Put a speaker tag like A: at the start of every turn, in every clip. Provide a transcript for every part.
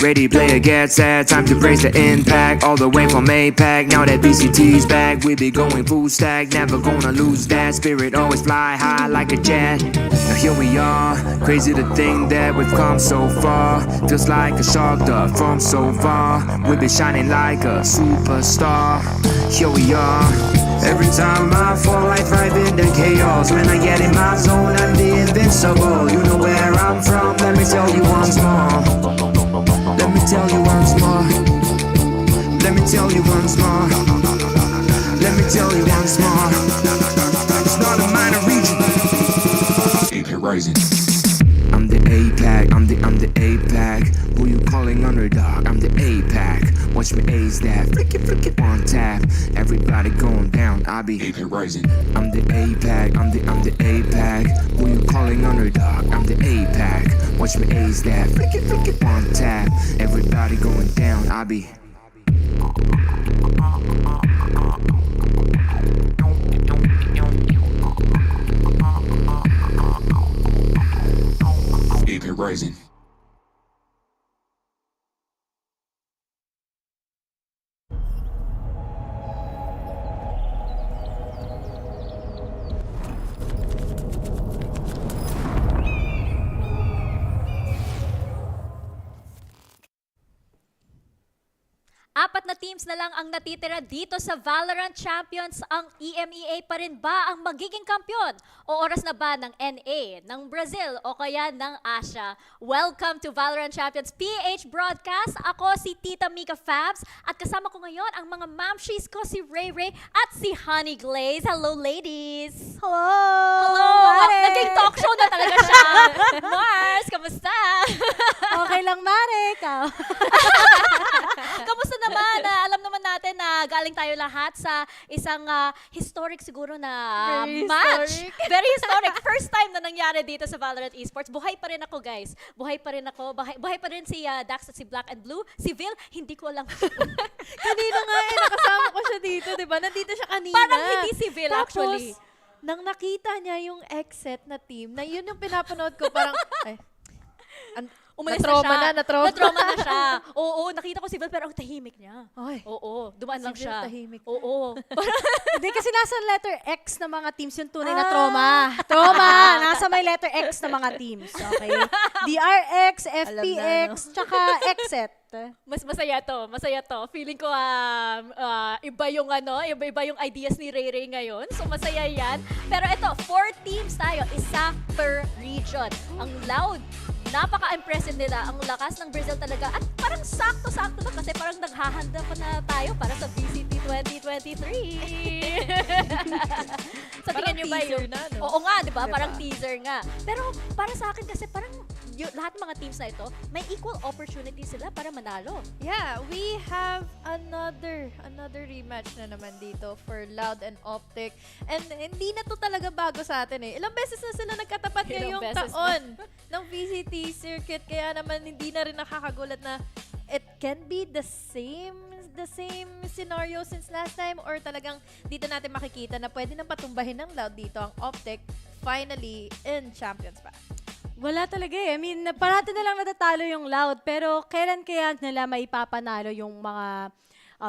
A: Ready player gets set, time to raise the impact. All the way from APAC, now that BCT's back. We be going full stack, never gonna lose that spirit. Always fly high like a jet. Now here we are, crazy to think that we've come so far. Feels like a shark dove from so far. We be shining like a superstar. Here we are. Every time I fall, I thrive in the chaos. When I get in my zone, I'm the invincible. You know where I'm from, let me tell you once more. Let me tell you once more. Let me tell you once more. Let me tell you once more. It's not a minor region. Keep it rising. I'm the APAC, I'm the APAC. Who you calling underdog? I'm the APAC. Watch me ace that, flick it one tap. Everybody going down, I be keep it rising. I'm the APAC, I'm the APAC. Who you calling underdog? I'm the APAC. Watch me ace that, flick it one tap. Everybody going down, I be. Keep it rising.
B: Apat na teams na lang ang natitira dito sa VALORANT Champions. Ang EMEA pa rin ba ang magiging kampiyon? O oras na ba ng NA, ng Brazil, o kaya ng Asia? Welcome to VALORANT Champions PH Broadcast. Ako si Tita Mika Fabs at kasama ko ngayon ang mga mamshies ko si Ray Ray at si Honey Glaze. Hello ladies!
C: Hello!
B: Hello!
C: Mare!
B: Naging talk show na talaga siya. Mars, kamusta?
C: Okay lang, Mare. Ikaw?
B: Kamusta naman? Alam naman natin na galing tayo lahat sa isang historic siguro na
C: Very
B: match.
C: historic.
B: Very historic. First time na nangyari dito sa VALORANT Esports. Buhay pa rin ako, guys. Buhay pa rin ako. Buhay pa rin si Dax at si Black and Blue. Si Vil, hindi ko alam.
C: Kanina nga nakasama ko siya dito, di ba? Nandito siya kanina.
B: Parang hindi si Vil,
C: Tapos,
B: actually.
C: nang nakita niya yung exit na team, na yun yung pinapanood ko, parang, ay,
B: Umalis
C: na-trauma
B: na na siya. Oo, nakita ko si Vil, pero ang tahimik niya.
C: Ay,
B: Oo, dumaan lang
C: si Vil
B: siya.
C: tahimik.
B: Oo.
C: Hindi kasi nasa letter X na mga teams yung tunay na trauma. Trauma! Nasa may letter X na mga teams. Okay? DRX, FPX, tsaka exit.
B: Mas masaya to. Feeling ko iba yung iba yung ideas ni Ray Ray ngayon. So masaya 'yan. Pero ito, 4 teams tayo, isa per region. Ang loud, napaka-impressive nila. Ang lakas ng Brazil talaga. At parang sakto-sakto na kasi parang naghahanda pa na tayo para sa VCT 2023. Sa tingin niyo ba yun?
C: Na, no?
B: Oo nga, di ba?
C: Diba?
B: Parang teaser nga. Pero para sa akin kasi parang lahat ng mga teams na ito, may equal opportunity sila para manalo.
D: Yeah, we have another rematch na naman dito for Loud and Optic. And hindi na to talaga bago sa atin eh. Ilang beses na sila nagkatapat
B: Ilang
D: ngayong
B: beses
D: taon ng VCT circuit. Kaya naman hindi na rin nakakagulat na it can be the same scenario since last time, or talagang dito natin makikita na pwede nang patumbahin ng Loud dito ang Optic finally in Champions pa.
C: Wala talaga eh. I mean, parati na lang natatalo yung Loud, pero kailan kaya nila maipapanalo yung mga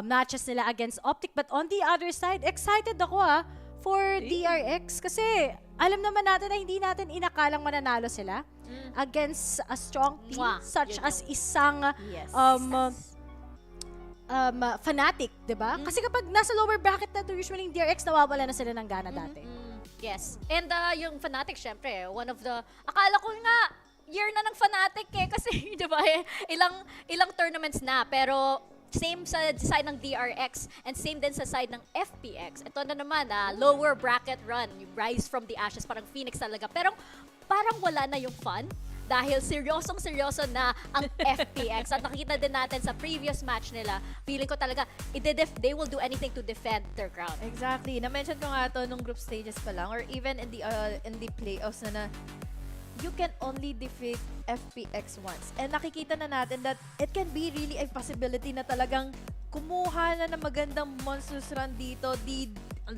C: matches nila against Optic? But on the other side, excited ako for DRX kasi alam naman natin na hindi natin inakalang mananalo sila against a strong team such as isang Fnatic, di ba? Kasi kapag nasa lower bracket na to, usually yung DRX nawawala na sila ng gana dati.
B: Yes. And yung Fnatic, syempre, one of the, akala ko nga, year na ng Fnatic kasi, di ba, ilang tournaments na, pero same sa side ng DRX and same din sa side ng FPX. Ito na naman, lower bracket run, yung rise from the ashes, parang Phoenix talaga. Pero parang wala na yung fun dahil seryosong-seryoso na ang FPX. At nakikita din natin sa previous match nila, feeling ko talaga, they will do anything to defend their ground.
D: Exactly. Na-mention ko nga to nung group stages pa lang, or even in the playoffs na you can only defeat FPX once. And nakikita na natin that it can be really a possibility na talagang kumuha na ng magandang monstrous run dito, the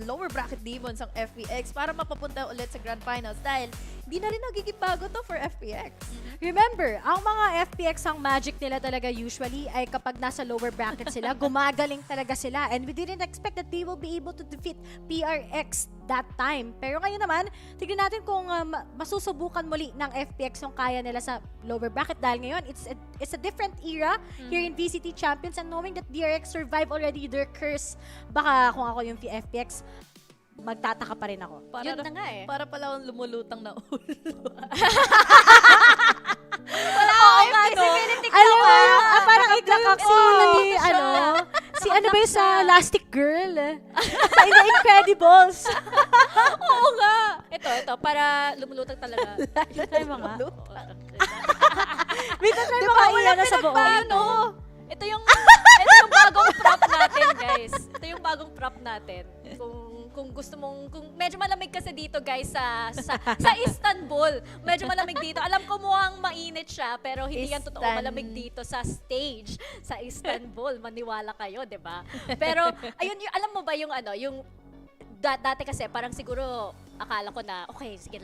D: lower bracket demons ang FPX para mapapunta ulit sa Grand Finals dahil di na rin nagiging bago to for FPX.
C: Remember, ang mga FPX ang magic nila talaga usually ay kapag nasa lower bracket sila, gumagaling talaga sila. And we didn't expect that they will be able to defeat PRX that time. Pero ngayon naman, tignan natin kung masusubukan muli ng FPX yung kaya nila sa lower bracket dahil ngayon it's a different era here in VCT Champions, and knowing that DRX survived already their curse, baka kung ako yung FPX, magtataka pa rin ako.
B: Yun na nga eh.
D: Para pala akong lumulutang na ulo.
B: Wala akong visibility ka
C: Alam mo,
B: ba?
C: parang ikaw si ano ba yung sa Elastic Girl? Sa In The Incredibles.
B: Oo nga. Ito, para lumulutang talaga.
C: Ay, mga. May tatry mga iyan na sa buo.
B: Ayun, oh. Ito yung bagong prop natin, guys. Ito yung bagong prop natin. Kung gusto mong, kung medyo malamig kasi dito, guys, sa Istanbul. Medyo malamig dito. Alam ko mukhang mainit siya, pero hindi yan totoo malamig dito sa stage sa Istanbul. Maniwala kayo, 'di ba? Pero ayun, alam mo ba yung yung dati kasi parang siguro akala ko na okay, sige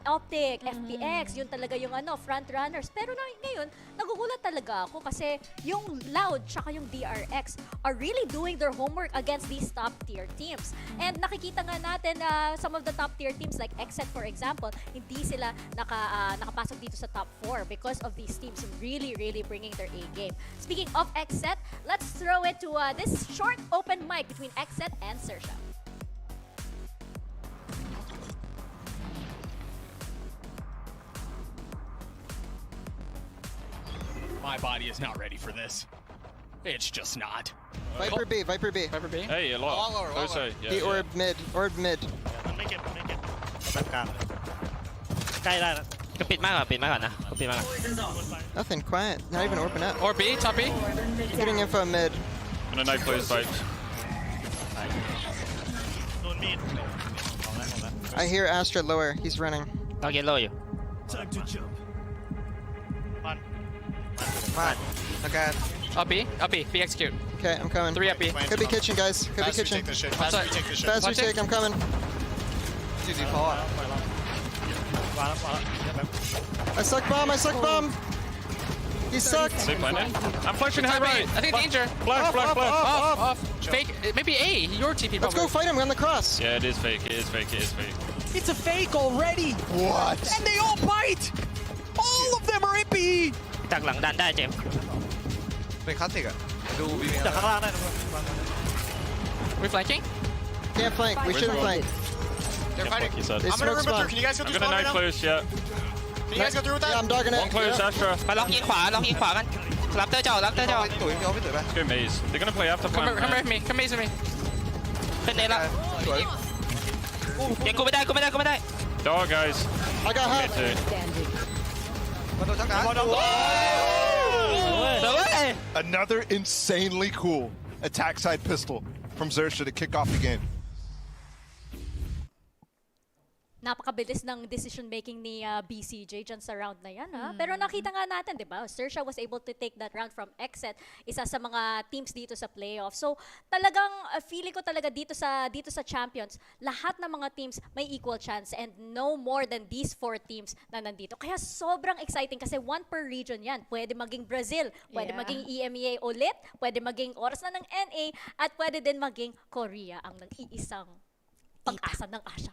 B: Optic, FPX, yun talaga yung front runners. Pero ngayon, nagugulat talaga ako kasi yung Loud tsaka yung DRX are really doing their homework against these top tier teams. And nakikita nga natin some of the top tier teams like XSET for example, hindi sila nakapasok dito sa top 4 because of these teams really bringing their A game. Speaking of XSET, let's throw it to this short open mic between XSET and Saoirse.
E: My body is not ready for this. It's just not.
F: Viper B, Viper B.
E: Viper B?
G: Hey, a lot. Close A. Yeah,
F: The
G: yeah.
F: orb mid, orb mid.
H: Make it. แบบกลางใกล้ได้แล้ว
I: ก็ปิดมากก่อนปิดมากก่อนนะก็ปิดมากก่อน
F: Nothing, quiet. Not even open up.
E: Or B, top B?
F: Getting info mid.
G: Gonna no close fight.
H: โดนมีดของแล้ว
F: I hear Astra lower. He's running.
I: ต้องเยลโล่อยู่
H: ปัน
F: Fine. Okay.
E: Up B? Up B. B execute.
F: Okay, I'm coming.
E: 3 up B.
F: Could be kitchen, guys. Could be kitchen.
E: Fast
F: Fast retake, I'm coming.
H: วางแล้ว
F: I suck bomb. He sucked.
G: They planning. I'm flashing high right.
E: I think danger.
G: Flash, flash, flash.
E: Off. Fake. Maybe A. Your TP
F: Let's
E: probably.
F: go fight him on the cross.
G: Yeah, it is fake. It is fake. It is fake.
E: It's a fake already.
F: What?
E: And they all bite. All of them are AP.
I: ตักหลังดันได้เจมส์
F: เป็นคลาสสิกอะดูบี
H: จากข้างล่างได้นะ
E: We're flanking.
F: Can't flank. We shouldn't flank.
G: Yeah, like you said.
F: They smoke spawn.
H: Can you guys go
G: I'm
H: through
G: gonna
H: spawn
G: no
H: right now?
G: close, yeah.
H: Can you guys go through with
F: Yeah, I'm
H: that?
F: dogging
G: One
F: it.
G: close,
F: Yeah.
G: Astra.
I: มาล็อกยิงขวากันรับเตอร์เจ้า
G: Let's go maze. They're gonna play after
E: Come
G: plan.
E: with me. Come with me.
I: ขึ้นเนแล้วยังกูไม่ได้
G: Dog, guys.
F: I got
G: Me
F: half.
G: too.
I: เฮ้ย
J: Another insanely cool attack side pistol from Saoirse to kick off the game.
B: Napakabilis ng decision making ni BCJ dyan sa round na yan. Pero nakita nga natin, di ba? Saoirse was able to take that round from XSET, isa sa mga teams dito sa playoff. So talagang feeling ko talaga dito sa Champions, lahat ng mga teams may equal chance and no more than these 4 teams na nandito. Kaya sobrang exciting kasi 1 per region yan. Pwede maging Brazil, pwede maging EMEA ulit, pwede maging oras na ng NA, at pwede din maging Korea ang nag-iisang pag-asa ng Asia.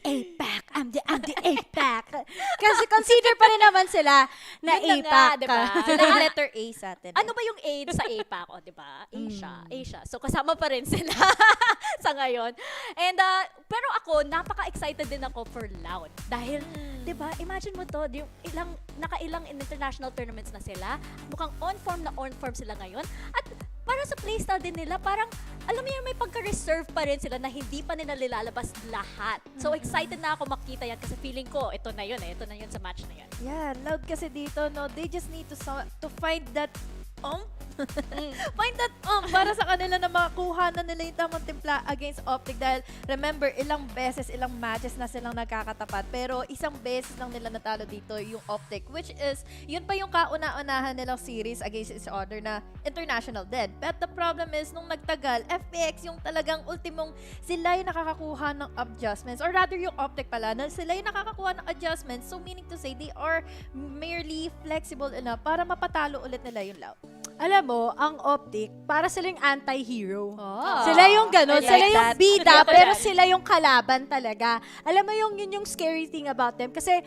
C: APAC. I'm the APAC. Kasi consider pa rin naman sila na
B: Yun na nga,
C: APAC.
B: diba?
D: Sila yung letter A sa atin.
B: Ano ba yung A sa APAC? O, di ba? Asia. So, kasama pa rin sila sa ngayon. And, pero ako, napaka-excited din ako for Loud. Dahil, di ba, imagine mo to, yung nakailang international tournaments na sila. Mukhang on-form sila ngayon. At para sa playstyle din nila, parang, alam mo yun, may pagka-reserve pa rin sila na hindi pa nila nilalabas lahat. So, excited na ako makita yan kasi feeling ko, ito na yun sa match na yun.
D: Yeah, Loud kasi dito, no, they just need to find that Find that para sa kanila na makuha na nila yung tamang timpla against Optic dahil remember, ilang matches na silang nagkakatapat pero isang beses lang nila natalo dito yung Optic, which is yun pa yung kauna-unahan nilang series against each other na international din. But the problem is, nung nagtagal, FPX yung talagang ultimong sila yung nakakakuha ng adjustments, or rather yung Optic pala, na sila yung nakakakuha ng adjustments, so meaning to say, they are merely flexible enough para mapatalo ulit nila yung Loud.
C: Alam mo, ang Optic, para silang anti-hero.
D: Oh.
C: Sila yung ganun,
D: I like
C: sila yung
D: that.
C: bida,
B: Ako
C: pero
B: dyan.
C: sila yung kalaban talaga. Alam mo yun yung scary thing about them. Kasi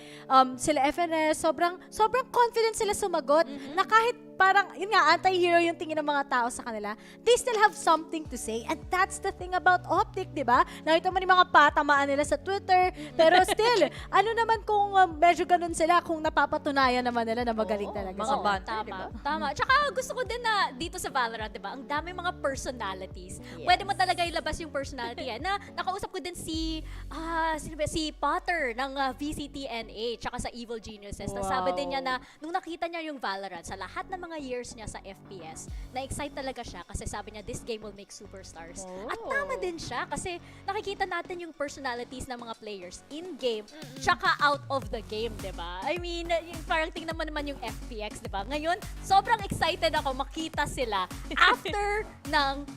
C: sila FNS, sobrang confident sila sumagot na kahit parang, yun nga, anti-hero yung tingin ng mga tao sa kanila, they still have something to say. And that's the thing about Optic, di ba? Nakita mo yung mga patamaan nila sa Twitter, pero still, ano naman kung medyo ganun sila, kung napapatunayan naman nila na magaling talaga
D: mga
C: sila.
D: banter,
B: Tama,
D: diba?
B: tama. Tsaka gusto ko din na dito sa Valorant, diba, ang dami mga personalities. Pwede mo talaga ilabas yung personality. Na nakausap ko din si Potter ng VCTNA tsaka sa Evil Geniuses.
C: Wow.
B: Sabi din niya na nung nakita niya yung Valorant sa lahat ng mga years niya sa FPS, na-excite talaga siya kasi sabi niya, this game will make superstars. At tama din siya kasi nakikita natin yung personalities ng mga players in-game tsaka out of the game, diba? I mean, yung parang tingnan mo naman yung FPX, diba? Ngayon, sobrang excited ako makita sila after ng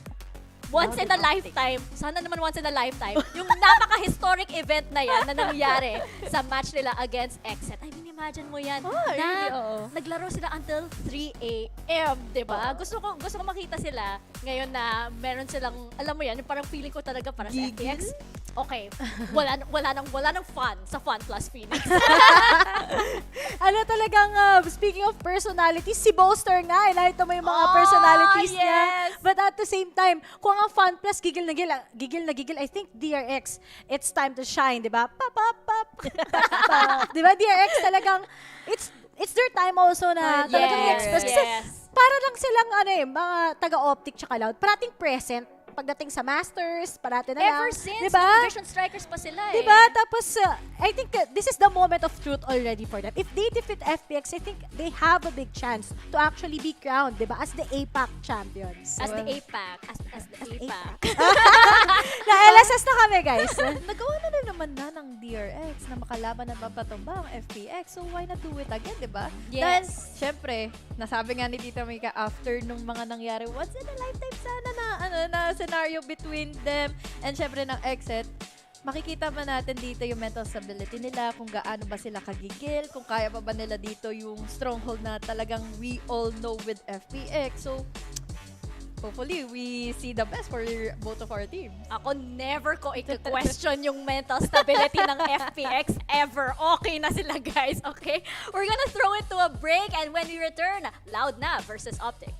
B: once in a lifetime, sana naman once in a lifetime, yung napaka-historic event na yan na nangyari sa match nila against Exit. I mean, imagine mo yan,
D: really? Oo.
B: naglaro sila until 3 a.m., diba? Gusto ko makita sila ngayon na meron silang, alam mo yan, yung parang feeling ko talaga para sa FPX. Okay, wala nang fun sa Fun Plus Phoenix.
C: Ano talagang, speaking of personalities, si Bolster nga, nakita mo yung mga personalities niya.
B: Yes!
C: But at the same time, kung ang Fun Plus, gigil na gigil, I think DRX, it's time to shine, di ba? Pop, pop, pop, pop. Di ba, DRX talagang, it's their time also na talagang i-express. Kasi para lang silang, mga taga-Optic tsaka Loud, parating present pagdating sa Masters, parati na lang.
B: Ever since,
C: diba?
B: nung Vision Strikers pa sila eh.
C: Diba? Tapos, I think this is the moment of truth already for them. If they defeat FPX, I think they have a big chance to actually be crowned, diba? As the APAC champions.
B: As the APAC. As the APAC.
C: Na-LSS na kami, guys.
D: Nagawa na naman ng DRX na makalaban at mapatumba ang FPX. So, why not do it again, di ba?
B: Yes.
D: Dahil, syempre, nasabi nga ni Tita Mika after nung mga nangyari, once in a lifetime sana na scenario between them and syempre ng Exit, makikita ba natin dito yung mental stability nila, kung gaano ba sila kagigil, kung kaya pa ba nila dito yung stronghold na talagang we all know with FPX. So, hopefully, we see the best for both of our teams.
B: Ako never ko i-question yung mental stability ng FPX ever. Okay na sila, guys. Okay? We're gonna throw it to a break and when we return, Loud na versus Optic.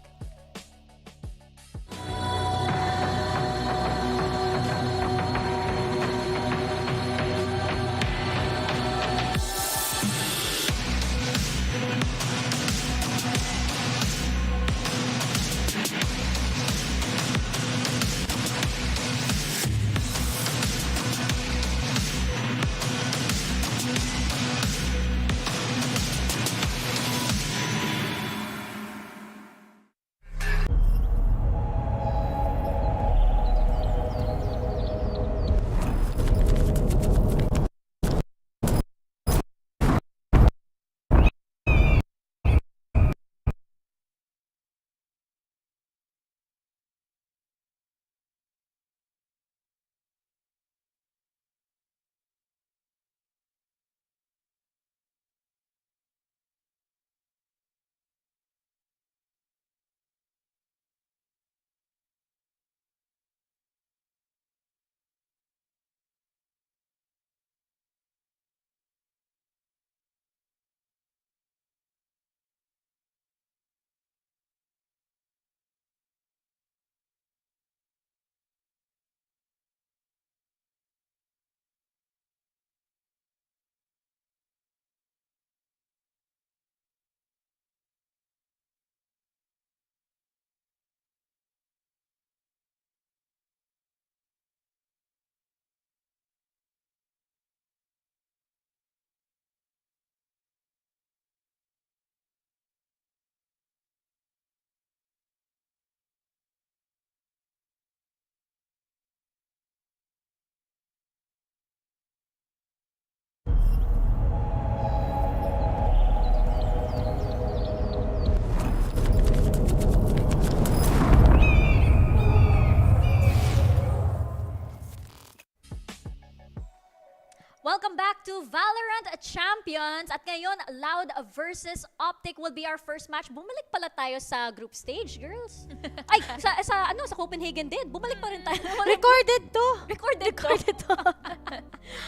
B: Champions. At ngayon, Loud versus Optic will be our first match. Bumalik pala tayo sa group stage, girls. Ay, sa Copenhagen din. Bumalik pa rin tayo.
C: Recorded to.
B: Recorded to.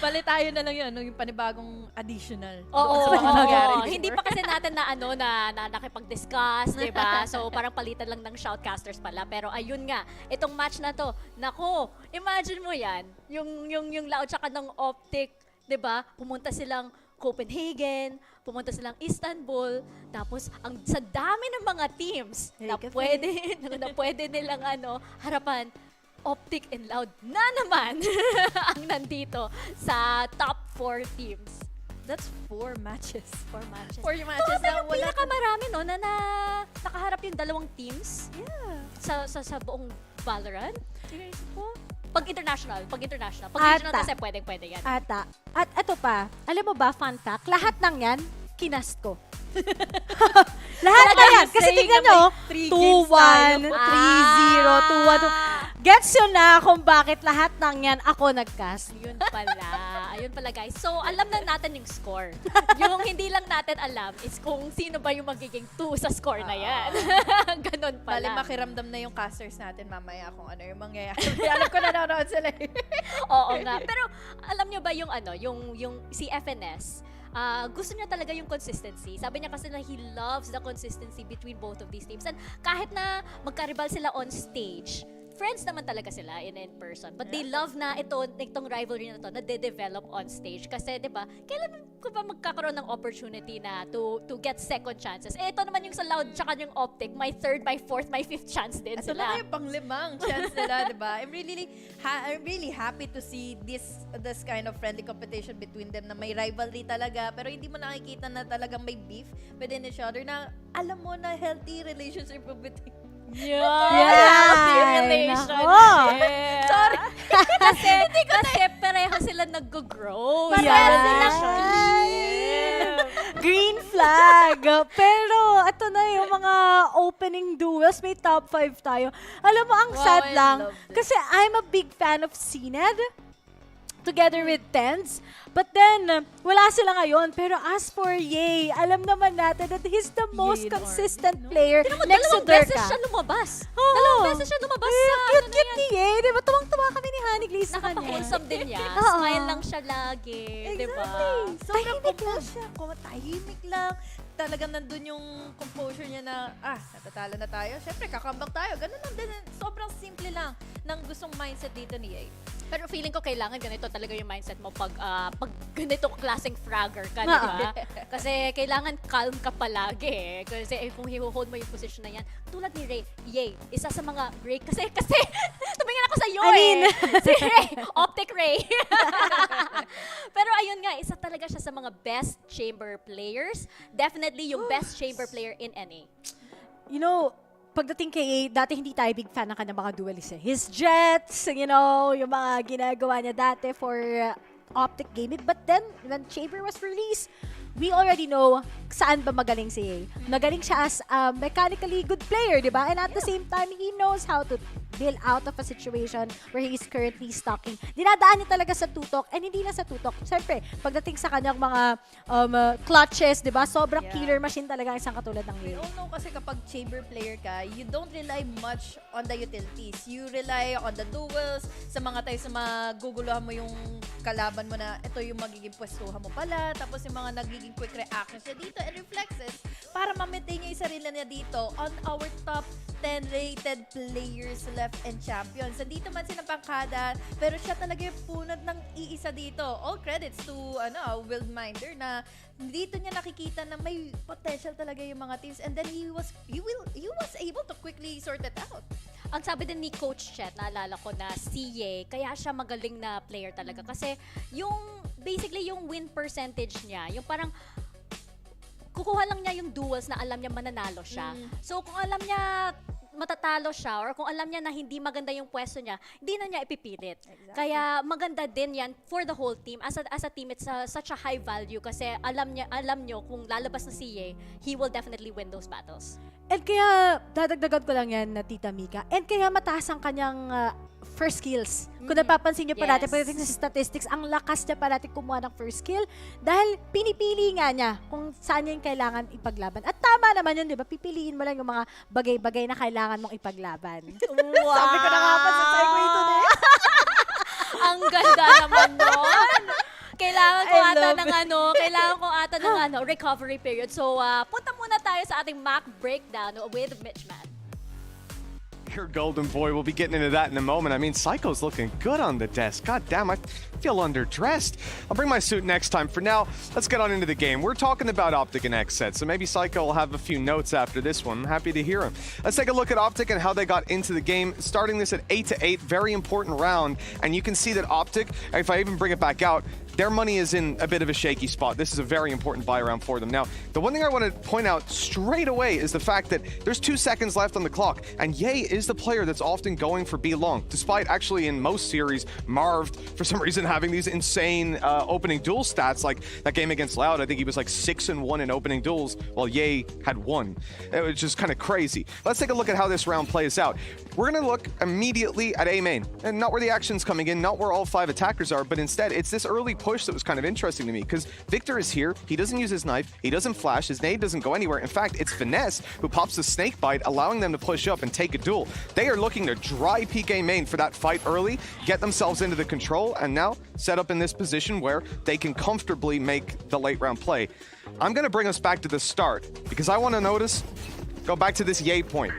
D: Palit tayo na lang yun, yung panibagong additional.
B: Oo,
D: doon sa mga nangyari before.
B: hindi pa kasi natin na nakipag-discuss, di ba? So, parang palitan lang ng shoutcasters pala. Pero ayun nga, itong match na to, nako, imagine mo yan, yung Loud tsaka ng Optic, di ba? Pumunta silang Copenhagen, pumunta silang Istanbul, tapos sa dami ng mga teams na pwede nilang harapan, Optic and Loud na naman ang nandito sa top 4 teams.
D: That's 4 matches.
B: 4 matches.
D: 4 matches na
B: Pero pinakamarami, no, na nakaharap yung dalawang teams.
D: Yeah.
B: Sa buong Valorant. Pag international. Pag regional kasi pwede yan.
C: Ata. At ito pa, alam mo ba, fun fact, lahat ng yan, kinast ko. Lahat na yan. Kasi tingnan nyo, 2-1, 3-0, 2-1. Gets yun na kung bakit lahat ng yan ako nag-cast.
B: Ayun pala guys. So, alam na natin yung score. Yung hindi lang natin alam is kung sino ba yung magiging 2 sa score na yan. Ganon
D: Bali,
B: pala.
D: makiramdam na yung casters natin mamaya kung ano yung mangyayari. Alam ko na nanonood sila eh.
B: Oo nga. Pero alam nyo ba yung yung si FNS, gusto niya talaga yung consistency. Sabi niya kasi na he loves the consistency between both of these teams. And kahit na magkaribal sila on stage, friends naman talaga sila in person. But they love na itong rivalry na to na de-develop on stage. Kasi, di ba, kailan ko ba magkakaroon ng opportunity na to get second chances? Eh, ito naman yung sa Loud tsaka yung Optic, my third, my fourth, my fifth chance din
D: Ito
B: sila.
D: na yung panglimang chance nila, di ba? I'm really happy to see this kind of friendly competition between them na may rivalry talaga, pero hindi mo nakikita na talagang may beef within each other na alam mo na healthy relationship between
B: Sorry. kasi pareho sila nag-grow.
C: Green flag. Pero ito na yung mga opening duels. May top 5 tayo. Alam mo, ang sad lang. Kasi I'm a big fan of CNED together with Tens. But then, wala sila ngayon. Pero as for Ye, alam naman natin that he's the most consistent player next to
B: Dalawang beses
C: Durka.
B: siya lumabas.
C: Oo.
B: Dalawang beses siya lumabas sa
C: Cute ni Ye. Diba? Tuwang-tuwa kami ni Honey Glaze sa kanya.
B: Nakaka-wholesome din niya.
C: Oo.
B: Smile lang siya lagi. Diba?
D: Sobrang compose siya. Tahimik lang. Talagang nandun yung composure niya na, natatalo na tayo. Siyempre, kakambak tayo. Ganun lang din. Sobrang simple lang ng gustong mindset dito ni Ye.
B: Pero feeling ko kailangan ganito talaga yung mindset mo pag ganito klaseng fragger ka, di ba? Kasi kailangan calm ka palagi eh. Kasi kung hiho-hold mo yung position na yan, tulad ni Ray, isa sa mga break. Kasi tumingin ako sa iyo si Ray, Optic Ray. Pero ayun nga, isa talaga siya sa mga best chamber players. Definitely yung best chamber player in NA.
C: You know, pagdating kay A, dati hindi tayo big fan ng kanyang mga duelist eh. His jets, you know, yung mga ginagawa niya dati for Optic Gaming. But then, when Chamber was released, we already know saan ba magaling si A. Magaling siya as a mechanically good player, di ba? And at the same time, he knows how to deal out of a situation where he is currently stalking. Dinadaan niya talaga sa tutok, and hindi na sa tutok. Siyempre, pagdating sa kanyang mga clutches, di ba? Sobrang killer machine talaga isang katulad ng
D: We
C: Ray.
D: all know kasi kapag chamber player ka, you don't rely much on the utilities. You rely on the duels, sa mga tayo sa maguguluhan mo yung kalaban mo na ito yung magiging pwestuhan mo pala, tapos yung mga nagiging quick reactions niya dito and reflexes para ma-maintain niya yung sarili niya dito on our top 10 rated players left and champions. Nandito man si Pangkada, pero siya talaga yung punad ng iisa dito. All credits to Wildminder na dito niya nakikita na may potential talaga yung mga teams, and then he was able to quickly sort it out.
B: Ang sabi din ni Coach Chet, naalala ko na si Ye, kaya siya magaling na player talaga. Kasi basically yung win percentage niya, yung parang kukuha lang niya yung duels na alam niya mananalo siya. So kung alam niya matatalo siya or kung alam niya na hindi maganda yung pwesto niya, hindi na niya ipipilit. Kaya maganda din yan for the whole team. As a team, it's such a high value kasi alam nyo kung lalabas na si Ye, he will definitely win those battles.
C: And kaya, dadagdagan ko lang yan na Tita Mika. And kaya mataas ang kanyang first kills. Kung napapansin niyo parati, pagdating sa statistics, ang lakas niya parati kumuha ng first kill dahil pinipili nga niya kung saan niya yung kailangan ipaglaban. At tama naman yun, di ba? Pipiliin mo lang yung mga bagay-bagay na kailangan mong ipaglaban.
B: Wow!
C: Sabi ko na nga pa sa psycho ito na eh.
B: Ang ganda naman nun! Kailangan ko ata ng recovery period. So, punta muna tayo sa ating Mac breakdown with Mitchman.
K: Your golden boy, we'll be getting into that in a moment. I mean, Psycho's looking good on the desk. God damn, I feel underdressed. I'll bring my suit next time. For now, let's get on into the game. We're talking about Optic and Xset, so maybe Psycho will have a few notes after this one. I'm happy to hear him. Let's take a look at Optic and how they got into the game. Starting this at 8-8, very important round. And you can see that Optic, if I even bring it back out, their money is in a bit of a shaky spot. This is a very important buy round for them. Now, the one thing I want to point out straight away is the fact that there's 2 seconds left on the clock, and Ye is the player that's often going for B long, despite actually in most series, Marv, for some reason, having these insane opening duel stats, like that game against Loud. I think he was like 6-1 in opening duels, while Ye had 1. It was just kind of crazy. Let's take a look at how this round plays out. We're going to look immediately at A main, and not where the action's coming in, not where all 5 attackers are, but instead, it's this early push that was kind of interesting to me, because Victor is here, he doesn't use his knife, he doesn't flash, his nade doesn't go anywhere. In fact, it's Finesse who pops the snake bite, allowing them to push up and take a duel. They are looking to dry peek A main for that fight early, get themselves into the control, and now set up in this position where they can comfortably make the late round play. I'm going to bring us back to the start, because I want to go back to this Ye point.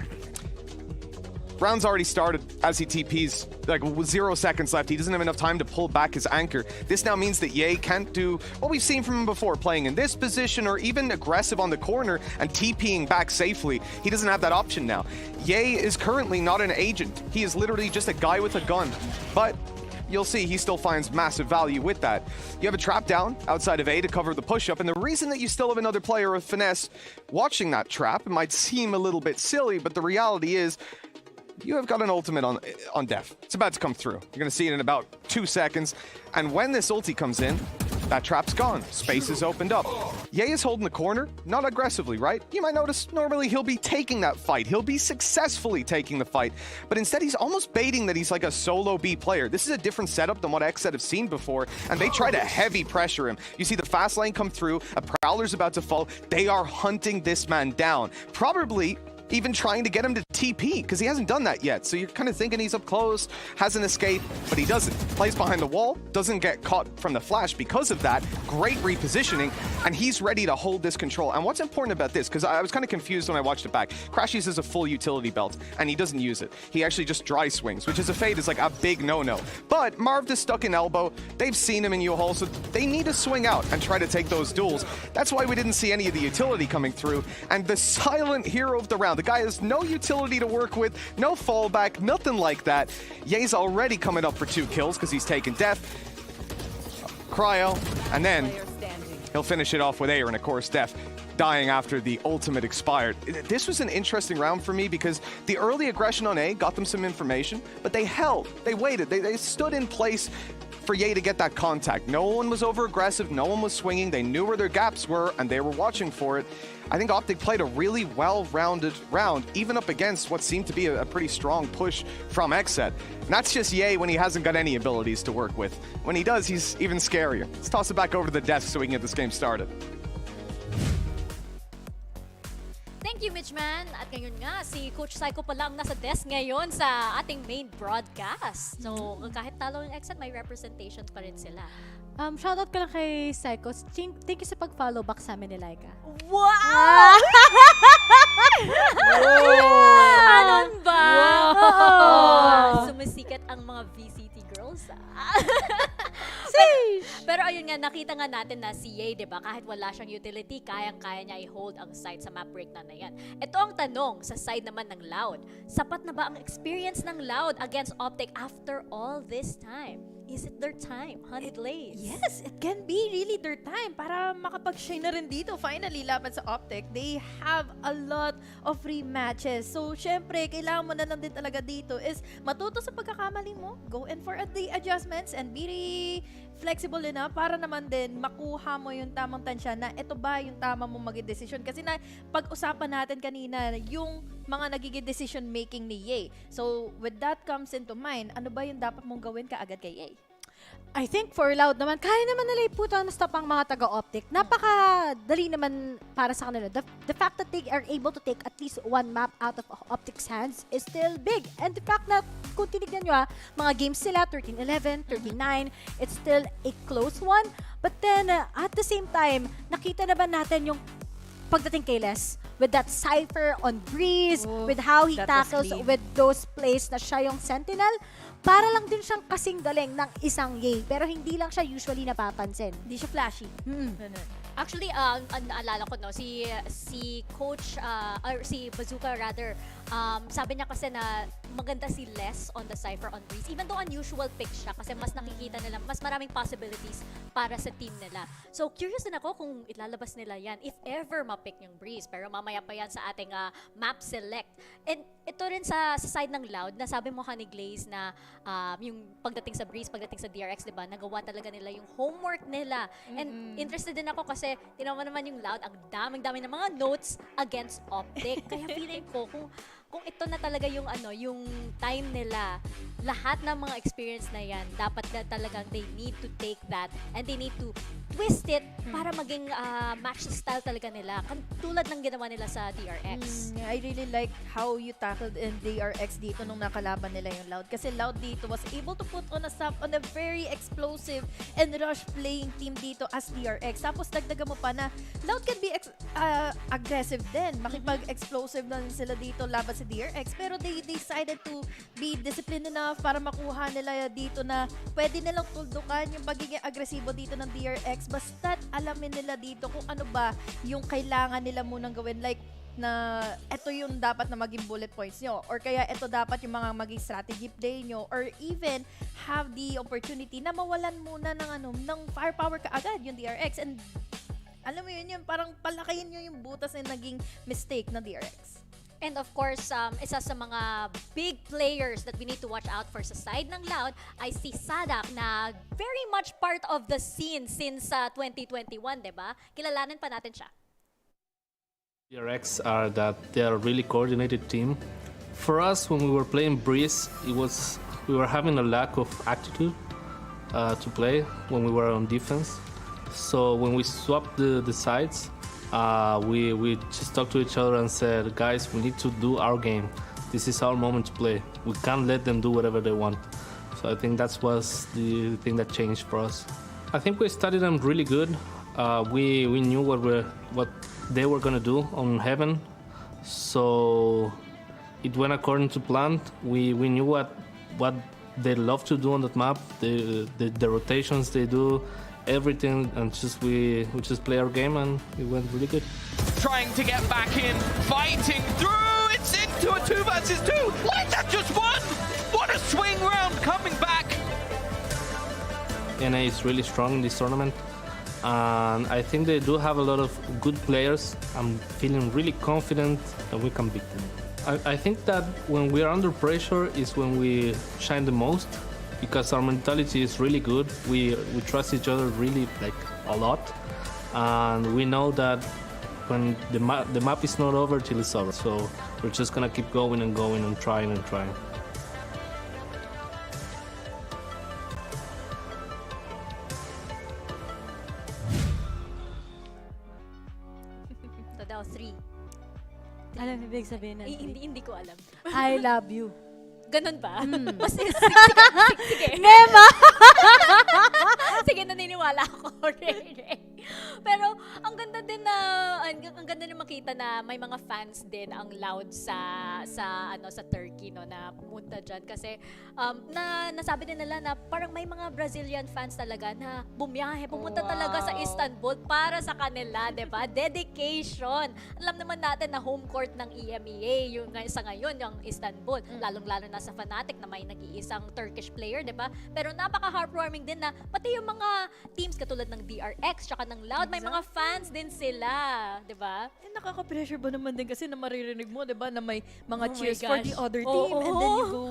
K: Round's already started as he TPs, like with 0 seconds left. He doesn't have enough time to pull back his anchor. This now means that Ye can't do what we've seen from him before, playing in this position or even aggressive on the corner and TPing back safely. He doesn't have that option now. Ye is currently not an agent. He is literally just a guy with a gun. But you'll see he still finds massive value with that. You have a trap down outside of A to cover the push-up, and the reason that you still have another player with Finesse watching that trap, it might seem a little bit silly, but the reality is you have got an ultimate on Def. It's about to come through. You're going to see it in about 2 seconds. And when this ulti comes in, that trap's gone. Space is opened up. Ye is holding the corner, not aggressively, right? You might notice normally he'll be taking that fight. He'll be successfully taking the fight. But instead, he's almost baiting that he's like a solo B player. This is a different setup than what Xset have seen before, and they try to heavy pressure him. You see the fast lane come through, a Prowler's about to fall. They are hunting this man down. Probably even trying to get him to TP, because he hasn't done that yet. So you're kind of thinking he's up close, has an escape, but he doesn't. Plays behind the wall, doesn't get caught from the flash because of that. Great repositioning, and he's ready to hold this control. And what's important about this, because I was kind of confused when I watched it back, Crash uses a full utility belt, and he doesn't use it. He actually just dry swings, which as a fade is like a big no-no. But Marv is stuck in elbow. They've seen him in U-Hall, so they need to swing out and try to take those duels. That's why we didn't see any of the utility coming through. And the silent hero of the round, the guy has no utility to work with, no fallback, nothing like that. Ye's already coming up for 2 kills because he's taken Def, Cryo, and then he'll finish it off with Aaron, of course, Def dying after the ultimate expired. This was an interesting round for me because the early aggression on A got them some information, but they held, they waited, they stood in place for Ye to get that contact. No one was over-aggressive, no one was swinging, they knew where their gaps were, and they were watching for it. I think Optic played a really well-rounded round, even up against what seemed to be a pretty strong push from Xset. And that's just Ye when he hasn't got any abilities to work with. When he does, he's even scarier. Let's toss it back over to the desk so we can get this game started.
B: Thank you, Mitchman. At ngayon nga, si Coach Psycho pa lang nasa desk ngayon sa ating main broadcast. So, kahit talo yung Xset, may representation pa rin sila.
C: Shoutout ko lang kay Psycho. Thank you sa pag-follow back sa amin ni Laika.
B: Wow! Anon ba? Wow! Sumisikat ang mga VCT girls. Pero ayun nga, nakita nga natin na si Ye, diba, kahit wala siyang utility, kayang-kaya niya i-hold ang side sa map breakdown na yan. Ito ang tanong sa side naman ng Loud. Sapat na ba ang experience ng Loud against Optic after all this time? is it their time? Honey Glaze.
D: Yes, it can be really their time para makapag-shine na rin dito. Finally, laban sa Optic, they have a lot of free matches. So, syempre, kailangan mo na lang din talaga dito is matuto sa pagkakamali mo, go in for the adjustments, and be flexible enough para naman din makuha mo yung tamang tansya na ito ba yung tama mong maging decision. Kasi na pag-usapan natin kanina, yung mga nagiging decision making ni Ye. So, with that comes into mind, ano ba yung dapat mong gawin kaagad kay Ye?
C: I think for Loud naman, kaya naman nila iputo na stop ang mga taga-Optic. Napakadali naman para sa kanila. The fact that they are able to take at least one map out of Optic's hands is still big. And the fact na, kung tinignan nyo mga games sila, 13-11, 13-9, it's still a close one. But then, at the same time, nakita na ba natin yung pagdating kay Les? With that cypher on Breeze, with how he
D: that was
C: tackles
D: clean.
C: with those plays na siya yung sentinel, para lang din siyang kasing galing ng isang Ye. Pero hindi lang siya usually napapansin.
D: Hindi siya flashy. Ganun.
B: Actually, naalala ko, no, si coach, or si Bazooka rather, sabi niya kasi na maganda si Les on the Cypher on Breeze. Even though unusual pick siya kasi mas nakikita nila, mas maraming possibilities para sa team nila. So, curious din ako kung ilalabas nila yan, if ever ma-pick yung Breeze. Pero mamaya pa yan sa ating map select. And ito rin sa side ng Loud, na sabi mo, Honey Glaze, na yung pagdating sa Breeze, pagdating sa DRX, diba, nagawa talaga nila yung homework nila. And interested din ako kasi tinawa naman yung Loud, ang daming-dami ng mga notes against Optic. Kaya feeling ko, kung ito na talaga yung yung time nila, lahat ng mga experience na yan, dapat na talagang they need to take that and they need to twist it para maging match style talaga nila. Tulad ng ginawa nila sa DRX.
D: I really like how you tackled in DRX dito nung nakalaban nila yung Loud. Kasi Loud dito was able to put on a stop on a very explosive and rush playing team dito as DRX. Tapos dagdagan mo pa na Loud can be aggressive din. Makipag-explosive na sila dito laban sa DRX. Pero they decided to be disciplined enough para makuha nila dito na pwede nilang tuldukan yung pagiging agresibo dito ng DRX. Basta't alamin nila dito kung ano ba yung kailangan nila munang gawin. Like, na ito yung dapat na maging bullet points nyo. Or kaya ito dapat yung mga maging strategy play nyo. Or even have the opportunity na mawalan muna ng firepower kaagad yung DRX. And alam mo yun, parang palakayin nyo yung butas na naging mistake na DRX.
B: And of course, isa sa mga big players that we need to watch out for sa side ng Loud ay si Sadak na very much part of the scene since 2021, diba? Kilalanin pa natin siya.
L: DRX are that they are a really coordinated team. For us, when we were playing Breeze, we were having a lack of attitude to play when we were on defense. So when we swapped the sides, we just talked to each other and said, guys, we need to do our game. This is our moment to play. We can't let them do whatever they want. So I think that was the thing that changed for us. I think we studied them really good. We knew what they were gonna do on Heaven. So it went according to plan. We knew what they love to do on that map, the rotations they do, everything, and we just play our game and it went really good.
I: Trying to get back in, fighting through. It's into a 2 versus 2. Why is that just one? What a swing round coming back.
L: NA is really strong in this tournament, and I think they do have a lot of good players. I'm feeling really confident that we can beat them. I think that when we are under pressure is when we shine the most, because our mentality is really good. We trust each other really a lot, and we know that when the map is not over till it's over. So we're just gonna keep going and going and trying and trying.
B: Ito daw, 3.
C: Alam, ibig sabihin na.
B: Hindi ko alam.
C: I love you.
B: Ganun ba? Sige.
C: Nema!
B: Sige, naniniwala ako. Pero ang ganda din na ang ganda din makita na may mga fans din ang Loud sa Turkey no na pumunta diyan kasi nasabi din nila na parang may mga Brazilian fans talaga na bumiyahe pumunta talaga sa Istanbul para sa kanila, 'di ba? Dedication. Alam naman natin na home court ng EMEA yung sa ngayon yung Istanbul, lalong-lalo na sa Fnatic na may nag-iisang Turkish player, 'di ba? Pero napaka-heartwarming din na pati yung mga teams katulad ng DRX tsaka ng Loud, may mga fans din sila, 'di ba?
D: Nakaka-pressure ba naman din kasi na maririnig mo, 'di ba, na may mga
B: Oh my
D: cheers for
B: gosh.
D: the other team and then you go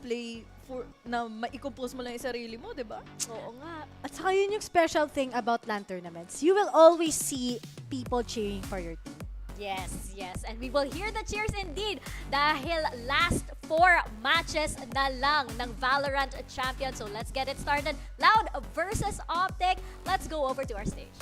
D: play for na mai-compose mo lang yung sarili mo, 'di ba?
B: Oo nga.
C: At saka yun yung special thing about LAN tournaments. You will always see people cheering for your team.
B: Yes, yes. And we will hear the cheers indeed dahil last 4 matches na lang ng VALORANT Champions. So let's get it started. Loud versus Optic. Let's go over to our stage.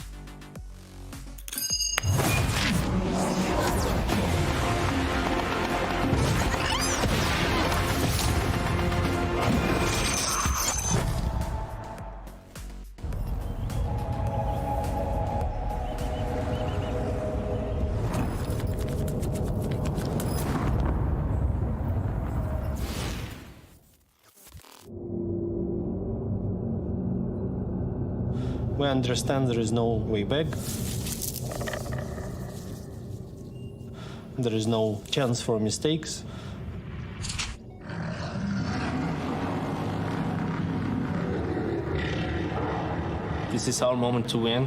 M: We understand there is no way back. There is no chance for mistakes.
L: This is our moment to win.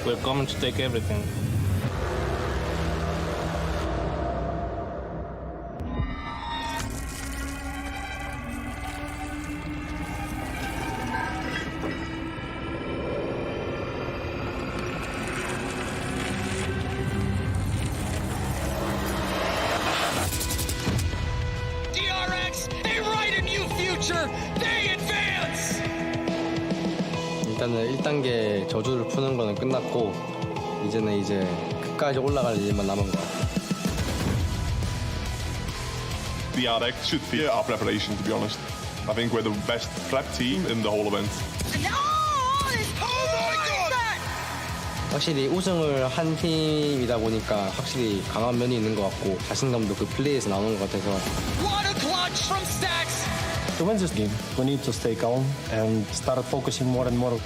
L: We're coming to take everything.
I: DRX, they write a new future. They advance.
N: 일단은 1단계 저주를 푸는 거는 끝났고 이제는 끝까지 올라갈 일만 남은 것 같아요.
J: The RX should fear our preparation, to be honest. I think we're the best prep team in the whole event.
N: 확실히 우승을 한 팀이다 보니까 확실히 강한 면이 있는 것 같고 자신감도 그 플레이에서 나오는 것 같아서
I: What a clutch from Stacks.
M: To win this game, we need to stay calm and start focusing more and more.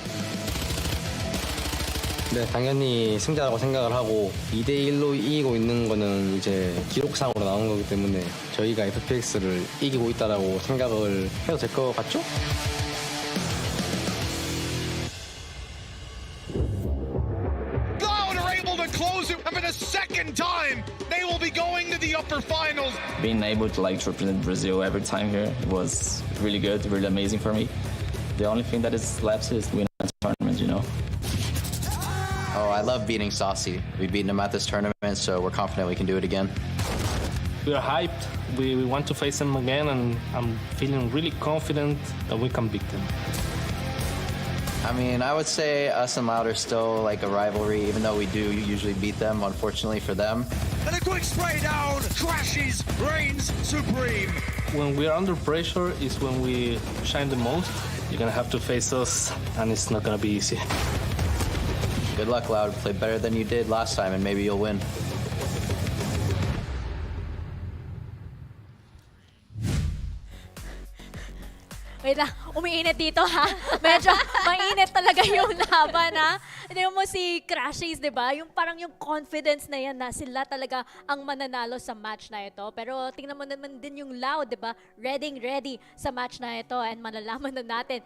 N: 네, 당연히 승자라고 생각을 하고 2대1로 이기고 있는 거는 이제 기록상으로 나온 거기 때문에 저희가 FPX를 이기고 있다라고 생각을 해도 될 것 같죠?
I: Loud are able to close it for the second time. They will be going to the upper finals.
O: Being able to represent Brazil every time here was really good, really amazing for me. The only thing that is left is win a tournament, you know.
P: Oh, I love beating Saucy. We've beaten him at this tournament, so we're confident we can do it again.
L: We are hyped. We want to face them again, and I'm feeling really confident that we can beat them.
P: I mean, I would say us and Loud are still like a rivalry, even though we do usually beat them, unfortunately for them.
I: And a quick spray down. Crashes reigns supreme.
L: When we are under pressure is when we shine the most. You're gonna have to face us, and it's not gonna be easy.
P: Good luck, Loud. Play better than you did last time, and maybe you'll win.
B: Wait lang, umiinit dito ha. Medyo mainit talaga yung laban ha. Hindi mo si Crashies, di ba? Yung parang yung confidence na yan na sila talaga ang mananalo sa match na ito. Pero tingnan mo naman din yung Loud, di ba? Ready sa match na ito and malalaman na natin.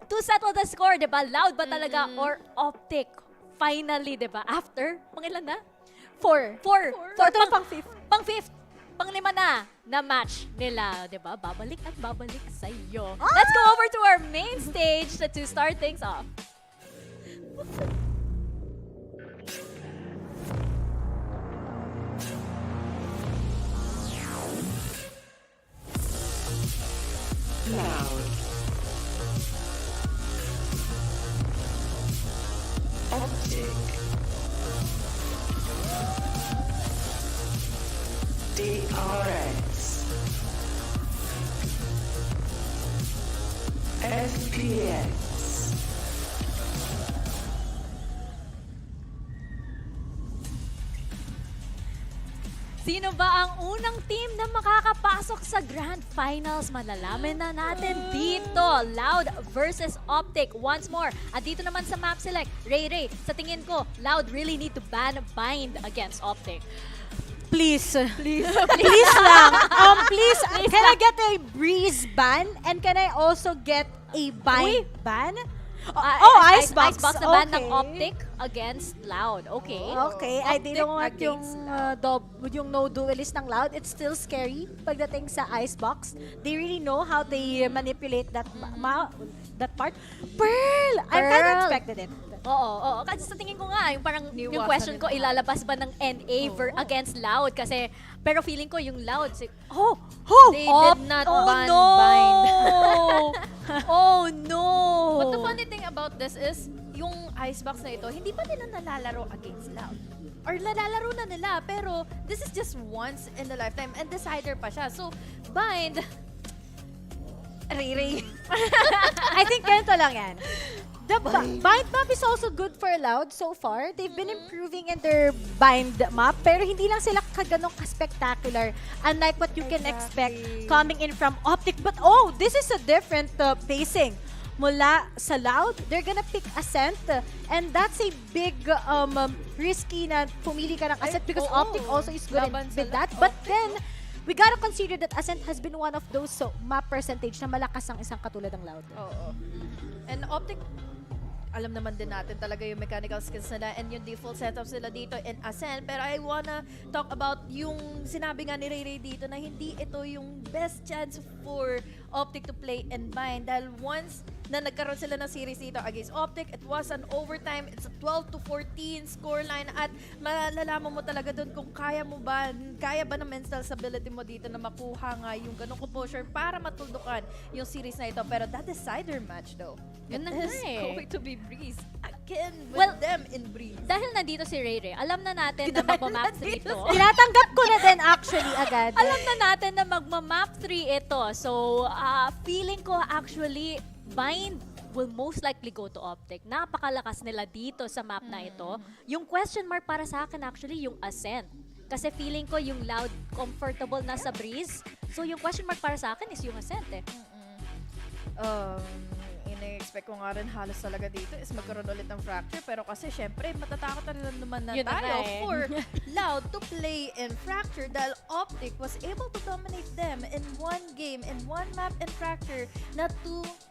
B: To settle the score, di ba? Loud ba talaga or Optic? Finally, di ba? After, pangilan na? Four.
C: Ito
B: Pang-fifth. Pang-lima na match nila, di ba? Babalik at babalik sa iyo. Let's go over to our main stage to start things off.
Q: Loud. Optic. DRX. VX.
B: Sino ba ang unang team na makakapasok sa Grand Finals? Malalaman na natin dito. Loud versus Optic once more. At dito naman sa map select, Ray, sa tingin ko, Loud really need to bind against Optic.
C: Please. Please lang. Please, can I get a Breeze ban? And can I also get a Bind ban? Icebox.
B: Icebox na ban ng Optic against Loud. Okay.
C: Okay, I didn't want yung
B: against
C: yung no duelist ng Loud. It's still scary pagdating sa Icebox. They really know how they manipulate that that part. Pearl! I kind of expected it.
B: Oo. Kasi sa tingin ko nga, yung parang yung question ko, ilalabas ba ng NA against Loud? Kasi, pero feeling ko yung Loud, they did not bind. Oh no!
D: But the funny thing about this is, yung Icebox na ito, hindi pa nila nalalaro against Loud. Or nalalaro na nila, pero this is just once in a lifetime and decider pa siya. So, bind, Ray.
C: I think ganito lang yan. The bind map is also good for Loud so far. They've been improving in their bind map, pero hindi lang sila kaganong ka-spectacular, unlike what you can expect coming in from Optic. But this is a different pacing. Mula sa Loud, they're gonna pick Ascent, and that's a big risky na pumili ka ng Ascent because Optic also is good with that. But then, we gotta consider that Ascent has been one of those map percentage na malakas ang isang katulad ng Loud.
D: Oo. And Optic, alam naman din natin talaga yung mechanical skills nila and yung default setups nila dito in Ascent. Pero I wanna talk about yung sinabi nga ni Ray dito na hindi ito yung best chance for Optic to play and bind. Dahil once na nagkaroon sila ng series dito against Optic, it was an overtime. It's a 12-14 scoreline at malalaman mo talaga doon kung kaya ba ng mental stability mo dito na makuha nga yung ganong composure para matuldukan yung series na ito. Pero that decider match though,
B: Yun na
D: is
B: nga
D: going to be Breeze again with them in Breeze.
B: Dahil nandito si Ray, alam na natin na magmamap 3 ito.
C: Tinatanggap ko na din actually agad.
B: Alam na natin na magmamap 3 ito. So, feeling ko actually, Bind will most likely go to Optic. Napakalakas nila dito sa map na ito. Yung question mark para sa akin actually yung Ascent. Kasi feeling ko yung Loud comfortable na sa Breeze. So, yung question mark para sa akin is yung Ascent eh.
D: Ina-expect ko nga rin halos talaga dito is magkaroon ulit ng Fracture. Pero kasi syempre, matatakot na rin naman na
B: Yun na
D: tayo
B: eh.
D: for Loud to play in Fracture dahil Optic was able to dominate them in one game, in one map in Fracture na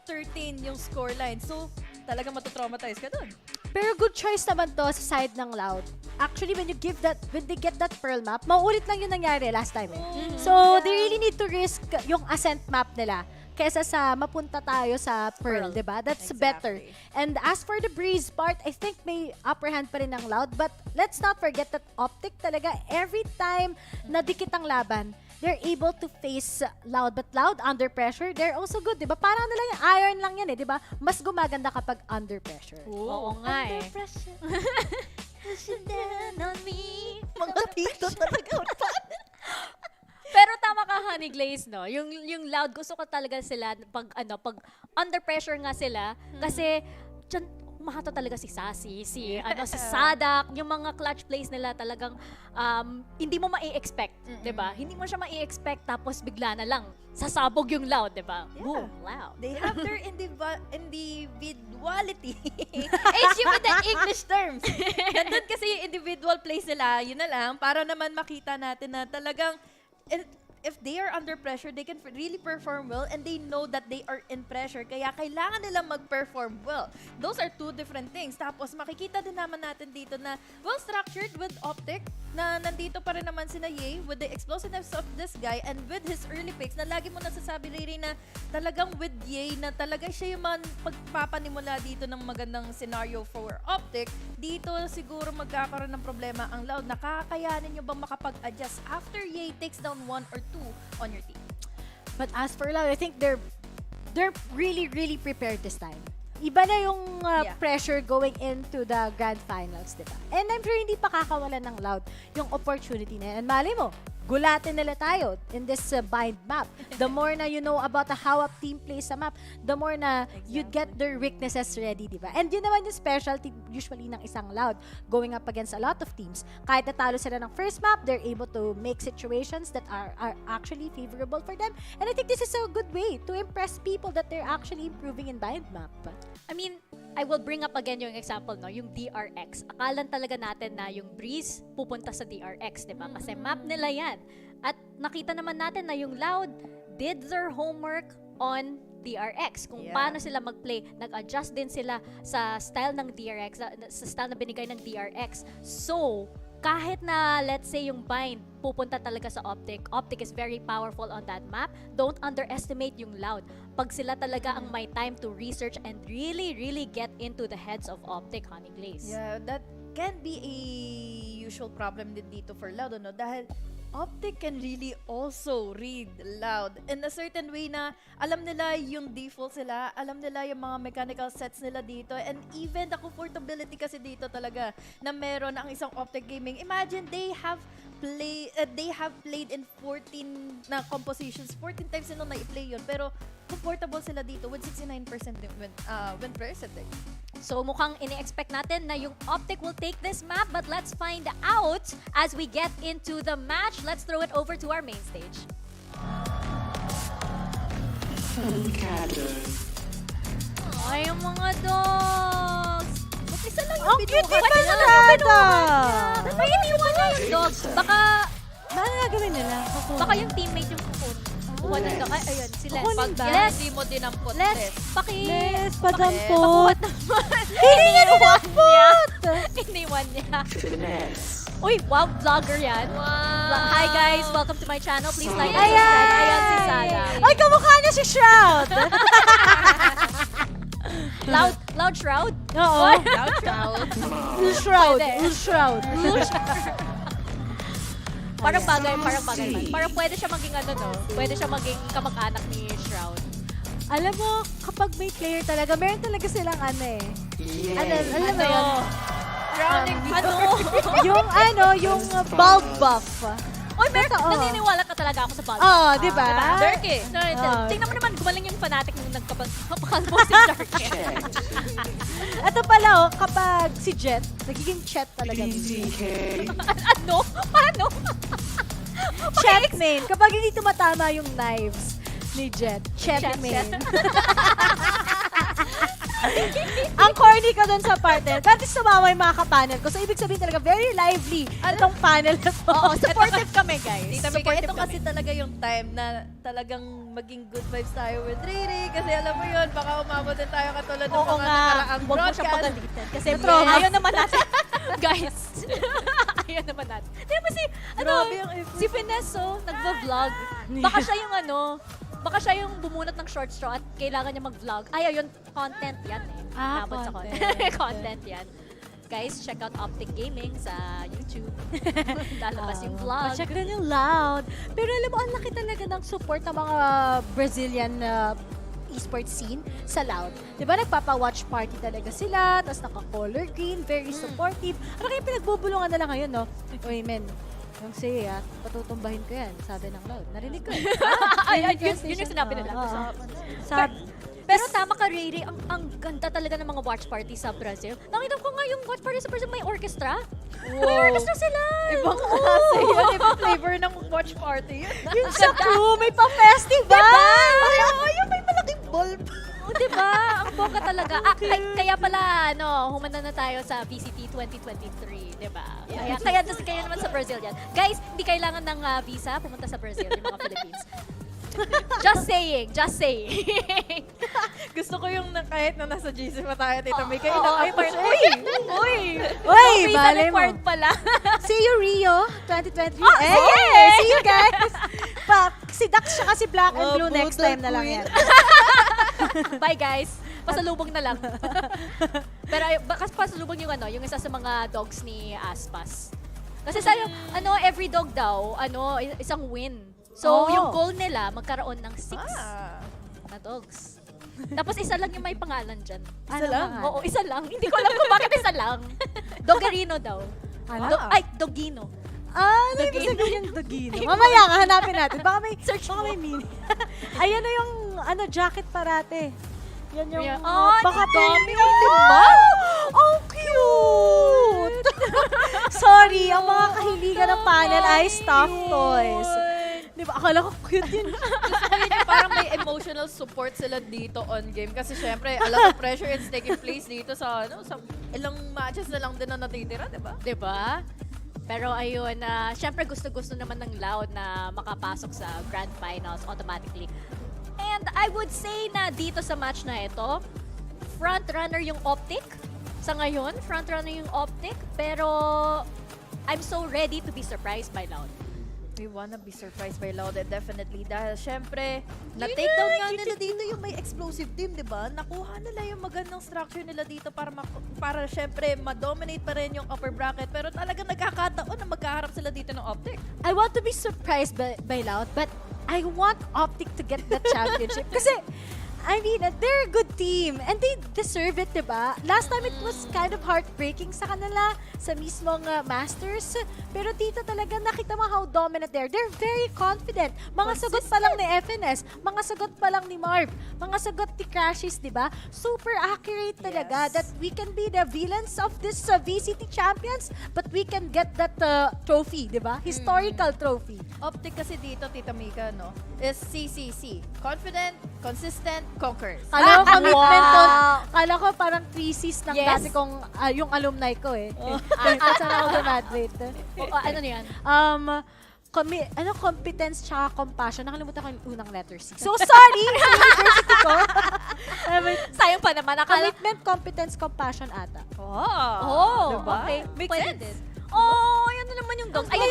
D: 2-13 yung scoreline. So, talaga matutraumatize ka dun.
C: Pero good choice naman to sa side ng Loud. Actually, when they get that Pearl map, mauulit lang yung nangyari last time eh. So, they really need to risk yung Ascent map nila kesa sa mapunta tayo sa Pearl, diba? That's better. And as for the Breeze part, I think may upper hand pa rin ng Loud. But let's not forget that Optic talaga, every time na dikit ang laban, they're able to face Loud. But Loud, under pressure, they're also good, diba? Parang na lang yung iron lang yan eh, diba? Mas gumaganda kapag under pressure.
B: Oo nga eh.
D: Under pressure.
B: on me.
D: Mga tito talaga.
B: Pero tama ka, Honey Glaze, no? Yung Loud, gusto ko talaga sila pag under pressure nga sila. Kasi, dyan, humahato talaga si Sassy, si Sadak, yung mga clutch plays nila talagang hindi mo mai-expect, 'di ba? Hindi mo siya mai-expect tapos bigla na lang sasabog yung Loud, 'di ba?
D: Yeah.
B: Boom, Loud.
D: They have their individuality. HU with the English terms. Nandun kasi yung individual plays nila, yun na lang, para naman makita natin na talagang if they are under pressure, they can really perform well and they know that they are in pressure. Kaya kailangan nilang mag-perform well. Those are two different things. Tapos makikita din naman natin dito na well-structured with Optic, na nandito pa rin naman si Ye with the explosiveness of this guy and with his early picks na lagi mo nasasabi, Riri, na talagang with Ye na talaga siya yung pagpapanimula dito ng magandang scenario for Optic. Dito siguro magkakaroon ng problema ang Loud. Nakakayanin nyo bang makapag-adjust after Ye takes down 1 or 2 on your team?
C: But as for Loud, I think they're really, really prepared this time. Iba na yung pressure going into the Grand Finals, diba? And I'm sure hindi pa kakawalan ng Loud yung opportunity na yan. And mali mo, gulatin nila tayo in this bind map. The more na you know about how a team plays sa map, the more na you get their weaknesses ready, di ba? And yun naman yung specialty usually ng isang Loud, going up against a lot of teams. Kahit natalo sila ng first map, they're able to make situations that are actually favorable for them. And I think this is a good way to impress people that they're actually improving in bind map.
B: I mean, I will bring up again yung example, no, yung DRX. Akalan talaga natin na yung Breeze pupunta sa DRX, di ba? Kasi map nila yan. At nakita naman natin na yung Loud did their homework on DRX. Kung paano sila mag-play, nag-adjust din sila sa style ng DRX, sa style na binigay ng DRX. So, kahit na, let's say, yung Bind pupunta talaga sa Optic. Optic is very powerful on that map. Don't underestimate yung Loud. Pag sila talaga ang may time to research and really get into the heads of Optic, Honey Glaze.
D: Yeah, that can be a usual problem din dito for Loud, no? Dahil Optic can really also read Loud in a certain way na alam nila yung default sila, alam nila yung mga mechanical sets nila dito, and even the comfortability kasi dito talaga na meron ang isang Optic Gaming. Imagine they have played in 14 na compositions, 14 times nila na-play yun, pero comfortable sila dito with 69% win percentage.
B: So mukhang ini-expect natin na yung Optic will take this map, but let's find out as we get into the match. Let's throw it over to our main stage. Ay, yung mga dogs! Ba't isa lang yung binuhat niya? Ay, iniwan niya yung dogs. Baka
C: Ano gagawin nila?
B: baka yung teammate yung kukun. Kuha ng dog. Ay, ayun, si Les.
C: Kukunin ba?
B: Les,
D: Hindi mo dinampot,
B: Les,
C: Les, padampot.
B: Hindi niya niya. Iniwan niya. Uy, wow, vlogger yan.
D: Wow.
B: Hi guys, welcome to my channel. Please like and subscribe. Ayan si Sada.
C: Ay, kamukha niya si Shroud!
B: Loud Shroud?
C: Oo.
D: Loud Shroud.
C: Shroud.
B: Pwede.
C: Shroud.
B: Parang bagay man. Parang pwede siya maging ano, no? Pwede siya maging kamag-anak ni Shroud.
C: Alam mo, kapag may player talaga, meron talaga silang ano eh. Alam mo yun?
B: Drowning
C: yung bulb buff.
B: Oy, meron, naniniwala ka talaga ako sa bulb.
C: Oo, di ba?
D: Dirky.
B: Tingnan mo naman, gumaling yung fanatic nung nagkakalbo si Dirky.
C: Ito pala, kapag si Jet, nagiging Chet talaga.
B: Ano? Paano?
C: Chet main. Kapag hindi tumatama yung knives ni Jet, Chet main. Ang corny ko dun sa partner. Kasi sumawa yung mga kapanel ko. So, ibig sabihin talaga, very lively itong panel na to.
B: Oo, supportive kami, guys.
D: Tita Mika, ito kasi talaga yung time na talagang maging good vibes tayo with Riri. Kasi alam mo yun, baka umabot din tayo katulad ng mga nakaraang
B: Huwag mo siyang
D: broadcast.
B: pagalitan. Kasi
C: Trauma.
B: ayaw naman natin. Guys, ayaw naman natin. Di ba
D: Grabe yung effort.
B: si Finesse, nagva-vlog. Baka siya yung baka siya yung bumunot ng short straw at kailangan niya mag-vlog. Ay, ayun, content yan eh. Nabot sa content. Content yan. Guys, check out Optic Gaming sa YouTube. Lalabas yung vlog.
C: Check rin yung Loud. Pero alam mo, ang laki talaga ng support ng mga Brazilian esports scene sa Loud. Diba, nagpapa-watch party talaga sila, tapos naka-color green, very supportive. Ano kaya pinagbubulungan nila ngayon, no? Uy, men, yung say, patutumbahin ko yan, sabi ng Loud. Narinig ko.
B: Yun yung sinabi nila.
C: Pero
B: Pero tama ka, Riri, ang ganda talaga ng mga watch party sa Brazil. Nakita ko nga yung watch party sa Brazil, may orchestra. May orchestra sila!
D: Ibang klase yun. Ibang flavor ng watch party yun.
C: yung sa crew, may pa-festival!
D: Diba? Yung may malaking bulb.
B: Oh, diba? Ang bongga talaga. Kaya pala, humanda na tayo sa VCT 2023, diba? Kaya naman sa Brazil yan. Guys, hindi kailangan ng visa pumunta sa Brazil, yung mga Philippines. Just saying.
D: Gusto ko yung kahit na nasa GC pa tayo, Tita Mika.
C: Uy,
B: visa
C: bale mo.
B: required pala.
C: See you, Rio 2023.
B: Okay.
C: See you guys. Si Dax siya kasi black and blue next time na lang yan.
B: Bye, guys. Pasalubong na lang. Pero pasalubong yung yung isa sa mga dogs ni Aspas. Kasi sayang, every dog daw, isang win. So, yung goal nila, magkaroon ng 6 na dogs. Tapos isa lang yung may pangalan dyan.
C: Isa lang?
B: Oo, isa lang. Hindi ko alam kung bakit isa lang. Dogarino daw.
C: Ano?
B: Dogino.
C: Ano ibig sabihin yung Dogino? Mamaya nga, hanapin natin. Baka may meaning. Ayan na yung jacket parate. Yan yung baka dami.
B: Diba?
C: Oh, cute! Sorry, ang mga kahiligan ng panel ay stuffed toys. Diba? Akala ko cute yun.
D: Gusto ko yun yung parang may emotional support sila dito on game. Kasi syempre, a lot of pressure is taking place dito sa ilang matches na lang din na natitira, diba?
B: Diba? Pero ayun, syempre gusto-gusto naman ng Loud na makapasok sa Grand Finals automatically. And I would say na dito sa match na ito, front-runner yung Optic. Sa ngayon, front-runner yung Optic. Pero I'm so ready to be surprised by Loud.
D: We wanna be surprised by Loud, definitely. Dahil syempre, na-take down nga nila dito yung may explosive team, di ba? Nakuha nila yung magandang structure nila dito para syempre ma-dominate pa rin yung upper bracket. Pero talagang nagkakataon na magkaharap sila dito ng Optic.
C: I want to be surprised by Loud, but I want Optic to get that championship. Kasi, I mean, they're a good team and they deserve it, diba? Last time it was kind of heartbreaking sa kanila sa mismong Masters. Pero dito talaga nakita mo how dominant they are. They're very confident. Mga sagot pa lang ni FNS, mga sagot pa lang ni Marv, mga sagot ni Crashes, diba? Super accurate talaga that we can be the villains of this VCT Champions, but we can get that trophy, diba? Historical trophy.
D: Optic kasi dito, Tita Mika, no, is CCC. Confident, consistent, conquers.
C: Kala ko commitment to. Kala ko parang 3 C's ng
B: Yes.
C: dati kong, yung alumni ko eh. Saan ako graduate.
B: Ano yan?
C: Competence tsaka compassion. Nakalimutan ko yung unang letter C. So, sorry sa university ko.
B: Sayang pa naman.
C: Commitment, competence, compassion ata.
B: Oh,
D: diba?
B: okay.
D: Makes
B: Pwede
D: sense.
B: din. Oh, yan na naman yung dog. Ayun,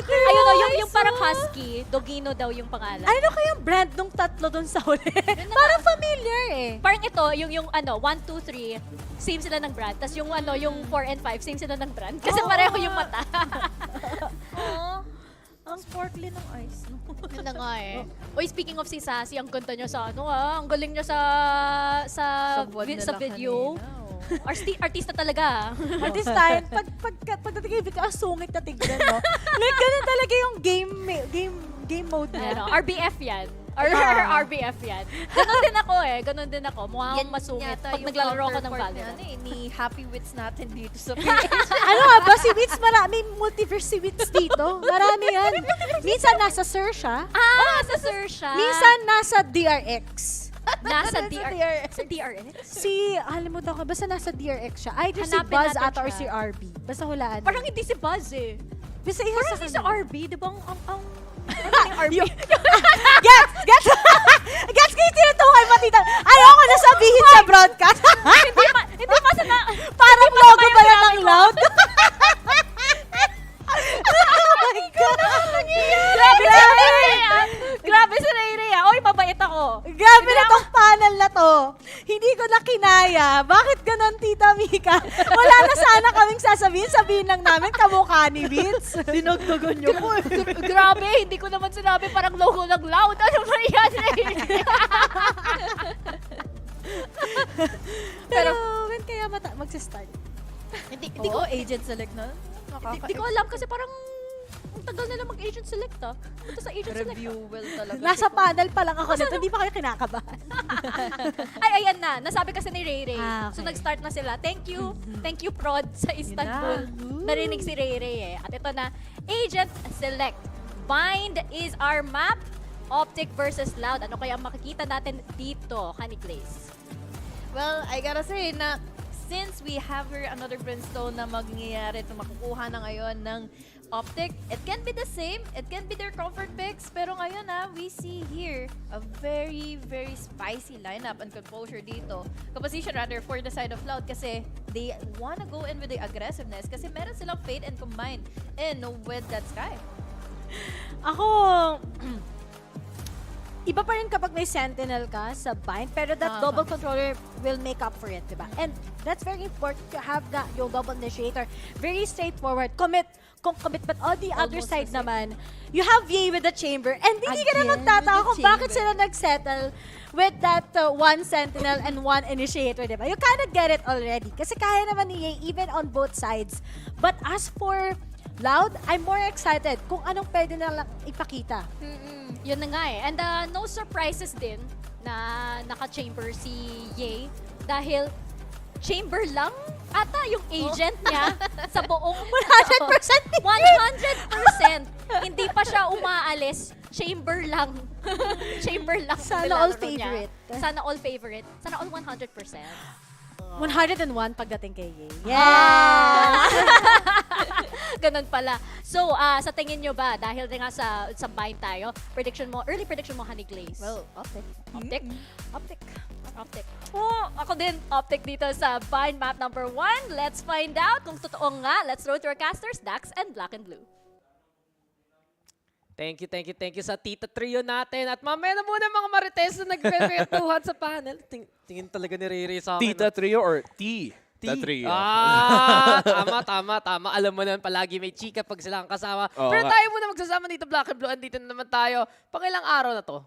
B: yung parang husky. Dogino daw yung pangalan.
C: Ano kayang brand nung tatlo dun sa huli? Parang familiar eh.
B: Parang ito, yung 1, 2, 3, same sila ng brand. Tapos yung yung 4 and 5, same sila ng brand. Kasi pareho yung mata.
D: Ang sparkly ng eyes.
B: Yun na nga eh. Uy, speaking of si Sassy, ang ganda niya sa ang galing niya sa video. Artista talaga.
C: Artista, pagdating kay Vicky, sungit na tignan, no? Like, ganun talaga yung game mode niya.
B: RBF yan. RBF yan. Ganon din ako. Mukha akong masungit pag naglalaro ako ng Valorant.
D: Ni Happy Wits natin dito sa PH.
C: Ano nga ba? Si Wits, marami multiverse si Wits dito. Marami yan. Minsan nasa Sir siya.
B: Sa Sir siya.
C: Minsan nasa DRX.
B: Nasa DRX. Sa DRX?
C: Alimutan ko, basta nasa DRX siya. Either si
B: Hanapin
C: Buzz
B: natin
C: ata or
B: siya.
C: si RB. Basta hulaan.
B: Parang hindi si Buzz eh.
C: Basta isa
B: Parang si sa RB, di ba? Ang RB.
C: Gets ko yung tinutukoy matita. Ayoko na sabihin sa broadcast.
B: Hindi pa sa na...
C: Parang logo pala ng Loud. Oh my God.
B: Grabe si Ray ah. Oy, mabait ako.
C: Grabe na tong panel na to. Hindi ko na kinaya. Bakit ganon, Tita Mika? Wala na sana kaming sabihin lang namin kamukha ni Vince. Dinagdagan niyo po.
B: Grabe, hindi ko naman sinabi parang logo ng Loud. Ano ba yan, Ray?
C: Pero when kaya magsa-start?
D: Hindi ko agent select na.
B: Hindi ko alam kasi parang ang tagal nila mag-agent select ah. Punta sa agent select.
D: Review will talaga.
C: Nasa panel pa lang ako nito. Hindi pa kayo kinakabahan.
B: Ay, ayan na. Nasabi kasi ni Ray Ray.
C: Okay.
B: So, nag-start na sila. Thank you. Thank you, Prod, sa Istanbul. Narinig si Ray Ray eh. At ito na, Agent Select. Bind is our map. Optic versus Loud. Ano kaya makikita natin dito, Honey Glaze?
D: Well, I gotta say na since we have here another Brimstone na mangyayari at makukuha na ngayon ng Optic, it can be the same. It can be their comfort picks. Pero ngayon we see here a very, very spicy lineup and composure dito. Composition rather for the side of Loud kasi they wanna go in with the aggressiveness kasi meron silang Fate and Combine in with that Sky.
C: Ako, iba pa rin kapag may Sentinel ka sa Bind, pero that double controller will make up for it, diba? And that's very important to have yung double initiator. Very straightforward. Commit, but on the other side naman, you have VA with the chamber, and hindi ka na magtataka kung bakit sila nag-settle with that one Sentinel and one initiator, diba? You kind of get it already. Kasi kaya naman ni Ye, even on both sides. But as for Loud, I'm more excited kung anong pwede na lang ipakita.
B: Yun na nga eh. And no surprises din na naka-chamber si Ye dahil chamber lang ata yung agent niya sa buong
C: 100%
B: 100%. Hindi pa siya umaalis. Chamber lang. Chamber lang.
C: Sana all
B: nilalaro niya.
C: favorite.
B: Sana all favorite. Sana all 100%.
C: 101 pagdating kay Ye.
B: Yes! Ganun pala. So, sa tingin nyo ba, dahil din nga sa bind tayo, early prediction mo, Honey Glaze?
C: Well, optic.
B: Optic?
C: Optic.
B: Optic. Oh, ako din, Optic dito sa bind map number 1. Let's find out kung totoo nga. Let's throw to our casters, Dax and Black and Blue.
R: Thank you sa Tita Trio natin. At mamaya na muna mga marites na nagkwentuhan sa panel. Tingin talaga ni Riri sa akin.
S: Tita Trio or T? Trio.
R: Tama. Alam mo naman, palagi may chika pag sila ang kasama.
S: Oo
R: Pero
S: nga.
R: tayo muna magsasama dito, Black and Blue. Andito na naman tayo. Pangilang araw na to?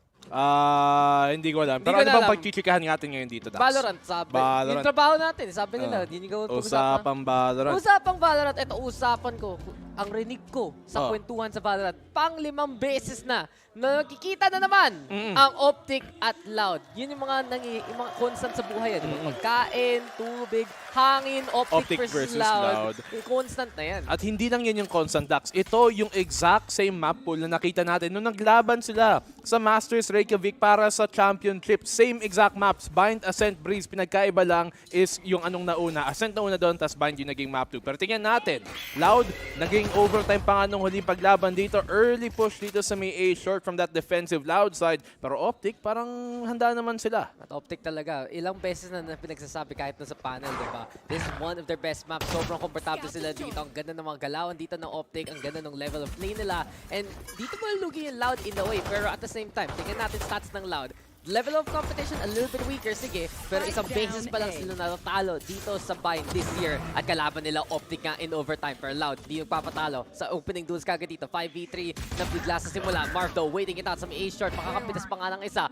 S: Hindi ko alam. Pero
R: ko
S: ano
R: na
S: bang
R: alam.
S: pagchichikahan natin ngayon dito, Dax?
R: Valorant, sabi.
S: Valorant.
R: Yung trabaho natin, sabi nila. Yun yung gawin
S: Usapang Valorant.
R: Usapang Valorant. Ito, usapan ko. Ang rinig ko sa kwentuhan sa Valorant, pang 5 beses na nakikita na naman ang Optic at Loud. Yun yung mga constant sa buhay. Diba? Pagkain, tubig, hangin, Optic versus Loud. Yung constant na yan.
S: At hindi lang yan yung constant, Dax. Ito yung exact same map pool na nakita natin nung naglaban sila sa Masters Reykjavik para sa championship. Same exact maps. Bind, Ascent, Breeze. Pinagkaiba lang is yung anong nauna. Ascent nauna doon, tas Bind yung naging map 2. Pero tingnan natin. Loud, naging overtime pa nga nung huling paglaban dito. Early push dito sa may A short from that defensive Loud side. Pero Optic, parang handa naman sila.
R: At Optic talaga. Ilang beses na pinagsasabi kahit na sa panel, diba? This is one of their best maps. Sobrang komportable sila dito. Ang ganda ng mga galawan dito ng Optic. Ang ganda ng level of play nila. And dito malugi yung Loud in a way. Pero at the same time, tingnan natin stats ng Loud. Level of competition a little bit weaker, sige. Pero isang beses pa lang sila natalo dito sa Bind this year. At kalaban nila Optic nga in overtime. Pero Loud, di nagpapatalo sa opening duels kagad dito. 5v3 na bigla sa simula. Marv though, waiting it out sa may A-short. Makakapitas pa nga ng isa.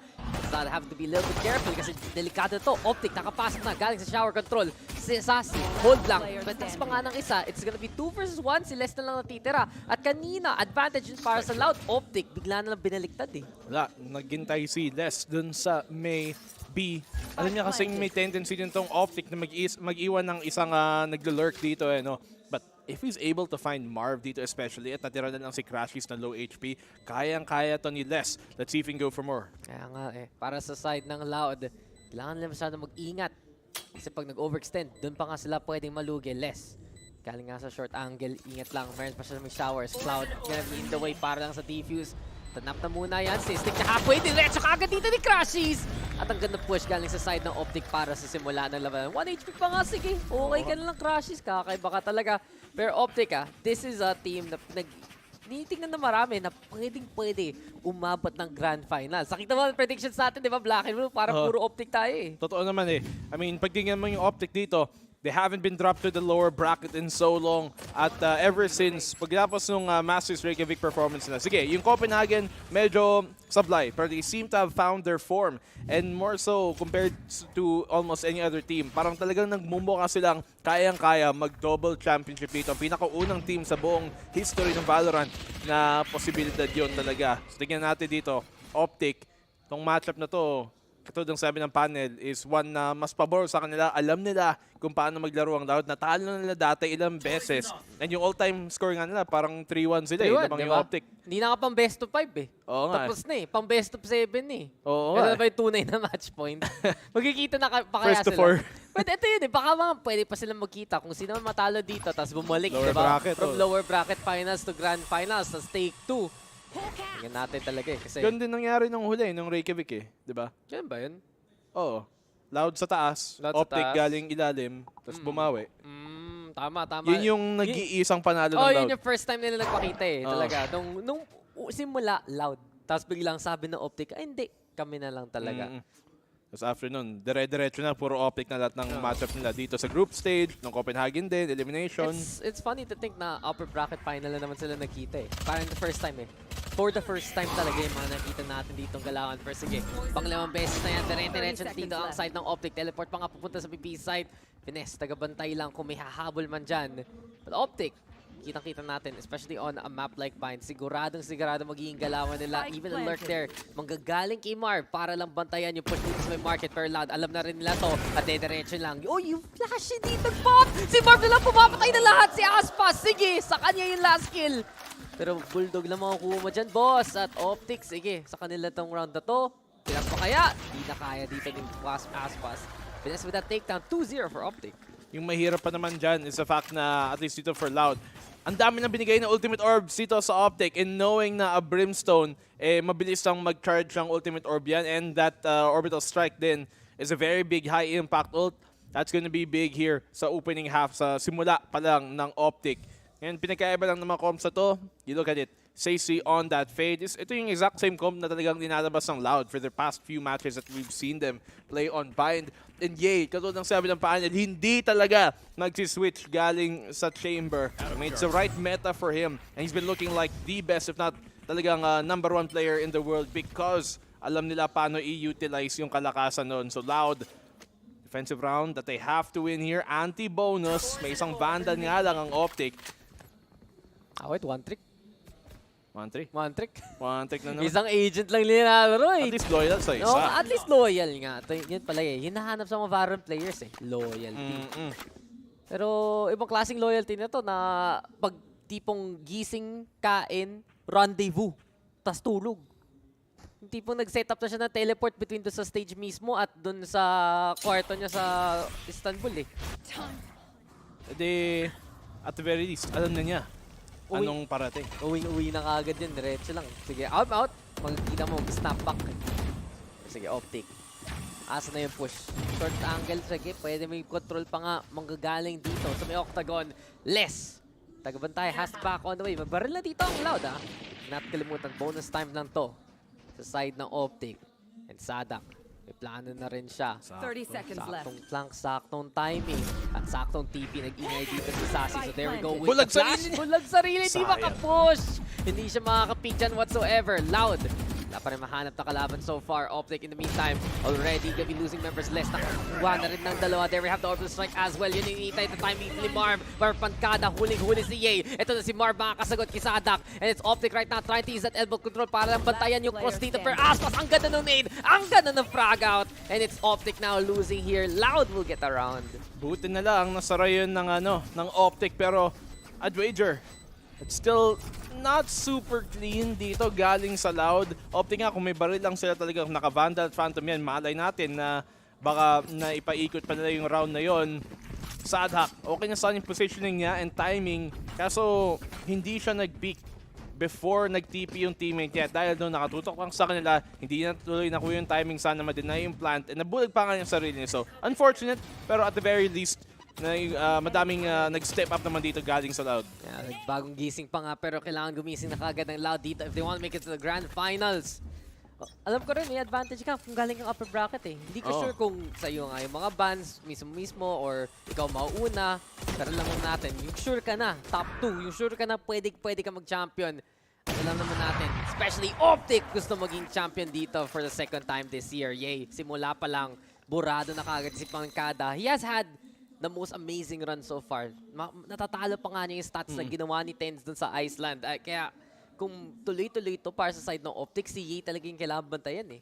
R: So have to be a little bit careful kasi delikado to. Optic, nakapasok na. Galing sa shower control. Si Sassy, hold lang. Pitas pa nga ng isa. It's gonna be 2 versus 1. Si Les na lang natitira. At kanina, advantage para sa Loud. Optic, bigla na lang binaliktad eh.
S: Wala, naghintay si Les dun sa may B. Alam niya kasing may tendency din tong Optic na mag-iwan ng isang naglo-lurk dito eh, no? But if he's able to find Marv dito especially at natira na lang si Crashies na low HP, kayang-kaya to ni Les. Let's see if he can go for more.
R: Kaya nga eh, para sa side ng Loud, kailangan nila masyado mag-ingat. Kasi pag nag-overextend, dun pa nga sila pwedeng malugi. Les, galing nga sa short angle, ingat lang. Meron pa siya may showers. Cloud, gonna be in the way para lang sa defuse. Tanap na muna yan. Stick na halfway. Diretso kagad dito ni Crashies. At ang ganda push galing sa side ng Optic para sa simula ng laban. 1 HP pa nga. Sige. Okay ka na lang, Crashies. Kakaiba ka talaga. Pero Optic this is a team na tinitingnan na marami na pwede umabot ng Grand Finals. Nakita mo ang predictions natin, di ba, Black and Blue? Para puro Optic tayo eh.
S: Totoo naman eh. I mean, pag tingnan mo yung Optic dito, they haven't been dropped to the lower bracket in so long. At ever since, pagkatapos nung Masters Reykjavik performance na, sige, yung Copenhagen, medyo sablay. Pero they seem to have found their form. And more so, compared to almost any other team, parang talagang nagmumukha silang kayang-kaya mag-double championship dito. Ang pinakaunang team sa buong history ng Valorant na posibilidad yon talaga. So, tingnan natin dito, Optic, tong matchup na to, katulad ng sabi ng panel, is one na mas pabor sa kanila. Alam nila kung paano maglaro ang Loud. Natalo na nila dati ilang beses. And yung all-time score nga nila, parang 3-1 sila. 3-1,
R: diba?
S: Yung Optic.
R: Hindi na ka pang best of 5 eh.
S: Oo nga.
R: Tapos na eh. Pang best of 7 eh.
S: Oo
R: nga.
S: nga.
R: May tunay na match point. Magkikita na pa kaya
S: First to
R: sila.
S: 4.
R: But ito yun eh. Baka mga pwede pa silang magkita kung sino man matalo dito. Tapos bumalik,
S: Lower
R: diba?
S: bracket,
R: From lower bracket finals to grand finals. Tapos take 2. Tingnan natin talaga eh. Kasi
S: Ganun din nangyari nung huli, nung Reykjavik eh. Diba?
R: Diyan ba yun?
S: Oo. Loud sa taas,
R: Loud sa
S: Optic
R: taas.
S: galing ilalim, tapos bumawi.
R: Tama.
S: Yun yung nag-iisang panalo ng Loud.
R: Yun yung first time nila nagpakita eh. Talaga. Nung simula, Loud. Tapos biglang sabi ng Optic, ay hindi, kami na lang talaga.
S: Tapos after nun, dire-diretso na, puro Optic na lahat ng matchup nila dito sa group stage, ng Copenhagen din, elimination.
R: It's funny to think na upper bracket final na naman sila nakita eh. Parang the first time eh. For the first time talaga yung mga nakita natin ditong galawan. Pero sige, panglimang beses na yan, dire-diretso dito ang side ng Optic. Teleport pa nga pupunta sa PP side. Finesse, tagabantay lang kung may hahabol man dyan. But Optic, kitang-kita natin, especially on a map like Pine, sigurado magiging galawan nila. Even a lurk there, manggagaling kay Marv para lang bantayan yung push dito sa may market. Pero Loud, alam na rin nila to at dediretso lang. Oh, yung flash dito, pop! Si Marv na lang pumapatay na lahat, si Aspas. Sige, sa kanya yung last kill. Pero Bulldog lang makukuha mo dyan, boss. At Optic, sige, sa kanila tong round na to. Pinas pa kaya? Hindi na kaya dito ng Aspas. Pinas with that takedown, 2-0 for Optic.
S: Yung mahirap pa naman dyan is the fact na, at least dito for Loud, ang dami na binigay na ultimate orbs dito sa Optic, and knowing na a Brimstone, mabilis lang mag-charge ng ultimate orb yan, and that orbital strike din is a very big high impact ult. That's gonna be big here sa opening half, sa simula pa lang ng Optic. And pinagkaiba lang ng mga comps na to, you look at it, Sacy on that fade. Ito yung exact same comp na talagang dinalabas ng Loud for the past few matches that we've seen them play on Bind. And yay, katulad ng sabi ng panel, hindi talaga nag-switch galing sa Chamber. I mean, it's the right meta for him. And he's been looking like the best, if not talagang #1 player in the world, because alam nila paano i-utilize yung kalakasan nun. So Loud, defensive round that they have to win here. Anti-bonus. May isang Vandal nga lang ang Optic.
R: Wait, one trick?
S: One trick?
R: One trick?
S: One trick na naman.
R: Isang agent lang nilalaro
S: At least loyal sa isa.
R: No, at least loyal nga. Yan pala hinahanap sa mga VALORANT players loyalty. Pero ibang klaseng loyalty na to na pag tipong gising, kain, rendezvous, tas tulog. Yung tipong nag-set up na siya na teleport between doon sa stage mismo at doon sa kwarto niya sa Istanbul
S: At the very least, alam na niya anong parating.
R: Uwi na kagad yun, diretso lang. Sige, out. Magkita mo, snap back. Sige, Optic. Asa na yung push. Short angle, sige, pwede may control pa nga manggagaling dito sa may octagon. Less. Tagabantay, has back on the way. Magbaril na dito ang Loud, Not kalimutan, bonus time lang to sa side ng Optic. And Sadak, may plano na rin siya.
Q: 30 seconds left.
R: Saktong flank, saktong timing. At saktong TP, nag-ingay dito si Sassy. So there we go with
S: Bulag
R: the flash. Bulag sarili, hindi makapush. Hindi siya makakapit dyan whatsoever. Loud. Wala pa rin mahanap na kalaban so far. Optic in the meantime, already gonna be losing members less. Nakakuha na rin ng dalawa. There we have the orbital strike as well. Yun yung initay the timing ni Marv. Marv Pancada, huling-huli si Ye. Ito na si Marv, makakasagot kay Sadak. And it's Optic right now trying to use that elbow control para lang bantayan yung cross dito. Per Aspas, ang ganda ng nade. Ang ganda ng frag out. And it's Optic now losing here. Loud will get around.
S: Buti na lang, nasara yun ng Optic, pero I'd wager, it's still not super clean dito galing sa Loud. Optic nga, kung may baril lang sila talagang naka-Vandal at Phantom yan, malay natin na baka naipaikot pa nila yung round na yon. Sadhak, okay na saan yung positioning niya and timing, kaso hindi siya nag-peak before nag-TP yung teammate niya. Dahil doon nakatutok lang sa kanila, hindi na tuloy nakuha yung timing, sana ma-deny yung plant, and nabulag pa nga yung sarili niya. So, unfortunate, pero at the very least, madaming nag-step up naman dito galing sa Loud.
R: Yeah, bagong gising pa nga, pero kailangan gumising na kagad ng Loud dito if they want to make it to the grand finals. Alam ko rin, may advantage ka kung galing ang upper bracket Hindi ko sure kung sa'yo nga yung mga bans mismo or ikaw mauuna. Pero lang natin, yung sure ka na, top 2, yung sure ka na pwede ka mag-champion. Alam naman natin, especially Optic gusto maging champion dito for the second time this year. Yay, simula pa lang, burado na kagad si Pancada. He has had the most amazing run so far. Natatalo pa nga niya yung stats na ginawa ni Tens dun sa Iceland. Kaya kung tuloy-tuloy ito para sa side ng Optic, si Ye talagang kailangan bantayan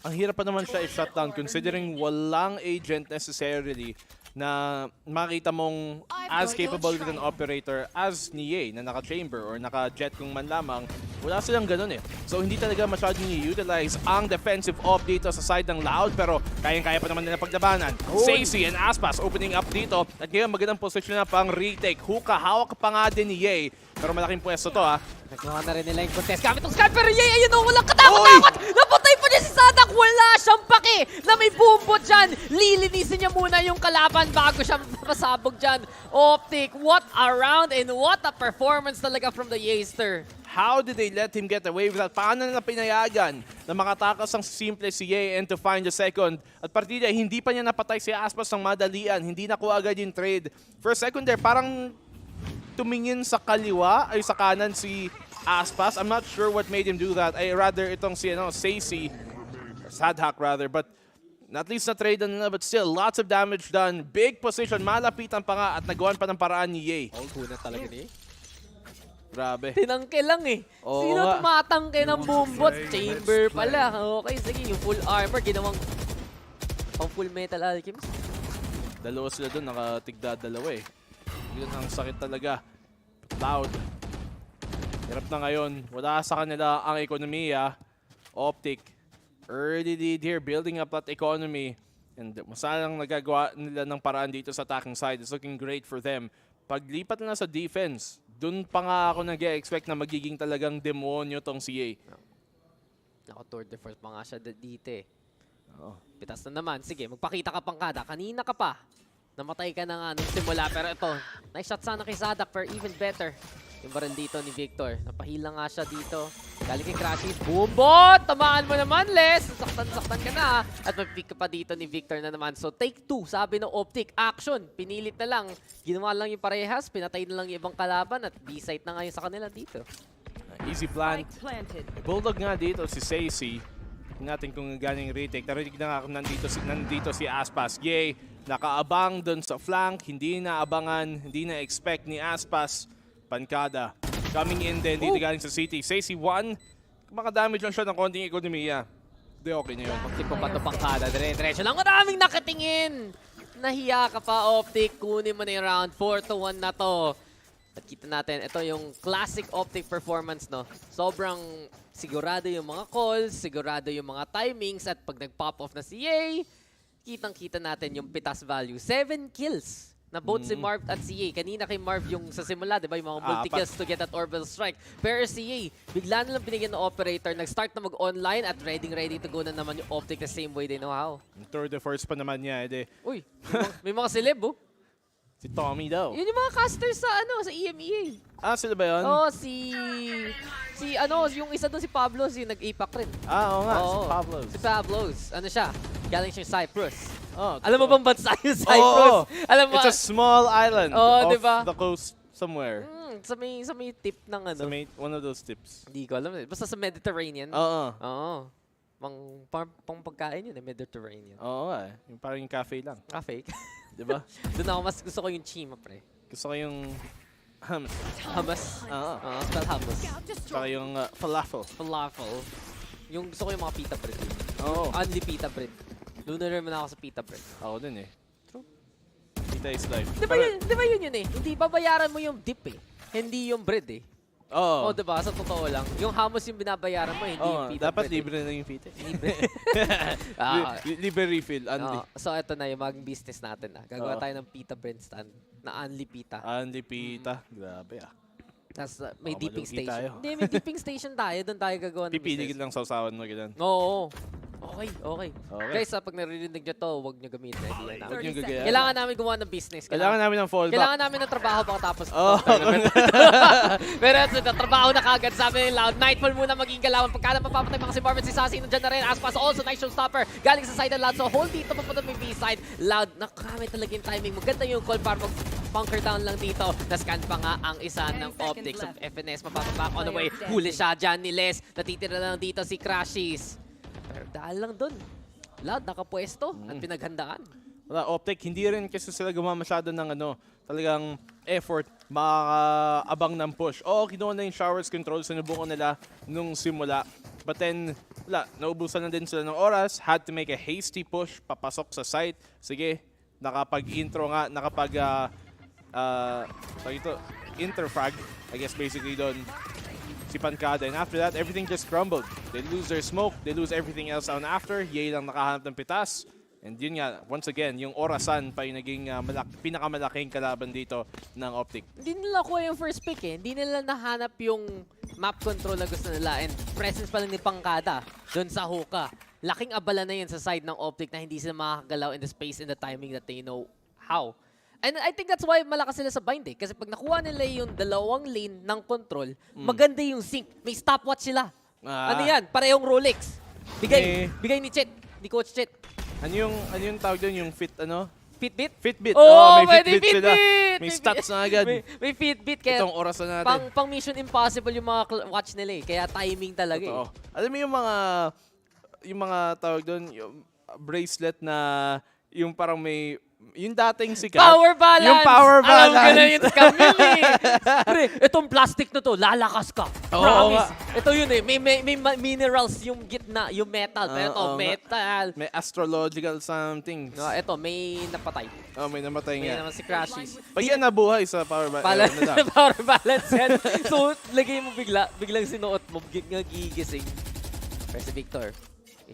S: Ang hirap pa naman siya i-shutdown considering walang agent necessarily na makita mong as capable with an operator as ni Ye na naka-chamber or naka-jet kung man lamang. Wala silang ganun So hindi talaga masyadong i-utilize ang defensive off dito sa side ng Loud, pero kayang-kaya pa naman nila paglabanan. Sacy and Aspas opening up dito at ngayon magandang position na pang retake. Hookah, hawak pa nga din ni Ye, pero malaking pwesto to
R: Nagkawa na rin nila yung contest. Gamit ang scan, pero Ye, ayun walang katakot-takot! Napatay pa niya si Sadak! Wala siyang paki na may bumbot dyan! Lilinisin niya muna yung kalaban bago siya masabog dyan. Optic, what a round and what a performance talaga from the Yester.
S: How did they let him get away with that? Paano nila pinayagan na makatakas ang simple si Ye and to find the second? At partida, hindi pa niya napatay si Aspas ng madalian. Hindi nakuha agad yung trade. For a second there, parang tumingin sa kaliwa ay sa kanan si Aspas. I'm not sure what made him do that. I rather itong si Sacy, Sadhak rather, but At least na-trade na nila, but still, lots of damage done. Big position, malapitan pa nga at nagawan pa ng paraan ni Ye.
R: Kuna talaga ni
S: Grabe.
R: Tinangke lang eh.
S: Oo
R: Sino
S: nga.
R: tumatangke ng boombot? Chamber pala. Okay, sige. Yung full armor, ginawang pang full metal alchemist.
S: Dalawa sila doon, nakatigda-dalawa eh. Yun ang sakit talaga. Loud. Hirap na ngayon. Wala sa kanila ang ekonomiya. Optic. Early lead here, building up that economy. And masalang nagagawa nila ng paraan dito sa attacking side. It's looking great for them. Paglipat na sa defense, dun pa nga ako nag-expect na magiging talagang demonyo tong CA.
R: Naka-tour de force pa nga siya dito eh. Pitas na naman. Sige, magpakita ka pang kada. Kanina ka pa. Namatay ka na nga nung simula. Pero ito, nice shot sana kay Sadak for even better. Yung baril dito ni Victor. Napahila nga siya dito. Galing kay Crashies. Boombot! Tamaan mo naman, Les! Saktan-saktan ka na. At mag-pick ka pa dito ni Victor na naman. So take 2, sabi ng Optic. Action! Pinilit na lang. Ginawa lang yung parehas. Pinatay na lang yung ibang kalaban. At B-site na ngayon sa kanila dito.
S: Easy plant. Bulldog nga dito si Sacy. Tingnan natin kung galing retake. Narinig na nga nandito si Aspas. Yay! Nakaabang dun sa flank. Hindi na abangan. Hindi na expect ni Aspas. Pankada. Coming in din dito galing sa city. Sacy 1. Makadamage lang siya ng konting ekonomiya. Di okay na yun.
R: Magtipo pa ito Pankada. Dire-diretso lang. Maraming nakatingin. Nahiya ka pa, Optic. Kunin mo na yung round. 4-1 na to. At kita natin, ito yung classic Optic performance, no? Sobrang sigurado yung mga calls, sigurado yung mga timings, at pag nag-pop off na si Ye, kitang-kita natin yung pitas value. 7 kills na both si Marv at si Ye. Kanina kay Marv yung sa simula, di ba? Yung mga multi-kills to get that orbital strike. Pero si Ye, bigla na lang binigyan ng operator, nag-start na mag-online at ready to go na naman yung Optic the same way they know how.
S: Tour de force pa naman niya.
R: Uy, may mga celeb, oh.
S: Si Tommy daw.
R: Yun yung mga casters sa sa EMEA.
S: Ah, sila ba yun?
R: Oo, yung isa doon si Pablos, yung nag-APAC rin.
S: Ah, oo nga, si Pablos.
R: Si Pablos. Ano siya? Galing siya Cyprus.
S: Oh,
R: alam mo bang bansa yung Cyprus? Alam mo,
S: it's a small island off
R: diba?
S: the coast somewhere.
R: Sa may tip ng ano.
S: Sa may, one of those tips.
R: Hindi ko alam. Basta sa Mediterranean.
S: Oo.
R: Pang pagkain yun, Mediterranean.
S: Oo nga. Yung parang yung cafe lang.
R: Cafe?
S: Diba?
R: Doon ako mas gusto ko yung chima, pre.
S: Gusto ko yung hummus.
R: Hummus? Oo. Spell hummus.
S: Saka yung falafel.
R: Falafel. Yung gusto ko yung mga pita bread.
S: Oo.
R: Only pita bread. Lunar naman ako sa pita bread.
S: Ako din eh. True. Pita is life.
R: Di ba yun eh? Hindi babayaran mo yung dip eh. Hindi yung bread eh.
S: Oo.
R: Oh, diba? Sa totoo lang. Yung hummus yung binabayaran mo, hindi yung pita
S: dapat
R: bread.
S: libre na yung pita.
R: Libre.
S: Libre refill, only.
R: So, ito na yung maging business natin. Gagawa tayo ng pita bread stand na only pita.
S: Only pita. Grabe ah.
R: Tapos may dipping station.
S: Tayo.
R: Hindi, may dipping station tayo. Doon tayo gagawa ng
S: Pipili
R: business.
S: lang sausawan mo ganun.
R: Oo. Okay. Guys, pag naririnig nyo to, huwag nyo gamitin.
S: Huwag nyo gagaya.
R: Kailangan namin gumawa ng business.
S: Kailangan namin ng fallback.
R: Kailangan namin ng trabaho pagkatapos. Pero ito, trabaho na kagad. Sabi ni Loud, Nightfall muna maging galawan. Pagka mapapatay mga si Marvin, si Sassy, nandiyan na rin. Aspas also, nice showstopper. Galing sa side ng Loud. So, hold dito, papunta may B-side. Loud, nakamit talaga yung timing. Maganda yung call para mag-bunker down lang dito. Nascan pa nga ang isa ng Optics of FNS. Mapapaback on the way. Huli siya dyan ni Les. Natitira lang dito si Crashies. Pero dahil lang dun. Loud, nakapwesto at pinaghandaan.
S: Wala, Optic, hindi rin kasi sila gumawa masyado ng talagang effort makaabang ng push. Oo, kinuha na yung showers control, sinubukan nila nung simula. But then, wala, naubusan na din sila ng oras, had to make a hasty push, papasok sa site. Sige, nakapag-intro nga, interfrag, I guess basically doon, si Pankada. And after that, everything just crumbled. They lose their smoke. They lose everything else on after. Ye lang nakahanap ng pitas. And yun nga, once again, yung Orasan pa yung naging pinakamalaking kalaban dito ng Optic.
R: Hindi nila kuha yung first pick eh. Hindi nila nahanap yung map control na gusto nila. And presence pa lang ni Pankada doon sa hookah. Laking abala na yun sa side ng Optic na hindi sila makakagalaw in the space and the timing that they know how. And I think that's why malakas sila sa bind eh. Kasi pag nakuha nila yung dalawang lane ng control, maganda yung sync. May stopwatch sila. Ano yan? Parehong Rolex. Bigay ni Chet. Ni Coach Chet.
S: Ano yung tawag doon? Yung
R: Fitbit?
S: Fitbit.
R: Oh,
S: may
R: Fitbit
S: sila. May stats na agad.
R: May Fitbit. Kaya
S: itong orasan natin.
R: Pang Mission Impossible yung mga watch nila eh. Kaya timing talaga eh.
S: Alam mo yung mga tawag doon, bracelet na yung parang may yung dating sikat.
R: Power balance!
S: Yung power balance.
R: Alam ko na yun, Camille eh. Pre, itong plastic na to, lalakas ka. Promise. Ito yun eh, may minerals yung gitna, yung metal. Pero ito, metal.
S: May astrological something.
R: No, ito, may napatay.
S: Oh, may namatay nga.
R: May naman si Crashies.
S: Pag yan nabuhay sa power balance.
R: Power balance yan. So, lagay mo biglang sinuot mo, gigising. Pero si Victor,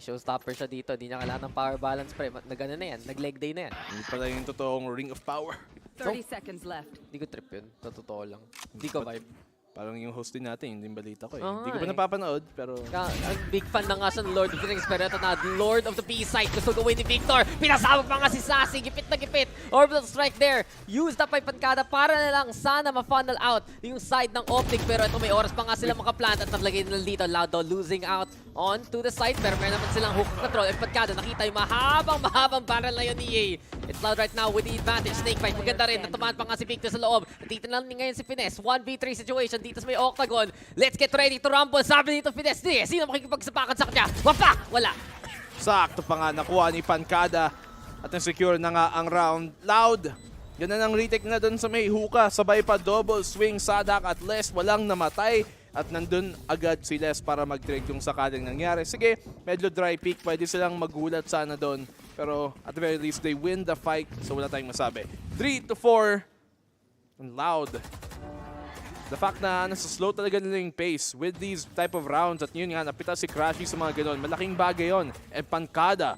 R: showstopper siya dito. Di niya kailangan ng power balance, pre. Nag-ano na yan. Nag-leg day na yan.
S: Hindi pala yung totoong ring of power.
Q: 30 seconds left.
R: Hindi ko trip yun. Sa totoo lang. Hindi ko vibe.
S: Parang yung host din natin, hindi yung balita ko eh.
R: Oo
S: Hindi ko
R: nga
S: pa napapanood, pero...
R: Ang big fan na nga siya ng Lord of the Rings, pero ito na, Lord of the B-side. Gusto gawin ni Victor. Pinasabog pa nga si Sassy. Gipit na gipit. Orbital strike there. Used up by Pancada para na lang sana ma-funnel out yung side ng Optic. Pero ito may oras pa nga sila makaplant at naglagay nila dito. Loud losing out onto the side. Pero meron naman silang hook control. And Pancada, nakita yung mahabang barrel na yun ni EA. It's Loud right now with the advantage. Snake fight. Maganda rin. Natumaan pa nga si Victor sa loob. Titignan lang ngayon si Finesse. 1v3 situation dito sa may Octagon. Let's get ready to rumble. Sabi dito, Finesse, sino makikipagsapakan sa kanya? Wapak! Wala.
S: Sakto pa nga nakuha ni Pancada at na-secure na nga ang round. Loud. Ganun ang retake na dun sa may huka. Sabay pa double swing, Sadak at Les. Walang namatay. At nandun agad si Les para mag-trade yung sakaling nangyari. Sige, medyo dry peak. Pwede silang magulat sana doon. Pero at the very least, they win the fight. So wala tayong masabi. 3-4. And Loud. The fact na nasa slow talaga nila yung pace with these type of rounds at yun nga, napita si Crashy sa mga ganon. Malaking bagay yon. And Pancada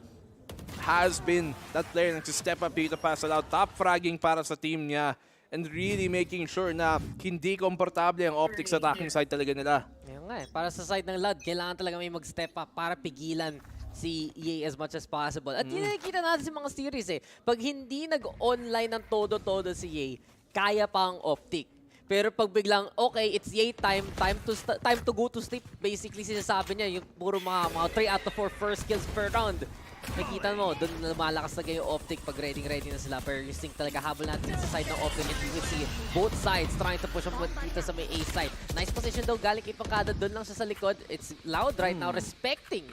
S: has been that player na step up dito para sa Loud. Top fragging para sa team niya and really making sure na hindi komportable ang Optic sa attacking side talaga nila.
R: Ayun nga eh. Para sa side ng Loud, kailangan talaga may mag-step up para pigilan si EA as much as possible. At yun nakikita natin sa mga series eh. Pag hindi nag-online ng todo-todo si EA, kaya pa ang Optic. Pero pag biglang, okay, it's EA time to go to sleep. Basically, sinasabi niya, yung puro mga 3 out of 4 first kills per round. Nakikita mo, doon lumalakas talaga yung Optic pag ready na sila. Pero yung sync talaga, habol natin sa side ng Optic. And you can see both sides trying to push up dito sa may A side. Nice position daw, galing kay Pancada. Doon lang siya sa likod. It's Loud right now, respecting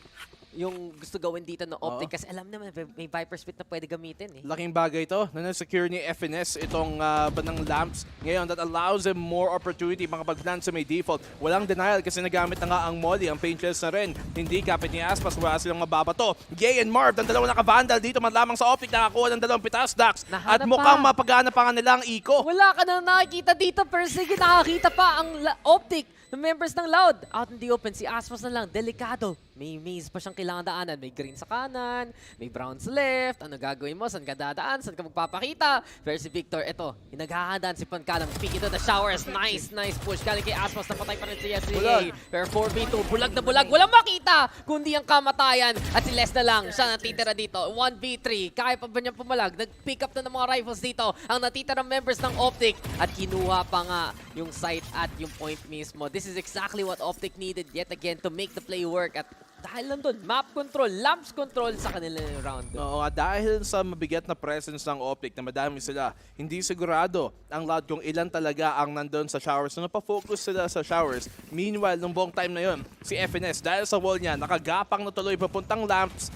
R: yung gusto gawin dito ng Optic kasi alam naman may Viper Spit na pwede gamitin eh.
S: Laking bagay ito na na-secure ni FNS itong banang lamps. Ngayon, that allows him more opportunity makapag-plant sa may default. Walang denial kasi nagamit na nga ang Molly, ang Paintless na rin. Hindi kapit ni Aspas, wala silang mababato. Gay and Marv, ang dalawang naka-vandal dito man lamang sa Optic, nakakuha ng dalawang pitas, Dax. At mukhang mapagana pa nga nila ang Eco.
R: Wala ka na nakikita dito pero sige nakakita pa ang Optic ng members ng Loud. Out in the open, si Aspas na lang, delikado. May maze pa siyang kailangan daanan. May green sa kanan, may brown sa left. Ano gagawin mo? Saan ka dadaan? Saan ka magpapakita? Pero si Victor, ito, hinaghahandaan si Pancada. Speak into the showers. Nice push. Galing kay Aspas, napatay pa rin si SCA. Pero 4v2, bulag na bulag. Walang makita, kundi ang kamatayan. At si Les na lang, siya natitira dito. 1v3, kaya pa ba niyang pumalag? Nag-pick up na ng mga rifles dito. Ang natitirang members ng Optic. At kinuha pa nga yung site at yung point mismo. This is exactly what Optic needed yet again to make the play work. At dahil lang doon, map control, lamps control sa kanila yung round.
S: Oo, dahil sa mabigat na presence ng Optic na madami sila, hindi sigurado ang Loud kung ilan talaga ang nandun sa showers. So napafocus sila sa showers. Meanwhile, nung buong time na yun, si FNS, dahil sa wall niya, nakagapang na tuloy papuntang lamps,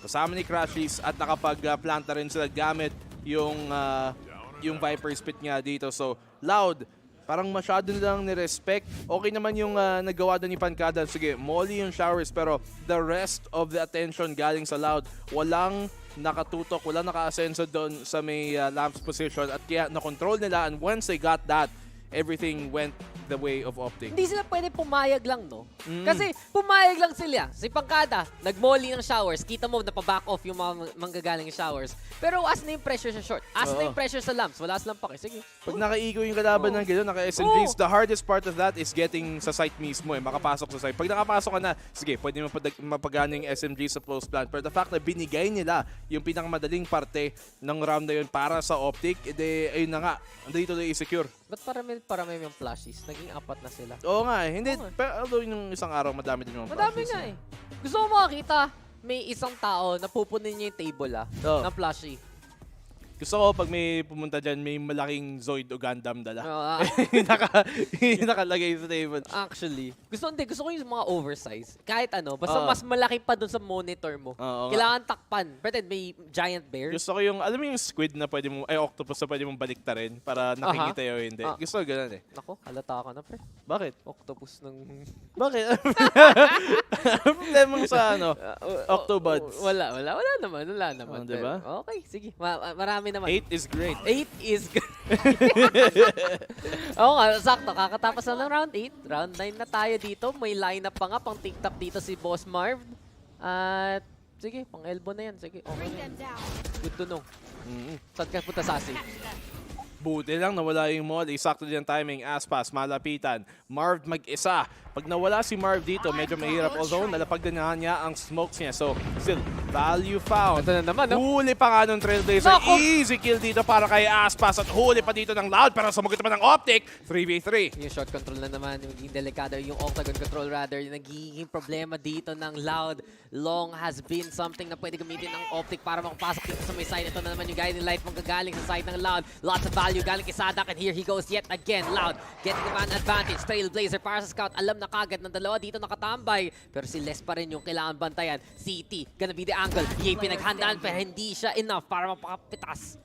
S: kasama ni Crashies at nakapag-planta rin sila gamit yung Viper Spit nga dito. So, Loud, parang masyado nilang ni-respect. Okay naman yung nagawa doon ni Pancada. Sige, Molly yung showers, pero the rest of the attention galing sa Loud. Walang nakatutok, walang naka-asenso doon sa may lamps position. At kaya na-control nila, and once they got that, everything went the way of Optic.
R: Hindi sila pwede pumayag lang, no? Kasi pumayag lang sila. Si Pancada, nag-molly ng showers. Kita mo, napaback off yung mga manggagaling showers. Pero as na yung pressure sa short, as na yung pressure sa lamps, wala silang pake. Sige.
S: Pag naka-eco yung kalaban ng gano'n, naka-SMGs, the hardest part of that is getting sa site mismo, makapasok sa site. Pag nakapasok ka na, sige, pwede mapagana yung SMG sa close plan. Pero the fact na binigay nila yung pinakamadaling parte ng round na yun para sa Optic, ayun na nga, andito na i-secure.
R: Ba't parami yung flashes? Naging 4 na sila.
S: Oo nga eh. Hindi, pero although yung isang araw, madami din yung
R: madami nga eh. Gusto mo makakita, may isang tao na pupunin niya yung table ng flashy.
S: Gusto ko pag may pumunta dyan, may malaking Zoid o Gundam dala. Yung nakalagay sa table.
R: Actually, gusto ko yung mga oversize. Kahit ano, basta mas malaki pa dun sa monitor mo. Kailangan takpan. Pretend may giant bear.
S: Gusto ko yung, alam mo yung squid na pwede mo, ay octopus na pwede mong baliktarin para nakikita yung hindi. Gusto ko ganun eh.
R: Nako, halata ka na pre.
S: Bakit?
R: Octopus ng...
S: Bakit? Problema sa ano? Octobuds.
R: Wala naman.
S: Diba?
R: Okay, sige. Marami naman.
S: 8 is great.
R: 8 is great. Oo nga, sakto. Kakatapos na ng round 8. Round 9 na tayo dito. May lineup pa nga, pang TikTok dito si Boss Marv. At sige, pang elbow na yan. Sige, okay na yan. Good to know. Saan ka punta, Sassy?
S: Buti lang nawala yung molly. Sakto din ang timing. Aspas, malapitan. Marv mag-isa. Pag nawala si Marv dito, medyo mahirap. Although, nalapag din niya ang smokes niya. So, still, value found.
R: Ito na naman, no?
S: Huli pa nga ng Trailblazer. Easy kill dito para kay Aspas. At huli pa dito ng Loud. Pero sumugot pa ng Optic. 3v3.
R: Yung short control na naman, yung delikado, yung octagon control rather, yung nagiging problema dito ng Loud. Long has been something na pwede gamitin ng Optic para makapasok dito sa may side. Ito na naman yung guiding light manggagaling sa side ng Loud. Lots of value galing kay Sadak, and here he goes yet again. Loud getting the man advantage. Trailblazer para sa scout. Alam na kagad ng dalawa dito nakatambay. Pero si Les pa rin yung kailangan bantayan. CT, gonna be the angle. Yay, pinaghandaan pero hindi siya enough para mapakapitas.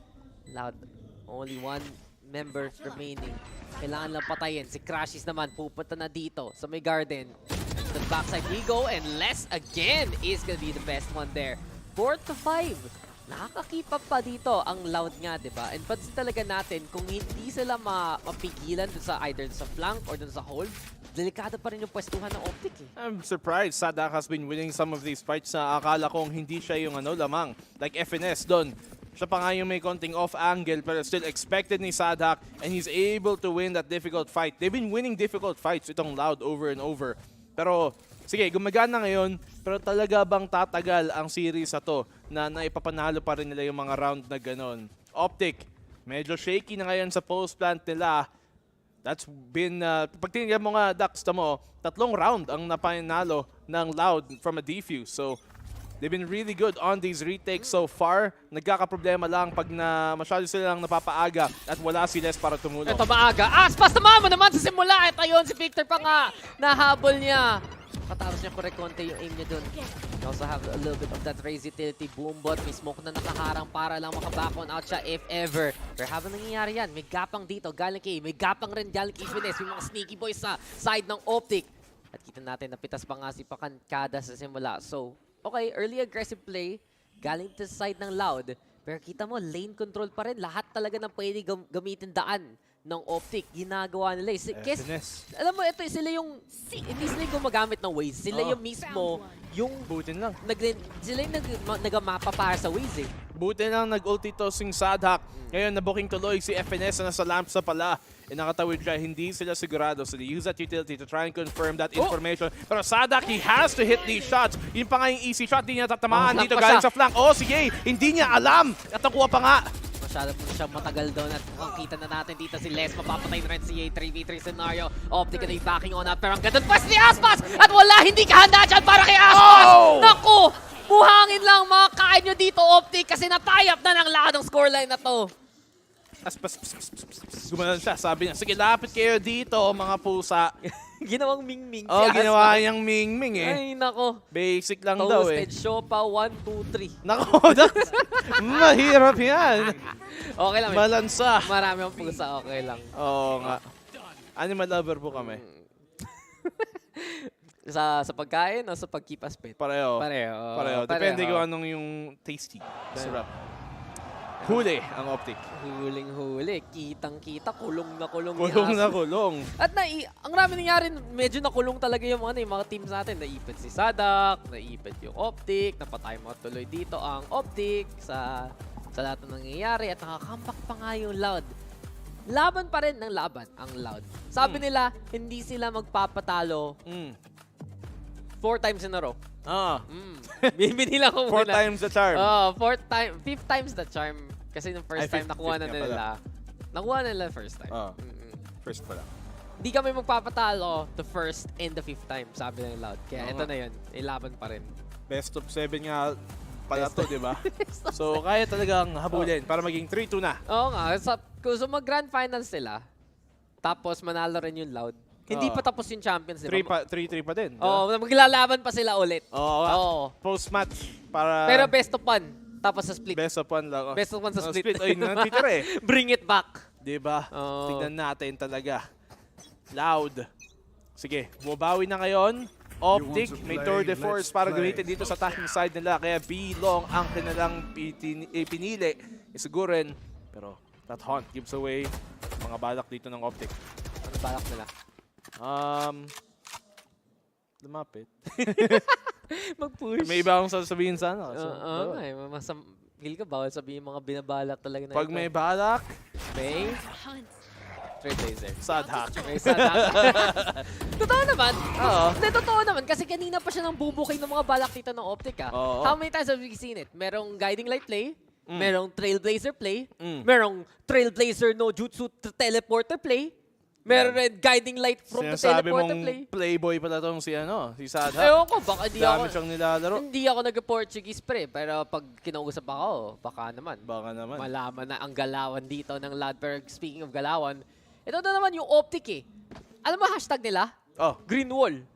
R: Loud, only one member remaining. Kailangan lang patayin. Si Crashies naman pupunta na dito sa may garden. The backside we go, and Les again is gonna be the best one there. 4 to 5. Nakaka-keep up pa dito ang Loud nga, di ba? And pansin talaga natin, kung hindi sila mapigilan dun sa either sa flank or dun sa hold, delikado pa rin yung pwestuhan ng Optic eh.
S: I'm surprised Sadak has been winning some of these fights na akala kong hindi siya yung lamang. Like FNS doon. Siya pa nga yung may konting off angle pero still expected ni Sadak, and he's able to win that difficult fight. They've been winning difficult fights itong Loud over and over. Pero sige, gumagana ngayon, pero talaga bang tatagal ang series na to na naipapanalo pa rin nila yung mga round na ganon? Optic, medyo shaky na ngayon sa post plant nila. That's been, pag tingnan mo nga, Dax, mo, 3 round ang napanalo ng Loud from a defuse. So, they've been really good on these retakes so far. Nagkakaproblema lang pag masyado silang napapaaga at wala si Les para tumulong.
R: Ito maaga. Aspas naman sa simula. Ito yun, si Victor pa nga. Nahabol niya. Katapos niya correct konti yung aim niya dun. We also have a little bit of that raise utility. Boombot, may smoke na nakaharang para lang makaback on out siya if ever. Pero habang nangyayari yan, may gapang dito galing kay, may gapang rin galing kay Finesse, yung mga sneaky boys sa side ng Optic. At kita natin, napitas pa nga si Pakankada sa simula. So, okay, early aggressive play, galing to side ng Loud. Pero kita mo, lane control pa rin. Lahat talaga ng pwede gamitin daan ng Optic, ginagawa nila. Alam mo, ito, sila yung, hindi sila yung gumagamit ng Waze. Sila yung mismo, yung,
S: butin lang.
R: Sila yung nag-mapa para sa Waze eh.
S: Buti lang nag-ulti to sing Sadak. Ngayon, nabuking tuloy si FNS na nasa lamps na pala. E nakatawid siya, hindi sila sigurado. So they use that utility to try and confirm that information. Pero Sadak, he has to hit these shots. Yun pa nga yung easy shot, hindi niya tatamaan dito galing sa flank. Oh, sige, hindi niya alam. At nakuha pa nga.
R: Masyado po siya matagal doon at mukhang kita na natin dito si Les. Mapapatay na rin si A 3v3 scenario. Optic na yung backing on out. Pero ang ganda pas ni Aspas! At wala, hindi kahanda dyan para kay Aspas! Naku! Buhangin lang mga kain nyo dito, Optic, kasi na-tie up na ng lahat ng scoreline na to.
S: Aspas, gumanon siya. Sabi niya, sige, lapit kayo dito, mga pusa.
R: Ginawang ming-ming si
S: Aspas. Ginawa niyang ming-ming eh.
R: Ay, nako.
S: Basic lang daw eh.
R: Toasted Shopa 1, 2, 3.
S: Nako, mahirap yan.
R: Okay lang.
S: Balansa.
R: Marami ang pusa, okay lang.
S: Oo nga. Animal lover po kami.
R: sa pagkain o sa pag-keep us fit?
S: Pareho. Depende kung anong yung tasty. Sarap. Huli ang Optic.
R: Huling-huli. Kitang-kita. Kulong na kulong.
S: Kulong na kulong.
R: At ang rami nangyari, medyo nakulong talaga yung mga teams natin. Naipit si Sadak, naipit yung Optic, napatay mo tuloy dito ang Optic sa lahat ng nangyayari. At nakakambak pa nga yung Loud. Laban pa rin ng laban ang Loud. Sabi nila, hindi sila magpapatalo 4 times in a row. Binila ko muna.
S: 4 times the charm.
R: 5th times the charm. Kasi nung first time nakuha na nila. Nakuha na nila first time.
S: First pala.
R: Hindi kami magpapatalo the first and the 5th time, sabi ng Loud. Kaya ito na yun, ilaban pa rin.
S: Best of 7 nga pala to, di ba? So, kaya talagang habulin para maging 3-2 na.
R: Oo nga. Kung mag-grand finals sila, tapos manalo rin yung Loud, hindi pa tapos yung Champions, di ba?
S: 3-3 pa din.
R: Oo, maglalaban pa sila ulit.
S: Oo. Post-match para...
R: Pero best of 1, tapos sa split.
S: Best of 1 lang.
R: Best of 1 sa split.
S: Ay, nantitira eh.
R: Bring it back.
S: Di ba? Tignan natin talaga. Loud. Sige, bumabawi na ngayon. Optic, may tour de force para gamitin dito sa attacking side nila. Kaya B-Long ang kanilang pinili. Isigurin. Pero that hunt gives away mga balak dito ng Optic.
R: Ano balak nila?
S: Lumapit.
R: Mag-push.
S: May iba akong sasabihin sana.
R: Feel ka bawal sabihin mga binabalak talaga na
S: pag may balak,
R: may Trailblazer.
S: Sad hack.
R: May sad hack. Totoo naman.
S: Oo.
R: Hindi, totoo naman. Kasi kanina pa siya nang bubuking ng mga balak dito ng Optic. How many times have we seen it? Merong Guiding Light play, merong Trailblazer play, merong Trailblazer no Jutsu Teleporter play, meron rin Guiding Light from the Teleporter play.
S: Playboy pala tong si Sad hack.
R: Ewan ko, baka di ako.
S: Dami siyang nilalaro.
R: Hindi ako nag-Portuguese pre, pero pag kinausap ako, baka naman.
S: Baka naman.
R: Malaman na ang galawan dito ng Loud. Pero speaking of galawan, ito na naman yung Optic eh. Alam mo hashtag nila? Green Wall.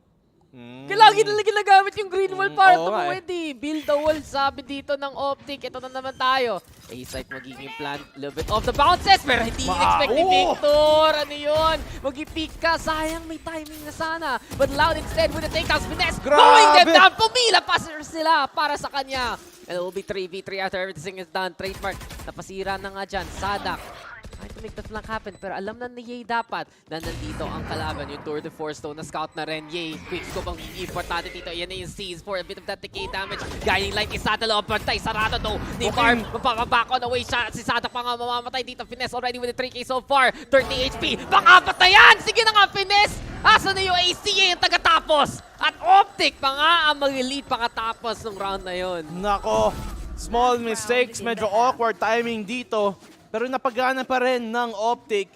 R: Lagi nila ginagamit yung green wall para tumuwid eh. Build the wall, sabi dito ng Optic. Ito na naman tayo. A-site magiging plan, little bit off the bounces, pero hindi in-expect ni Victor. Ano yun? Mag-i-peek ka, sayang may timing na sana. But Loud instead with the takedowns, finesse, going them down. Pumila pa sila para sa kanya. And it will be 3v3 after everything is done. Trademark, napasira na nga dyan. Sadak. Trying to make the flank happen, pero alam na ni Ye dapat na nandito ang kalaban. Yung Tour de Force na scout na rin. Ye, quick scope ang importante dito. Yan na yung seize for a bit of that decay damage. Guiding Light, isa dalawa, pantay, sarado to. Ni Farm, mapapabak on away siya. Si Sada pa nga mamamatay dito. Finesse already with the 3K so far. 30 HP, baka patayan! Sige na nga, Finesse! Asa na yung ACA yung tagatapos? At Optic pa nga ang mag-lead pakatapos ng round na yun.
S: Nako, small mistakes, medyo awkward timing dito. Pero napagana pa rin ng Optic.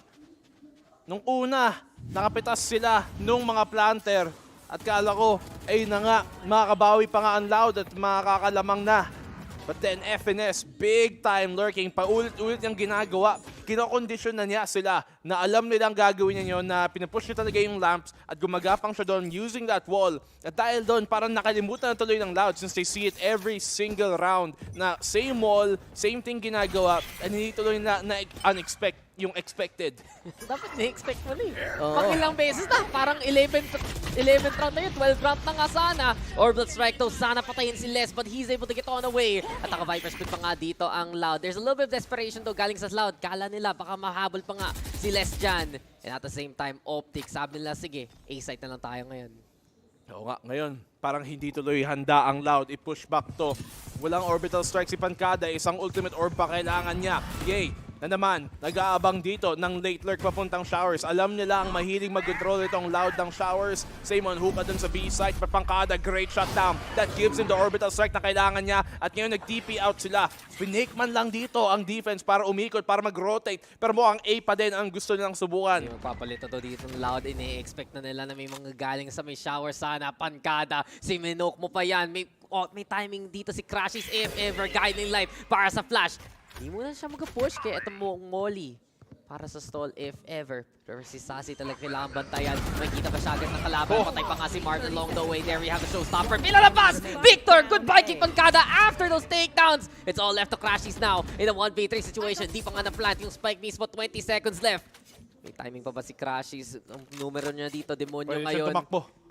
S: Nung una, nakapitas sila nung mga planter. At kala ko, ay na nga, makakabawi pa nga ang Loud at makakalamang na. But then FNS, big time lurking, paulit-ulit niyang ginagawa. Kinokondisyon na niya sila na alam nilang gagawin niya yun, na pinupush niya talaga yung lamps at gumagapang siya doon using that wall. At dahil doon, parang nakalimutan na tuloy ng Loud since they see it every single round na same wall, same thing ginagawa, and hindi tuloy na yung expected.
R: Dapat na-expect mo na Pang ilang beses na, parang 11th round na yun, 12th round na nga sana. Orbital Strike though, sana patayin si Les, but he's able to get on away. At naka-Viper Split pa nga dito ang Loud. There's a little bit of desperation though galing sa Loud. Kala nila, baka mahabol pa nga si Les dyan. And at the same time, Optic, sabi nila, sige, A-site na lang tayo ngayon.
S: Oo nga, ngayon, parang hindi tuloy handa ang Loud. I-push back to. Walang Orbital Strike si Pancada, isang ultimate orb pa kailangan niya. Yay! Na naman, nag-aabang dito ng late lurk papuntang Showers. Alam nila ang mahilig mag-control itong Loud ng Showers. Same on Hookah dun sa B-side. Pancada, great shutdown. That gives him the orbital strike na kailangan niya. At ngayon nag-TP out sila. Pinake man lang dito ang defense para umikot, para mag-rotate. Pero mukhang A pa din ang gusto nilang subukan.
R: Magpapalito to dito ng Loud. Ini-expect na nila na may mga galing sa may Showers sana. Pancada, si Minook mo pa yan. May timing dito si Crashes if ever. Guiding Light para sa flash. Hindi muna siya mag-push kaya ito mo Molly para sa stall if ever. Pero si Sassy talaga kailangan bantayan. Makikita pa siya agad ng kalaban. Patay pa nga si Martin along the way. There we have a showstopper. Pinalabas! Victor! Goodbye kay Pancada after those takedowns. It's all left to Crashies now in a 1v3 situation. Di pa nga na-plant yung spike mismo. 20 seconds left. May timing pa ba si Crashies? Ang numero niya dito, demonyo ngayon.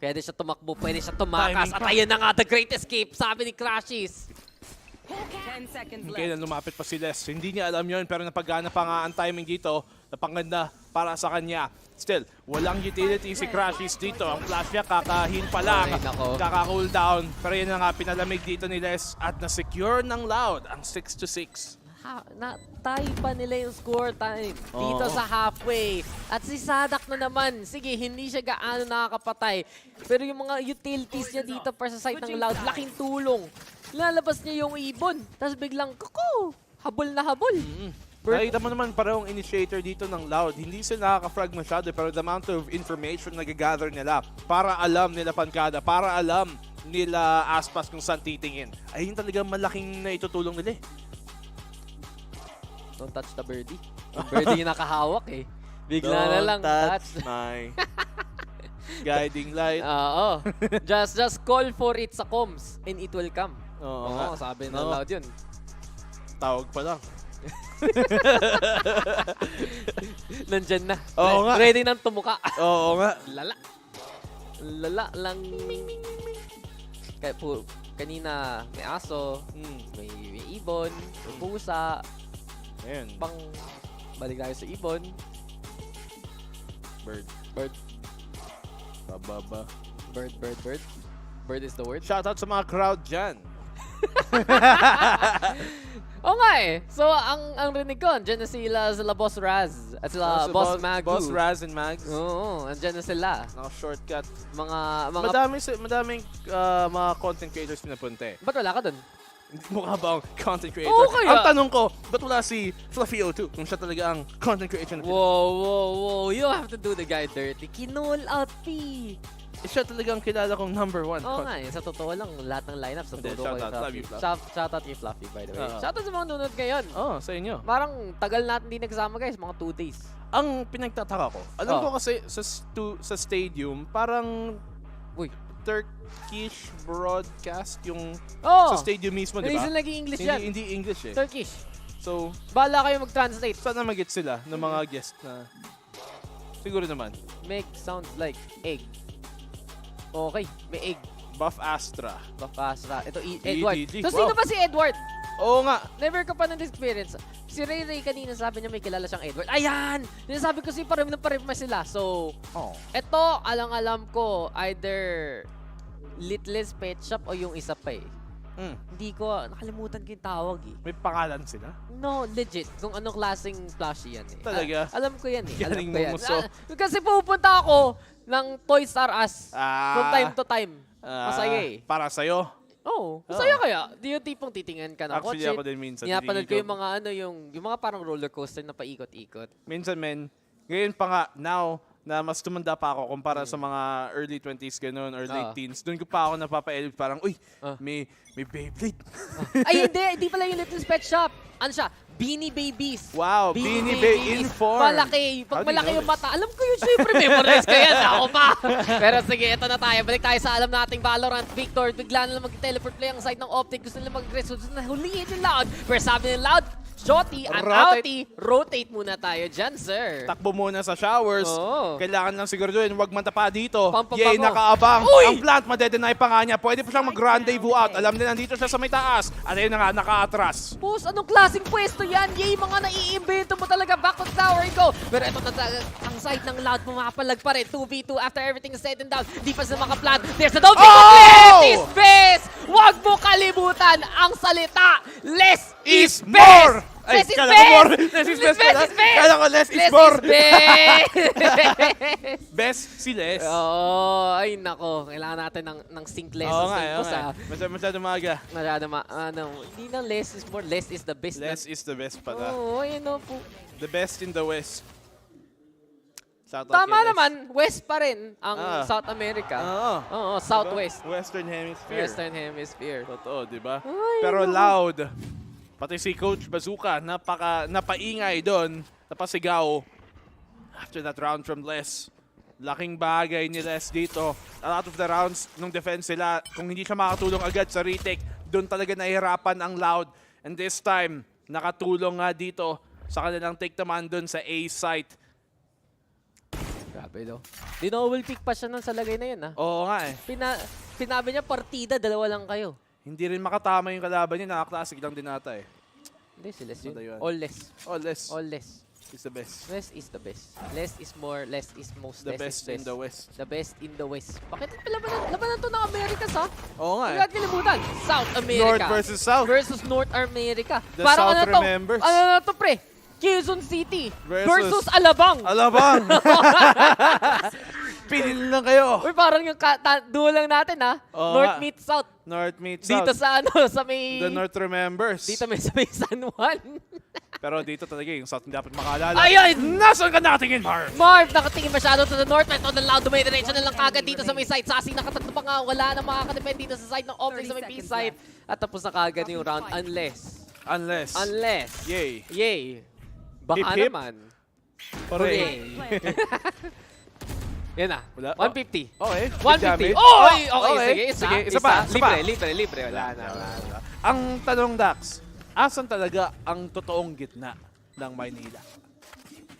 R: Pwede siya tumakbo. Pwede siya tumakas. At ayun na nga, the great escape, sabi ni Crashies.
Q: 10 seconds left.
S: Kailan lumapit pa si Les. Hindi niya alam yon pero napagana pa nga ang timing dito. Napanganda para sa kanya. Still, walang utility si Crashies dito. Ang flash niya kakahin pa lang. Kaka-cooldown. Pero yun na nga, pinalamig dito ni Les. At na-secure ng Loud ang 6-6.
R: Na-tie pa nila yung score time dito sa halfway. At si Sadak na naman, sige, hindi siya gaano nakakapatay. Pero yung mga utilities niya dito para sa side ng Loud, laking tulong. Lalabas niya yung ibon, tapos biglang, habol na habol.
S: Nakita mo naman parehong initiator dito ng Loud. Hindi sila nakaka-frag masyado pero the amount of information na gagather nila para alam nila Pancada, para alam nila Aspas kung saan titingin. Ayun talaga malaking na itutulong nila eh.
R: Don't touch the birdie. Ang birdie yung nakahawak eh. Bigla na lang touch.
S: My guiding light.
R: Oo. Just call for it sa comms and it will come.
S: Oo,
R: sabi na loud yun.
S: Tawag pa lang.
R: Nandyan na.
S: Oo nga.
R: Ready nang tumuka.
S: Oo nga.
R: Lala lang. Kaya kanina may aso, may ibon, may pusa.
S: Ayan.
R: Balik tayo sa ibon. Bird.
S: Bababa.
R: Bird. Bird is the word.
S: Shoutout sa mga crowd dyan.
R: Oo nga eh. So, ang rinig ko, andyan na sila Boss Raz at sila Boss Magu.
S: Boss Raz and Mags.
R: Oo, andyan na sila.
S: Naka-shortcut.
R: Mga
S: mga content creators pinapunta eh.
R: Ba't wala ka dun?
S: Mukha ba ang content creator?
R: Oo, kaya.
S: Ang tanong ko, ba't wala si Fluffy02 kung siya talaga ang content creator na
R: Whoa. You have to do the guy dirty. Kinol out P.
S: Siya talagang kilala kong number 1.
R: Oo nga eh. Sa totoo lang, lahat ng lineup sa totoo ko
S: Fluffy.
R: Shoutout kay Fluffy, by the way. Shoutout sa mga nunod ngayon.
S: Sa inyo.
R: Parang tagal natin di nagsama guys, mga 2 days.
S: Ang pinagtataka ko, alam ko kasi sa stadium, parang Turkish broadcast yung sa stadium mismo, di ba?
R: Hindi naging English yan.
S: Hindi English eh.
R: Turkish.
S: So,
R: bahala kayo mag-translate.
S: Sana mag-get sila ng mga guest na siguro naman.
R: Make sounds like egg. Okay, may egg.
S: Buff Astra.
R: Ito, Edward. So, sino ba si Edward?
S: Oo nga.
R: Never ka pa na-experience. Si Ray kanina sabi niya may kilala siyang Edward. Ayan! Sinasabi ko si pareho sila. So, ito, alam ko, either Little's Pet Shop o yung isa pa eh. Hindi ko, nakalimutan ko yung tawag eh.
S: May pangalan sila?
R: No, legit. Kung anong klaseng plushie yan eh.
S: Talaga?
R: Alam ko yan eh.
S: Galing mo so.
R: Kasi pupunta ako ng Toys R Us from time to time. Masaya eh.
S: Para sa'yo?
R: Oo. Masaya kaya. Di yung tipong titingnan ka na
S: Actually, ako din minsan.
R: Pinapanood ko yung mga yung mga parang roller coaster na paikot-ikot.
S: Minsan, men. Ngayon pa nga, now, na mas tumanda pa ako kumpara sa mga early 20s ganun or late teens. Doon ko pa ako napapaelip parang, uy, may Beyblade.
R: Ay, hindi pala yung Little's Pet Shop. Ano siya? Beanie Babies.
S: Wow, Beanie Babies. Inform.
R: Malaki. Pag malaki yung mata. Alam ko yun, syempre, memorize ko yan. Ako pa. Pero sige, ito na tayo. Balik tayo sa alam nating Valorant Victor. Bigla na lang mag-teleport play ang side ng Optic. Gusto nila mag-resolve. Huliin yung Loud. Pero sabi ng Loud, Shotty, I'm outie. Rotate muna tayo dyan, sir.
S: Takbo muna sa showers. Kailangan lang siguraduhin, huwag matapa dito.
R: Yay,
S: nakaabang. Ang plant, madedenay pa nga niya. Pwede pa siyang mag-rendezvous out. Alam nila, nandito siya sa may taas. At ayun na nga, naka-atras.
R: Boss, anong klaseng pwesto yan? Yay, mga naiimbento mo talaga. Back to tower go. Pero ito na ang side ng Loud, pumapalag pa rin. 2v2 after everything is said and done. Di pa sila makaplan. There's a double less is best! Huwag mo kalimutan ang salita. Less is more!
S: Ay,
R: less is
S: kala
R: best!
S: ko more. Less is best. Kala ko less is more. Best si Les.
R: Ay nako. Kailangan natin ng sync lessons.
S: Oo nga. Masyado maaga.
R: Hindi na less is more. Less is the best.
S: Less is the best pala.
R: Ayun po.
S: The best in the West.
R: Tama naman, West pa rin ang South America. Oo, Southwest.
S: Western Hemisphere.
R: Western Hemisphere.
S: Totoo, di ba? Pero Loud. Pati si Coach Bazooka, napaingay doon, napasigaw. After that round from Les, laking bagay ni Les dito. A lot of the rounds nung defense sila, kung hindi siya makatulong agad sa retake, doon talaga nahihirapan ang Loud. And this time, nakatulong nga dito sa kanilang take naman doon sa A site.
R: Grabe do. Dinoble pick pa siya nun sa lagay na yun ha.
S: Oo nga eh.
R: Sinabi niya partida, 2 lang kayo.
S: Hindi rin makatama yung kalaban niya, nakaklasik lang din ata eh.
R: Hindi, si Les yun.
S: All less.
R: All less.
S: Is the best.
R: Less is the best. Less is more, less is most,
S: the best in the West.
R: The best in the West. Bakit labanan to ng Americas ha?
S: Oo nga eh.
R: Huwag kalimutan. South America.
S: North versus South.
R: Versus North America.
S: The South remembers.
R: Ano na to pre? Quezon City versus Alabang.
S: Alabang! Pinil lang kayo.
R: Uy, parang yung duo lang natin, ha?
S: Oo
R: North
S: nga.
R: meet South.
S: North meet
R: Dito
S: South.
R: sa sa may...
S: The North remembers.
R: Dito may sa may San Juan.
S: Pero dito talaga yung South hindi dapat makaalala.
R: Ayun!
S: Nasaan ka nakatingin, Marv?
R: Marv, nakatingin masyado to the north. Ito na loud, dumidiretso na lang kagad dito sa may side. Sasi, nakatatlo pa nga. Wala na makakadepend dito sa side ng Optic sa may B side. At tapos na kagad yung round unless. Yay. Baka
S: Hip, hip.
R: naman.
S: Hooray.
R: Yan na.
S: Wala.
R: 150.
S: Okay.
R: 150. Okay, sige.
S: Isa pa.
R: Libre. Wala na.
S: Ang tanong, Dax, asan talaga ang totoong gitna ng Maynila?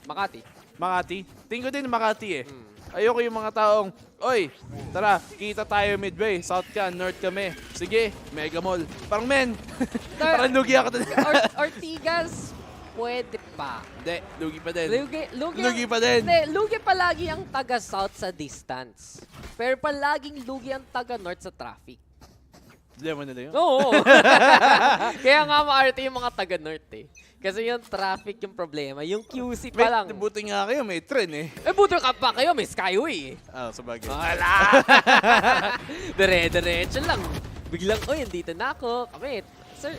S: Makati? Tingin ko din Makati eh. Ayoko yung mga taong, oy, tara, kita tayo midway, south ka, north kami. Sige, Mega Mall. Parang men, parang lugi ako talaga.
R: Ortigas, pwede pa.
S: Hindi, lugi pa din.
R: Lugi
S: pa din.
R: Hindi, lugi palagi ang taga-south sa distance. Pero palaging lugi ang taga-north sa traffic.
S: Diyan mo nila yun?
R: Oo. Kaya nga maarte yung mga taga-north eh. Kasi yung traffic yung problema. Yung QC pa lang.
S: Buti nga kayo, may trend eh.
R: Buti ka pa kayo, may skyway eh.
S: Sabagay.
R: Wala! Dire-diretso lang. Biglang, oy, andito na ako. Kami, sir,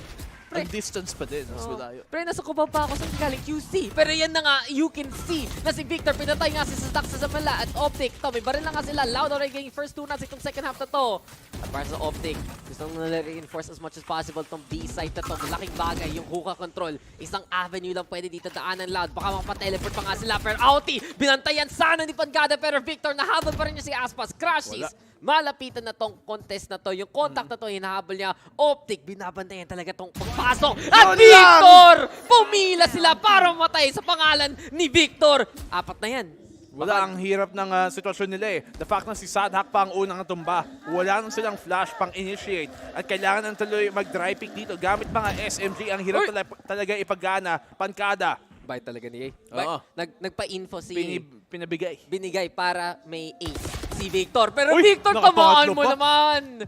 S: Ang distance pa din, mas malayo.
R: Pre, nasa kuba pa ako sa galing QC. Pero yan na nga, you can see na si Victor, pinatay nga si Sadak sa Zamala at Optic. To, may baril na nga sila. Loud already getting first 2 nuts itong second half na to. At para sa Optic, gusto nila reinforce as much as possible tong B-side na to. Malaking bagay, yung hookah control. Isang avenue lang pwede dito daanan Loud. Baka makapa-teleport pa nga sila. Pero Outie, binantayan sana ni Pangada. Pero Victor, nahabol pa rin niya si Aspas. Crashes. Malapitan na tong contest na to. Yung contact na to, hinahabol niya. Optic, binabantayan talaga tong pagpasok. At Victor! Pumila sila para mamatay sa pangalan ni Victor. 4 na yan.
S: Wala, ang hirap ng sitwasyon nila eh. The fact na si Sadhak pa ang unang tumba. Wala nang silang flash pang initiate. At kailangan ng tuloy mag-dry pick dito. Gamit mga SMG, ang hirap talaga ipagana. Pankada.
R: Bite talaga ni A.
S: Oo.
R: Nagpa-info si...
S: Pinabigay.
R: Binigay para may ace si Victor. Pero
S: Uy,
R: Victor, tamaan mo
S: pa.
R: naman!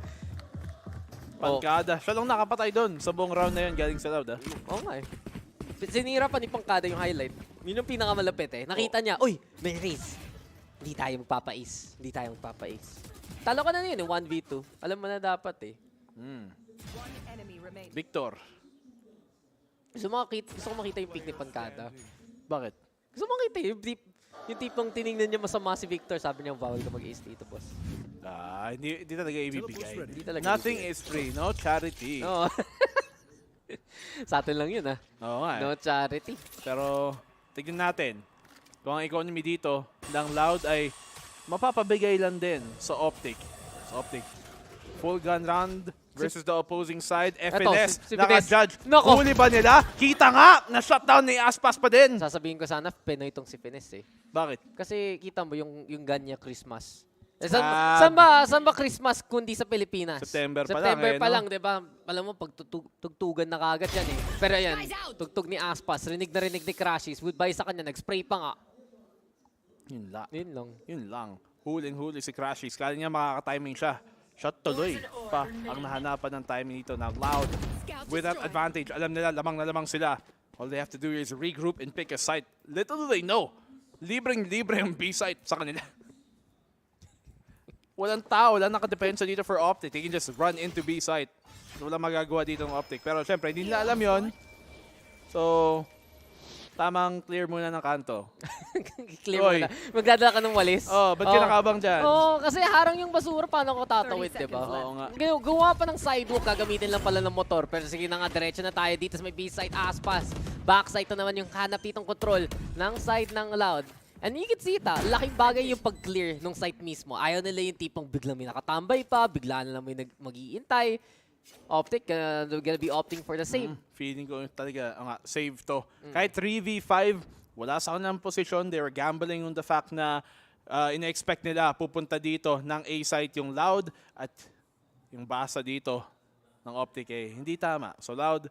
S: Pankada. Siya lang nakapatay doon sa buong round na yun galing sa Loud.
R: Oo nga eh. Sinira pa ni Pankada yung highlight. Yun yung pinakamalapit eh. Nakita niya, uy, may race. Hindi tayo magpapais. Talo ka na yun eh, 1v2. Alam mo na dapat eh.
S: Victor.
R: Gusto ko makita yung pick ni Pankada.
S: Bakit?
R: Gusto mo makita yung tipong tinignan niya masama si Victor. Sabi niya, bawal ka mag-ace dito, boss.
S: Hindi talaga ibibigay.
R: Nothing
S: is free. No charity.
R: No. Sa atin lang yun, ha?
S: Oo nga.
R: No charity.
S: Pero, tignan natin. Kung ang economy dito ng Loud ay mapapabigay lang din sa Optic. Full gun round versus the opposing side. FNS, naka-judge. Huli ba nila? Kita nga! Na-shutdown ni Aspas pa din.
R: Sasabihin ko sana, Pinoy itong si Fines eh.
S: Bakit?
R: Kasi kita mo yung gun niya Christmas. Saan ba Christmas kundi sa Pilipinas?
S: September
R: pa lang, di ba? Alam mo, pagtugtugan na kagad yan eh. Pero yan, tugtug ni Aspas, rinig na rinig ni Crashes, goodbye sa kanya, nag-spray pa nga.
S: Yun lang. Huling-huli si Crashes. Kala niya makaka-timing siya. Shot tuloy pa ang nahanapan ng timing dito na Loud. With that advantage, alam nila, lamang na lamang sila. All they have to do is regroup and pick a site. Little do they know, libreng-libre ang B-site sa kanila. Walang tao, walang nakadepensa dito for Optic. They can just run into B-site. Walang magagawa dito ng Optic. Pero syempre, hindi nila alam yon. So, tamang clear muna ng kanto.
R: Clear muna. Magdadala ka ng walis.
S: Ba't ka nakabang dyan?
R: Kasi harang yung basura, paano ko tatawid, diba?
S: Oo nga.
R: Gawa pa ng sidewalk, gagamitin lang pala ng motor. Pero sige na nga, diretso na tayo dito sa may B-side, Aspas. Backside to naman yung hanap ditong control ng side ng Loud. And you can see it, laking bagay yung pag-clear ng site mismo. Ayaw nila yung tipong biglang may nakatambay pa, bigla na lang may mag-iintay. Optic, gonna be opting for the save.
S: Feeling ko talaga, save to. Kahit 3v5, wala sa kanilang posisyon. They were gambling on the fact na ina-expect nila pupunta dito ng A-site yung Loud at yung basa dito ng Optic hindi tama. So Loud,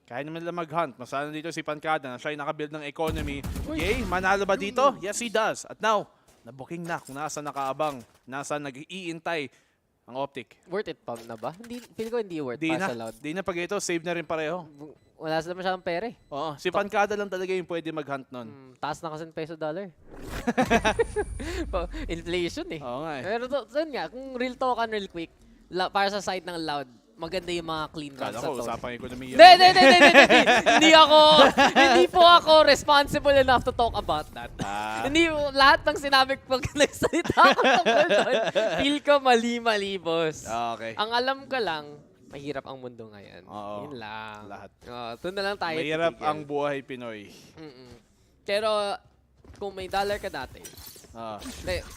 S: kaya naman nila mag-hunt. Masana dito si Pankada na siya yung nakabuild ng economy. Yay, manalo ba dito? Yes, he does. At now, nabooking na kung nasa nakaabang, nasa nag-iintay ang Optic.
R: Worth it pa na ba? Hindi, feel ko hindi worth
S: Di
R: para
S: na.
R: sa Loud.
S: Di na pag ito, save na rin pareho.
R: Wala sila masyadong pera eh.
S: Oo, si Pancada lang talaga yung pwede mag-hunt nun.
R: Taas na kasi ng peso dollar. Inflation eh.
S: Oo nga eh.
R: Pero yun nga, kung real talk real quick, para sa side ng Loud, maganda yung mga clean runs
S: Kala
R: sa
S: ko,
R: to.
S: usapang ekonomiya.
R: Hindi po ako responsible enough to talk about that. Hindi lahat ng sinabi pag nagsalita ako tungkol doon, feel ko mali-mali, boss.
S: Okay.
R: Ang alam ko lang, mahirap ang mundo ngayon.
S: Oo.
R: Yun lang.
S: Lahat.
R: Doon na lang tayo.
S: Mahirap
R: titigil.
S: ang buhay Pinoy.
R: Pero kung may dollar ka dati,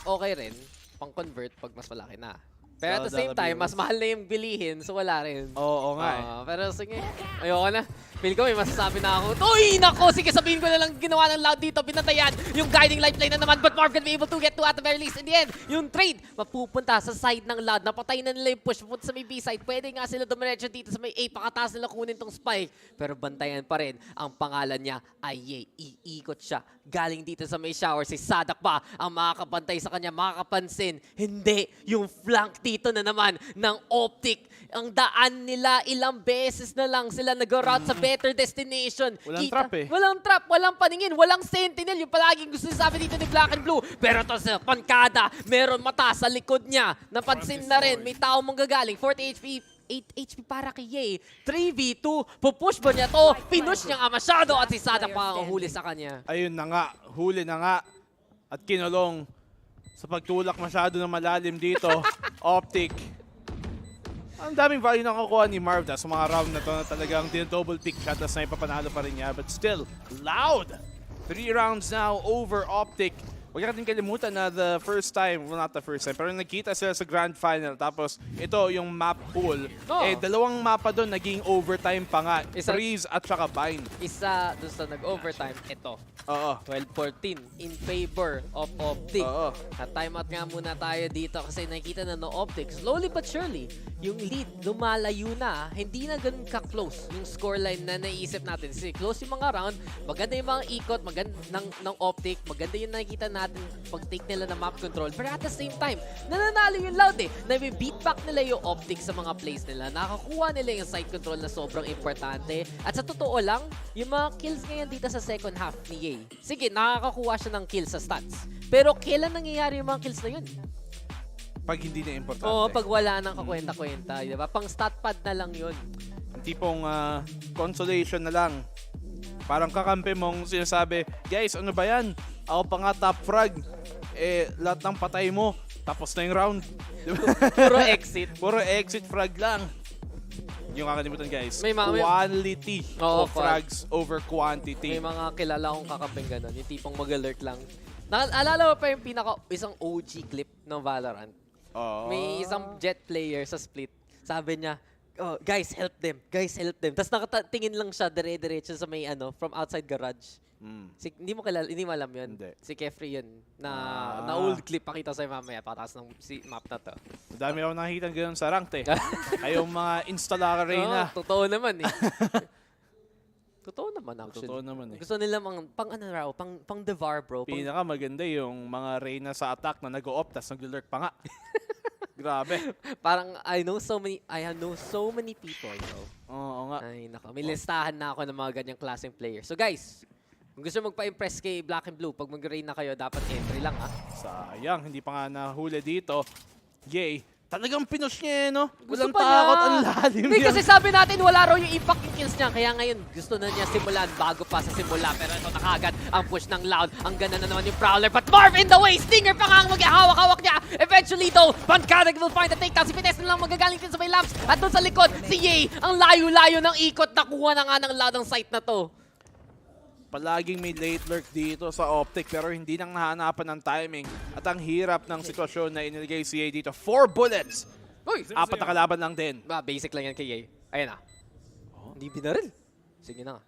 R: okay rin, pang-convert pag mas malaki na. Pero at the same time, mas mahal na yung bilihin, so wala rin.
S: Oo nga
R: Pero sige, ayoko na. Feel ko may masasabi na ako. Uy, nako! Sige, sabihin ko na lang ginawa ng Loud dito. Binantayan yung guiding lifeline na naman. But Marv can be able to get to at the very least. In the end, yung trade mapupunta sa side ng Loud. Napatay na nila yung push. Pupunta sa may B side. Pwede nga sila dumiretso dito sa may A. Pakataas nila kunin tong spike. Pero bantayan pa rin. Ang pangalan niya ay iikot siya. Galing dito sa may shower. Si Sadak pa ang makakabantay sa kanya. Makakapansin. Hindi. Yung flank dito na naman ng Optic. Ang daan nila, ilang beses na lang sila nag-route sa better destination.
S: Walang trap eh.
R: Walang trap, walang paningin, walang sentinel. Yung palaging gusto sabi dito ni Black and Blue. Pero to sa Pancada, meron mata sa likod niya. Napansin na rin, may tao manggagaling. 40 HP, 8 HP para kay Ye. 3v2, pupush ba niya to? Pinush niya nga masyado at si Sada pa ang huli sa kanya.
S: Ayun na nga, huli na nga. At kinulong sa pagtulak masyado ng malalim dito. Optic. Ang daming value na kukuha ni Marv sa mga round na to na talagang double pick shot na ipapanalo pa rin niya. But still, Loud! 3 rounds now over Optic. Huwag natin kalimutan na the first time, well not the first time, pero nagkita sila sa Grand Final. Tapos ito yung map pool. Dalawang mapa doon naging overtime pa nga. Freeze at saka Bind.
R: Isa doon sa nag-overtime, ito. 12-14 in favor of Optic. At timeout nga muna tayo dito kasi nakikita na no Optic. Slowly but surely, yung lead lumalayo na. Hindi na ganun ka-close yung scoreline na naisip natin. Kasi close yung mga round, maganda yung mga ikot, maganda ng Optic, maganda yung nakikita natin pag-take nila ng map control. Pero at the same time, nananalo yung Loud eh. Na-beat back nila yung Optic sa mga plays nila. Nakakuha nila yung side control na sobrang importante. At sa totoo lang, yung mga kills ngayon dito sa second half ni Ye. Sige, nakakakuha siya ng kills sa stats. Pero kailan nangyayari yung mga kills na yun?
S: Pag hindi na importante.
R: Oo, pag wala nang kakwenta-kwenta. Diba? Pang stat pad na lang yun.
S: Ang tipong consolation na lang. Parang kakampi mong sinasabi, guys, ano ba yan? Ako pa nga top frag. Lahat ng patay mo. Tapos na yung round.
R: Puro exit.
S: Puro exit frag lang. Yung kakalimutan guys,
R: may
S: quality of frags over quantity.
R: May mga kilala akong kakamping ganun, yung tipong mag-alert lang. Naalala mo pa yung isang OG clip ng Valorant? May isang jet player sa split. Sabi niya, guys, help them. Guys, help them. Tapos nakatingin lang siya dire-diretso sa may from outside garage. Hindi mo alam yun.
S: Hindi.
R: Si Kefri yun. Na old clip. Pakita sa'yo mamaya. Pataas ng map na to.
S: Dami ako nakikita gano'n sa ranked eh. Ayong mga installer arena.
R: Totoo naman eh. Totoo naman actually.
S: Totoo naman eh.
R: Gusto nila pang devour bro.
S: Pinaka maganda yung mga reyna sa attack na nag-o-off tas nag-lurk pa nga. Grabe.
R: Parang I know so many people bro.
S: Oo nga.
R: Ay nako. May listahan na ako ng mga ganyang klaseng players. So guys, kung gusto magpa-impress kay Black and Blue, pag mag-rain na kayo, dapat entry lang ha.
S: Sayang, hindi pa nga nahuli dito. Yay. Talagang pinush niya no?
R: Gusto
S: Walang
R: pa niya.
S: takot, ang lalim
R: Hindi
S: niya.
R: kasi sabi natin wala raw yung impact yung kills niya. Kaya ngayon gusto na niya simulan bago pa sa simula. Pero ito nakagad ang push ng Loud. Ang ganda na naman yung Prowler. But Marv in the way! Stinger pa nga ang maghahawak-hawak niya. Eventually though, Pancada will find the takedown. Si Pines na lang magagaling din sa may lamps. At doon sa likod, si Ye, ang layo-layo ng ikot. Nakuha na nga ng Loud ang site na to.
S: Palaging may late lurk dito sa Optic pero hindi nang nahanapan ng timing. At ang hirap ng sitwasyon na inilagay si Ye dito. 4 bullets!
R: Uy,
S: 4 na kalaban lang din.
R: Basic lang yan kay Ye. Ayan na. Hindi binaril. Sige na.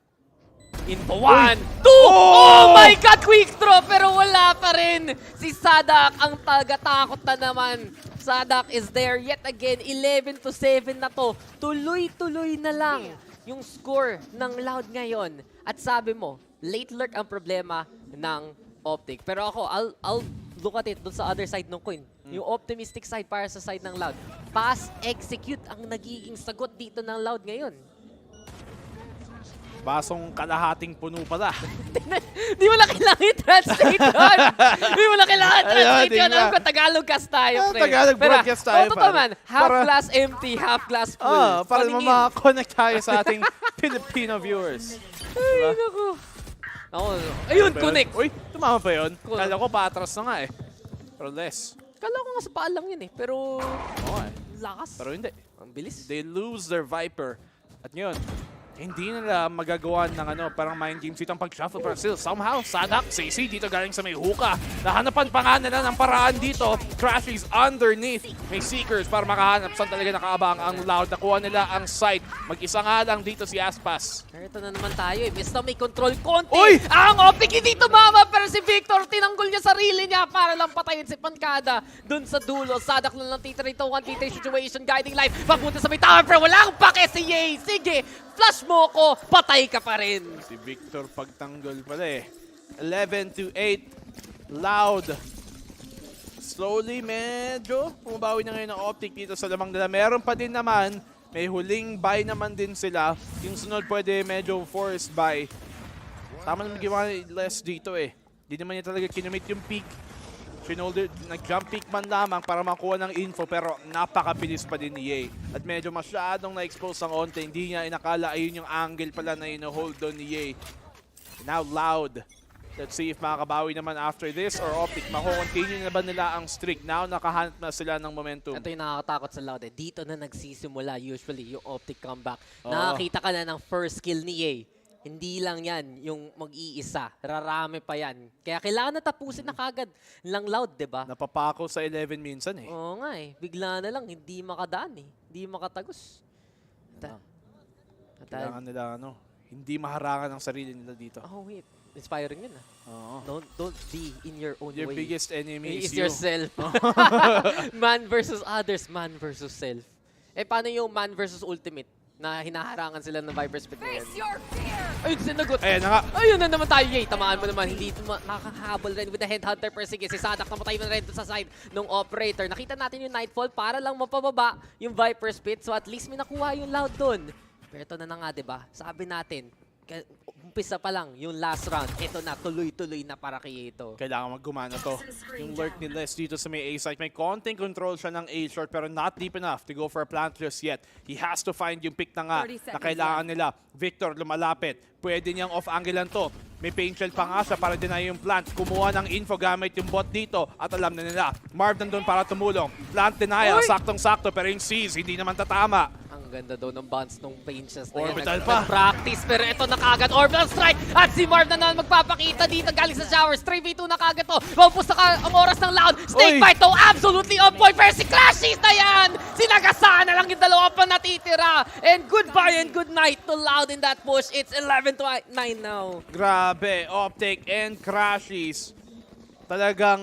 R: Info 1, 2! Oh my God! Quick throw! Pero wala pa rin. Si Sadak ang tagatakot na naman. Sadak is there yet again. 11-7 na to. Tuloy-tuloy na lang yung score ng Loud ngayon. At sabi mo, late lurk ang problema ng Optic. Pero ako, I'll look at it, dun sa other side ng coin. Yung optimistic side para sa side ng Loud. Pass, execute ang nagiging sagot dito ng Loud ngayon.
S: Basong kalahating puno pala.
R: Di mo na kailangan i-translate yun. Di mo na kailangan i-translate yun. Alam ko, Tagalog cast tayo, pre.
S: Tagalog broadcast tayo.
R: Totoo man, half glass empty, half glass full.
S: Para makakonect tayo sa ating Filipino viewers.
R: Ay, naku. Ayun, connect.
S: Uy, tumama pa yun. Kala ko paatras na nga eh. Pero less.
R: Kala ko nga sa paa lang yun eh. Pero, lakas.
S: Pero hindi.
R: Ang bilis.
S: They lose their Viper. At yun, hindi nila magagawa ng parang mind games dito ang pag-shuffle para still somehow Sadak, CC dito galing sa may hookah. Nahanapan pa nga nila ng paraan dito. Crashies underneath. May seekers para makahanap saan talaga nakaabang ang Loud. Nakuha nila ang site. Mag-isa nga lang dito si Aspas.
R: Ito na naman tayo eh. Basta may control konti.
S: Uy!
R: Ang optic hindi tumama pero si Victor tinanggol niya sarili niya para lang patayin si Pancada. Dun sa dulo, Sadak lang tita rito. 1v3 situation, guiding life. Papunta sa may tower pero walang pake si Ye. Sige, flash mo ko, patay ka pa rin.
S: Si Victor pagtanggol pala eh. 11-8. Loud. Slowly medyo bumabawi na ngayon ang optic dito sa lamang nila. Meron pa din naman. May huling buy naman din sila. Yung sunod pwede medyo forced buy. Tama naman ginawa ni Les dito eh. Hindi naman niya talaga kinumit yung peak. Nag-jump peak man lamang para makuha ng info pero napakabilis pa din ni Ye. At medyo masyadong na-expose ang onte. Hindi niya inakala ayun yung angle pala na ino-hold doon ni Ye. Now Loud. Let's see if makakabawi naman after this or Optic. Mako-continue na ba nila ang streak? Now nakahanap na sila ng momentum.
R: Ito yung nakakatakot sa Loud eh. Dito na nagsisimula usually yung Optic comeback. Nakakita ka na ng first kill ni Ye. Hindi lang yan yung mag-iisa. Rarami pa yan. Kaya kailangan na tapusin na kagad lang Loud, diba?
S: Napapako sa 11 minsan eh.
R: Oo nga eh. Bigla na lang, hindi makadaan eh. Hindi makatagos.
S: Kailangan nila hindi maharangan ang sarili nila dito.
R: Oh wait. Inspiring yun
S: ah.
R: Don't be in your own way.
S: Your biggest enemy is
R: yourself. Man versus others, man versus self. Eh paano yung man versus ultimate? Na hinaharangan sila ng Viper Spit ngayon. Ayun, sinagot. Ayun na naman tayo, Ye. Tamaan mo naman. Hindi makakahabol rin with the Headhunter per sige. Si Sadak namatay na rin sa side ng operator. Nakita natin yung Nightfall para lang mapababa yung Viper Spit. So at least may nakuha yung Loud dun. Pero ito na nga, diba? Sabi natin, umpisa pa lang yung last round. Ito na, tuloy-tuloy na para kay ito.
S: Kailangan maggumana to. Yung lurk ni Les dito sa may A site. May konting control siya ng A short pero not deep enough to go for a plant just yet. He has to find yung pick na nga na kailangan nila. Victor lumalapit. Pwede niyang off-anglean to. May paint shell pa nga siya para deny yung plant. Kumuha ng info gamit yung bot dito at alam na nila. Marv nandun para tumulong. Plant denial, saktong-sakto pero yung C's hindi naman tatama.
R: Ang ganda daw ng bounce ng paint shots na
S: Orbital
R: yan.
S: pa.
R: Practice pero ito na kagad. Orbital strike at si Marv na naman magpapakita dito galing sa showers. 3v2 na kagad to. Maupos na ang oras ng Loud. Snake fight to. Absolutely on point. Pero si Clashies na yan. Sinagasaan na lang yung dalawa pa natitira. And goodbye and good night to Loud in that push. It's 11-9 now.
S: Grabe. Optic and Crashies. Talagang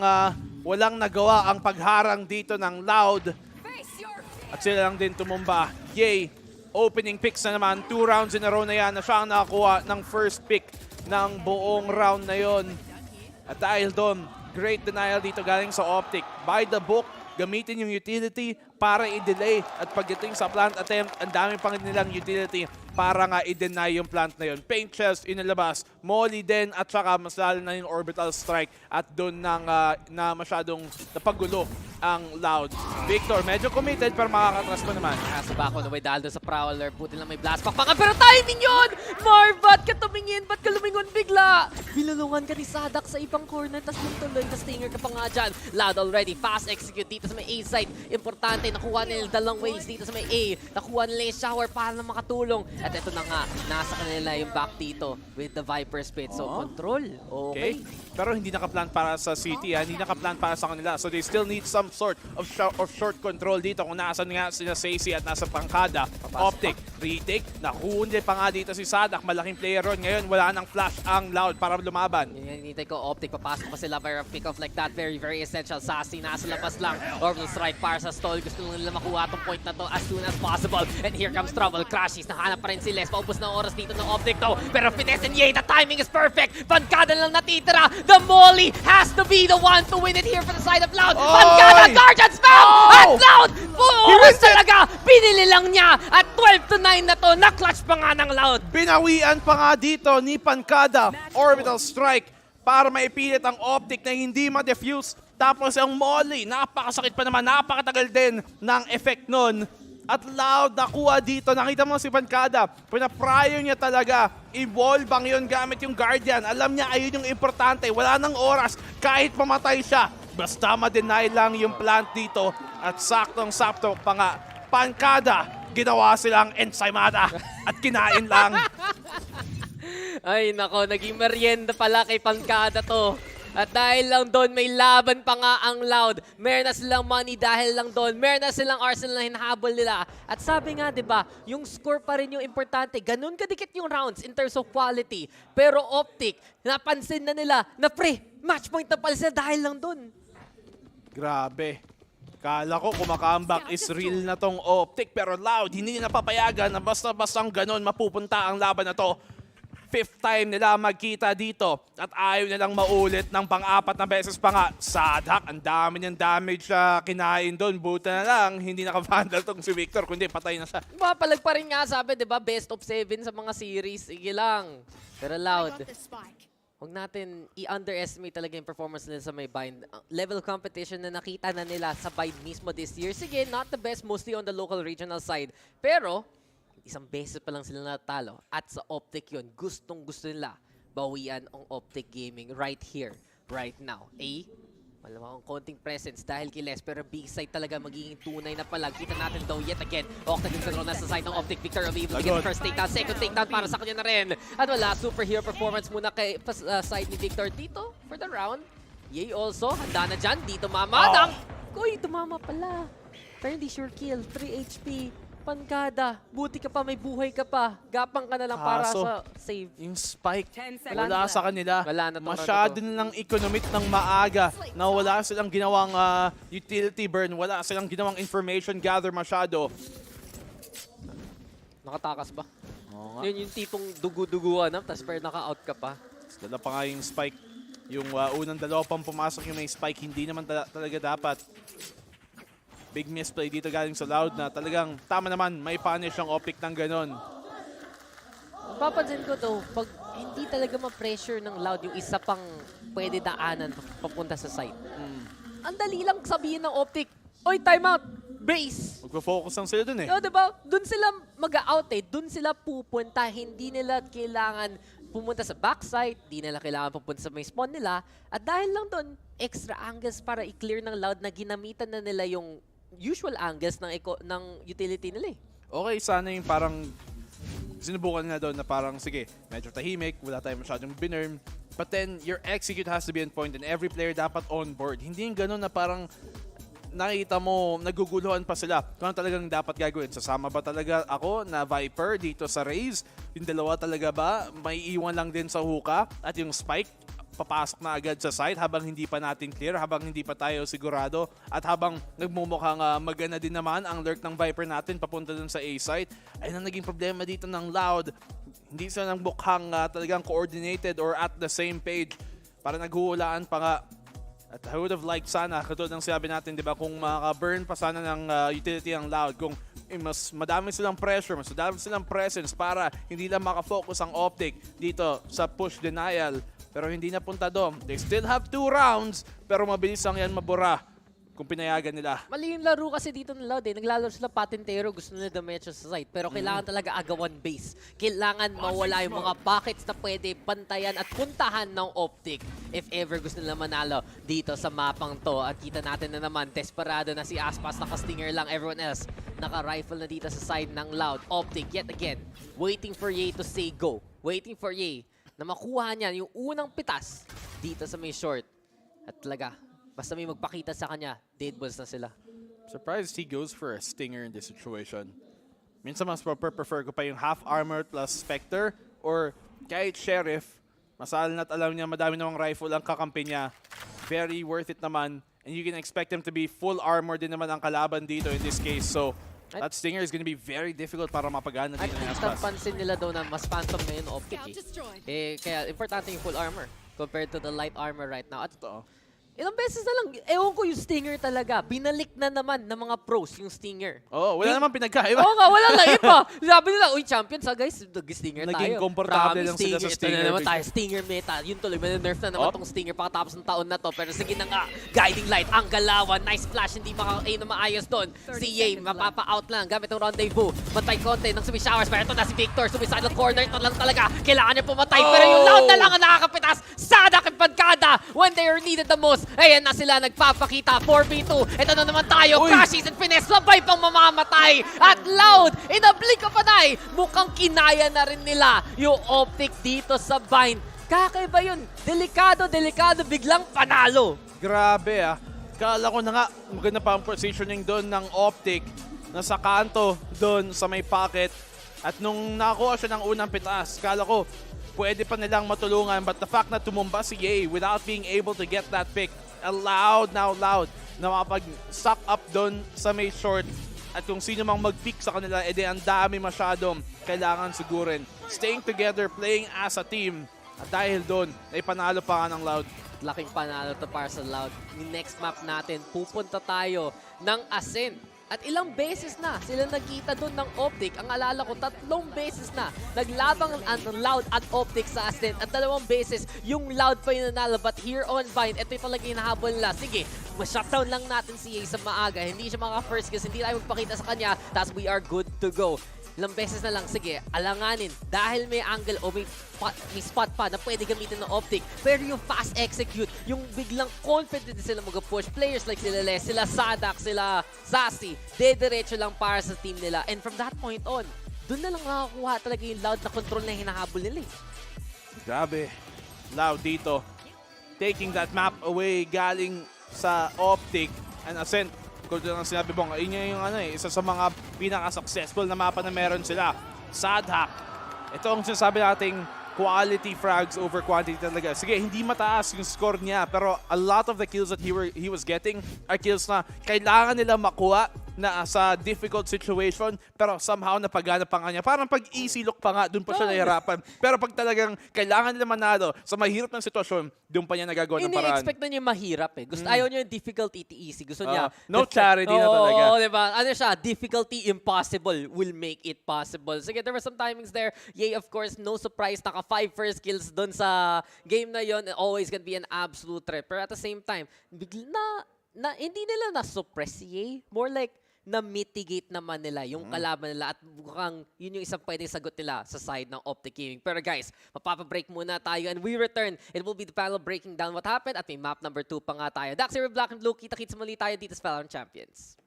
S: walang nagawa ang pagharang dito ng Loud. At sila lang din tumumba. Yay! Opening picks na naman. 2 rounds in a row na yan na siya ang nakakuha ng first pick ng buong round na yon. At dahil doon, great denial dito galing sa Optic. By the book, gamitin yung utility para i-delay. At pagdating sa plant attempt, ang dami pang nilang utility para nga i-deny yung plant na yon. Paint chest inilabas, molly din at saka mas lalo na yung orbital strike at doon na masyadong napagulo ang Loud. Victor, medyo committed pero makakatras pa naman.
R: Nasa back on the way dahil doon sa Prowler. Buti lang may blast pakpakan pero timing yun! Marv, ba't ka tumingin? Ba't ka lumingon bigla? Binulungan ka ni Sadak sa ibang corner tas yung tuloy na stinger ka pa nga dyan. Loud already, fast execute dito sa may A side. Importante, nakuha nila dalawang waves dito sa may A. Nakuha nila yung shower para na makatulong. At ito na nga, nasa kanila yung back dito with the Viper Spit. So, control. Okay.
S: Pero hindi nakaplan para sa City, hindi nakaplan para sa kanila. So, they still need some sort of short control dito kung naasan nga sila Sacy at nasa Pancada. Optic, retake, nakuhunde pa nga dito si Sadak. Malaking player ron. Ngayon, wala nang flash ang Loud para lumaban.
R: Hinihintay ko, Optic, papasok pa sila para pick off like that. Very, very essential. Sassy, nasa labas lang. Orbital strike para sa stall. Gusto nila makuha itong point na to as soon as possible. And here comes trouble. Crashies, nahanap pa rin rin si Les. Paubos na oras dito ng Optic though. Pero finesse and yay, the timing is perfect. Pancada lang natitira. The Molly has to be the one to win it here for the side of Loud. Pancada, Guardian spam! At Loud, oras talaga. Pinili lang niya. At 12-9 na to. Na-clutch pa nga ng Loud.
S: Binawian pa nga dito ni Pancada. Orbital Strike para maipilit ang Optic na hindi ma-defuse. Tapos ang Molly, napakasakit pa naman, napakatagal din ng effect nun. At Loud nakuha dito. Nakita mo si Pancada, pinaprayo niya talaga. I-wall bang yun gamit yung Guardian. Alam niya ayun yung importante. Wala nang oras kahit mamatay siya. Basta ma-deny lang yung plant dito. At saktong-sakto pa nga, Pancada, ginawa silang ensaymada at kinain lang.
R: Ay nako, naging merienda pala kay Pancada to. At dahil lang doon, may laban pa nga ang Loud. Meron na silang money dahil lang doon. Meron na silang arsenal na hinahabol nila. At sabi nga, di ba, yung score pa rin yung importante. Ganun kadikit yung rounds in terms of quality. Pero Optic, napansin na nila na match point na pala sila dahil lang doon.
S: Grabe. Kala ko kumakambak is real na tong Optic. Pero Loud, hindi nila papayagan na basta-bastang ganun mapupunta ang laban na to. 5th time nila magkita dito at ayaw nilang maulit ng pang-4 na beses pa nga. Sadak, ang dami niyang damage na kinain doon. Buta na lang, hindi naka-vandal tong si Victor, kundi patay na siya.
R: Papalag pa rin nga sabi, di ba? Best of 7 sa mga series. Sige lang. Pero Loud, huwag natin i-underestimate talaga yung performance nila sa may bind. Level competition na nakita na nila sa bind mismo this year. Sige, not the best, mostly on the local regional side. Pero isang beses pa lang sila natalo. At sa Optic yun, gustong-gusto nila bawian ang Optic Gaming right here, right now. Malamang konting presence dahil kay Les, pero big side talaga magiging tunay na palag. Kita natin though yet again. Octagon control na sa side ng Optic. Victor will be able to get the first takedown. Second takedown para sa kanya na rin. At wala, superhero performance muna kay side ni Victor dito for the round. Yay also, handa na dyan. Dito mamadang. Uy, tumama pala. Pero hindi sure kill. 3 HP. Pancada, buti ka pa, may buhay ka pa. Gapang ka na lang para sa save.
S: Yung spike, wala sa kanila. Masyado nilang economit ng maaga na wala silang ginawang utility burn, wala silang ginawang information gather masyado.
R: Nakatakas ba? Yun yung tipong dugu-duguan, tapos pero naka-out ka pa.
S: Dala pa nga yung spike. Yung unang dalawa pang pumasok yung may spike, hindi naman talaga dapat. Big misplay dito galing sa Loud na talagang tama naman, may punish ang Optic ng ganon.
R: Papansin ko to, pag hindi talaga ma-pressure ng Loud yung isa pang pwede daanan papunta sa site. Ang dali lang sabihin ng Optic, oy, timeout, base.
S: Magpo-focus lang sila dun eh.
R: Diba? Dun sila mag-out dun sila pupunta, hindi nila kailangan pumunta sa backside, hindi nila kailangan pupunta sa may spawn nila. At dahil lang dun, extra angles para i-clear ng Loud na ginamitan na nila yung usual angles ng utility nila eh.
S: Okay, sana yung parang sinubukan nila doon na parang sige, medyo tahimik, wala tayong masyadong binurn. But then, your execute has to be on point and every player dapat on board. Hindi yung ganun na parang nakita mo, naguguluhan pa sila. Kung ano talagang dapat gagawin. Sasama ba talaga ako na Viper dito sa Raze? Yung dalawa talaga ba? May iwan lang din sa hookah at yung spike papasok na agad sa site habang hindi pa natin clear, habang hindi pa tayo sigurado, at habang nagmumukhang magana din naman ang lurk ng Viper natin papunta dun sa A site. Ayun ang naging problema dito ng Loud. Hindi sila nang mukhang talagang coordinated or at the same page. Para naghuhulaan pa nga. At I would have liked sana, katulad ng sabi natin, di ba, kung maka-burn pa sana ng utility ang Loud, kung mas madami silang pressure, mas madami silang presence para hindi lang makafocus ang Optic dito sa push denial. Pero hindi napunta doon. They still have 2 rounds, pero mabilis lang yan mabura kung pinayagan nila.
R: Mali yung laro kasi dito ng Loud eh. Naglalaro sila patintero, gusto nila dumetso sa site. Pero kailangan talaga agawan base. Kailangan mawala yung mga pockets na pwede bantayan at puntahan ng Optic if ever gusto nila manalo dito sa mapang to. At kita natin na naman, desperado na si Aspas, naka-stinger lang. Everyone else naka-rifle na dito sa side ng Loud. Optic yet again, waiting for Ye to say go. Waiting for Ye na makuha niya yung unang pitas dito sa may short. At talaga, basta may magpakita sa kanya, dead balls na sila.
S: Surprised he goes for a stinger in this situation. Minsan mas prefer ko pa yung half armor plus Spectre or kahit Sheriff. Masal na't alam niya madami namang rifle ang kakampi niya. Very worth it naman. And you can expect him to be full armor din naman ang kalaban dito in this case. So, That Stinger is gonna be very difficult para mapagana
R: At
S: dito ng
R: instant
S: Aspas.
R: pansin nila daw na mas phantom na yung optic kaya importante yung full armor compared to the light armor right now. At ilang beses na lang, ewan ko yung Stinger talaga. Binalik na naman ng mga pros yung Stinger.
S: Wala naman pinagkaiba.
R: Oo nga, wala lang iba. Sabi nila, uy, champions ha guys, nag-Stinger tayo.
S: Naging komportable lang sila sa Stinger.
R: Ito na naman tayo, Stinger meta. Yun tuloy, nerf na naman tong Stinger pagkatapos ng taon na to. Pero sige na nga, Guiding Light, ang galawan, nice flash, hindi maka-aim na maayos doon. Si Ye, mapapa-out lang gamit ang rendezvous. Matay konti ng sumishowers, pero ito na si Victor, sumisidal corner, ito lang talaga. Kailangan niya pumatay, pero yung Loud na lang ang nakakapitas. Sadak at Pagkada, when they are needed the most. Ayan na sila nagpapakita, 4v2. Ito na naman tayo, crashes and finesse, sabay pang mamamatay. At Loud, in a blink of an eye, mukhang kinaya na rin nila yung optic dito sa Bind. Kakaiba yun, delikado, biglang panalo.
S: Grabe Kala ko na nga, maganda pa ang positioning doon ng optic. Nasa kanto doon sa may pocket. At nung nakakuha siya ng unang pitas, kala ko pwede pa nilang matulungan. But the fact na tumumba si Ye without being able to get that pick, Loud na makapag-suck up doon sa may short. At kung sino mang mag-pick sa kanila, edi ang dami masyadong kailangan sigurin. Staying together, playing as a team. At dahil doon, ay panalo pa nga ng Loud.
R: Laking panalo to para sa Loud. Next map natin, pupunta tayo ng Ascent. At ilang beses na sila nagkita doon ng Optic. Ang alala ko, 3 beses na naglabang ang Loud at Optic sa Ascent. At 2 beses, yung Loud pa yung nanalo. But here on Bind, ito yung talaga hinahabol nila. Sige, ma-shutdown lang natin si Ye sa maaga. Hindi siya maka-first kiss, hindi tayo magpakita sa kanya. Tapos we are good to go. Ilang beses na lang, sige, alanganin. Dahil may angle o may spot pa na pwede gamitin ng optic. Pero yung fast execute, yung biglang confident sila mag-push. Players like sila Les, sila Sadak, sila Sassy, dediretso lang para sa team nila. And from that point on, dun na lang nakakuha talaga yung Loud na control na hinahabol nila.
S: Grabe. Loud dito. Taking that map away galing sa optic and Ascent. Kung ang sinabi mo, yun yung isa sa mga pinaka-successful na mapa na meron sila. Sadhak. Ito ang sinasabi nating quality frags over quantity talaga. Sige, hindi mataas yung score niya, pero a lot of the kills that he was getting are kills na kailangan nila makuha na sa difficult situation, pero somehow napagana pa nga niya. Parang pag easy look pa nga, doon pa siya nahihirapan. Pero pag talagang kailangan nila manalo sa mahirap ng sitwasyon, doon pa niya nagagawa ng paraan.
R: Ini-expect na niya mahirap Gusto, ayaw niya yung difficulty easy. Gusto niya...
S: no charity na talaga.
R: Oo, diba? Ano siya? Difficulty impossible will make it possible. Sige, there were some timings there. Ye, of course, no surprise. Naka 5 first kills doon sa game na yon. Always gonna be an absolute threat. Pero at the same time, hindi nila na-suppress si Ye. More like, na-mitigate naman nila yung kalaban nila at mukhang yun yung isang pwedeng sagot nila sa side ng Optic Gaming. Pero guys, mapapabreak muna tayo and we return. It will be the panel breaking down what happened at may map number 2 pa nga tayo. Dax here with Black and Blue. Kita-kits muli tayo dito sa VALORANT Champions.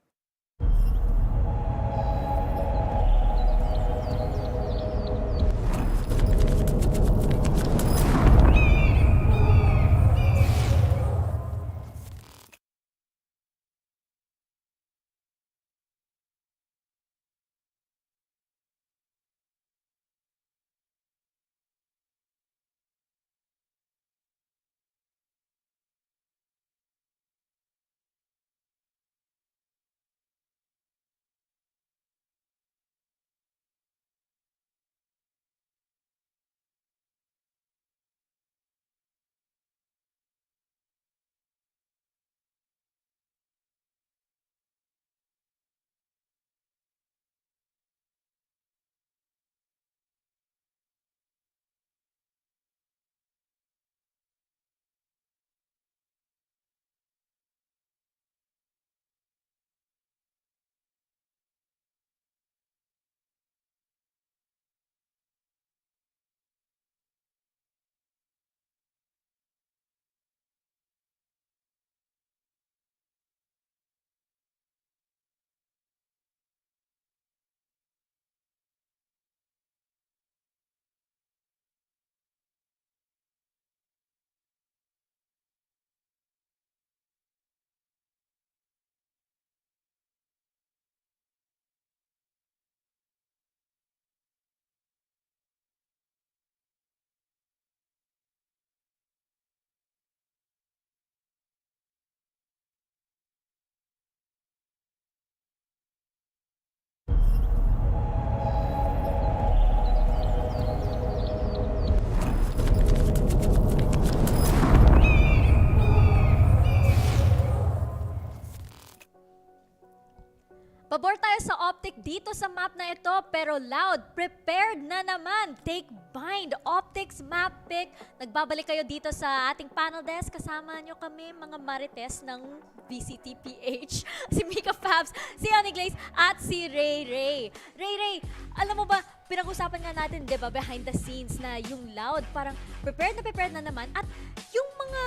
B: Pabor tayo sa Optic dito sa map na ito, pero Loud, prepared na naman. Take bind, Optic's map pick. Nagbabalik kayo dito sa ating panel desk. Kasama nyo kami, mga marites ng VCTPH. Si Mika Fabs, si Honey Glaze, at si Ray Ray. Ray Ray, alam mo ba, pinag-usapan nga natin, di ba, behind the scenes na yung Loud, parang prepared na naman. At yung mga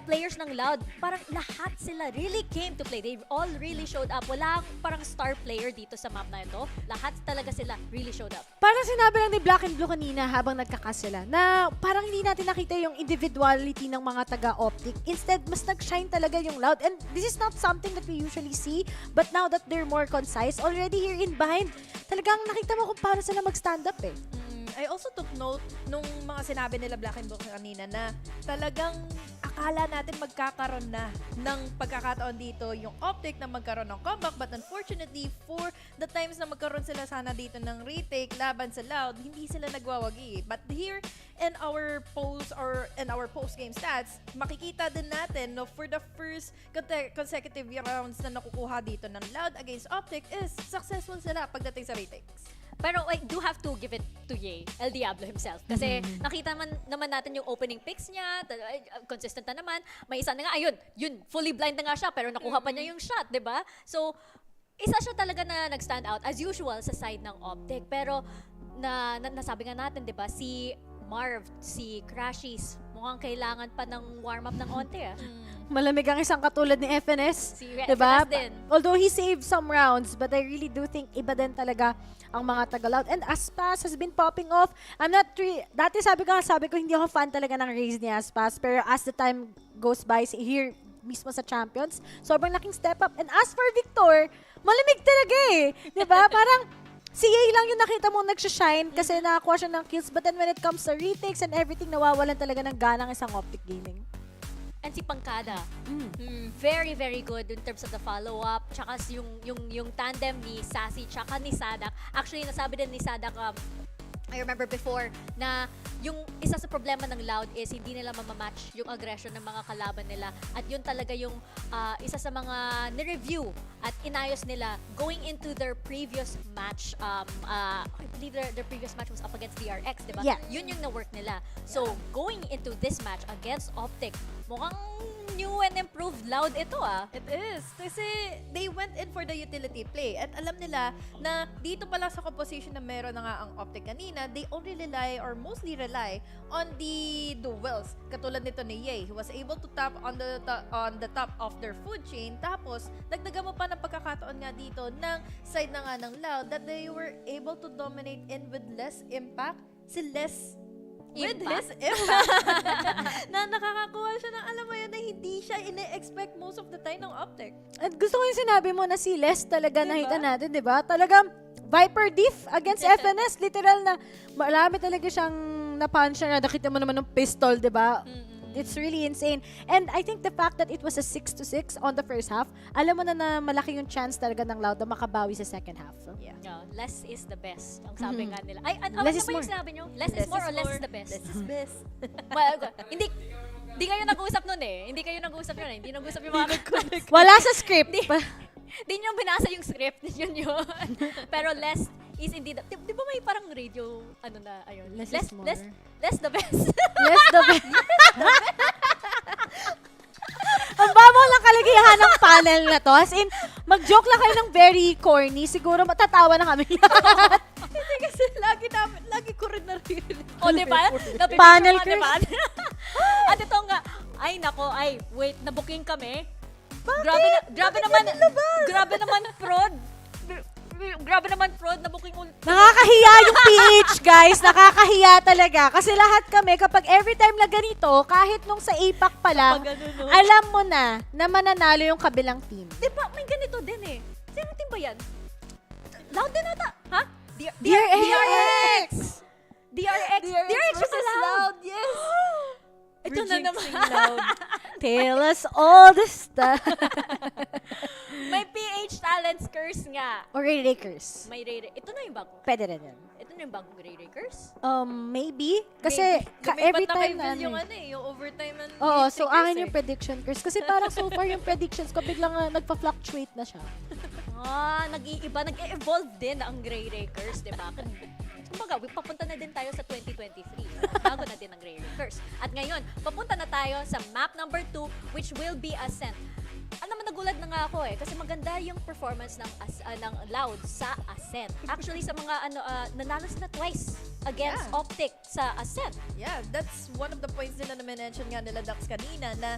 B: players ng Loud, parang lahat sila really came to play. They all really showed up. Wala parang star player dito sa map na ito. Lahat talaga sila really showed up.
C: Parang sinabi lang ni Black and Blue kanina habang nagkakas sila na parang hindi natin nakita yung individuality ng mga taga-Optic. Instead, mas nag-shine talaga yung Loud. And this is not something that we usually see. But now that they're more concise, already here in behind, talagang nakita mo kung paano sila mag-stand up eh.
D: I also took note nung mga sinabi nila Black and Blue kanina na talagang akala natin magkakaroon na ng pagkakataon dito yung Optic na magkaroon ng comeback, but unfortunately for the times na magkaroon sila sana dito ng retake laban sa Loud, hindi sila nagwawagi. But here in our post-game stats, makikita din natin no, for the first consecutive rounds na nakukuha dito ng Loud against Optic is successful sila pagdating sa retakes.
B: Pero I do have to give it to Ye, El Diablo himself. Kasi nakita naman natin yung opening picks niya, consistent na naman. May isa na nga, yun, fully blind na nga siya, pero nakuha pa niya yung shot, di ba? So, isa siya talaga na nag-stand out, as usual, sa side ng Optic. Pero, nasabi nga natin, di ba, si Marv, si Crashies, mukhang kailangan pa ng warm-up ng onte,
C: Malamig ang isang katulad ni FNS.
B: Si
C: diba?
B: FNS din.
C: Although he saved some rounds, but I really do think iba din talaga ang mga taga-Loud. And Aspas has been popping off. Dati sabi ko hindi ako fan talaga ng raise ni Aspas. Pero as the time goes by, here mismo sa Champions, sobrang laking step up. And as for Victor, malamig talaga eh. Diba? Parang si Ye lang yung nakita mo nagsashine kasi nakakuha siya ng kills. But then when it comes to retakes and everything, nawawalan talaga ng ganang isang Optic Gaming.
B: And si Pangkada, very, very good in terms of the follow-up. Tsaka yung tandem ni Sassy tsaka ni Sadak. Actually, nasabi din ni Sadak, I remember before, na yung isa sa problema ng Loud is hindi nila mamamatch yung aggression ng mga kalaban nila. At yun talaga yung isa sa mga ni-review at inayos nila going into their previous match. I believe their previous match was up against DRX, di ba?
C: Yeah.
B: Yun yung na-work nila. So, going into this match against Optic, mukhang new and improved Loud ito
D: It is. Kasi they went in for the utility play. At alam nila na dito pala sa composition na meron na nga ang Optic kanina, they only rely or mostly rely on the duels. Katulad nito ni Ye. He was able to tap on the top of their food chain. Tapos, dagdagan mo pa ng pagkakataon nga dito ng side na nga ng Loud that they were able to dominate in with less impact. With his impact na nakakakuha siya ng alam mo yun na hindi siya ine-expect most of the time ng Optic.
C: At gusto ko yung sinabi mo na si Les talaga nakita natin, di ba? Talagang Viper Diff against FNS. Literal na marami talaga siyang na-punch na. Nakita mo naman ng pistol, di ba? It's really insane. And I think the fact that it was a 6-6 on the first half, alam mo na malaki yung chance talaga ng Loud na makabawi sa second half. So,
B: yeah. Less is the best. Ang sabi nga nila. Ay,
C: less is
B: ano
C: more.
B: yung sinabi nyo? Less is more or less is the best?
D: Less is best.
B: Well, hindi kayo nag-uusap nun eh. Hindi kayo nag-uusap yun eh. Hindi nag-uusap yung mga...
C: Wala sa script.
B: Di nyo binasa yung script. Yun. Pero less is indeed... Di ba may parang radio, ayun.
C: Less is more.
B: Less the best.
C: Less the best. Ang babaw lang kaligayahan ng panel na to. As in, mag-joke lang kayo ng very corny. Siguro matatawa na kami lahat.
D: Hindi kasi lagi ko rin naririnig.
B: O, diba?
C: Panel
B: Chris. Diba? At ito nga, wait, na-booking kami.
C: Bakit?
B: Grabe naman, fraud. Grabe naman, fraud, na-booking ulit.
C: Nakakahiya yung PH, guys. Nakakahiya talaga. Kasi lahat kami, kapag every time na ganito, kahit nung sa APAC pa lang, alam mo na mananalo yung kabilang team.
B: Diba, may ganito din eh. Sino team ba yan? Loud din ata. Ha?
C: DRX!
B: DRX versus Loud.
D: Yes.
B: Ito na naman.
C: Loud. Tell us all the stuff.
B: May PH Talents curse nga.
C: Or Rakers.
B: May Ray. Ito na yung bago.
C: Pwede rin yan.
B: Ito na rin bang Grey Rakers?
C: Maybe. Kasi every time na
D: yung yung overtime and
C: Oo, so akin yung prediction curse. Kasi parang so far yung predictions ko biglang nagpa-fluctuate na siya.
B: Nag-iiba, nag-evolve din ang Grey Rakers, di ba? Kumbaga, papunta na din tayo sa 2023. Bago na din ang Grey Rakers. At ngayon, papunta na tayo sa map number 2, which will be Ascent. Nagulat na nga ako kasi maganda yung performance ng Loud sa Ascent. Actually, sa mga nanalo sila twice against Optic sa Ascent.
D: Yeah, that's one of the points nila na mention nga nila Dax kanina na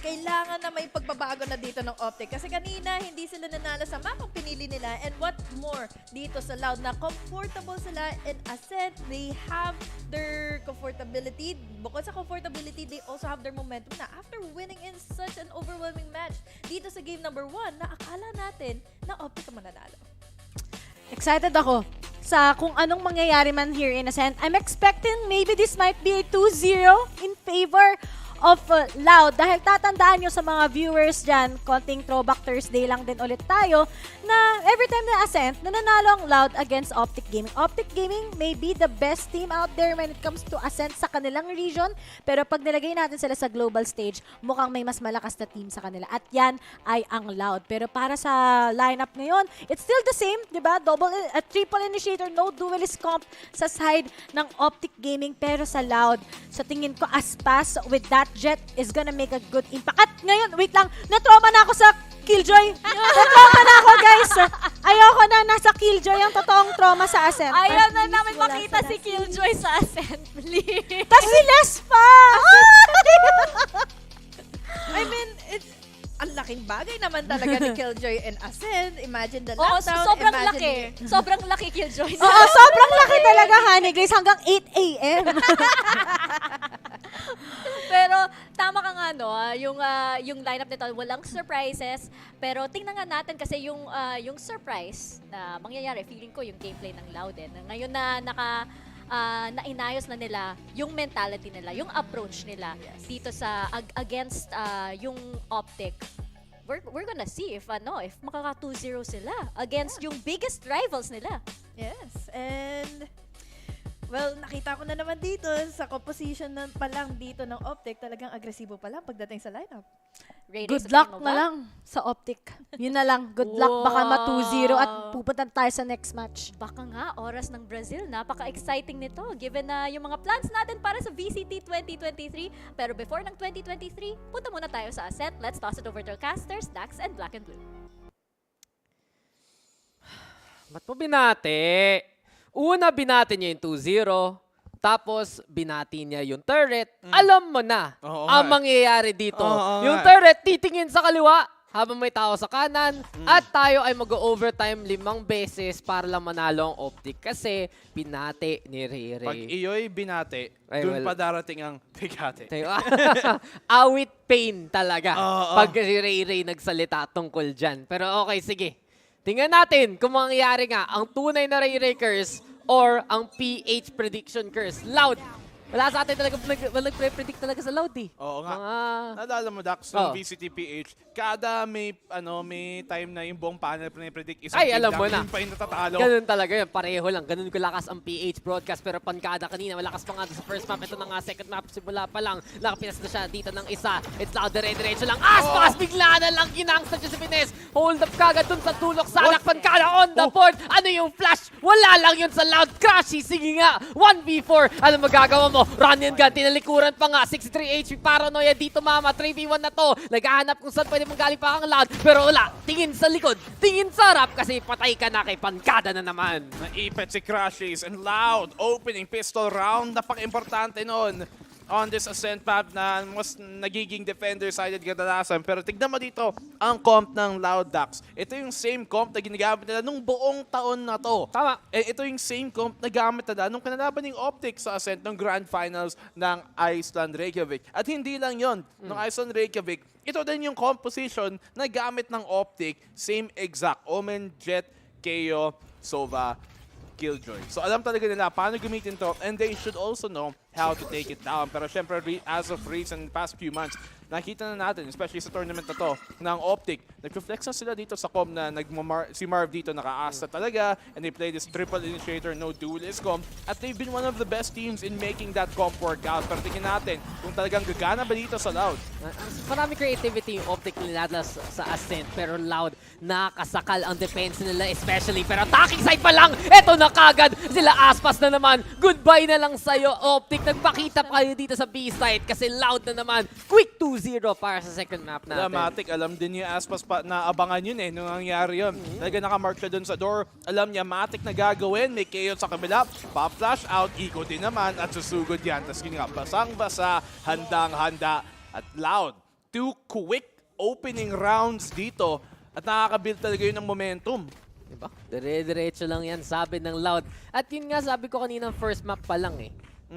D: kailangan na may pagbabago na dito ng Optic. Kasi kanina, hindi sila nanalo sa map ang pinili nila. And what more dito sa Loud na comfortable sila in Ascent. They have their comfortability. Bukod sa comfortability, they also have their momentum na after winning in such an overwhelming match dito sa game number 1 na akala natin na Optic ang mananalo.
C: Excited ako sa kung anong mangyayari man here in Ascent. I'm expecting maybe this might be a 2-0 in favor of Loud. Dahil tatandaan nyo sa mga viewers dyan, konting throwback Thursday lang din ulit tayo, na every time na Ascent, nananalo ang Loud against Optic Gaming. Optic Gaming may be the best team out there when it comes to Ascent sa kanilang region, pero pag nilagay natin sila sa global stage, mukhang may mas malakas na team sa kanila. At yan ay ang Loud. Pero para sa lineup ngayon, it's still the same, di ba? Triple initiator, no duelist comp sa side ng Optic Gaming, pero sa Loud, sa tingin ko, Aspas with that Jet is gonna make a good impact. At ngayon, wait lang, na-trauma na ako sa Killjoy. Na-trauma na ako, guys. Ayoko na nasa Killjoy ang totoong trauma sa Ascent.
B: Ayaw na namin makita si Killjoy sa Ascent, please.
C: Tas si Les pa!
D: I mean, it's ang laking bagay naman talaga ni Killjoy and Ascent. Imagine the
B: Oo,
D: lockdown.
B: sobrang laki. Sobrang laki Killjoy.
C: Oo, sobrang laki talaga, honey, guys. Hanggang 8 a.m.
B: Pero tama ka nga, no? Yung lineup nito, walang surprises. Pero tingnan nga natin kasi yung surprise na mangyayari, feeling ko yung gameplay ng Loud. Ngayon na nainayos na nila yung mentality nila, yung approach nila dito sa against yung Optic. We're gonna see if makaka 2-0 sila against yung biggest rivals nila.
D: Yes, and well, nakita ko na naman dito sa composition pa lang dito ng Optic, talagang agresibo pa lang pagdating sa lineup.
C: Good luck na lang sa Optic. Yun na lang. Good luck. Baka ma-2-0 at pupunta tayo sa next match.
B: Baka nga, oras ng Brazil. Napaka-exciting nito given na yung mga plans natin para sa VCT 2023. Pero before ng 2023, punta muna tayo sa Ascent. Let's toss it over to our casters, Dax and Black and Blue.
R: Ba't mo binati? Una, binati niya yung 2-0. Tapos, binati niya yung turret. Alam mo na ang mangyayari dito. Yung turret, titingin sa kaliwa habang may tao sa kanan. At tayo ay mag-overtime 5 beses para lang manalo ang Optic. Kasi, binati ni Ray Ray.
S: Pag iyo'y binati, dun pa darating ang bigati.
R: Awit pain talaga. Pag si Ray Ray nagsalita tungkol dyan. Pero okay, sige. Tingnan natin kung mangyayari nga ang tunay na Ray Ray curse or ang PH prediction curse. Loud. Wala sa atin talaga nag-predict talaga sa Loud eh.
S: Oo nga. Nadala mo, Dax, ng VCT PH, kada may time na yung buong panel predict isang
R: ay, alam mo na.
S: Yung pa yung natatalo.
R: Ganun talaga yun. Pareho lang. Ganun kalakas ang PH broadcast. Pero pankada kanina, malakas pa nga sa first map. Ito na nga, second map. Simula pa lang. Nakapinas na siya dito ng isa. It's Loud. Dire-diretso lang. Aspas! Bigla na lang ginangsta siya si Pines. Hold up kagad dun sa tulok. Sanak pankada on the board. Ano yung flash? Wala lang yun sa Loud. Crashy. Sige nga. 1v4. Ano magagawa mo? Run and gun. Tinalikuran pa nga. 63 HP. Paranoia dito, mama. 3v1 na to. Naghahanap kung saan pwede mong galing pa kang Loud. Pero wala. Tingin sa likod. Tingin sa harap kasi patay ka na kay pankada na naman.
S: Naipit si Crashes and Loud. Opening pistol round. Napaka-importante nun on this Ascent map na mas nagiging defender-sided kadalasan. Pero tignan mo dito ang comp ng Loud, Dax. Ito yung same comp na ginagamit nila nung buong taon na to.
R: Tama.
S: Ito yung same comp na gamit nila nung kanalaban ng Optic sa Ascent ng Grand Finals ng Iceland Reykjavik. At hindi lang yon ng Iceland Reykjavik, ito din yung composition na gamit ng Optic. Same exact. Omen, Jet, Kayo, Sova, Killjoy. So alam talaga nila paano gamitin to, and they should also know how to take it down. Pero syempre, as of recent past few months, nakita na natin, especially sa tournament na to, ng Optic, nag-reflex na sila dito sa com na si Marv dito naka-ass na talaga, and they play this triple initiator, no duelist com, at they've been one of the best teams in making that comp work out. Pero tingnan natin kung talagang gagana ba dito sa Loud.
R: Marami creativity yung Optic nila sa Ascent, pero Loud, nakasakal ang defense nila especially. Pero attacking side pa lang, eto na kagad, sila Aspas na naman. Goodbye na lang sa'yo, Optic. Nagpakita pa kayo dito sa B-side kasi Loud na naman. Quick 2-0 para sa second map natin.
S: Matic, alam din niya Aspas pa na abangan yun nung nangyari yun. Talaga nakamark siya dun sa door. Alam niya Matic na gagawin, may chaos sa kabila. Pop flash out, ikot din naman at susugod yan. Tapos yun nga, basang-basa, handang-handa at Loud. 2 quick opening rounds dito at nakakabuild talaga yun ng momentum.
R: Diba? Dire-diretso lang yan, sabi ng Loud. At yun nga, sabi ko kanina, first map pa lang eh.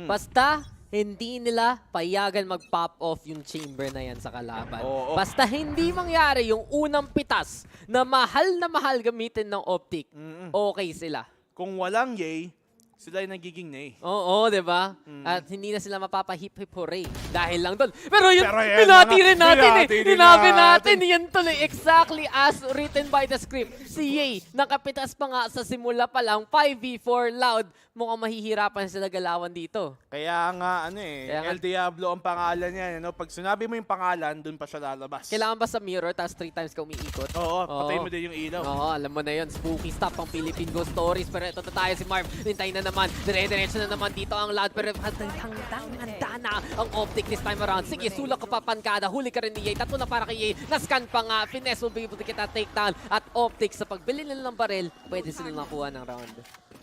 R: Basta, hindi nila payagan mag-pop off yung chamber na yan sa kalaban. Basta hindi mangyari yung unang pitas na mahal gamitin ng Optic, okay sila.
S: Kung walang yay, sila ay nagiging nay.
R: Oo, diba? At hindi na sila mapapahip-hip hooray dahil lang doon. Pero yun, pinati rin natin eh. Hinabi natin. Yan tuloy exactly as written by the script. Si Ye, nakapitas pa nga sa simula pa lang, 5v4 Loud. Mukhang mahihirapan sila galawan dito.
S: Kaya nga, El Diablo ang pangalan niya. Pag sinabi mo yung pangalan, dun pa siya lalabas.
R: Kailangan ba sa mirror, tapos 3 times ka umiikot?
S: Oo, patay mo din yung ilaw.
R: Oo, alam mo na yun. Spooky stuff pang Philippine Ghost Stories. Pero ito na tayo si Marv. Hintay na naman. Dire-diretso na naman dito ang Loud. Pero handa na ang Optic this time around. Sige, sulak ka pa pankada. Huli ka rin ni Ye. Tatlo na para kay Ye. Nascan pa nga. Finesse will be able to get that takedown. At Optic, sa pagbili nila ng baril, pwede silang nakuha ng round.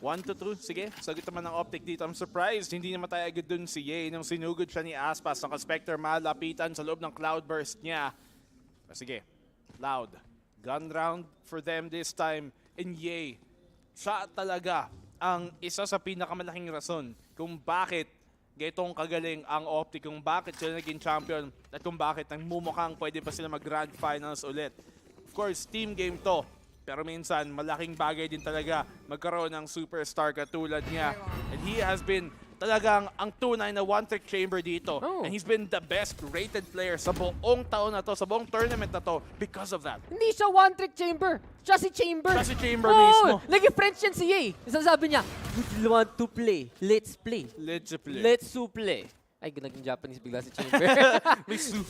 S: 1-2. Sige, sagot naman ng Optic dito. I'm surprised. Hindi naman tayo agad dun si Ye. Nung sinugod siya ni Aspas, ang Spectre malapitan sa loob ng Cloudburst niya. Sige, Loud. Gun round for them this time. And Ye, siya talaga ang isa sa pinakamalaking rason kung bakit gaytong kagaling ang Optic, kung bakit sila naging champion, at kung bakit nagmumukhang pwede pa sila mag-grand finals ulit. Of course, team game to. Pero minsan, malaking bagay din talaga magkaroon ng superstar katulad niya. And he has been talagang ang tunay na one-trick chamber dito. And he's been the best rated player sa buong taon na to, sa buong tournament na to, because of that.
R: Hindi siya one-trick chamber. Siya si Chamber.
S: Siya si Chamber mismo.
R: Naging French yan si Ye. Sabi niya, we want to play. Let's play.
S: Let's play.
R: Let's play. Ay, naging Japanese bigla si Chamber.
S: May soup.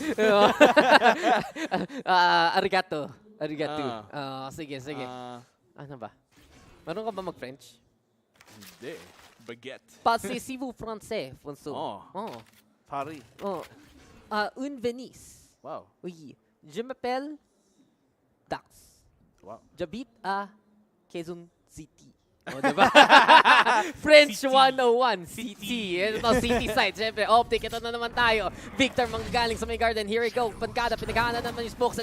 R: Arigato. Sige. Ano ba? Meron ka ba mag-French?
S: Hindi. Baguette.
R: Passez-vous français, Fonso?
S: Paris.
R: Un Venice.
S: Wow.
R: Oui. Je m'appelle Dax.
S: Wow.
R: J'habite à Quezon City. Diba? French 101, City. Ito City side, syempre. Optic, ito na naman tayo. Victor manggagaling sa may garden. Here we go. Pankada, pinaghahanan naman yung smokes.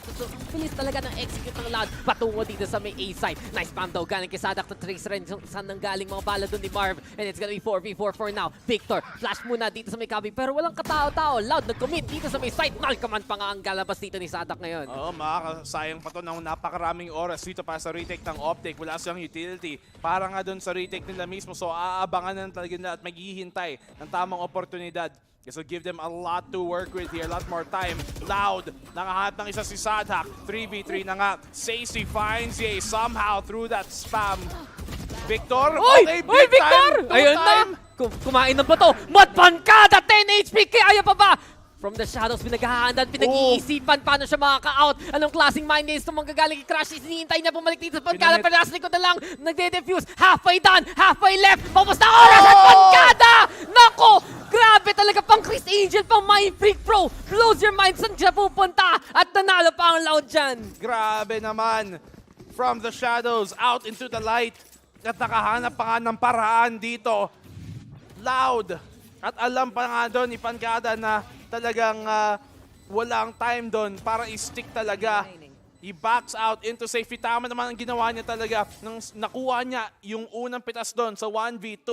R: Bilis talaga ng execute ng Loud. Patungo dito sa may A side. Nice spam daw. Galing kay Sadak to trace rin. Saan nang galing mga bala doon ni Marv. And it's gonna be 4v4 for now. Victor, flash muna dito sa may copy. Pero walang katao-tao. Loud nag-commit dito sa may side. Nalkaman pa nga ang galabas dito ni Sadak ngayon.
S: Makakasayang pa to ng napakaraming oras dito para sa retake ng Optic. Wala silang utility. Para nga doon sa retake nila mismo. So aabangan na talaga nila at maghihintay ng tamang oportunidad. So give them a lot to work with here. A lot more time. Loud. Nakahanap ng isa si Sadhak. 3v3 na nga. Stacey finds Ye somehow through that spam. Victor. Okay, big
R: Victor!
S: time.
R: Ayun na. Kumain ng bato. Mad Pankada. 10 HP. Kaya pa ba? From the shadows, pinaghahandaan, pinag-iisipan paano siya makaka-out. Anong klaseng mind games itong manggagaling i-crash? Hinihintay niya bumalik dito sa Pankada, pero nasa likod na lang, nagde-defuse. Halfway done, halfway left, paubos na oras at Pankada! Nako! Grabe talaga pang Chris Angel, pang Mind Freak Pro. Blows your mind, saan siya pupunta? At nanalo pa ang Loud dyan.
S: Grabe naman. From the shadows, out into the light. At nakahanap pa nga ng paraan dito. Loud. At alam pa nga doon ni Pankada na talagang walang time doon para i-stick talaga. He backs out into safety. Tama naman ang ginawa niya talaga. Nang nakuha niya yung unang pitas doon sa 1v2.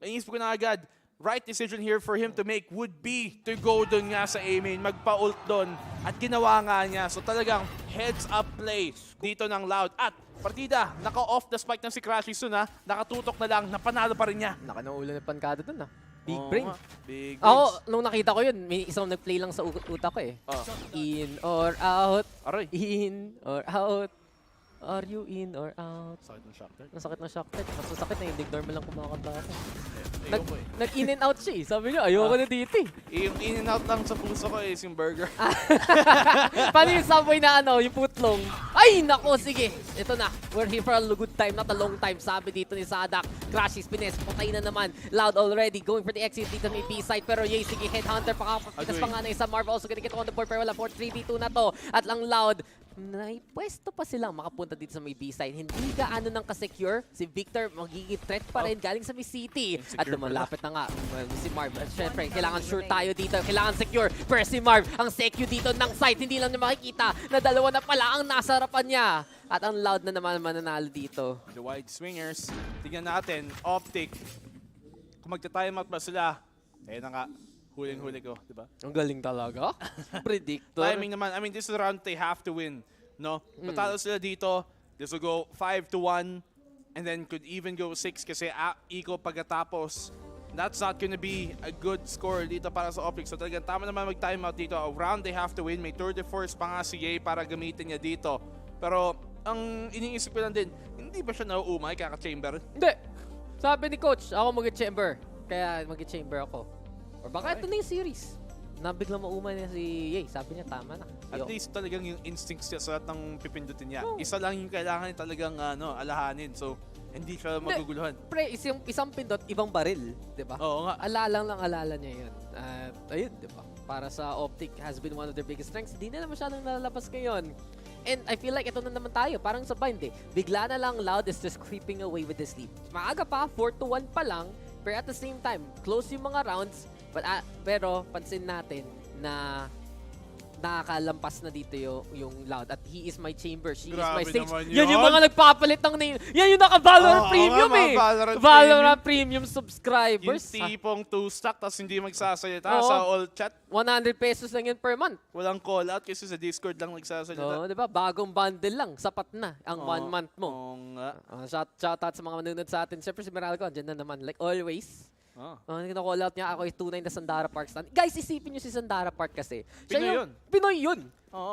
S: Inisip ko na agad, right decision here for him to make would be to go doon nga sa A-main, magpa-ult doon. At ginawa nga niya. So talagang heads-up play dito ng Loud. At partida, naka-off the spike ng si Crashy soon ha. Nakatutok na lang, napanalo pa rin niya.
R: Nakanaulo na Pankada doon ha. Big
S: Oo
R: brain.
S: nga, big
R: Ako,
S: brains.
R: nung nakita ko yun, may isang nag-play lang sa utak ko eh. In or out.
S: Aray.
R: In or out. Are you in or out?
S: Sakit ng shock dart.
R: Nasakit na shock dart. Mas masakit na hindi normal lang kumakanta ako.
S: Ayoko eh.
R: Nag-in and out siya eh. Sabi niya, ayoko na dito eh.
S: Yung in and out lang sa puso ko is yung burger.
R: Paano yung Subway na ano, yung putlong? Ay, nako, sige. Ito na. We're here for a good time, not a long time. Sabi dito ni Sadak. Crashes, Pines, patay na naman. Loud already, going for the exit dito ng B-side. Pero yay, sige, Headhunter, Pinas pa nga na isa. Marv also gonna get on the board, pero wala 4-3v2 na to. At lang Loud, naipwesto pa silang makapunta dito sa may B-side. Hindi gaano nang ka-secure. Si Victor magiging threat pa rin galing sa may city. At lumalapit na nga si Marv. At syempre, kailangan sure tayo dito. Kailangan secure. Pero si Marv, ang secure dito ng site. Hindi lang niya makikita na dalawa na pala ang nasa harapan niya. At ang Loud na naman mananalo dito.
S: The wide swingers. Tingnan natin, Optic. Kung magta-time out ba sila, eh na nga, huling-huli ko, di ba?
R: Ang galing talaga. Predictor.
S: Timing naman. I mean, this is a round they have to win. No? Patalo sila dito. This will go 5-1. And then could even go 6 kasi eco pagkatapos. That's not gonna be a good score dito para sa Optic. So talagang tama naman mag-timeout dito. A round they have to win. May tour de force pa nga si Ye para gamitin niya dito. Pero ang iniisip ko lang din, hindi ba siya nauumay kaka-chamber?
R: Hindi. Sabi ni Coach, ako mag-chamber. Kaya mag-chamber ako. Or baka ito na yung series. Na biglang maumay na si Ye. Sabi niya, tama na.
S: At least talagang yung instincts niya sa lahat ng pipindutin niya. Isa lang yung kailangan niya talagang alahanin. So, hindi siya maguguluhan.
R: Pre, isang pindot, ibang baril. Diba?
S: Oo nga.
R: Alala niya yun. At ayun, diba? Para sa Optic has been one of their biggest strengths. Hindi na masyadong nalalabas ngayon. And I feel like ito na naman tayo. Parang sa bind eh. Bigla na lang Loud is just creeping away with the sleep. Maaga pa, 4-1 pa lang. Pero at the same time, close yung mga rounds. Pero pansin natin na nakakalampas na dito yung Loud. At he is my chamber, she is my stage. Yan yung mga nagpapalit ng name. Yan yung naka-Valorant Premium eh. Valorant Premium subscribers.
S: Yung tipong 2-stack tapos hindi magsasalita sa all chat.
R: 100 pesos lang yun per month.
S: Walang call out kasi sa Discord lang nagsasalita.
R: Oo, diba? Bagong bundle lang. Sapat na ang 1 month mo. Shout out sa mga manonood sa atin. Siyempre si Meralco, andyan na naman. Like always. Call out niya, ako ay tunay na Sandara Park stan. Guys, isipin nyo si Sandara Park kasi. Pinoy yun.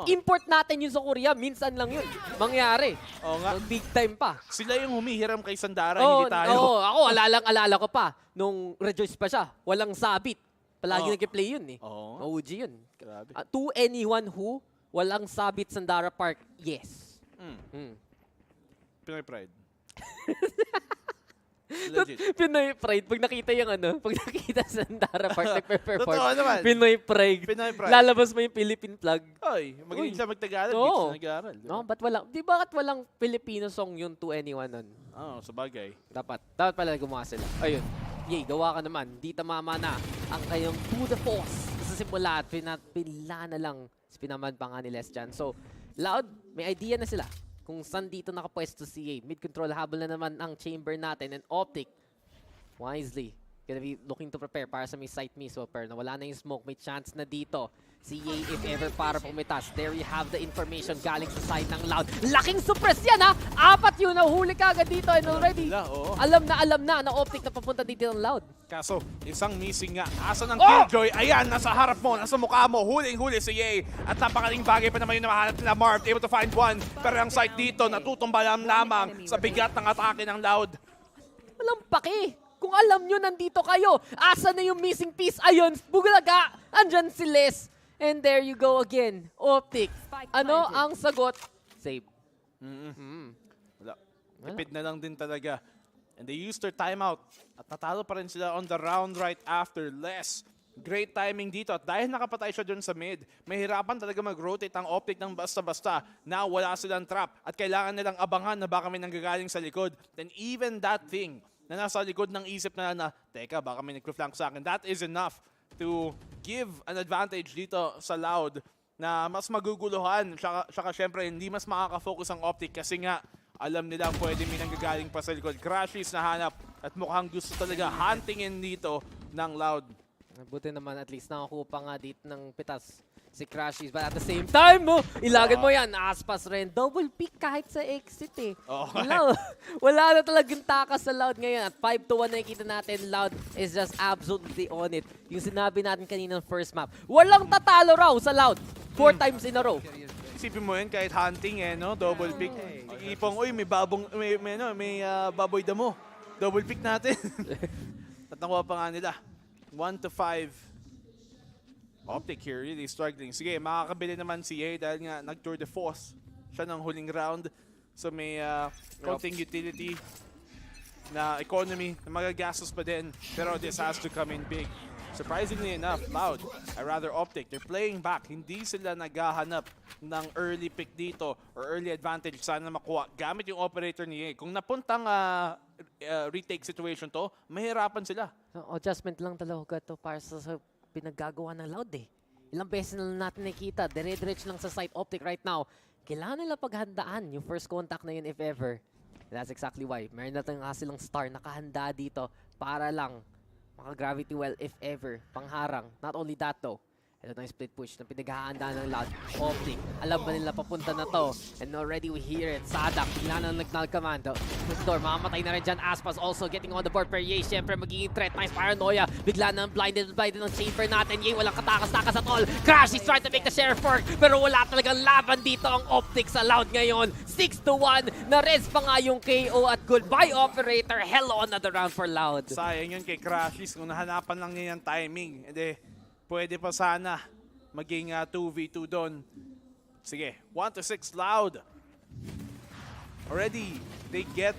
R: Import natin yun sa Korea. Minsan lang yun. Mangyari. Big time pa.
S: Sila yung humihiram kay Sandara, hindi tayo.
R: Ako, alala ko pa. Nung Rejoice pa siya, walang sabit. Palagi nag-play yun eh. OG yun. To anyone who walang sabit Sandara Park, yes.
S: Pinoy pride.
R: Legit. Pinoy pride. Pag nakita yung pag nakita sa Sandara Park, nagpe-perform.
S: Totoo naman.
R: Pinoy pride. Lalabas mo yung Philippine flag.
S: Oy, magaling siya mag-Tagalog.
R: Oo.
S: Nag-aaral.
R: No, bakit walang Filipino song yun to anyone nun?
S: Sa bagay.
R: Dapat pala gumawa sila. Ayun. Yay, gawa ka naman. Di tamama na ang kayong to the force. Sa simula at pinila na lang. Pinaman pa nga ni Les dyan. So, Loud, may idea na sila kung saan dito nakapwesto si A. Mid-control, habol na naman ang chamber natin. And Optic, wisely, gonna be looking to prepare para sa may site mismo. Pero nawala na yung smoke, may chance na dito. Si A, if ever, para pumitas. There you have the information galing sa side ng Loud. Laking suppress yan ha! 4 yun, nahuli ka agad dito. And already, alam na Optic na papunta dito ng Loud.
S: Kaso, isang missing nga. Asa ng Killjoy? Ayan, nasa harap mo, nasa mukha mo. Huling-huli si Ye. At napakaling bagay pa naman yung namahanap nila Marv. Able to find one. Pero ang site dito, natutumba lamang sa bigat ng atake ng Loud.
R: Walang paki. Kung alam nyo, nandito kayo. Asa na yung missing piece? Ayun, bugalaga. Andyan si Les. And there you go again. Optic. Ano ang sagot? Save.
S: Wala. Tipid na lang din talaga. And they used their timeout. At natalo pa rin sila on the round right after. Les. Great timing dito. At dahil nakapatay siya dun sa mid, mahirapan talaga mag-rotate ang Optic ng basta-basta na wala silang trap. At kailangan nilang abangan na baka may nanggagaling sa likod. Then even that thing na nasa likod ng isip na teka, baka may nag-flank sa akin. That is enough to give an advantage dito sa Loud na mas maguguluhan. Saka syempre, hindi mas makaka-focus ang Optic kasi nga alam nila pwede may nanggagaling pa sa likod. Crashes na hanap at mukhang gusto talaga huntingin dito ng Loud.
R: Buti naman at least nakakuha pa nga dito ng pitas si Crashies. But at the same time, ilagan mo yan. Aspas rin. Double pick kahit sa exit eh. Wala na talagang takas sa Loud ngayon. At 5-1 nakikita natin, Loud is just absolutely on it. Yung sinabi natin kanina ng first map. Walang tatalo raw sa Loud. 4 times in a row.
S: Isipin mo yun, kahit hunting double pick. Ipong, uy, may baboy damo. Double pick natin. At nakuha pa nga nila. 1-5. Optic here, really struggling. Sige, makakabili naman si A dahil nga nag-tour de force siya ng huling round. So may konting utility na economy na magagastos pa din. Pero this has to come in big. Surprisingly enough, Loud, I rather Optic. They're playing back. Hindi sila naghahanap ng early pick dito or early advantage sana makuha gamit yung operator ni A. Kung napuntang retake situation to, mahirapan sila.
R: Adjustment lang talaga to para sa pinaggagawa ng Loud eh. Ilang beses na natin nakikita, dire-diretso lang sa site. Optic right now. Kailangan nila paghandaan yung first contact na yun if ever. And that's exactly why. Meron natin nga silang star nakahanda dito para lang maka-gravity well if ever. Pangharang. Not only that though. Ito na yung split push na pinaghahandaan ng Loud. Optic. Alam ba nila papunta na to? And already we hear it. Sadak. Kailangan ng Nagnal Commando. Door, mamamatay na rin dyan. Aspas also getting on the board. Pero Ye, syempre magiging threat. Nice paranoia. Bigla na blinded ng chamber natin. Ye, walang katakas-takas at all. Crash is trying to make the sheriff work. Pero wala talagang laban dito ang Optic sa Loud ngayon. 6-1. Na-res pa nga yung KO at goodbye operator. Hello, another round for Loud.
S: Sayang yun kay Crashies kung nahanapan lang niya yung timing. Pwede pa sana maging 2v2 doon. Sige, 1-6 Loud. Already, they get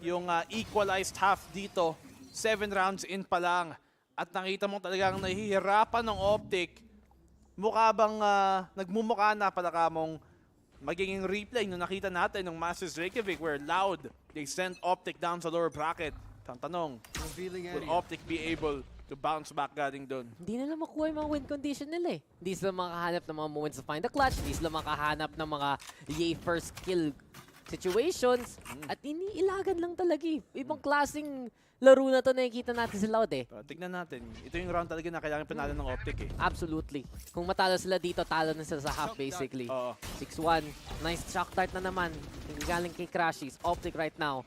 S: yung equalized half dito. 7 rounds in pa lang. At nakita mo talagang nahihirapan ng Optic. Mukha bang nagmumukha na pala kamong magiging replay nung nakita natin ng Masters Reykjavik where Loud, they sent Optic down sa lower bracket. Ang tanong, will Optic be able to bounce back galing doon?
R: Hindi nila makuha yung mga win condition nila eh. Hindi sila makahanap ng mga moments to find the clutch. Hindi sila makahanap ng mga yay first kill situations. At iniilagan lang talaga eh. Ibang klaseng laro na to nakikita natin sa Loud eh.
S: Tignan natin. Ito yung round talaga na kailangan panalo ng Optic eh.
R: Absolutely. Kung matalo sila dito, talo na sila sa half basically. 6-1. Nice shock dart na naman. Galing kay Crashies. Optic right now.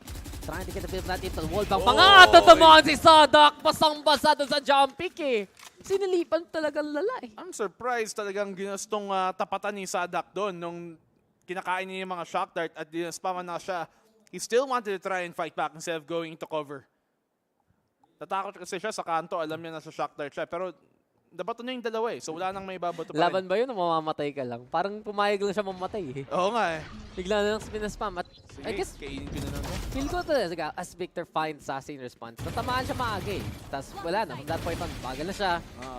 R: Trying to get a bit of that into the wall bang. Pangato naman si Sadak! Basang-basa doon sa jump pick eh. Sinilipan talagang lala eh.
S: I'm surprised talagang ginastong tapatan ni Sadak doon nung kinakain niya yung mga shock dart at dinaspaman na siya. He still wanted to try and fight back instead of going to cover. Natakot kasi siya sa kanto. Alam niya na sa shock dart siya. Pero dabato niya yung dalawa eh. So wala nang may babato pa rin.
R: Laban ba yun o mamamatay ka lang? Parang pumayag lang siya mamatay eh.
S: Oo nga eh.
R: Bigla na lang spam at
S: sige,
R: I guess
S: kainin ko na lang.
R: Feel ko talaga as Victor finds assassin response. Natamaan siya maaga eh. Tapos wala na. From that point on, bagal na siya.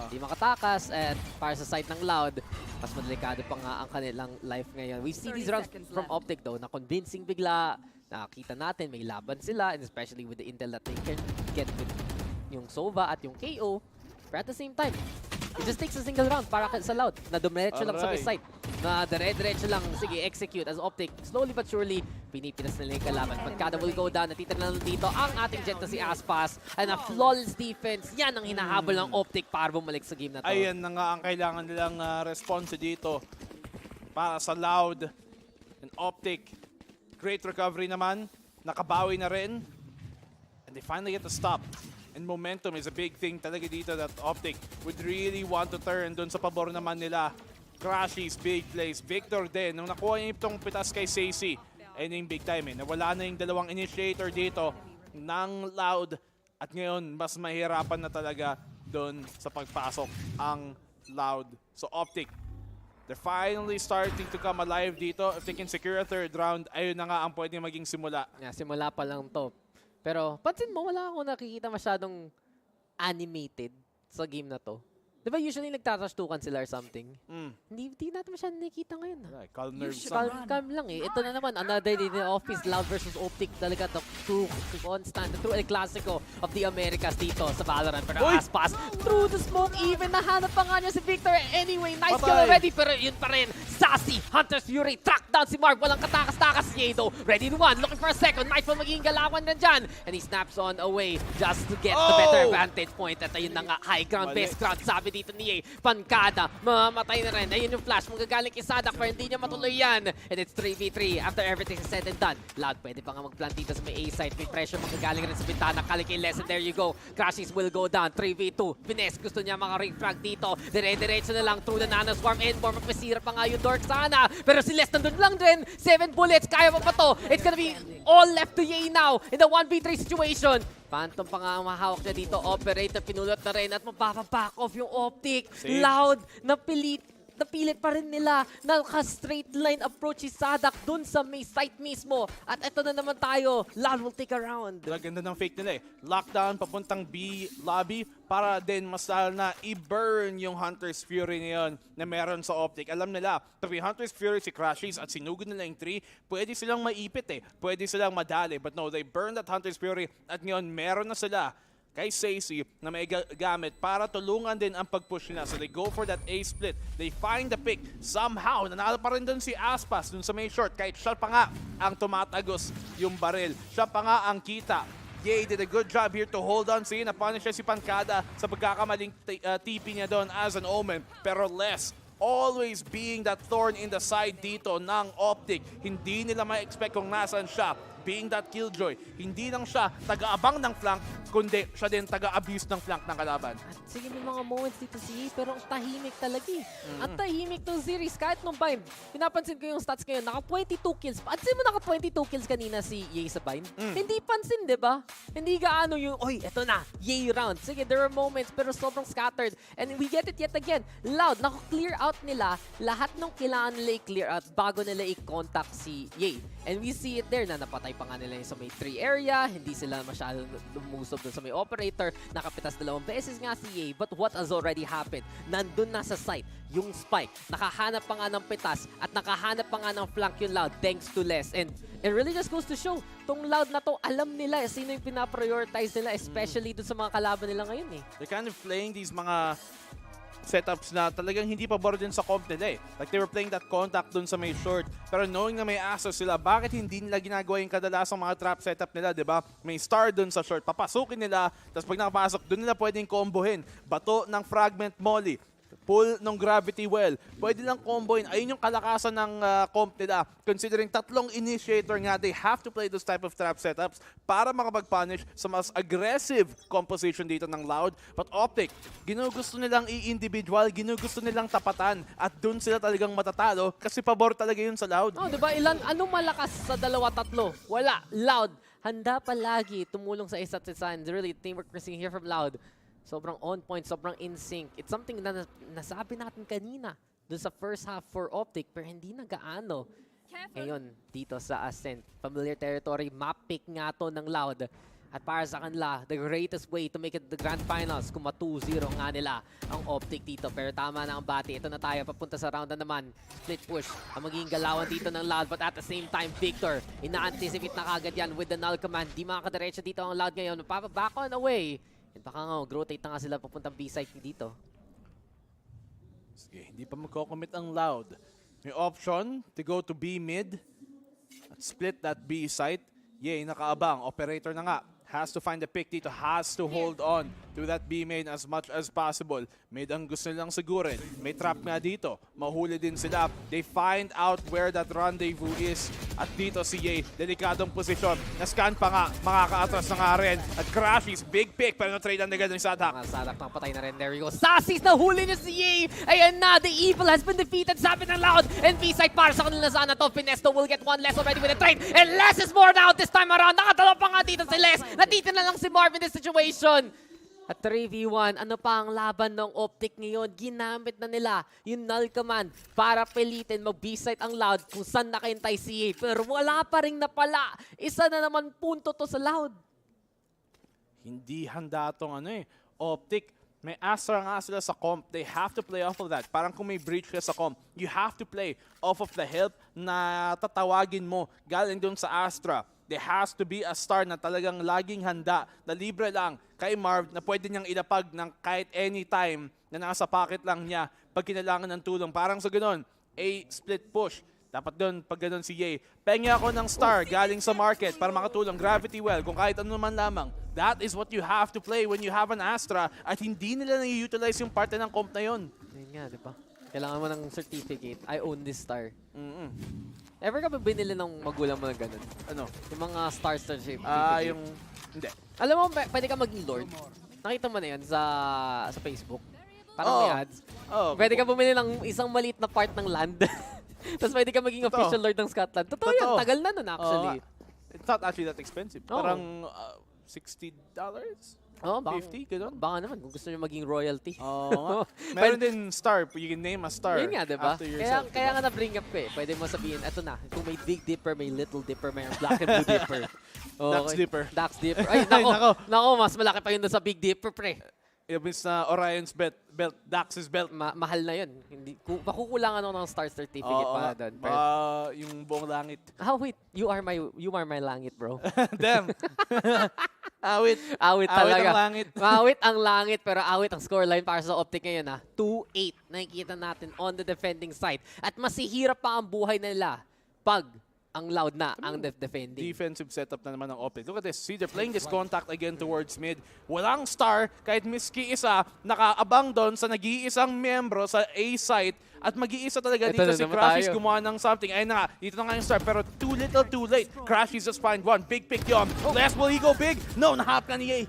R: Hindi makatakas. At para sa side ng Loud, mas madelikado pa nga ang kanilang life ngayon. We see these rounds from Optic though na convincing bigla. Nakakita natin may laban sila and especially with the intel that they can get with yung Sova at yung KO. But at the same time, it just takes a single round para sa Loud. Na dumiretso lang sa side. Na dire-diretso lang, sige, execute as Optic. Slowly but surely, pinipinas nila yung kalaban. Pagkada will go down, natitira na lang dito ang ating jet na si Aspas. And a flawless defense, yan ang hinahabol ng Optic para bumalik sa game na to.
S: Ayan na nga ang kailangan nilang response dito para sa Loud and Optic. Great recovery naman. Nakabawi na rin. And they finally get the stop. And momentum is a big thing talaga dito that Optic would really want to turn doon sa pabor naman nila. Crashies, big plays. Victor din. Nung nakuha niya itong pitas kay Sacy, ayun yung big time eh. Nawala na yung dalawang initiator dito ng Loud. At ngayon, mas mahirapan na talaga doon sa pagpasok ang Loud. So Optic, they're finally starting to come alive dito. If they can secure a third round, ayun na nga ang pwedeng maging simula.
R: Yeah, simula pa lang to. Pero, pansin mo, wala akong nakikita masyadong animated sa game na to. Di ba usually nagtatastukan sila or something? Hindi natin masyadong nakikita ngayon.
S: Calm nerves.
R: Calm lang eh. Ito na naman, another day in the office, Loud versus Optic. Talaga the true constant, the true El Clasico of the Americas dito sa Valorant. Pero Aspas, through the smoke, even nahanap pa nga niya si Victor. Anyway, nice kill already, pero yun pa rin. Sassy, Hunter's Fury, track down si Mark. Walang katakas-takas. Yedo, ready to one, looking for a second. Nightfall magiging galawan na dyan. And he snaps on away just to get the better vantage point. At ayun na nga, high ground, best ground. Sabi sinabi dito ni Ye. Pankada, mamamatay na rin. Ayun yung flash, magagaling kay Sadak pero hindi niya matuloy yan. And it's 3v3 after everything is said and done. Loud, pwede pa nga mag-plant dito sa may A side. May pressure, magagaling rin sa bintana. Kali kay Les, and there you go. Crashes will go down. 3v2. Finesse, gusto niya maka-refrag dito. Dire-diretso na lang through the Nano Swarm and more. Magpasira pa nga yung Dork sana. Pero si Les nandun lang din. 7 bullets, kaya pa to? It's gonna be all left to Ye now in the 1v3 situation. Phantom pa nga ang mahawak niya dito. Operator, pinulot na rin at mapapaback off yung Optic. Loud, napilit pa rin nila. Naka-straight line approach si Sadak dun sa may site mismo. At ito na naman tayo. Loud will take a round.
S: Ganda ng fake nila eh. Lockdown, papuntang B lobby para din mas na i-burn yung Hunter's Fury ngayon na meron sa Optic. Alam nila, tapi Hunter's Fury si Crashes at sinugod nila yung 3, pwede silang maipit eh. Pwede silang madali. But no, they burned that Hunter's Fury at ngayon meron na sila kay Sacy na may gamit para tulungan din ang pag-push nila. So they go for that A split. They find the pick. Somehow, nanalo pa rin dun si Aspas dun sa may short. Kahit siya pa nga ang tumatagos yung baril. Siya pa nga ang kita. Ye did a good job here to hold on. See, napunish siya si Pankada sa pagkakamaling TP niya doon as an omen. Pero less. Always being that thorn in the side dito ng Optic. Hindi nila ma-expect kung nasan siya. Being that killjoy, hindi lang siya taga-abang ng flank, kundi siya din taga-abuse ng flank ng kalaban.
R: Sige, may mga moments dito si Ye, pero ang tahimik talaga eh. Ang tahimik ng series, kahit nung Bind. Pinapansin ko yung stats ngayon, naka 22 kills. Pansin mo naka 22 kills kanina si Ye sa Bind? Hindi pansin, di ba? Hindi gaano yung, oy, eto na, Ye round. Sige, there are moments, pero sobrang scattered. And we get it yet again. Loud, naka-clear out nila lahat ng kailangan nila i-clear out bago nila i-contact si Ye. And we see it there na napatay pa nga nila yung sa may 3 area, hindi sila masyadong lumusob dun sa may operator, nakapitas 2 beses nga si Ye, but what has already happened? Nandun na sa site, yung spike, nakahanap pa nga ng pitas, at nakahanap pa nga ng flank yung Loud, thanks to Les. And it really just goes to show, tong Loud na to, alam nila sino yung pinaprioritize nila, especially dun sa mga kalaban nila ngayon eh.
S: They're kind of playing these mga setups na talagang hindi pabor din sa comp nila eh. Like they were playing that contact dun sa may short. Pero knowing na may Asos sila, bakit hindi nila ginagawa yung kadalasang mga trap setup nila, di ba? May star dun sa short, papasukin nila, tapos pag nakapasok, dun nila pwedeng combohin. Bato ng fragment molly, pull ng gravity well. Pwede lang comboin. Ayun yung kalakasan ng comp nila. Considering 3 initiator nga, they have to play those type of trap setups para makapag-punish sa mas aggressive composition dito ng Loud. But Optic, ginugusto nilang i-individual, ginugusto nilang tapatan at dun sila talagang matatalo kasi pabor talaga yun sa Loud.
R: Oh, diba? Anong malakas sa 2-3? Wala. Loud. Handa palagi tumulong sa isa't isa. And really, teamwork we're seeing here from Loud. Sobrang on point, sobrang in sync. It's something na nasabi natin kanina dun sa first half for Optic, pero hindi na gaano. Ngayon, dito sa Ascent, familiar territory, map pick nga to ng Loud. At para sa kanila, the greatest way to make it the Grand Finals, kung 2-0 nga nila ang Optic dito. Pero tama na ang bati. Ito na tayo, papunta sa round na naman. Split push, ang magiging galawan dito ng Loud. But at the same time, Victor, ina-anticipate na kagad yan with the null command. Di makakadiretso dito ang Loud ngayon. Back on away. And baka nga, rotate na nga sila papuntang B-site dito.
S: Sige, hindi pa magko-commit ang Loud. May option to go to B mid at split that B site. Yay, nakaabang. Operator na nga. Has to find the pick dito. Has to hold on to that B main as much as possible. Mid ang gusto nilang sigurin. May trap nga dito. Mahuli din sila. They find out where that rendezvous is. At dito si Ye, delikadong posisyon. Na-scan pa nga. Makaka-atras na nga rin. At Crashies, big pick. Pero na-trade ang agad ng Sadak.
R: Sadak nakapatay na rin. There you go. Sasis na huli niya si Ye. Ayan na. The evil has been defeated. Sabi ng Loud. And B-side para sa kanila sana to. Finesto will get 1 less already with a trade. And less is more now this time around. Nakatalo pa nga dito si Les. Natito na lang si Marv in this situation. At 3v1, ano pa ang laban ng Optic ngayon? Ginamit na nila yung null command para pilitin mag-B-site ang Loud kung saan nakahintay si Ye. Pero wala pa rin napala. Isa na naman punto to sa Loud.
S: Hindi handa tong Optic. May Astra nga sila sa comp. They have to play off of that. Parang kung may breach ka sa comp, you have to play off of the help na tatawagin mo galing dun sa Astra. There has to be a star na talagang laging handa, na libre lang kay Marv na pwede niyang ilapag ng kahit anytime na nasa pocket lang niya pag kinailangan ng tulong. Parang sa ganun, a split push. Dapat doon, pag ganun si Ye, pengi ako ng star galing sa market para makatulong. Gravity well, kung kahit ano man lamang, That is what you have to play when you have an Astra at hindi nila na-utilize yung parte ng comp na yun.
R: Yun nga, di ba? Kailangan mo ng certificate. I own this star. Ever ka ba binili ng magulang mo ng ganun?
S: Ano?
R: Yung mga star certificate.
S: Yung... Hindi.
R: Alam mo, pwede ka maging lord. Nakita mo na yun sa Facebook. Parang may ads. Pwede ka bumili ng isang maliit na part ng land. Tapos pwede ka maging official lord ng Scotland. Totoo yun. Tagal na nun actually.
S: It's not actually that expensive. Parang $60?
R: Baka,
S: 50, gano'n?
R: Baka naman, kung gusto nyo maging royalty.
S: Meron din star, you can name a star.
R: Yun nga, diba?
S: After yourself.
R: Kaya nga na-bring up ko eh. Pwede mo sabihin, eto na, kung may Big Dipper, may Little Dipper, may Black and Blue Dipper.
S: Dax Dipper.
R: Dax Dipper. Ay, nako, mas malaki pa yun doon sa Big Dipper, pre.
S: Ibig na Orion's belt, Dax's belt.
R: Mahal na yun. Makukulangan ako ng star certificate pa doon.
S: Yung buong langit.
R: Wait. You are my langit, bro.
S: Damn. Awit
R: talaga.
S: Ang langit.
R: Awit ang langit, pero awit ang scoreline para sa Optic ngayon. 2-8. Nakikita natin on the defending side. At masihirap pa ang buhay nila pag ang loud na ang defending.
S: Defensive setup na naman ng Optic. Look at this. See, they're playing this contact again towards mid. Walang star, kahit miski isa, nakaabang doon sa nag-iisang membro sa A site. At mag-iisa talaga dito si Crashies gumawa ng something. Ayun na nga, dito na nga yung star. Pero too little, too late. Crashies just find one. Big pick yun. Les, will he go big? No, nahap ka ni A.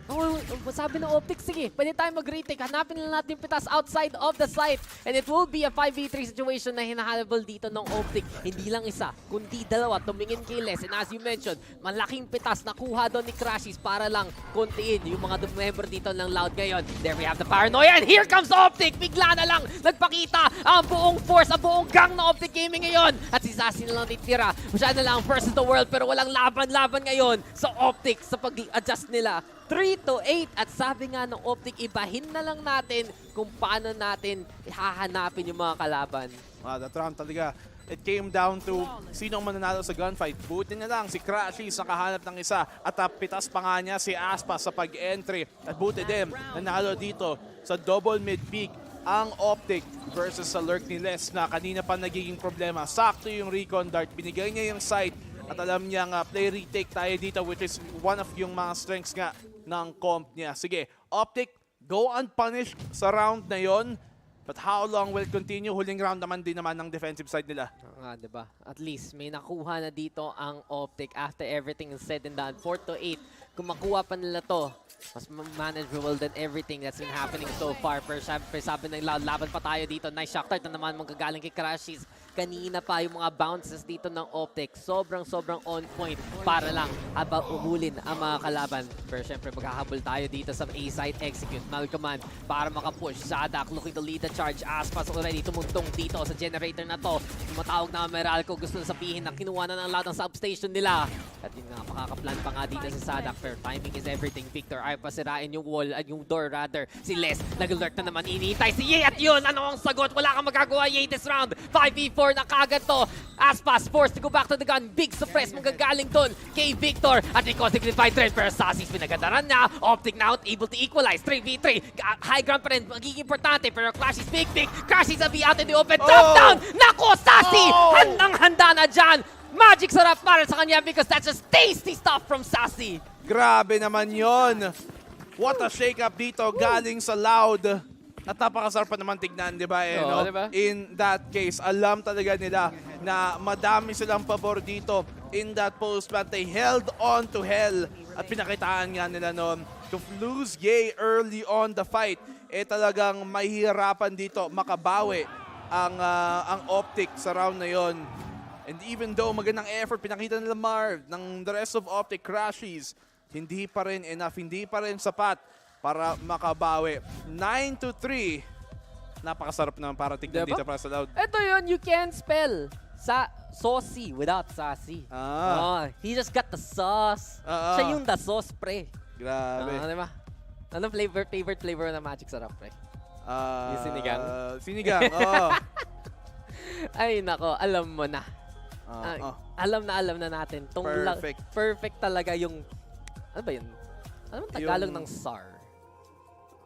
R: Sabi ng Optic, sige, pwede tayo mag-retake. Hanapin lang natin yung pitas outside of the site. And it will be a 5v3 situation na hinahabol dito ng Optic. Hindi lang isa, kundi dalawa. Tumingin kay Les. And as you mentioned, malaking pitas nakuha doon ni Crashies para lang kontiin yung mga member dito ng Loud ngayon. There we have the paranoia. And here comes Optic. Bigla na lang nagpakita ang buong force, ang buong gang na Optic Gaming ngayon. At si Sassy na lang titira. Siya na lang first in the world pero walang laban-laban ngayon sa Optic sa pag-adjust nila. 3-8 at sabi nga ng Optic, ibahin na lang natin kung paano natin hahanapin yung mga kalaban.
S: That round talaga. It came down to sino ang mananalo sa gunfight. Buti na lang si Crashies nakahanap ng isa at pitas pa nga niya si Aspas sa pag-entry. At buti din nanalo dito sa double mid-peak ang Optic versus sa lurk ni Les na kanina pa nagiging problema. Sakto yung recon dart, binigay niya yung sight at alam niya nga play retake tayo dito which is one of yung mga strengths nga ng comp niya. Sige, Optic, go unpunished sa round na yon. But how long will continue? Huling round naman din naman ng defensive side nila.
R: Diba? At least may nakuha na dito ang Optic after everything is said and done. 4-8. Kung makuha pa nila to, mas manageable than everything that's been happening so far. Pero sabi ng Loud, laban pa tayo dito. Nice shock start na naman magagaling kay Crashies. Kanina pa yung mga bounces dito ng Optic. Sobrang on point para lang habang umulin ang mga kalaban. Pero syempre maghahabol tayo dito sa A-side. Execute, Malcolman para makapush. Zadak looking to lead the charge. Aspas already tumugtong dito sa generator na to. Tumatawag na Meralco. Gusto na sabihin na kinuha na ng Loud ang substation nila. At yun nga, makakaplan pa nga dito si Zadak. Pero timing is everything. Victor ayaw pa sirain yung wall, yung door rather. Si Les, nag-alert na naman. Inihintay si Ye at yun, ano ang sagot? Wala kang magagawa Ye this round. 5v4 na kagad to. Aspas forced to go back to the gun. Big suppress magagaling dun kay Victor. At Rico signified threat pero Sassy's pinagadaran niya. Optic now able to equalize. 3v3. High ground pa rin. Magiging importante pero Clash is big. Crashies a be out in the open. Drop down! Nako, Sassy! Handang-handa na dyan. Magic sarap para sa kanya because that's just tasty stuff from Sassy.
S: Grabe naman yon. What a shake-up dito galing sa Loud. At napakasarap pa naman tignan, di ba? No?
R: Diba?
S: In that case, alam talaga nila na madami silang pabor dito. In that post-plant, they held on to hell. At pinakitaan nga nila noon to lose Ye early on the fight. Talagang mahihirapan dito makabawi ang Optic sa round na yon. And even though magandang effort pinakita nila Marv ng the rest of Optic Crashies, hindi pa rin enough, hindi pa rin sapat para makabawi. 9-3. Napakasarap naman para tignan dito para sa Loud.
R: Ito yun, you can spell saucy without sassy. He just got the sauce. Siya yung the sauce, pre.
S: Grabe.
R: Diba? Ano favorite flavor ng Magic Sarap, pre? Yung sinigang?
S: Sinigang,
R: Ay, nako, alam mo na. Alam na natin. Perfect talaga yung... Ano ba yun? Ano ang Tagalog ng SAR?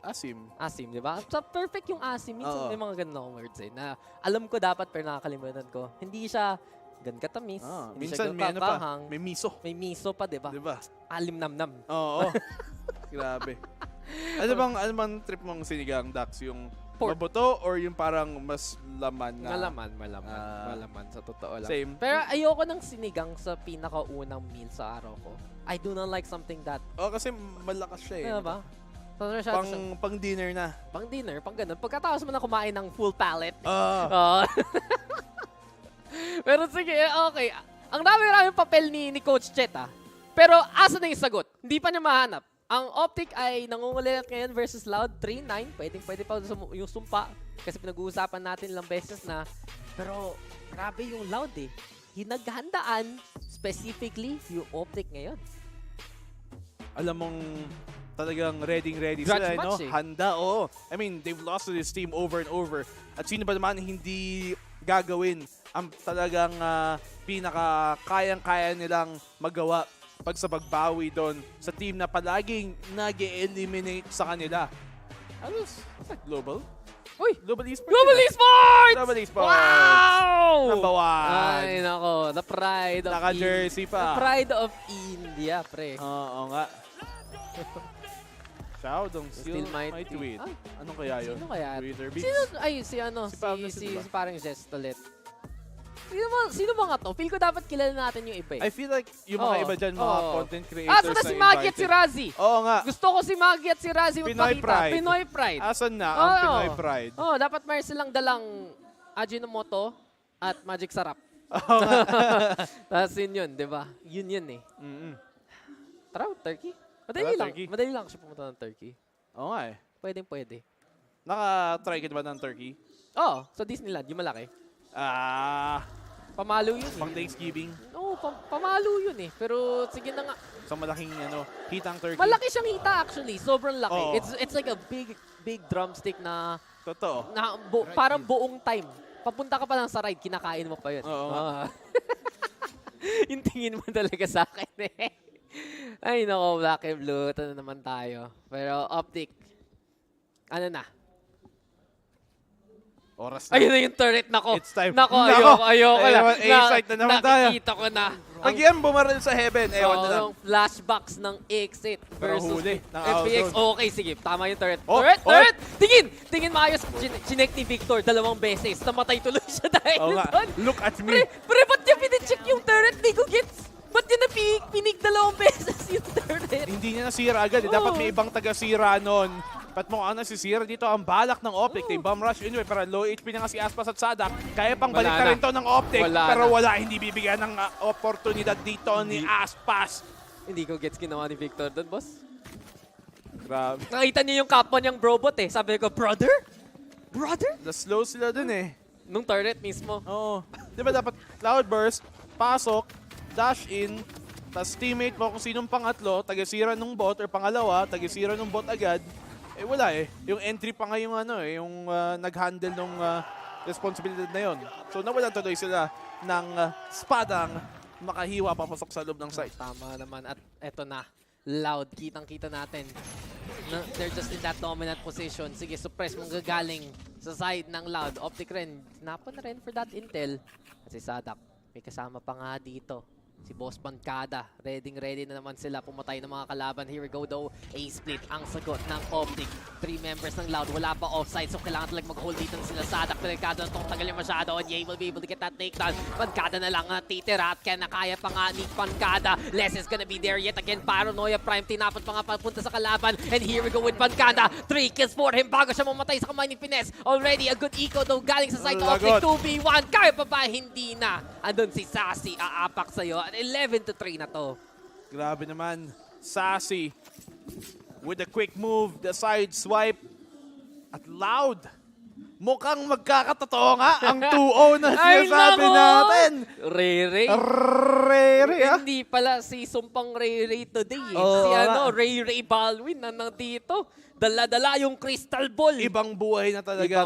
S: Asim.
R: Asim, di ba? So, perfect yung asim. Minsan may mga ganun akong words na alam ko dapat pero nakakalimutan ko. Hindi siya gan katamis. Hindi
S: Minsan
R: siya
S: may ano pa, may miso.
R: May miso pa, di ba?
S: Di ba?
R: Alim namnam.
S: Oo. Grabe. Ano bang trip mong sinigang, Dax? Yung
R: Pork.
S: mabuto or yung parang mas laman na?
R: Malaman sa totoo lang.
S: Same.
R: Pero ayoko ng sinigang sa pinakaunang meal sa araw ko. I do not like something that...
S: Oh, kasi malakas siya eh.
R: Ano ba?
S: Pang dinner na.
R: Pang dinner, pang ganun. Pagkatapos mo na kumain ng full pallet. Pero sige, okay. Ang dami-raming papel ni Coach Chet Pero asa na yung sagot? Hindi pa niya mahanap. Ang Optic ay nangungulit ngayon versus Loud 3-9. Pwede pa yung sumpa. Kasi pinag-uusapan natin ilang beses na. Pero grabe yung Loud Hinaghandaan specifically yung Optic ngayon.
S: Alam mong talagang ready
R: Grudge
S: sila, no?
R: match,
S: Handa, oo. I mean, they've lost to this team over and over. At sino ba naman hindi gagawin ang talagang pinaka-kayang-kaya nilang magawa pag sa pagbawi doon sa team na palaging nag-eliminate sa kanila. Ano? Is that global?
R: Uy!
S: Global Esports!
R: Global Esports!
S: Global Esports!
R: Wow!
S: Number 1!
R: Ay, nako. The pride of
S: Naka-jersey pa.
R: The pride of India, pre.
S: Oo nga. Xiao Dong
R: Still might
S: tweet.
R: Ay,
S: Anong kaya yun?
R: Sino kaya?
S: Twitter
R: Si parang Gestolet. Sino mga to? Feel ko dapat kilala natin yung iba
S: I feel like yung mga iba dyan, mga content creators
R: Asan na si Maggie at si Razzie?
S: Oo nga.
R: Gusto ko si Maggie at si Razzie magpakita. Pinoy Pride.
S: Asan na ang Pinoy Pride?
R: Dapat mayroon silang dalang Ajinomoto at Magic Sarap.
S: Oo nga.
R: Tapos yun, di ba? Yun eh. Tara, Turkey. Madali lang siya pumunta ng Turkey.
S: Oo nga eh.
R: Pwede.
S: Naka-try ka ba ng Turkey?
R: Oo, sa Disneyland, yung malaki. Pamalo yun.
S: Pang Thanksgiving.
R: Oo, pamalo yun eh. Pero sige na nga.
S: Sa malaking hitang turkey.
R: Malaki siyang hita actually. Sobrang laki.
S: Oo.
R: It's like a big drumstick na...
S: Totoo.
R: Na parang buong time. Papunta ka pa lang sa ride, kinakain mo pa yun.
S: Oo.
R: Yung tingin mo talaga sa akin eh. Ay nako, black and blue. Ito na naman tayo. Pero Optic, ano na?
S: Oras na.
R: Ayun na yung turret. Nako.
S: It's time.
R: Nako, ayoko na.
S: A-site na naman tayo.
R: Nakikita ko na.
S: Pag yan bumaril sa heaven, ewan na lang.
R: Flashbacks ng exit versus
S: huli ng
R: FPX.
S: outzone.
R: Okay, sige. Tama yung turret.
S: Oh,
R: Turret! Tingin maayos. Chinek ni Victor 2 beses. Namatay tuloy siya dahil doon.
S: Look at me.
R: Pre, ba't niya pinicheck yung turret? Di ko gets. Ba't niya pinig 2 beses yung turret?
S: Hindi niya nasira agad. Dapat may ibang taga-sira nun. Ba't mo nasisira dito ang balak ng Optic? They bomb rush anyway, para low HP na nga si Aspas at Sadak. Kaya pang balik na rin to ng Optic. Pero wala, hindi bibigyan ng oportunidad dito ni Aspas.
R: Hindi ko gets ginawa ni Victor doon, boss.
S: Grabe.
R: Nakita niyo yung kapwa niyang brobot eh. Sabi ko, brother? Brother?
S: Na-slow sila dun eh.
R: Nung turret mismo.
S: Oo. Di ba dapat cloud burst, pasok, dash in, tas teammate mo kung sinong pangatlo, taga-sira nung bot or pangalawa, taga-sira nung bot agad. Eh wala eh. Yung entry pa nga yung yung nag-handle nung responsibilidad na yon. So nawalan tuloy sila ng spadang makahiwa papasok sa loob ng site.
R: Tama naman. At eto na. Loud. Kitang-kita natin. They're just in that dominant position. Sige, suppress mong gagaling sa side ng Loud. Optic rin. Napa na rin for that intel. At si Sadak, may kasama pa nga dito. Si Boss Pancada, ready na naman sila pumatay ng mga kalaban. Here we go though, A-split ang sagot ng Optic. 3 members ng Loud, wala pa offside, so kailangan talagang mag-hold dito sila Sadak. Pancada na itong tagal niya masyado, and Ye will be able to get that takedown. Pancada na lang titira at kaya pa nga ni Pancada. Les is gonna be there yet again. Paranoia Prime, tinapot pa nga papunta sa kalaban. And here we go with Pancada. 3 kills for him bago siya mamatay sa kamay ni Finesse. Already a good eco though galing sa side of Optic. 2v1, kaya pa ba? Hindi na. Andun si Sassy, aapak sa'yo. 11-3 na to.
S: Grabe naman. Sassy with a quick move, the side swipe. At Loud. Mukhang magkakatotoo nga ang 2-0 na sinasabi natin.
R: Ray-Ray.
S: Ray-Ray,
R: Hindi pala si Sumpang Ray-Ray today. Si Ray-Ray Baldwin na nandito. Dala-dala yung crystal ball.
S: Ibang buhay na talaga.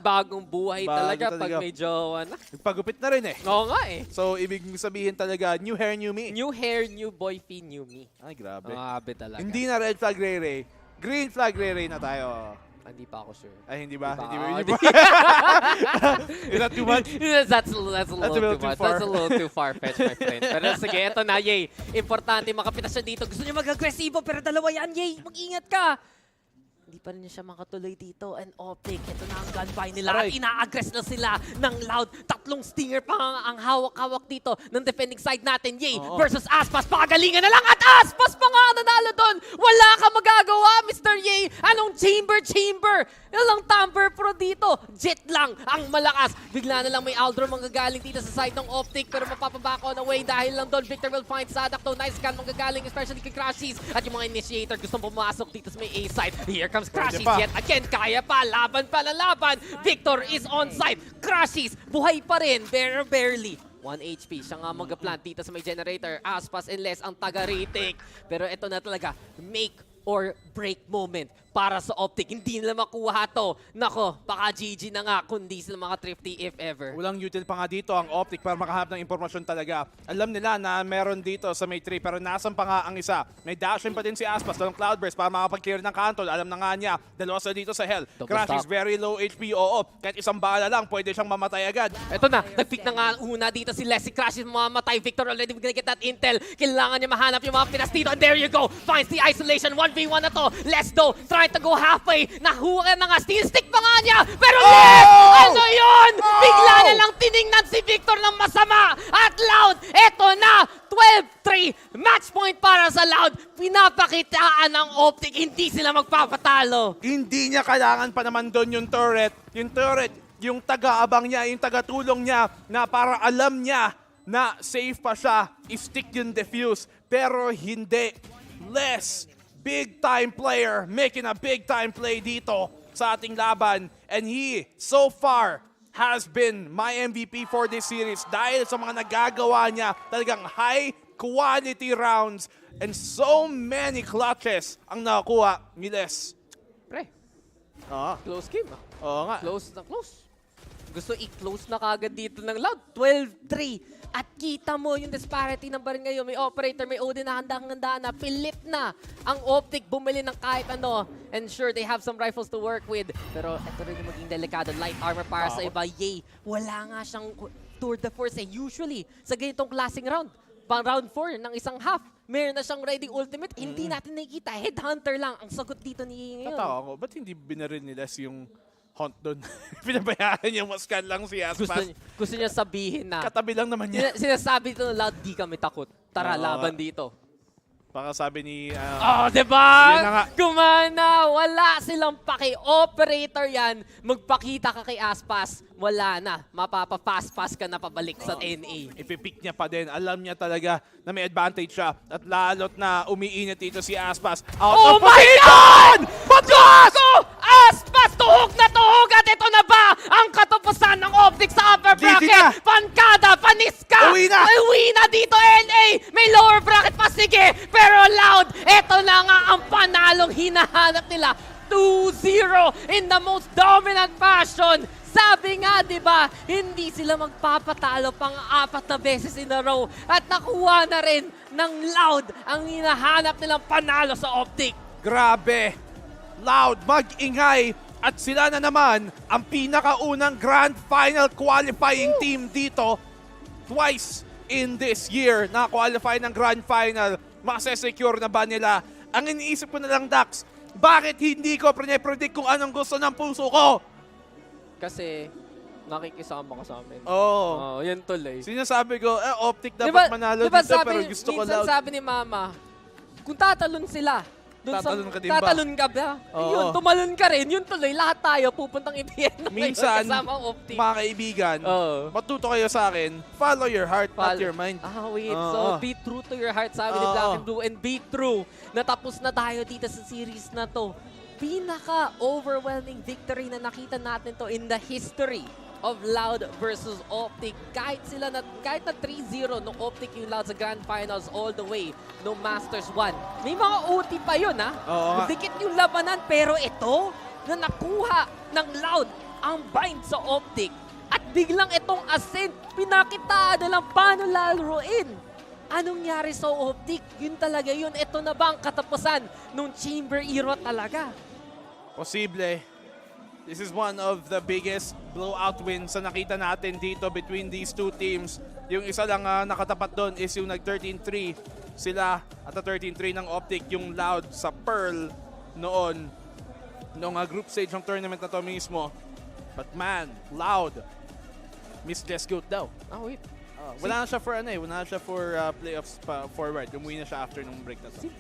R: Bagong buhay talaga pag may jowa na.
S: Pagupit na rin eh.
R: Oo nga eh.
S: So, ibig sabihin talaga, new hair, new me.
R: New hair, new boy, new me.
S: Ay, grabe.
R: Grabe talaga.
S: Hindi na red flag Ray-Ray. Green flag Ray-Ray na tayo.
R: Hindi pa ako sure.
S: Ay, hindi ba?
R: Hindi
S: Hindi
R: pa.
S: ba? Is that too much?
R: That's a little too much. That's a little too far-fetched, my friend. Pero sige, eto na, Yay. Importante makapitas siya dito. Gusto niya mag-agresibo, pero dalawa yan, Yay. Mag-ingat ka. Hindi pa rin niya siya makatuloy dito. And Optic, ito na ang gunfight nila. At ina-aggress na sila ng Loud. 3 stinger pa ang hawak-hawak dito ng defending side natin. Yay versus Aspas. Pagalingan na lang at Aspas pa nga nanalo doon. Wala ka magagawa, Mr. Yay. Anong chamber? Walang tamper pro dito. Jet lang ang malakas. Bigla na lang may Aldro manggagaling dito sa side ng Optic. Pero mapapaback on away dahil lang doon. Victor will find Sadak to. Nice scan manggagaling, especially kay Crashies. At yung mga initiator gustong pumasok dito sa may A side. Here comes Crashies yet again. Kaya pa. Laban pa na laban. Victor is on side. Crashies, buhay pa rin. Barely. 1 HP. Siya nga mag-plant dito sa may generator. Aspas and Less ang taga-retake. Pero ito na talaga. Make or break moment para sa Optic. Hindi nila makuha to. Nako, baka GG na nga kundi sila mga thrifty if ever.
S: Walang util pa nga dito ang Optic para makahanap ng impormasyon talaga. Alam nila na meron dito sa may 3 pero nasan pa nga ang isa. May dashing pa din si Aspas ng Cloudburst para makapag-clear ng Cantol. Alam na nga niya. Dalawa sila dito sa Hell. Crash is very low HP. Oo, kahit isang bala lang pwede siyang mamatay agad.
R: Ito na, nag-pick na nga una dito si Leslie. Crash is mamamatay. Victor already gonna get that intel. Kailangan niya mahanap yung mga Pinas dito. And there you go. Finds the isolation. 1v1 na to. Let's go. Try to go halfway. Nahuha na nga. Steel stick pa nga niya. Pero ano yun? Bigla na lang tiningnan si Victor ng masama. At Loud, eto na. 12-3. Match point para sa Loud. Pinapakitaan ng Optic. Hindi sila magpapatalo.
S: Hindi niya kailangan pa naman doon yung turret. Yung turret, yung taga-abang niya, yung taga-tulong niya na para alam niya na safe pa siya. I-stick yung defuse. Pero hindi. Less. Big time player making a big time play dito sa ating laban. And he, so far, has been my MVP for this series dahil sa mga nagagawa niya. Talagang high quality rounds and so many clutches ang nakakuha ni Les.
R: Pre, close game ah.
S: Oo nga.
R: Close na close. Gusto i-close na kagad dito ng Loud. 12-3. At kita mo yung disparity ng barin ngayon. May operator, may Odin na handang-handa na. Pilit na ang Optic bumili ng kahit ano. And sure, they have some rifles to work with. Pero ito rin yung maging delikado. Light armor para sa iba. Yay! Wala nga siyang tour de force eh. Usually, sa ganitong klaseng round, pang round 4 ng isang half, meron na siyang ready ultimate. Hindi natin nakikita. Headhunter lang ang sagot dito ni ngayon.
S: Tatawa ko, ba't hindi binaril ni Les yung hunt doon? Pinabayaan niya, maskan lang si Aspas.
R: Gusto niya sabihin na.
S: Katabi lang naman niya.
R: Sinasabi ito Loud, di kami takot. Tara, laban dito.
S: Baka sabi ni...
R: diba? Kumana! Wala silang paki-operator yan. Magpakita ka kay Aspas. Wala na. Mapapa-fast-pass ka na pabalik sa NA.
S: Ipipick niya pa din. Alam niya talaga na may advantage siya. At lalot na umiinit dito si Aspas.
R: Oh my God! Diyos ko! Aspas! Tuhog na tuhog! At ito na ba ang katapusan ng Optic sa upper bracket? Pankada! Paniska!
S: Uwi na!
R: Uwi na dito, NA! May lower bracket pa, sige! Pero Loud, ito na nga ang panalong hinahanap nila. 2-0 in the most dominant fashion. Sabi nga, di ba, hindi sila magpapatalo pang 4 na beses in a row. At nakuha na rin ng Loud ang hinahanap nilang panalo sa Optic.
S: Grabe! Loud, mag-ingay! At sila na naman ang pinakaunang Grand Final qualifying team dito. Twice in this year na qualify ng Grand Final. Masesecure na ba nila? Ang iniisip ko na lang, Dax, bakit hindi ko predict kung anong gusto ng puso ko?
R: Kasi nakikisama ka sa amin.
S: Oo.
R: Yan tuloy.
S: Sinasabi ko, Optic dapat manalo dito pero gusto ko Loud.
R: Minsan sabi ni Mama, kung tatalon sila,
S: tatalon ka din ba?
R: Tatalon ka ba? Yun, tumalon ka rin. Yun tuloy, lahat tayo pupuntang impyerno.
S: Minsan,
R: Optic.
S: mga kaibigan, matuto kayo sa akin, follow your heart, not your mind.
R: Wait. So, be true to your heart, sabi ni Black and Blue. And be true. Natapos na tayo dito sa series na to. Pinaka-overwhelming victory na nakita natin to in the history of Loud versus Optic. Kahit na 3-0 nung Optic yung Loud sa Grand Finals all the way no Masters 1. May mga OT pa yun, ha? Dikit yung labanan, pero ito na nakuha ng Loud ang bind sa Optic. At biglang itong Ascent, pinakitaan na lang paano laruin. Anong nangyari sa Optic? Yun talaga yun. Ito na ba ang katapusan nung Chamber era talaga?
S: Posible. This is one of the biggest blowout wins na nakita natin dito between these two teams. Yung isa lang nakatapat doon is yung nag 13-3 sila at 13-3 ng Optic, yung Loud sa Pearl noon nung group stage ng tournament na to mismo. But man, Loud miss just goat daw.
R: Oh, wait.
S: Wala na siya for wala na siya for playoffs forward. Umuwi na siya after nung break na to.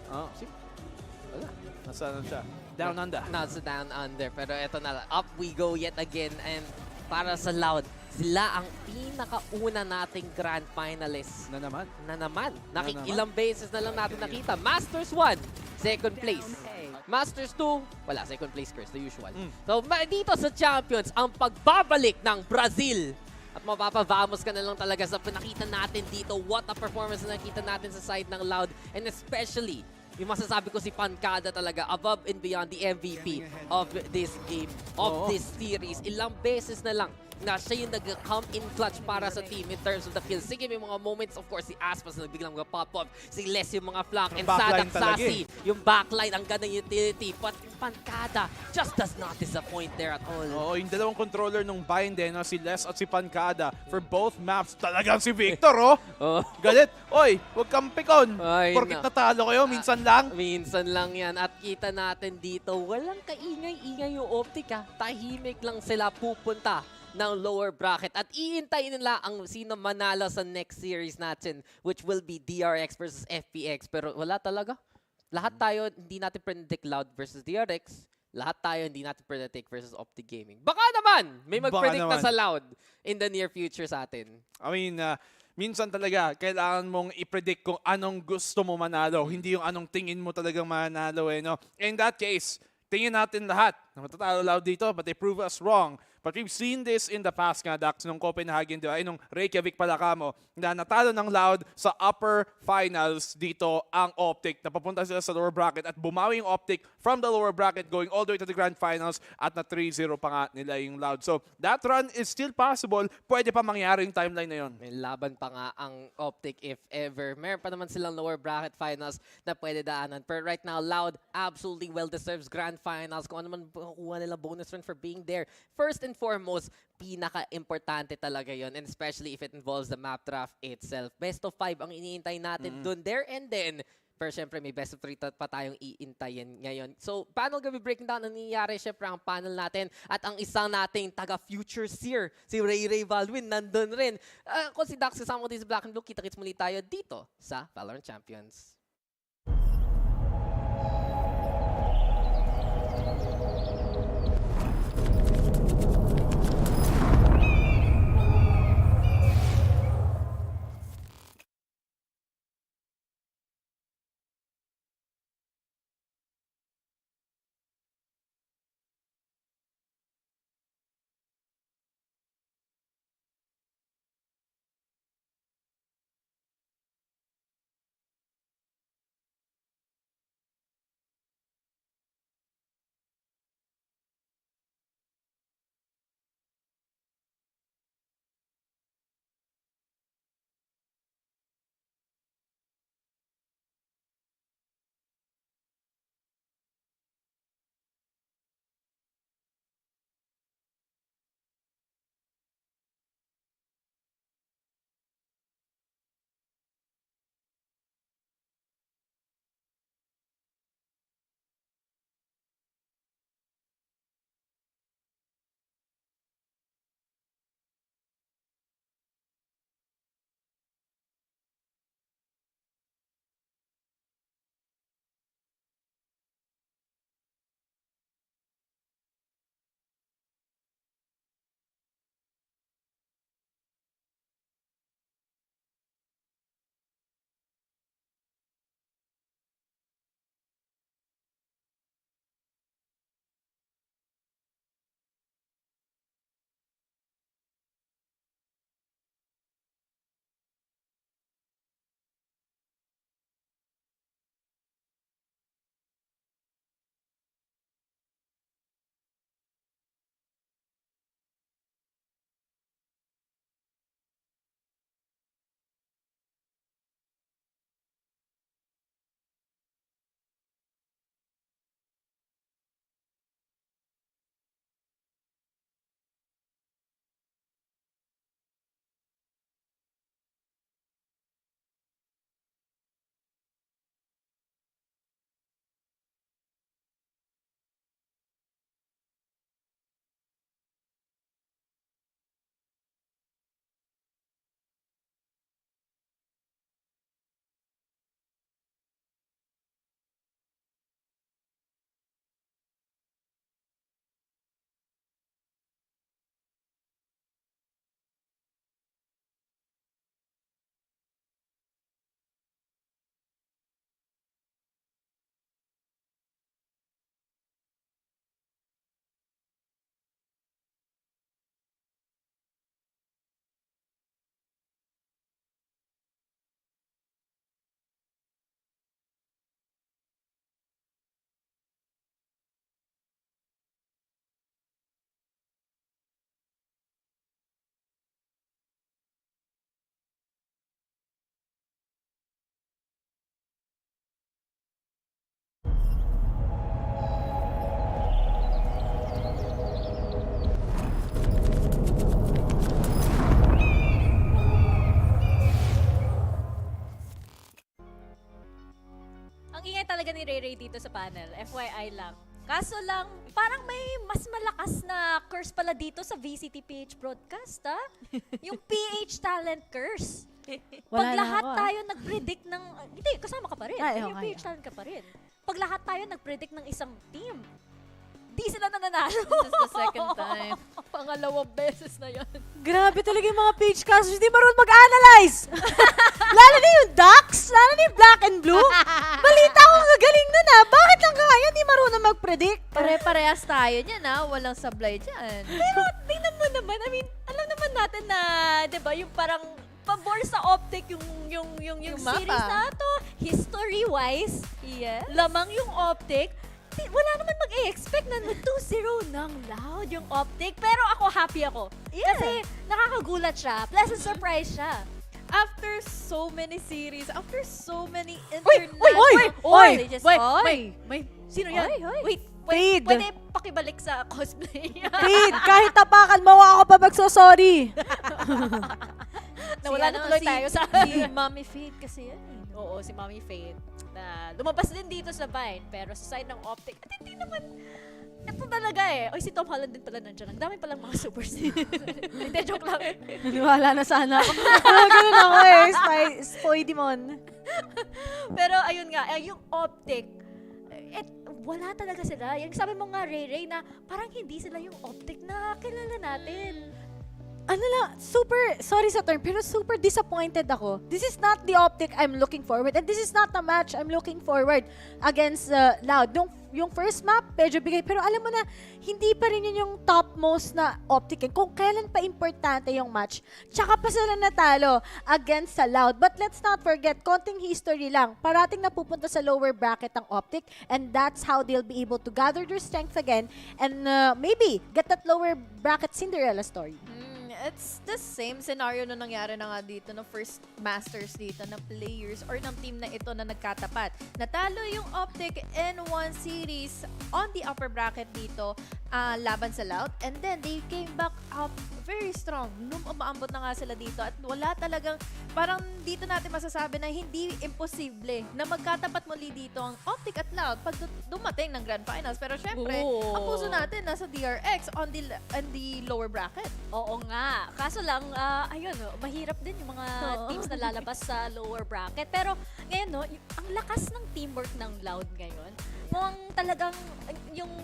S: Wala. Nasaan siya? Down under.
R: Nasa down under. Pero eto na, up we go yet again. And para sa Loud, sila ang pinakauna nating grand finalists.
S: Na naman.
R: Ilang beses na lang natin nakita. Masters 1, second place. Masters 2, wala, second place curse, the usual. So dito sa Champions, ang pagbabalik ng Brazil. At mapapavamos ka na lang talaga sa pinakita natin dito. What a performance na nakita natin sa side ng Loud. And especially, yung masasabi ko si Pancada talaga, above and beyond the MVP of this game, of this series. Ilang beses na lang na siya yung nag-come in clutch para sa team in terms of the kills. Sige, may mga moments, of course, si Aspas na biglang pop-up, si Les yung mga flank, and Sadak Sassy, yung backline, ang ganda utility. But Pancada just does not disappoint there at all.
S: Oo, yung dalawang controller nung bind si Les at si Pancada for both maps. Talagang si Victor, galit. Oy, huwag kang pikon. Porkit natalo kayo, minsan lang.
R: Minsan lang yan. At kita natin dito, walang kaingay-ingay yung Optic. Tahimik lang sila pupunta ng lower bracket at iintayin nila ang sino manalo sa next series natin, which will be DRX versus FPX. Pero wala talaga. Lahat tayo hindi natin predict Loud versus DRX. Lahat tayo hindi natin predict versus Optic Gaming. Baka naman may mag-predict na sa Loud in the near future sa atin.
S: I mean, minsan talaga kailangan mong i-predict kung anong gusto mo manalo, hindi yung anong tingin mo talagang manalo no? In that case, tingin natin lahat na matatalo Loud dito, but they prove us wrong. But we've seen this in the past nga, Dax, nung Copenhagen, nung Reykjavik pala kamo, na natalo ng Loud sa upper finals dito ang Optic. Napapunta sila sa lower bracket at bumawi yung Optic from the lower bracket going all the way to the grand finals at na 3-0 pa nga nila yung Loud. So that run is still possible. Pwede pa mangyari yung timeline na yun.
R: May laban pa nga ang Optic if ever. Meron pa naman silang lower bracket finals na pwede daanan. Pero right now, Loud absolutely well-deserves grand finals. Kung ano man kuha nila bonus run for being there. First and foremost, pinaka-importante talaga yon, and especially if it involves the map draft itself. Best of 5 ang iniintay natin dun, there and then. Pero syempre, may best of 3 pa tayong iintayin ngayon. So, paano gabi breaking down ang nangyayari? Syempre, ang panel natin at ang isang nating taga-future seer, si Ray Baldwin, nandun rin. Kung si Dax kasama ko din sa Black and Blue, kita-kits muli tayo dito sa VALORANT Champions.
B: Ang ingay talaga ni Ray Ray dito sa panel. FYI lang. Kaso lang, parang may mas malakas na curse pala dito sa VCT PH broadcast, ha? Yung PH talent curse. Pag lahat tayo nag-predict ng... Hindi, kasama ka pa rin. Yung PH talent ka pa rin. Pag lahat tayo nag-predict ng isang team, di sila nananalo.
D: This is the second time. Pangalawang beses na yan.
C: Grabe talaga yung mga page casters. Di marunong mag-analyze. Lalo na yung ducks. Lalo na yung black and blue. Balita ko gagaling nun Bakit lang kaya di marunong mag-predict?
D: Pare-parehas tayo niyan Walang sablay dyan.
B: Pero tingnan mo naman, I mean, alam naman natin na, 'di ba, yung parang pabor sa Optic yung series na to, history-wise.
D: Yes.
B: Lamang yung Optic. Wala naman mag-expect na 2-0 ng Loud yung Optic. Pero ako, happy ako.
D: Yeah.
B: Kasi nakakagulat siya. Pleasant surprise siya.
D: After so many series, after so many
C: Wait!
B: Sino yan? Wait,
C: Fade.
B: pwede pakibalik sa cosplay.
C: Fade, kahit tapakan mo ako pa magsosorry.
B: Nawala na tuloy tayo sa...
D: Si Mommy Fade kasi yan
B: Oo, si Mommy Fade. Na lumabas din dito sa Vine, pero sa side ng Optic, at hindi naman... Ito talaga Oy, si Tom Holland din pala nandiyan. Ang dami palang mga superstars. Hindi, joke lang.
C: Naniwala na sana ako. Ganun ako Spoy Demon.
B: Pero ayun nga, yung Optic, wala talaga sila. Yung sabi mo nga, Ray Ray, na parang hindi sila yung Optic na kilala natin.
C: Sorry sa term, pero super disappointed ako. This is not the Optic I'm looking forward, and this is not the match I'm looking forward against Loud. Yung first map, medyo bigay, pero alam mo na, hindi pa rin yun yung topmost na Optic. Kung kailan pa importante yung match, tsaka pa sila natalo against sa Loud. But let's not forget, konting history lang, parating napupunta sa lower bracket ng Optic, and that's how they'll be able to gather their strength again, and maybe get that lower bracket Cinderella story.
D: It's the same scenario na nangyari na nga dito ng first Masters dito na players or ng team na ito na nagkatapat. Natalo yung Optic in one series on the upper bracket dito laban sa Loud, and then they came back up very strong. Umaambot na nga sila dito at wala talagang, parang dito natin masasabi na hindi imposible na magkatapat muli dito ang Optic at Loud pag dumating ng Grand Finals. Pero syempre, ang puso natin nasa DRX on the lower bracket.
B: Oo nga. Kaso lang, ayun, mahirap din yung mga teams na lalabas sa lower bracket. Pero ngayon, ang lakas ng teamwork ng Loud ngayon, mukhang talagang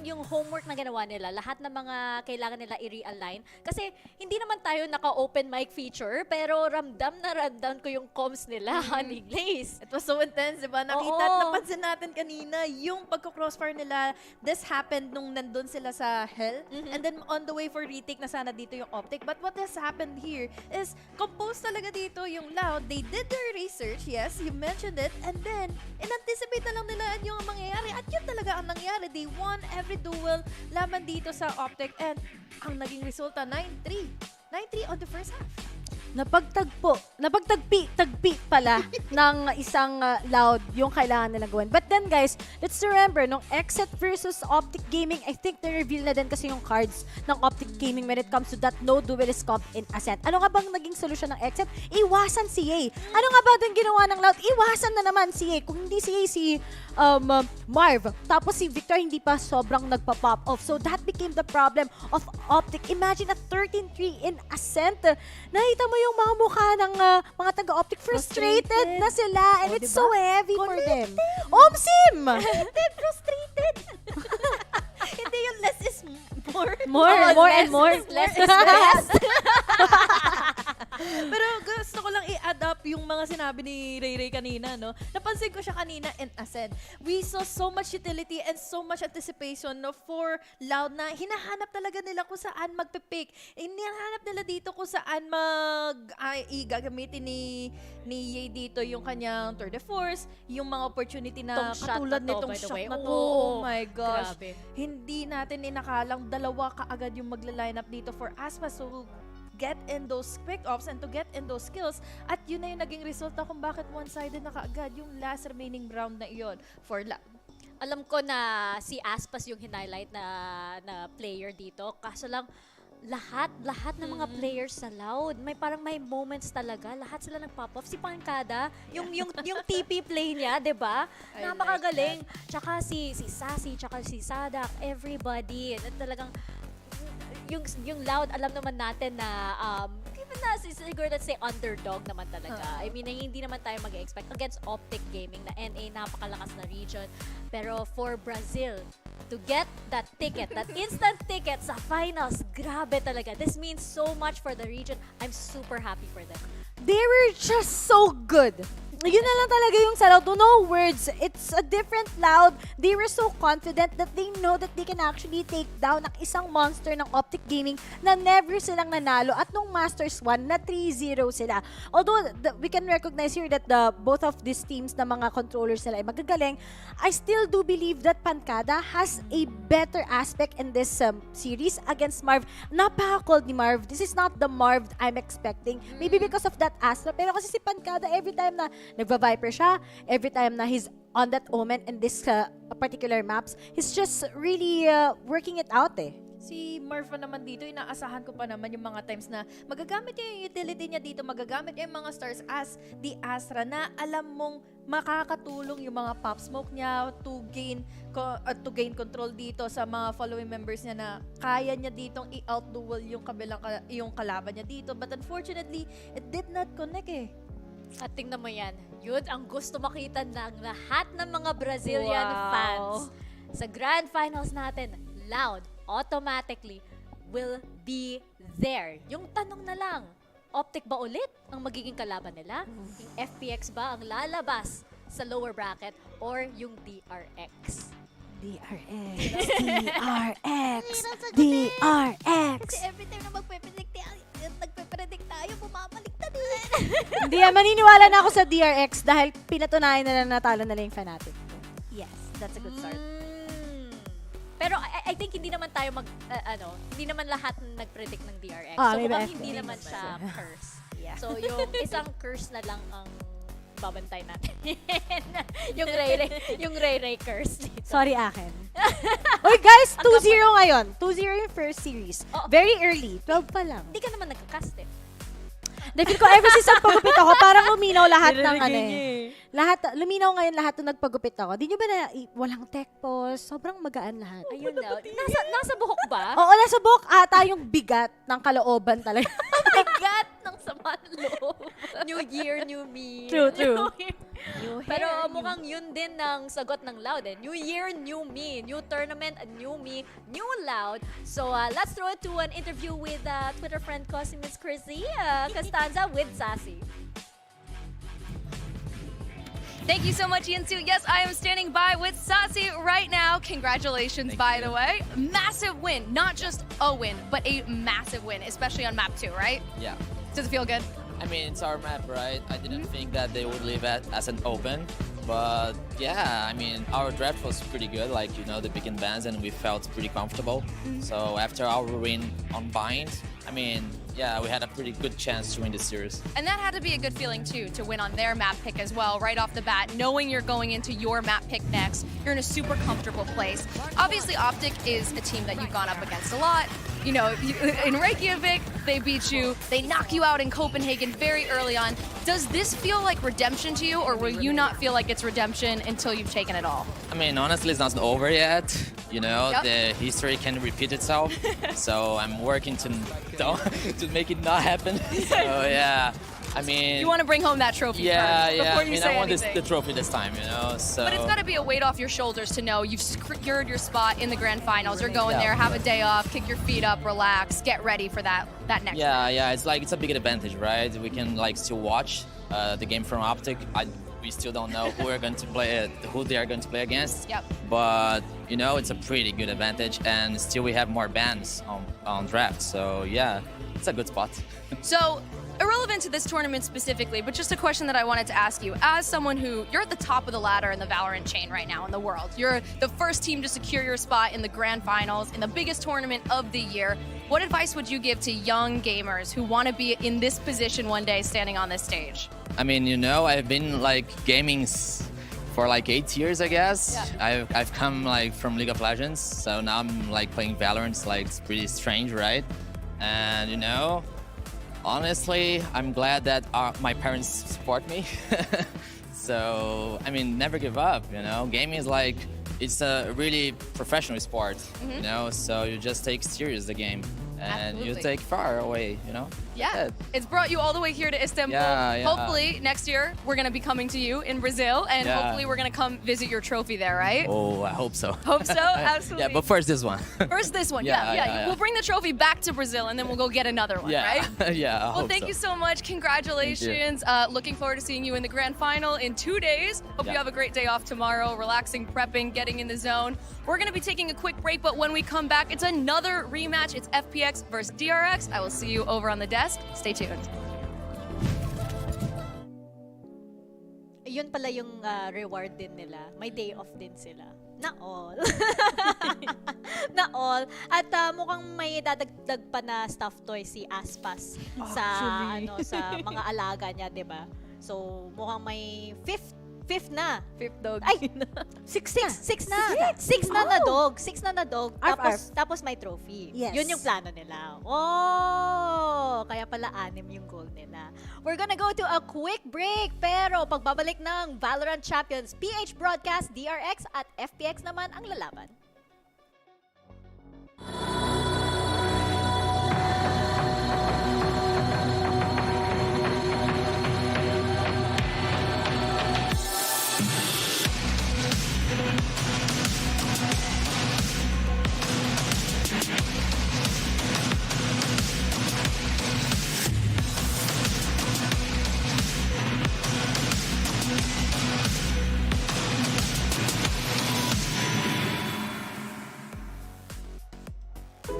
B: yung homework na ginawa nila, lahat ng mga kailangan nila i-realign. Kasi hindi naman tayo naka-open mic feature, pero ramdam ko yung comms nila, Honey Glaze.
D: It was so intense, diba? Nakita at napansin natin kanina yung pagko-crossfire nila. This happened nung nandun sila sa Hell. And then on the way for retake na sana dito yung Optic. But what has happened here is composed talaga dito yung Loud. They did their research, yes, you mentioned it. And then, in-anticipate na lang nila yung mangyayari. At yun talaga ang nangyari. They won every duel laban dito sa Optic. And ang naging resulta, 9-3. 9-3 on the first half.
C: Napagtagpi pala ng isang Loud yung kailangan nilang gawin. But then guys, let's remember, nung Exit versus Optic Gaming, I think na-reveal na din kasi yung cards ng Optic Gaming when it comes to that no duelist comp in Ascent. Ano nga bang naging solusyon ng Exit? Iwasan si Ye. Ano nga ba din ginawa ng Loud? Iwasan na naman si Ye. Kung hindi si Ye, si Marv. Tapos si Victor hindi pa sobrang nagpa-pop off. So that became the problem of Optic. Imagine a 13-3 in Ascent. Nakita mo yung mga mukha ng mga taga-Optic, frustrated na sila, and it's so heavy for them. Omsim!
D: Frustrated! Hindi yung less is more.
C: More and more.
B: Less is less.
D: Pero gusto ko lang i-add up yung mga sinabi ni Ray Ray kanina, no? Napansin ko siya kanina in Ascent. We saw so much utility and so much anticipation for Loud na hinahanap talaga nila kung saan magpipick. Hinahanap nila dito kung saan gagamitin ni Ye dito yung kanyang tour de force, yung mga opportunity na katulad nitong shot na to. Oh my gosh.
B: Grabe.
D: Hindi natin inakalang dalawa kaagad yung magla-line up dito for Aspas. So, get in those quick offs and to get in those skills. At yun na yung naging resulta kung bakit one-sided na kaagad yung last remaining round na iyon for Loud.
B: Alam ko na si Aspas yung hinighlight na player dito. Kaso lang, lahat ng mga players sa Loud, may moments talaga. Lahat sila nag-pop off. Si Pancada, yung TP play niya, 'di ba? Napakagaling. Tsaka si Sassy, tsaka si Sadak, everybody. At talagang yung Loud, alam naman natin na given na siguro let's say underdog naman talaga. I mean, hindi naman tayo mag-expect against Optic Gaming na NA, napakalakas na region. Pero for Brazil to get that ticket, that instant ticket sa finals, grabe talaga. This means so much for the region. I'm super happy for them.
C: They were just so good. Yun na lang talaga yung sa Loud. No words. It's a different Loud. They were so confident that they know that they can actually take down ang isang monster ng Optic Gaming na never silang nanalo. At nung Masters 1, na 3-0 sila. Although we can recognize here that both of these teams na mga controllers nila ay magagaling, I still do believe that Pancada has a better aspect in this series against Marv. Napaka-cold ni Marv. This is not the Marv I'm expecting. Maybe because of that Astra. Pero kasi si Pancada, every time na nagva-Viper siya, every time na he's on that Omen in this particular maps, he's just really working it out eh.
D: Si Marfa naman dito, inaasahan ko pa naman yung mga times na magagamit niya yung utility niya dito, magagamit niya yung mga stars as the Astra na alam mong makakatulong yung mga pop smoke niya to gain control dito sa mga following members niya na kaya niya ditong i-outduel yung kalaban niya dito. But unfortunately, it did not connect eh.
B: At tingnan mo yan, yun ang gusto makita ng lahat ng mga Brazilian fans. Sa Grand Finals natin, Loud automatically will be there. Yung tanong na lang, Optic ba ulit ang magiging kalaban nila? Yung FPX ba ang lalabas sa lower bracket or yung DRX?
C: DRX, DRX.
B: Kasi every time na nagpe-predict tayo, bumabaliktad din.
C: Hindi, maniniwala na ako sa DRX dahil pinatunayan na lang natalo na lang yung Fnatic.
B: Yes, that's a good start. Pero I think hindi naman tayo hindi naman lahat nag-predict ng DRX. So mukhang hindi naman siya curse. Yeah. So yung isang curse na lang ang babantay natin. yung Ray curse dito.
C: Sorry akin. Oy guys, 2-0 ngayon. 2-0 yung first series. Very early. 12 pa lang.
B: Hindi ka naman nagka-cast eh.
C: Feel ko ever since nagpagupit ako, parang luminaw lahat ng luminaw ngayon lahat nung nagpagupit ako. Di nyo ba na walang tech pause? Sobrang magaan lahat.
B: Ayun na. Nasa buhok ba?
C: Oo, nasa buhok ata yung bigat ng kalooban talaga.
B: Bigat ng sama ng loob. New year, new me.
C: True.
B: Pero mukhang yun din ng sagot ng Loud eh. New year, new me. New tournament, new me, new Loud. So let's throw it to an interview with Twitter friend ko, si Miss Crizia Costanza with Sassy.
T: Thank you so much, Ian Su. Yes, I am standing by with Sassy right now. Congratulations, by the way. Massive win. Not just a win, but a massive win, especially on map 2, right?
O: Yeah.
T: Does it feel good?
O: I mean, it's our map, right? I didn't think that they would leave it as an open. But yeah, I mean, our draft was pretty good, like, you know, the pick and bans, and we felt pretty comfortable. So after our win on Bind, I mean, yeah, we had a pretty good chance to win this series.
T: And that had to be a good feeling, too, to win on their map pick as well, right off the bat, knowing you're going into your map pick next. You're in a super comfortable place. Obviously, Optic is a team that you've gone up against a lot. You know, in Reykjavik, they beat you. They knock you out in Copenhagen very early on. Does this feel like redemption to you, or will you not feel like it's redemption until you've taken it all?
O: I mean, honestly, it's not over yet. You know, the history can repeat itself. So I'm working to make it not happen. So yeah, I mean,
T: you want to bring home that trophy first before you say
O: I want
T: anything.
O: the trophy this time, you know. So.
T: But it's got to be a weight off your shoulders to know you've secured your spot in the grand finals. You're going there, have a day off, kick your feet up, relax, get ready for that next.
O: Yeah. It's a big advantage, right? We can still watch the game from Optic. We still don't know who they are going to play against.
T: Yep.
O: But you know, it's a pretty good advantage, and still we have more bans on draft. So yeah, it's a good spot.
T: So, irrelevant to this tournament specifically, but just a question that I wanted to ask you. As someone you're at the top of the ladder in the VALORANT chain right now in the world. You're the first team to secure your spot in the grand finals, in the biggest tournament of the year. What advice would you give to young gamers who want to be in this position one day standing on this stage?
O: I mean, you know, I've been gaming for 8 years, I guess.
T: Yeah.
O: I've come from League of Legends, so now I'm playing Valorant. It's pretty strange, right? And you know, honestly, I'm glad that my parents support me. So I mean, never give up. You know, gaming is like it's a really professional sport. You know, so you just take serious the game. And you
T: Absolutely.
O: take far away, you know?
T: Yeah, it's brought you all the way here to Istanbul.
O: Yeah.
T: Hopefully next year we're gonna be coming to you in Brazil, and
O: Yeah.
T: hopefully we're gonna come visit your trophy there, right?
O: Oh, I hope so.
T: Hope so, absolutely.
O: Yeah, but first this one.
T: First this one,
O: Yeah,
T: yeah.
O: yeah.
T: We'll bring the trophy back to Brazil, and then we'll go get another one, right?
O: Yeah, I
T: Well,
O: hope
T: thank
O: so.
T: you so much. Congratulations. Looking forward to seeing you in the grand final in 2 days. Hope you
O: Yeah.
T: have a great day off tomorrow, relaxing, prepping, getting in the zone. We're going to be taking a quick break, but when we come back, it's another rematch. It's FPX versus DRX. I will see you over on the desk. Stay tuned.
B: Yun pala yung reward din nila. May day off din sila. Na all. Na all. At mukhang may dadagdag pa na stuffed toy si Aspas sa sa mga alaga niya, 'di ba? So mukhang may fifth na.
D: Fifth dog.
B: Ay, six na. Six na dog. Six na dog. Tapos may trophy.
C: Yes.
B: Yun yung plano nila. Oh, kaya pala 6 yung goal nila. We're gonna go to a quick break, pero pagbabalik ng Valorant Champions, PH Broadcast, DRX at FPX naman ang lalaban.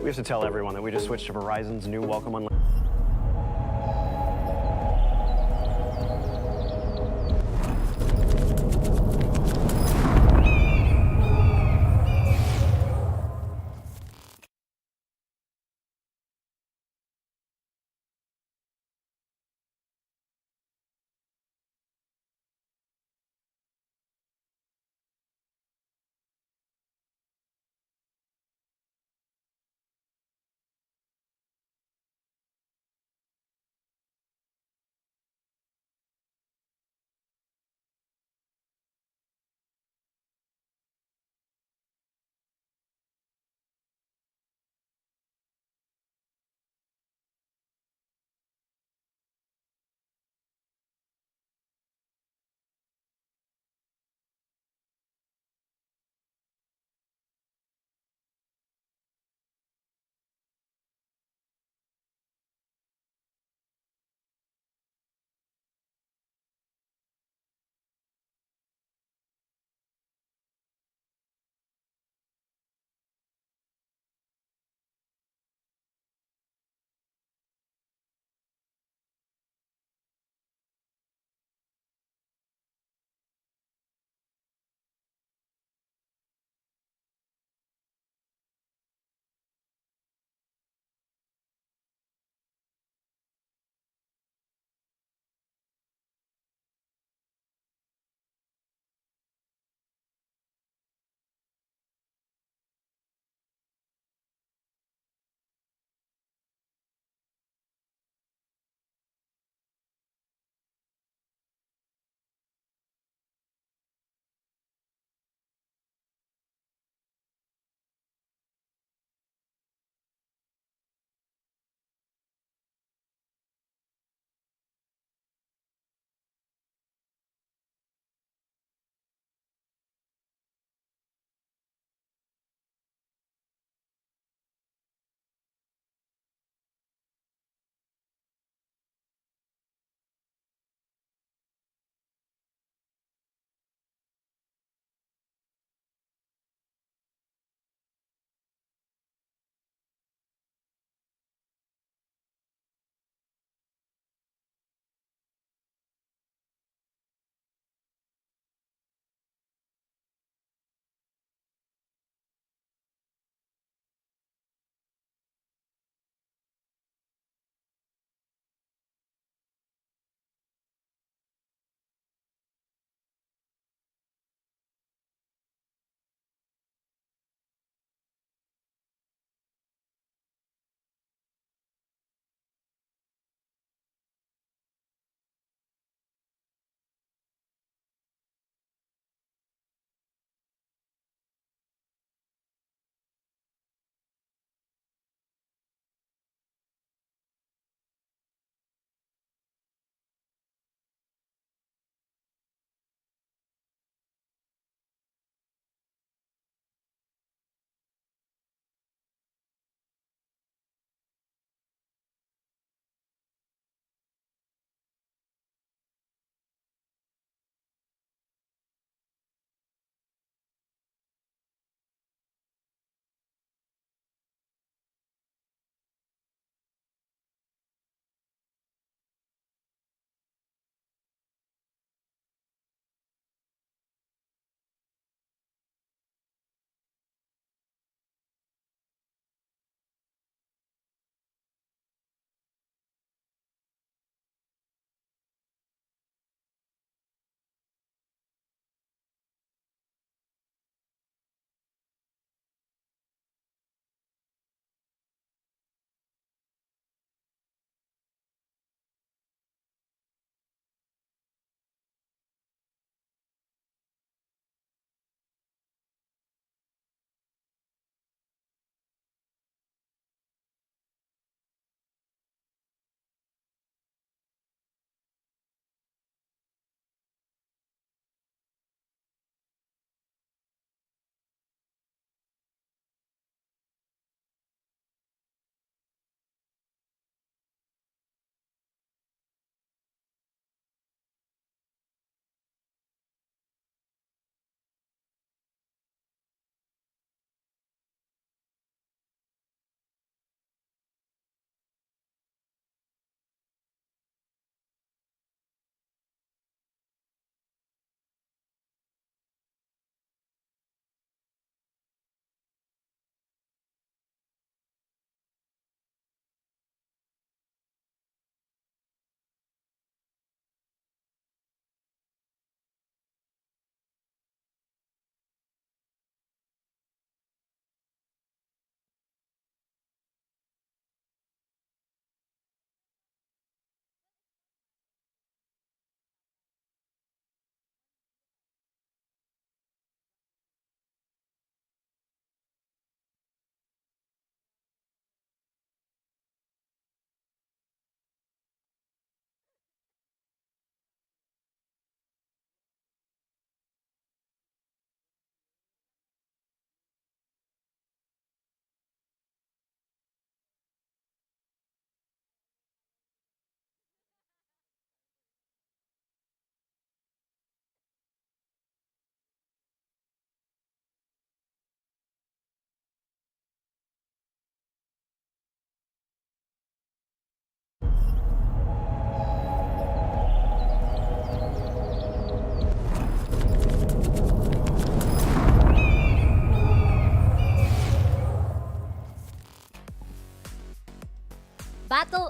U: We have to tell everyone that we just switched to Verizon's new Welcome Unlimited.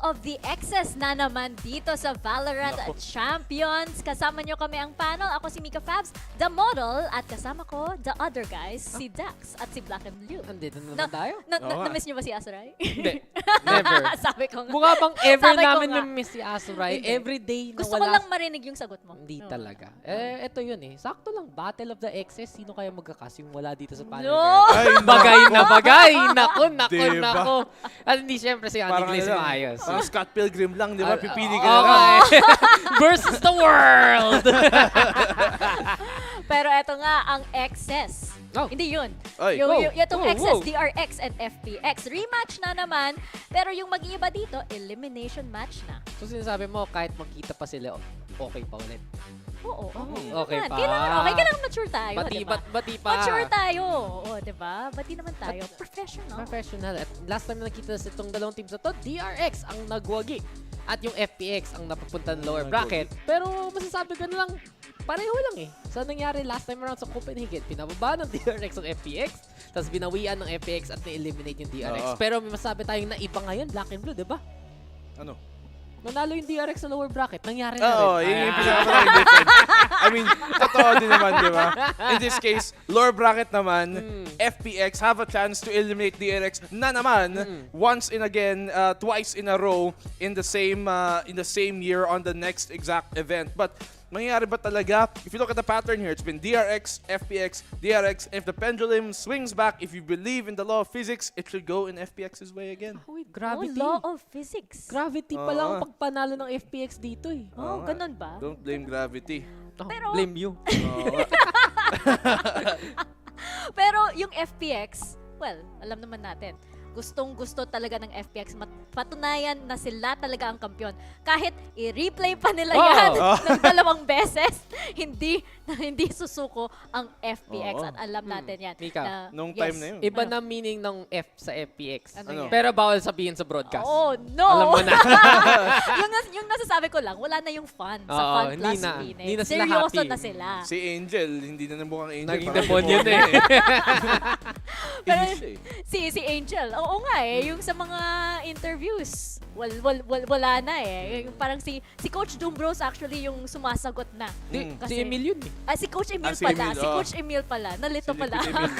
B: of the X's na naman dito sa VALORANT Champions. Kasama nyo kami ang panel. Ako si Mika Fabs, the model, at kasama ko, the other guys, si Dax at si Black and Blue.
R: Andito na naman tayo.
B: Na-miss nyo ba si Asuray?
R: Hindi. Never.
B: Sabi ko nga.
R: Mukha bang ever
B: Sabi ko
R: namin
B: nga.
R: na-miss si Asuray? Every day na
B: Gusto ko
R: wala.
B: lang marinig yung sagot mo.
R: Hindi talaga. Ito yun eh. Sakto lang. Battle of the X's. Sino kaya magkakas yung wala dito sa panel?
B: No!
R: Bagay na bagay! Nako.
S: Diba?
R: At hindi syempre si Andy Glaze maayos.
S: Parang Scott Pilgrim lang, di ba? Pipili ka
R: Oo
S: na
R: nga
S: lang.
R: eh. Versus the world!
B: Pero eto nga ang XS. Hindi yun.
S: Ay.
B: Itong XS, DRX and FPX. Rematch na naman. Pero yung mag-iiba dito, elimination match na.
R: So sinasabi mo, kahit magkita pa sila, okay pa ulit.
B: Oo.
R: Okay pa.
B: Kailangan mature tayo,
R: Bati pa.
B: Mature tayo. Oo, diba? Bati naman tayo. Professional.
R: At last time na nakita sa itong dalawang teams na to, DRX ang nagwagi. At yung FPX ang napapunta ng lower bracket. Pero masasabi ko na lang, pareho lang eh. So nangyari last time around sa Copenhagen, pinababa ng DRX ang FPX, tapos binawian ng FPX at na-eliminate yung DRX. Pero may masasabi tayong naiba ngayon, Black and Blue, diba?
S: Ano?
R: Nanalo yung DRX sa lower bracket. Nangyari na rin.
S: Oo, yun yung pinaka-maraming difference. I mean, totoo din naman, di ba? In this case, lower bracket naman, FPX have a chance to eliminate DRX na naman once in again, twice in a row in the same year on the next exact event. But mangyayari ba talaga? If you look at the pattern here, it's been DRX, FPX, DRX. If the pendulum swings back, if you believe in the law of physics, it should go in FPX's way again.
R: Oh, wait, gravity.
B: law of physics.
R: Gravity pa lang ang pagpanalo ng FPX dito eh.
B: Ganun ba?
S: Don't blame gravity.
B: Pero,
R: blame you.
B: Pero yung FPX, well, alam naman natin, gustong-gusto talaga ng FPX patunayan na sila talaga ang kampiyon. Kahit i-replay pa nila yan ng 2 beses, hindi susuko ang FPX. At alam natin yan.
R: Mika,
S: nung time na yun.
R: Iba na meaning ng F sa FPX.
B: Ano?
R: Pero bawal sabihin sa broadcast.
B: Oh, no!
R: Alam mo na.
B: yung nasasabi ko lang, wala na yung fun sa fun plus Phoenix.
R: Hindi na sila
B: seryoso
R: happy.
B: na sila.
S: Si Angel, hindi na mukhang Angel.
R: Naging demonyo na eh.
B: Pero si Angel, oo nga eh, yung sa mga interviews, wala na eh. Yung parang si Coach Dumbros actually yung sumasagot na.
R: Si Emil yun eh.
B: Si Coach Emil
S: si
B: pala.
S: Emil,
B: Si Coach Emil pala. Nalito
S: Si
B: pala.
S: Emil.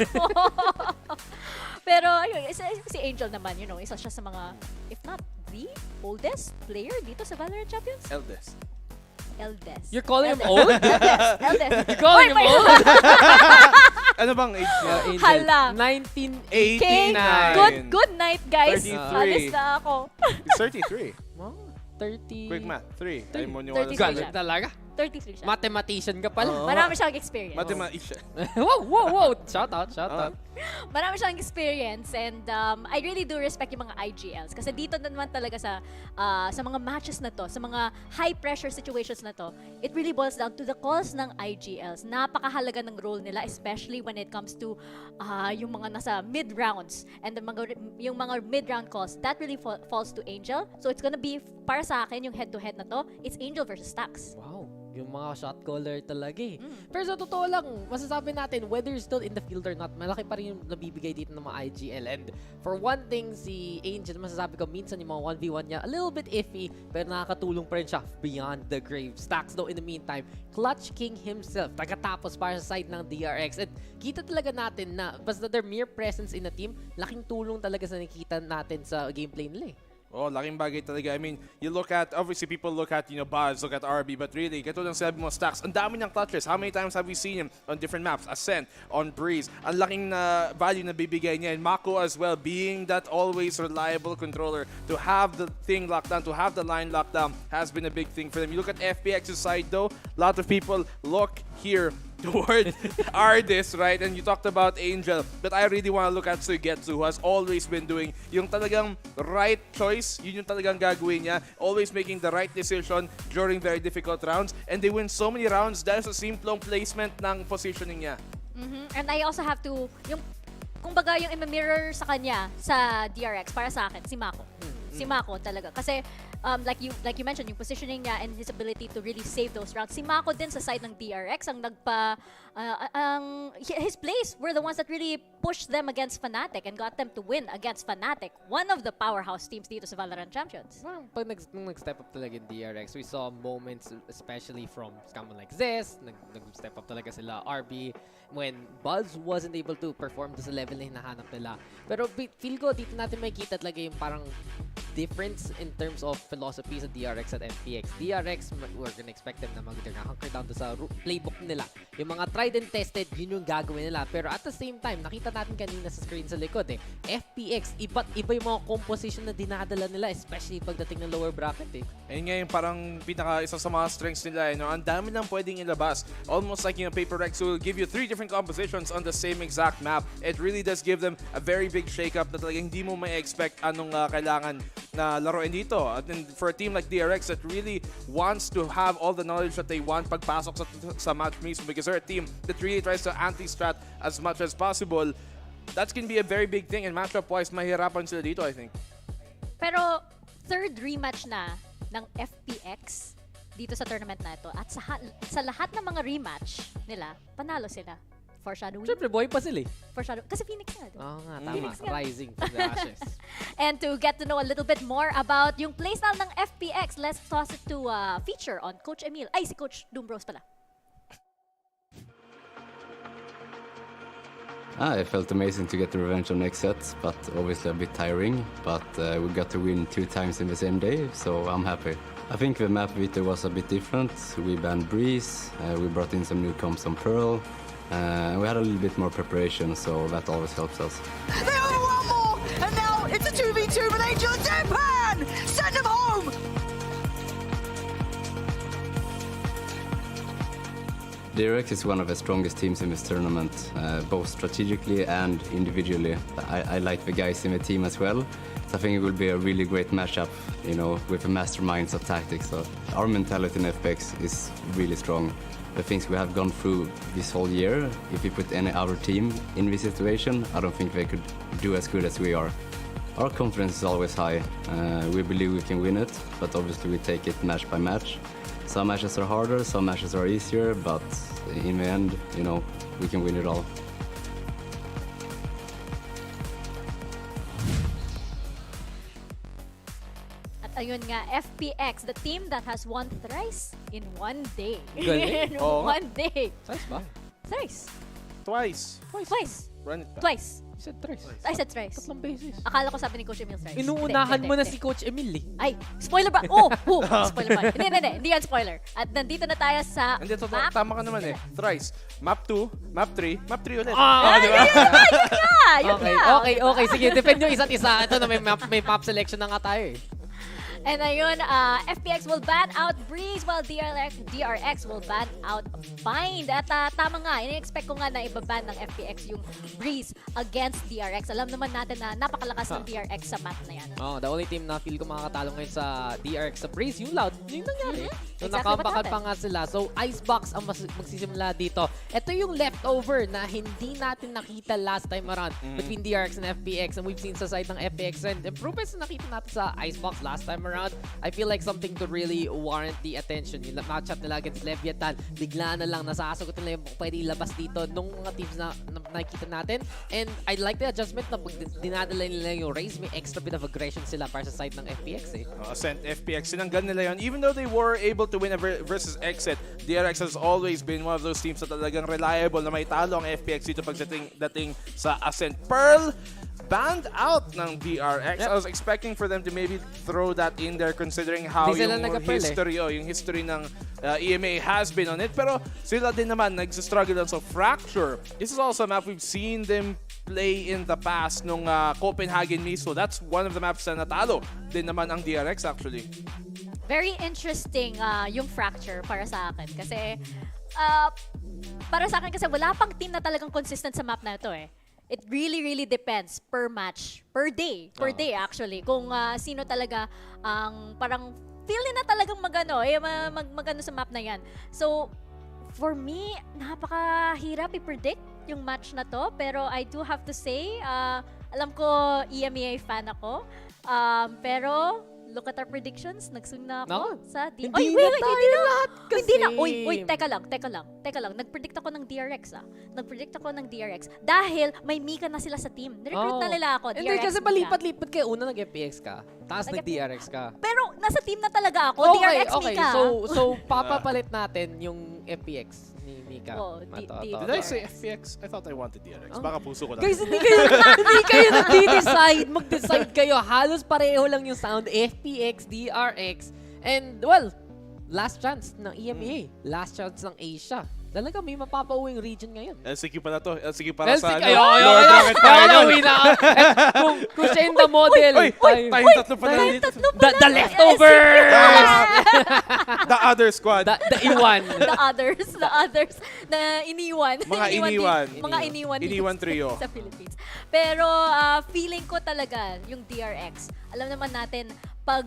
B: Pero ayun, si Angel naman, isa siya sa mga, if not the oldest player dito sa VALORANT Champions.
S: Eldest.
R: You're calling him old?
B: Eldest.
R: You're calling him old?
S: Ano bang age niya?
B: Hala.
R: 1989.
B: Good night, guys.
S: 33.
B: Alis na ako.
S: He's 33.
R: 30.
S: Quick math. 3.
B: 30.
S: Ay mo niwala
B: 33
S: sa
B: siya.
R: Talaga?
B: 33 siya.
R: Mathematician ka pala.
B: Marami siyang experience.
S: Mathematician.
R: Wow. Shout out.
B: Marami siyang experience and I really do respect yung mga IGLs kasi dito naman talaga sa mga matches na to, sa mga high pressure situations na to, it really boils down to the calls ng IGLs. Napakahalaga ng role nila especially when it comes to yung mga nasa mid rounds and yung mga mid round calls that really falls to Angel. So it's gonna be para sa akin yung head to head na to, it's Angel versus Stax.
R: Wow. Yung mga shot caller talaga eh. Pero sa totoo lang, masasabi natin, whether you're still in the field or not, malaki pa rin yung nabibigay dito ng mga IGL. And for one thing, si Angel, masasabi ko, minsan yung mga 1v1 niya, a little bit iffy, pero nakakatulong pa rin siya beyond the grave. Stax though, in the meantime, Clutch King himself, tagatapos para sa side ng DRX. At kita talaga natin na, basta their mere presence in the team, laking tulong talaga sa nakikita natin sa gameplay nila eh.
S: Oh, laking bagay talaga. I mean, you look at, obviously people look at, Buzz, look at RB, but really, katulad ng sabi mo, Stax, ang dami niyang clutches. How many times have we seen him on different maps? Ascent, on Breeze. Ang laking value na bibigay niya. And Mako as well, being that always reliable controller, to have the thing locked down, to have the line locked down, has been a big thing for them. You look at FPX's side though, a lot of people look here toward Ardis, right? And you talked about Angel, but I really want to look at Suigetsu, who has always been doing yung talagang right choice, yun yung talagang gagawin niya, always making the right decision during very difficult rounds, and they win so many rounds dahil sa simplong placement ng positioning niya.
B: And I also have to, kumbaga yung i-mirror sa kanya, sa DRX, para sa akin, si Mako. Si Mako talaga. Kasi like you mentioned, yung positioning niya and his ability to really save those rounds. Si Mako din sa side ng DRX ang his plays were the ones that really pushed them against Fnatic and got them to win against Fnatic, one of the powerhouse teams dito sa VALORANT Champions.
R: Pag nung nag-step up talaga yung DRX, we saw moments especially from someone like Zest, nag-step up talaga sila RB, when Buzz wasn't able to perform to sa level na hinahanap nila. Pero feel ko dito natin makikita talaga yung parang difference in terms of philosophy sa DRX at FPX. DRX, we're gonna expect them na mag-hunker down sa playbook nila. Yung mga tried and tested, yun yung gagawin nila. Pero at the same time, nakita natin kanina sa screen sa likod FPX, iba yung mga composition na dinadala nila, especially pagdating ng lower bracket
S: Ayun nga yung parang isa sa mga strengths nila. Ang dami lang pwedeng ilabas. Almost like Paper Rex will give you 3 different compositions on the same exact map. It really does give them a very big shake-up na talagang hindi mo may expect anong kailangan na laruin dito. And for a team like DRX that really wants to have all the knowledge that they want pagpasok sa match mismo, because they're a team that really tries to anti-strat as much as possible, that's can be a very big thing, and matchup-wise, mahirapan sila dito, I think.
B: Pero third rematch na ng FPX dito sa tournament na ito, at sa lahat ng mga rematch nila, panalo sila. Foreshadowing.
R: Siyempre, boy pa sila
B: Kasi Phoenix nga.
R: Oo nga, tama. Rising from the ashes.
B: And to get to know a little bit more about yung playstyle ng FPX, let's toss it to feature on Coach Emil. Ay, si Coach Doombros pala.
A: It felt amazing to get the revenge on next set, but obviously a bit tiring. But we got to win 2 times in the same day, so I'm happy. I think the map Vita was a bit different. We banned Breeze, we brought in some new comps on Pearl, we had a little bit more preparation, so that always helps us.
Q: They only want more, and now it's a 2v2 with Angel and Deadpan! Send him home!
A: DRX is one of the strongest teams in this tournament, both strategically and individually. I like the guys in the team as well. So I think it will be a really great matchup, with the masterminds of tactics. So our mentality in FX is really strong. The things we have gone through this whole year, if we put any other team in this situation, I don't think they could do as good as we are. Our confidence is always high. We believe we can win it, but obviously we take it match by match. Some matches are harder, some matches are easier, but in the end, we can win it all.
B: Ayun nga, FPX, the team that has won thrice in one day.
R: Galing.
B: In one day.
R: Thrice ba?
B: Thrice.
S: Twice.
B: Twice.
S: Run it back.
B: Twice.
R: You said thrice.
B: I said thrice.
R: 3 beses.
B: Akala ko sabi ni Coach Emil thrice.
R: Inuunahan
B: Hindi,
R: mo na
B: hindi.
R: si Coach Emil
B: Ay, spoiler ba? Spoiler ba? Hindi yan spoiler. At nandito na tayo sa
S: Hindi,
B: map.
S: tama ka naman Thrice. Map 2, map 3, map 3 ulit.
B: Di ba? Yun nga.
R: Okay. Sige, depende yung isa't isa. Ito na may map selection na nga tayo
B: And ayun, FPX will ban out Breeze while DRX will ban out Bind. At tama nga, ini-expect ko nga na ibaban ng FPX yung Breeze against DRX. Alam naman natin na napakalakas ng DRX sa map na yan.
R: The only team na feel ko makakatalo ngayon sa DRX sa Breeze, yung Loud. Yung nangyari. So
B: Exactly
R: nakabakan
B: what
R: pa nga sila. So Icebox ang magsisimula dito. Ito yung leftover na hindi natin nakita last time around between DRX and FPX. And we've seen sa side ng FPX and improvements na nakita natin sa Icebox last time around. I feel like something to really warrant the attention. Yung matchup nila against Leviathan, bigla na lang nasasagot nila yung pwede ilabas dito nung mga teams na nakikita natin. And I like the adjustment na pag dinadala nila yung race, may extra bit of aggression sila para sa side ng FPX
S: Ascent FPX, sinanggan nila yun. Even though they were able to win versus Exit, DRX has always been one of those teams na talagang reliable na may talo ang FPX dito pagdating sa Ascent. Pearl, banned out ng DRX. I was expecting for them to maybe throw that in there considering how yung history ng EMA has been on it. Pero sila din naman nagsistruggle lang. So Fracture, this is also a map we've seen them play in the past nung Copenhagen mismo. That's one of the maps na natalo din naman ang DRX actually.
B: Very interesting yung Fracture para sa akin. Kasi para sa akin kasi wala pang team na talagang consistent sa map na ito It really depends per match, per day actually. Kung sino talaga ang parang feel na talagang magano sa map na yan. So, for me, napakahirap i-predict yung match na to. Pero I do have to say, alam ko EMEA fan ako. Pero, look at our predictions. Nagsung na ako sa
R: Hindi
B: Oy,
R: na
B: wait,
R: tayo
B: hindi na.
R: lahat kasi.
B: Hindi na. Uy, teka lang. Nag-predict ako ng DRX Nag-predict ako ng DRX. Dahil may Mika na sila sa team. Nirecruit na nila ako,
R: Hindi,
B: DRX
R: kasi
B: Mika.
R: palipat-lipat kayo. Una nag-FPX ka, tapos nag-DRX ka.
B: Pero nasa team na talaga ako, DRX Mika.
R: So papapalit natin yung FPX ni Mika.
S: Did I say FPX? I thought I wanted DRX. Baka puso ko lang.
R: Guys, hindi kayo nag-decide. Mag-decide kayo. Halos pareho lang yung sound. FPX, DRX. And, well, last chance ng EMEA. Last chance ng Asia. Talaga may mapapauwing region ngayon.
S: LCQ pa na to. LCQ para sa
R: Ayo, kung siya yung the model.
S: Tayong tatlo pa na.
R: The leftovers!
S: The other squad.
R: The iwan.
B: The others na iniwan.
S: Mga iniwan.
B: Mga iniwan.
S: Iniwan trio.
B: Sa Philippines. Pero feeling ko talaga yung DRX. Alam naman natin pag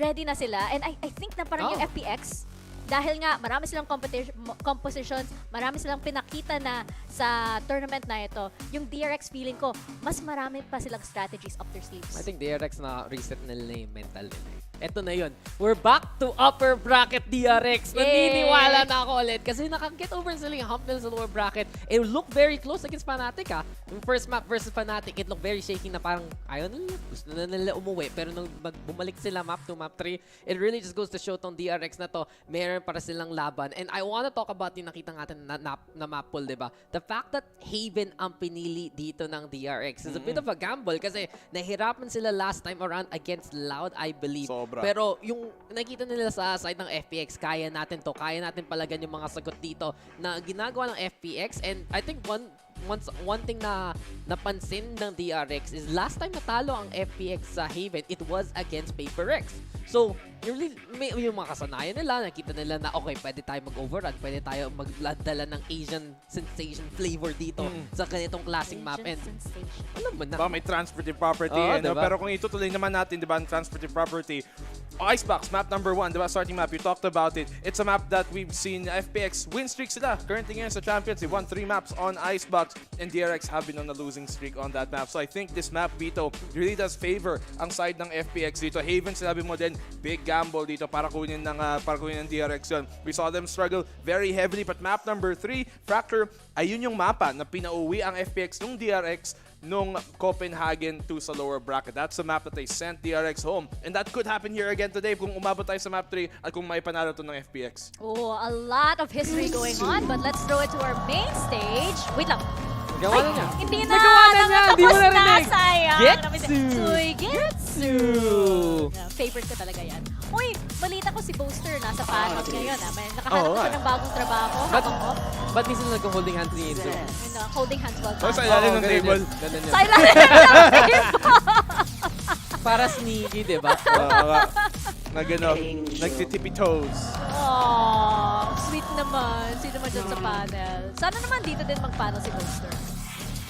B: ready na sila, and I think na parang yung FPX, dahil nga marami silang compositions, marami silang pinakita na sa tournament na ito, yung DRX feeling ko, mas marami pa silang strategies up their sleeves.
R: I think DRX na reset nila yung mental nila. Eto na yun. We're back to upper bracket DRX. Naniniwala na ako ulit kasi nakakit over sila yung hump nila sa lower bracket. It looked very close against Fnatic Yung first map versus Fnatic, it looked very shaky na parang ayaw na nila. Gusto na nila umuwi. Pero nung bumalik sila map 2, map 3, it really just goes to show tong DRX na to, meron para silang laban. And I wanna talk about yung nakita natin na map pool, diba? The fact that Haven ang pinili dito ng DRX is a bit of a gamble kasi nahirapan sila last time around against Loud, I believe. Pero yung nakita nila sa side ng FPX, kaya natin to. Kaya natin palagan yung mga sagot dito na ginagawa ng FPX. And I think one thing na napansin ng DRX is last time natalo ang FPX sa Haven, it was against PaperX. So, yung mga kasanayan nila, nakita nila na okay, pwede tayo mag-overrun, pwede tayo magdala ng Asian sensation flavor dito sa ganitong klaseng map. And alam mo na.
S: May transportive property.
R: Diba?
S: Pero kung itutuloy naman natin, diba, ang transportive property, Icebox, map number 1, diba, starting map, you talked about it. It's a map that we've seen FPX win streak sila. Currently ngayon sa Champions, they won 3 maps on Icebox, and DRX have been on a losing streak on that map. So I think this map, Vito, really does favor ang side ng FPX dito. Haven, sinabi mo din, big gamble dito para kunin ng DRX yun. We saw them struggle very heavily, but map number 3, Fracture, ayun yung mapa na pinauwi ang FPX nung DRX nung Copenhagen to sa lower bracket. That's the map that they sent DRX home. And that could happen here again today kung umabot tayo sa map 3 at kung may panalo to ng FPX.
B: Oh, a lot of history going on, but let's throw it to our main stage. Wait lang.
R: Nagawa na niya.
B: Hindi na.
R: Nagawa na niya. Hindi mo narinig.
B: Sayang.
R: Getsu.
B: Getsu. Favorite ko talaga yan. Uy, balita ko si Boaster nasa panel ngayon. May nakahanap siya ng bagong trabaho.
R: Ba't di sila nag-holding hands ni Inzo?
B: Holding hands while
S: sa ilalim ng table.
B: Sa ilalim ng table.
R: Para sneaky, diba?
S: Nagtitippy toes.
B: Aww, sweet naman. Sino naman dyan sa panel? Sana naman dito din mag-panel si Boaster.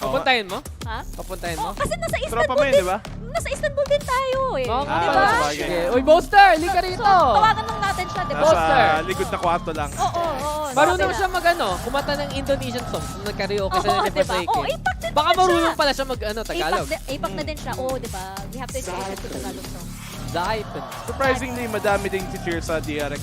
R: Papuntahin mo?
B: Ha?
R: Papuntahin mo?
B: Kasi nasa
S: Tropa
B: Istanbul
S: mo yun,
B: din.
S: diba?
B: Nasa Istanbul din tayo eh.
R: Diba? Uy, Boaster! Lika rito!
B: Tawagan lang natin siya, diba?
R: Boaster!
S: Nasa likod na kwarto lang.
B: Oo.
R: Marunong siya kumanta ng Indonesian songs nung nag-karaoke sa Nipasake.
B: Oo, impact din
R: Baka
B: siya.
R: marunong pala siya Tagalog.
B: Impact na din siya. Oo, diba? We have to introduce to Tagalog songs.
S: Surprisingly, madami ding teacher sa DRX.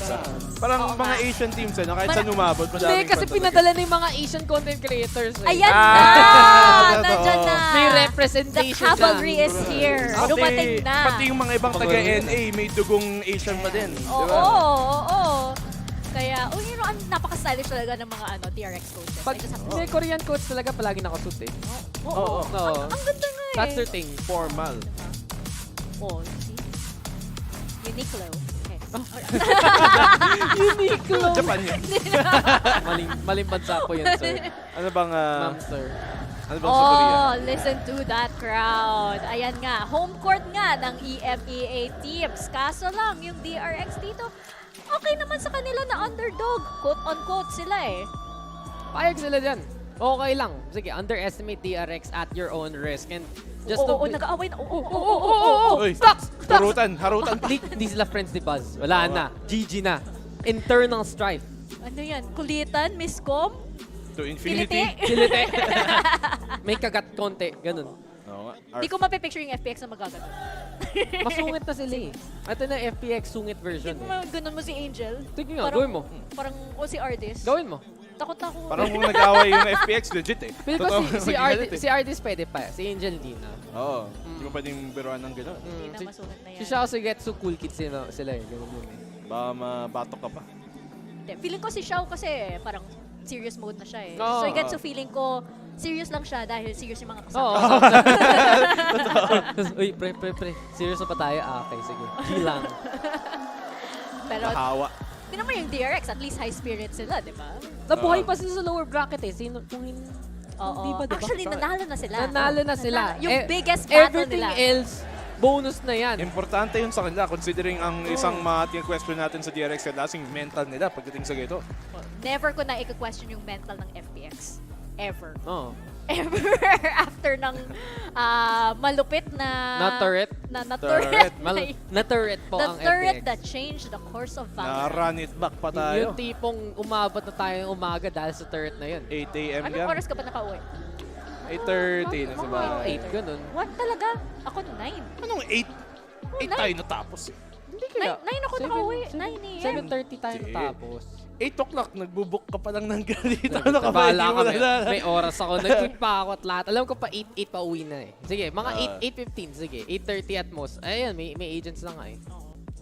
S: Parang mga Asian teams, kahit saan umabot, madami.
R: Hindi, kasi pinadala na yung mga Asian content creators.
B: Ayan na! Nandiyan na!
R: May representation
B: The cavalry is here. Dumating na.
S: Pati yung mga ibang taga-NA, may dugong Asian pa din.
B: Oo. Kaya, napaka-stylish talaga ng mga DRX coaches.
R: Hindi, Korean coach talaga palagi nakasuit eh.
B: Oo. Ang ganda nga eh.
R: That's their thing.
S: Formal.
B: Oh, see? Uniqlo. Okay.
R: Uniqlo.
S: Japan yun.
R: Maling bansa po yun, sir.
S: Ano bang,
R: Ma'am, sir.
S: Ano bang sa Korea?
B: Listen to that crowd. Ayan nga, home court nga ng EMEA teams. Kaso lang, yung DRX dito, okay naman sa kanila na underdog. Quote-on-quote sila eh.
R: Payag sila dyan. Okay lang. Sige, underestimate DRX at your own risk. And just
B: nag-aaway na.
R: Stocks!
S: Harutan.
R: Hindi sila friends ni Buzz. Wala na. GG na. Internal strife.
B: Ano yan? Kulitan? Miscom?
S: To infinity.
B: Kilite?
R: May kagat konti. Ganun.
B: Hindi ko mapipicture yung FPX na magagano.
R: Masungit na sila eh. Ito na FPX sungit version
B: Ganun mo si Angel.
R: Tignan nga, gawin mo.
B: Parang, o si Ardis.
R: Gawin mo.
B: Takot ako.
S: Parang kung nag-away yung FPX, legit eh.
R: Feeling ko si Ardis pwede pa. Si Angel hindi na.
S: Oo. Hindi mo pwedeng biruan ng gano'n.
B: Hindi na masungit na yan.
R: Si Xiao si Getsu cool kids sila eh. Ganun yun eh.
S: Baka mabatok ka pa.
B: Feeling ko si Xiao kasi parang serious mode na siya eh.
R: Oo,
B: So I get so feeling ko serious lang siya dahil serious yung mga kasama.
R: Oo. Uy, pre. Serious na pa tayo? Okay, sige. Hilang.
B: Pero,
S: Nahawa.
B: tinan mo yung DRX, at least high spirit sila, di ba?
R: Nabuhay pa sila sa lower bracket eh. Sino, kung hindi ba, diba?
B: Actually, nanalo na sila.
R: Nanalo na sila.
B: Yung biggest battle
R: everything
B: nila.
R: else, bonus na yan.
S: Importante yun sa kanila considering ang isang question natin sa DRX lasing mental nila pagdating sa gito.
B: Never ko na i-question yung mental ng FPX. Ever.
R: Oo.
B: Ever. After ng malupit na...
R: Na-turret?
B: Na-turret.
R: Na-turret po ang FPX.
B: The turret that changed the course of Valorant.
S: Na-run it back pa tayo.
R: Yung tipong umabot na tayo ng umaga dahil sa turret na yun.
S: 8 a.m.
B: Anong oras ka ba nakauwi?
S: 8:30 na sa bahay.
R: 8, ganun.
B: What talaga? Ako 9.
S: Anong 8? 8 tayo natapos eh.
R: Hindi kaya.
B: 9 ako nakauwi. 9 a.m.
R: 7:30 tayo natapos.
S: 8 o'clock, nagbubuk ka pa lang ng ganito.
R: Bahala kami. May oras ako. Nag-tweet pa ako at lahat. Alam ko pa 8 pa uwi na eh. Sige, mga 8:15. Sige, 8:30 at most. Ayun, may agents lang eh.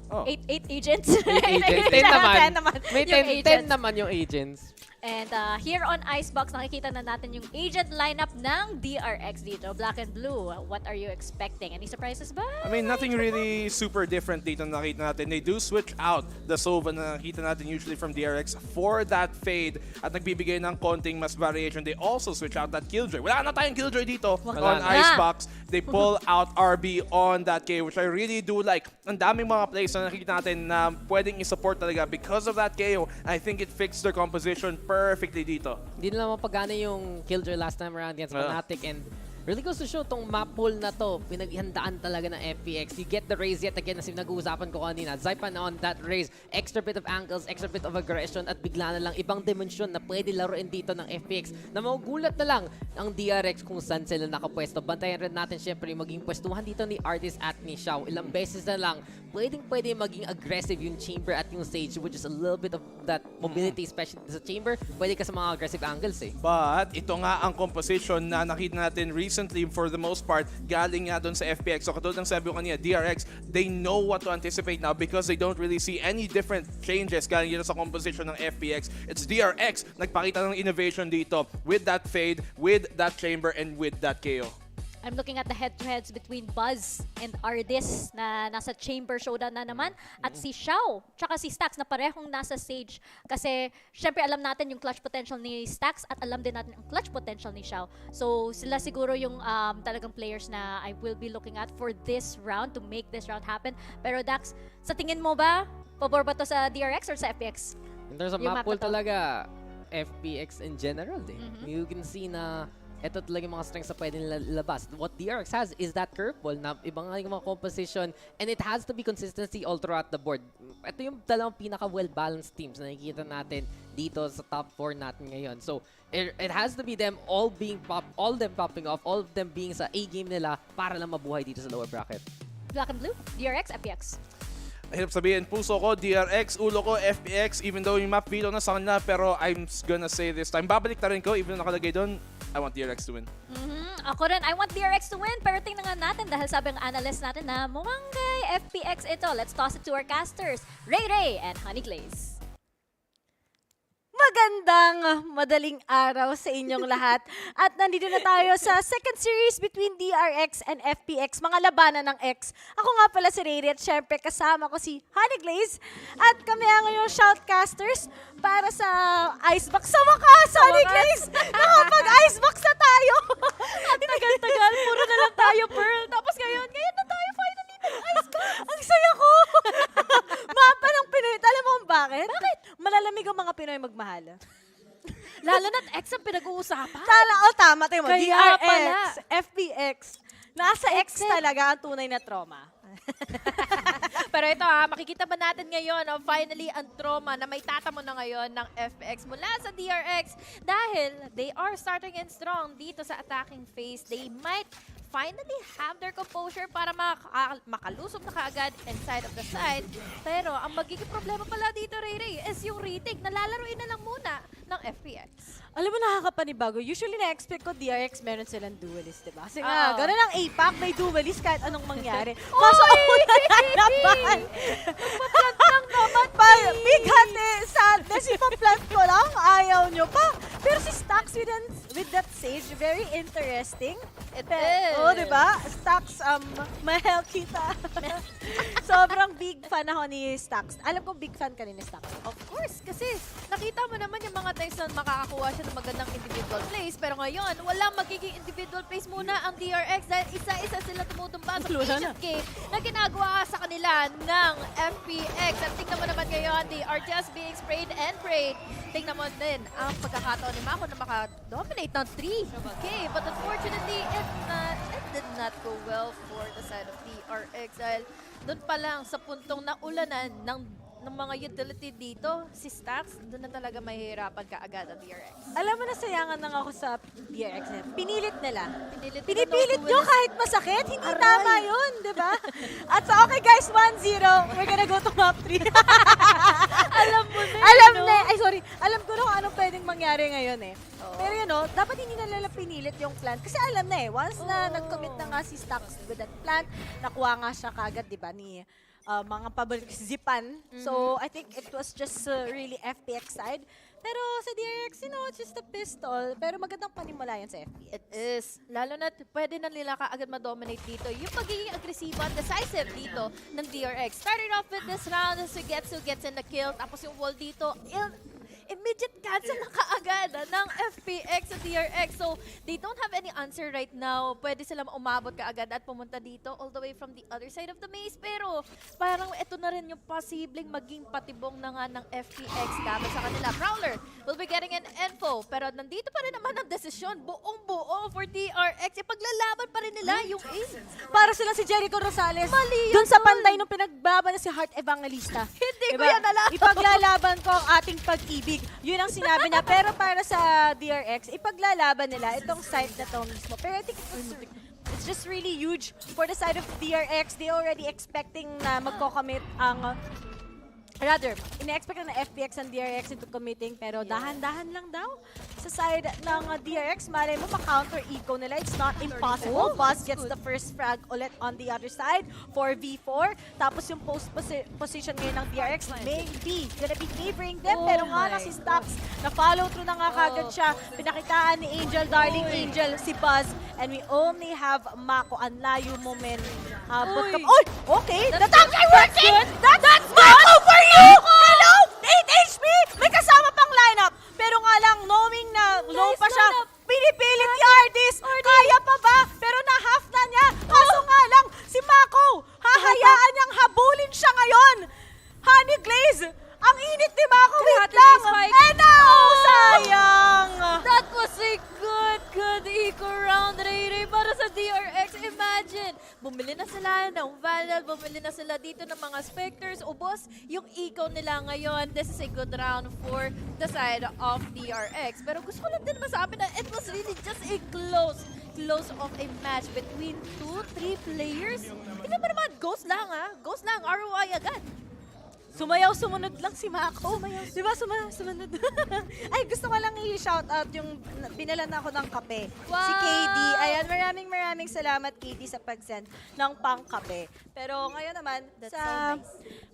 B: 8 agents?
R: 8 agents. 10 naman. May 10 naman yung agents.
B: And here on Icebox, nakikita na natin yung agent lineup ng DRX dito. Black and Blue, what are you expecting? Any surprises ba?
S: I mean, nothing really super different dito na nakita natin. They do switch out the Sova na nakita natin usually from DRX for that fade at nagbibigay ng konting mas variation. They also switch out that Killjoy. Wala na tayong Killjoy dito on Icebox. They pull out RB on that KO, which I really do like. Ang daming mga plays na nakita natin na pwedeng i-support talaga because of that KO. I think it fixed their composition perfectly dito.
R: Hindi na mapagana yung Killjoy last time around against Fnatic and really goes to show tong map pool na to, pinaghandaan talaga ng FPX. You get the raise yet again as nag-uusapan ko kanina. Zypan on that raise, extra bit of angles, extra bit of aggression at bigla na lang ibang dimensyon na pwede laruin dito ng FPX na magugulat na lang ang DRX kung saan sila nakapwesto. Bantayan rin natin syempre maging pwestuhan dito ni Artist at ni Xiao. Ilang beses na lang, pwede maging aggressive yung Chamber at yung Sage, which is a little bit of that mobility, especially sa Chamber. Pwede ka sa mga aggressive angles eh.
S: But ito nga ang composition na nakita natin recently for the most part galing nga doon sa FPX. So katulad ng sabi ko kanina, DRX, they know what to anticipate now because they don't really see any different changes galing dito sa composition ng FPX. It's DRX nagpakita ng innovation dito with that fade, with that chamber, and with that KO.
B: I'm looking at the head-to-heads between Buzz and Ardis na nasa Chamber Showdown na naman at si Xiao tsaka si Stax na parehong nasa Sage kasi syempre alam natin yung clutch potential ni Stax at alam din natin ang clutch potential ni Xiao. So sila siguro yung talagang players na I will be looking at for this round to make this round happen. Pero Dax, sa tingin mo ba, pabor ba to sa DRX or sa FPX?
R: In terms of map pool talaga, FPX in general eh. You can see na ito talaga yung mga strengths na pwede nila labas. What DRX has is that curveball na ibang mga composition and it has to be consistency all throughout the board. Ito yung dalawang pinaka-well-balanced teams na nakikita natin dito sa top 4 natin ngayon. So, it has to be them all of them popping off, all of them being sa A-game nila para lang mabuhay dito sa lower bracket.
B: Black and Blue, DRX, FPX.
S: Hirap sabihin, puso ko, DRX, ulo ko, FPX, even though yung map veto na sa kanila, pero I'm gonna say this time, babalik na rin ko, even though nakalagay doon, I want DRX to win.
B: Ako rin, I want DRX to win, pero tingnan nga natin dahil sabi ng analyst natin na mukhang kay FPX ito. Let's toss it to our casters, Ray and Honey Glaze.
C: Magandang madaling araw sa inyong lahat. At nandito na tayo sa second series between DRX and FPX, mga labanan ng X. Ako nga pala si Riri at syempre kasama ko si Honey Glaze. At kami ang ngayong shoutcasters para sa Icebox. Sa wakas, Honey Glaze! Nakapag-Icebox na tayo! At tagal-tagal, puro na lang tayo, Pearl. Tapos ngayon na tayo finally nag-Icebox. Ang saya ko! Mapa ng Pinoy. Alam mo bakit? Bakit? Malalamig ang mga Pinoy magmahal.
D: Lalo na't X ang pinag-uusapan.
C: Tama tayo mo.
D: Kaya
C: DRX, FPX. Nasa X talaga ang tunay na trauma.
D: Pero ito makikita ba natin ngayon finally ang trauma na may tatamo na ngayon ng FPX mula sa DRX dahil they are starting in strong dito sa attacking phase. They might finally have their composure para makalusog na kaagad inside of the side. Pero ang magiging problema pala dito, Ray, is yung retake. Nalalaroin na lang muna ng FPX.
C: Alam mo, nakakapanibago. Usually, na-expect ko DRX meron silang duelist, diba? Kasi nga, gano'n ang APAC, may duelist kahit anong mangyari. Kaso ako naman. Magpaplant naman. Big hat eh. Sadness, ipaplant ko lang. Ayaw nyo pa. Pero si Stax with that sage, very interesting.
D: It is.
C: Oo, diba? Stax, mahal kita. Sobrang big fan ako ni Stax. Alam ko, big fan ka rin ni Stax.
D: Of course, kasi nakita mo naman yung mga times na makakakuha siya ng magandang individual plays. Pero ngayon, walang magiging individual plays muna ang DRX dahil isa-isa sila tumutumba sa patient game na ginagawa sa kanila ng FPX. At tingnan mo naman ngayon, they are just being sprayed and prayed. Tingnan mo din ang pagkakataon ni Mako na maka-dominate ng 3K. But unfortunately, it did not go well for the side of DRX dahil doon pa lang sa puntong naulanan ng mga utility dito, si Stax, doon na talaga mahihirapan kaagad ang DRX.
C: Alam mo, nasayangan lang ako sa DRX. Pinilit nila. Pinipilit nyo kahit masakit. Hindi tama yun, di ba? At so, okay guys, 1-0. We're gonna go to map 3. Alam mo na. Alam ko na kung anong pwedeng mangyari ngayon eh. Pero yun know, dapat hindi na nila pinilit yung plant. Kasi alam na eh, once na nag-commit na nga si Stax with that plant, nakuha nga siya kagad, di ba, ni mga pabalik zipan. So, I think it was just really FPX side. Pero sa DRX, you know, it's just a pistol. Pero magandang panimula yan sa FPX.
D: It is. Lalo na pwede na nila kaagad ma-dominate dito. Yung pagiging agresibo at decisive dito ng DRX. Starting off with this round, Sugetsu gets in the kill. Tapos yung wall dito, immediate cancel na kaagad ng FPX sa DRX. So, they don't have any answer right now. Pwede sila umabot kaagad at pumunta dito all the way from the other side of the maze. Pero, parang ito na rin yung posibleng maging patibong na nga ng FPX gamit sa kanila. Prowler will be getting an info. Pero nandito pa rin naman ang desisyon. Buong-buo for DRX. Ipaglalaban pa rin nila yung ace.
C: Para sila si Jericho Rosales.
D: Mali
C: Doon sa panday nung pinagbaban na si Heart Evangelista.
D: Hindi ko yan alam.
C: Ipaglalaban ko ang ating pag-ibig. Yun ang sinabi niya. Pero para sa DRX, ipaglalaban nila itong side na to mismo. Pero I think it's just really huge for the side of DRX. They already expecting na magko-commit ang rather, ina-expect na FPX and DRX into committing, pero dahan-dahan lang daw sa side ng DRX. Malay mo, ma-counter eco nila. It's not impossible. Buzz gets the first frag ulit on the other side, 4v4. Tapos yung post position ngayon ng DRX may be gonna be favoring them, pero nga lang si Stax, na-follow through na nga kagad siya. Pinakitaan ni Angel, darling Angel, si Buzz, and we only have Mako. Ang layo mo, men. Okay. That's actually working! That's Mako for you! Hello! 8 HP! May kasama pang lineup. Pero nga lang, knowing na low pa siya, pinipilit ni Ardis. Kaya pa ba? Pero na-half na niya. Kaso nga lang, si Mako, hahayaan niyang habulin siya ngayon. Honey Glaze, ang init ni Mako. Wait lang. And now, sayang.
D: That was a good eco round, Ray para sa DRX. Imagine, bumili na sila ng Valal, bumili na sila dito ng mga Spectres. Ubos yung eco nila ngayon. This is a good round for the side of DRX. Pero gusto ko lang din masabi na it was really just a close of a match between 2-3 players. Hindi mo naman, Ghost lang Ghost lang, ROI agad.
C: Sumayaw, sumunod lang si Mako. Di ba? Sumunod. Ay, gusto ko lang i-shoutout yung binalan ako ng kape.
D: Wow!
C: Si KD. Ayan, maraming salamat, KD, sa pag-send ng pang-kape. Pero ngayon naman,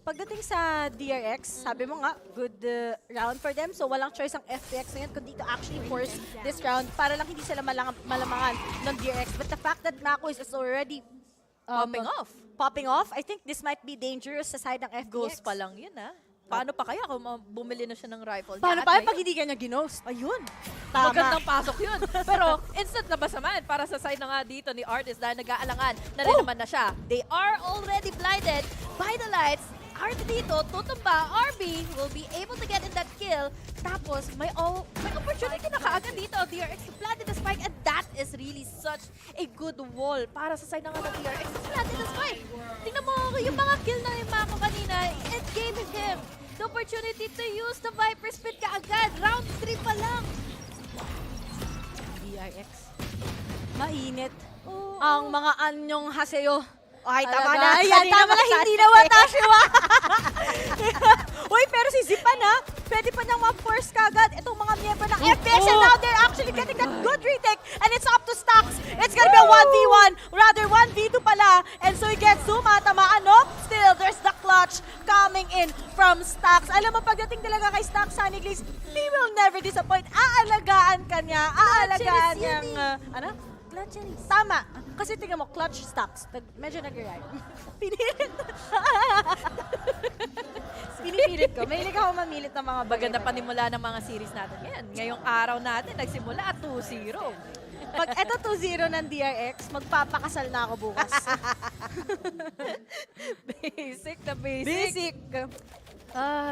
C: pagdating sa DRX, sabi mo nga, good round for them. So, walang choice ang FPX ngayon kundi to actually force this round para lang hindi sila malamangan ng DRX. But the fact that Mako is already popping off. I think this might be dangerous sa side ng FPX.
D: Ghost pa lang yun, Paano pa kaya kung bumili na siya ng rifle?
C: Paano pa pag hindi ka niya ginost? Ayun. Tama.
D: Magandang pasok yun. Pero instant labas naman para sa side na nga dito ni Artist dahil nag-aalangan na rin naman na siya. They are already blinded by the lights. Artist dito, tutumba. RB will be able to get in that kill. Tapos, may opportunity na kaagad dito. DRX planted the spike and that is really such a good wall para sa side na nga ng DRX. Planted the spike. Tingnan mo, yung mga kill na yung Mako kanina, it gave him the opportunity to use the Viper Spit kaagad. Round 3 pa lang.
C: DRX. Mainit. Ang mga anyong haseyo.
D: Ay,
C: Talaga.
D: tama na.
C: Ayan, tama na, hindi na watashiwa. Uy, pero si Zipan ha, pwede pa niyang ma-force kagad itong mga miyembro ng FPX and now they're actually getting that good retake and it's up to Stacks. It's gonna be a 1v1, rather 1v2 pala. And so he gets tamaan, no? Still, there's the clutch coming in from Stacks. Alam mo, pagdating talaga kay Stacks, Sunny Glaze, he will never disappoint. Aalagaan ka niya, aalagaan niyang, ano?
D: Clutcheries.
C: Tama. Kasi tingnan mo, clutch Stacks. Medyo nag-ride. Pinilit. Pinipilit ko. Mahilig ako mamilit ng mga
D: Maganda panimula ng mga series natin. Yan, ngayong araw natin, nagsimula at 2-0.
C: Pag eto 2-0 ng DRX, magpapakasal na ako bukas.
D: Basic na basic.
C: Basic.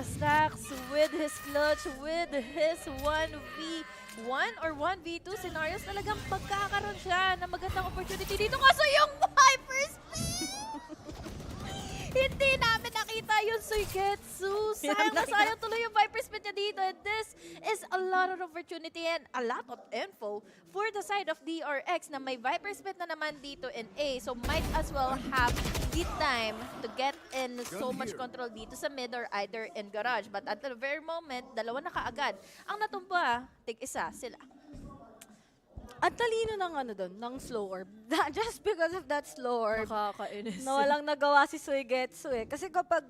D: Stacks with his clutch, with his 1v1 or 1v2 scenarios, talagang magkakaroon siya ng magandang opportunity dito. Kaso yung hyperspeed! Hindi namin nakita yung Suigetsu. Sayang na sayang tuloy yung Viper Spin niya dito. And this is a lot of opportunity and a lot of info for the side of DRX na may Viper Spin na naman dito in A. So might as well have the time to get in so much control dito sa mid or either in garage. But at the very moment, dalawa na kaagad. Ang natumpa, tig-isa sila.
C: Ang talino ng ano doon, ng slow orb. Just because of that slow orb.
D: Nakakainis.
C: Na walang nagawa si Suigetsu eh. Kasi kapag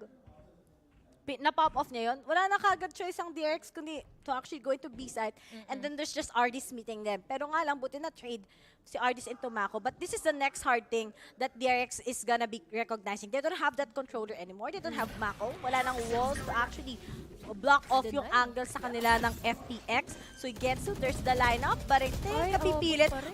C: na-pop off niya yun, wala na kagad choice ang DRX kundi to actually go into B side. And then there's just Ardis meeting them. Pero nga lang, buti na trade si Ardis into Mako. But this is the next hard thing that DRX is gonna be recognizing. They don't have that controller anymore. They don't have Mako. Wala nang walls to actually block off yung angle sa kanila ng FPX. So Suigetsu, there's the lineup. But I think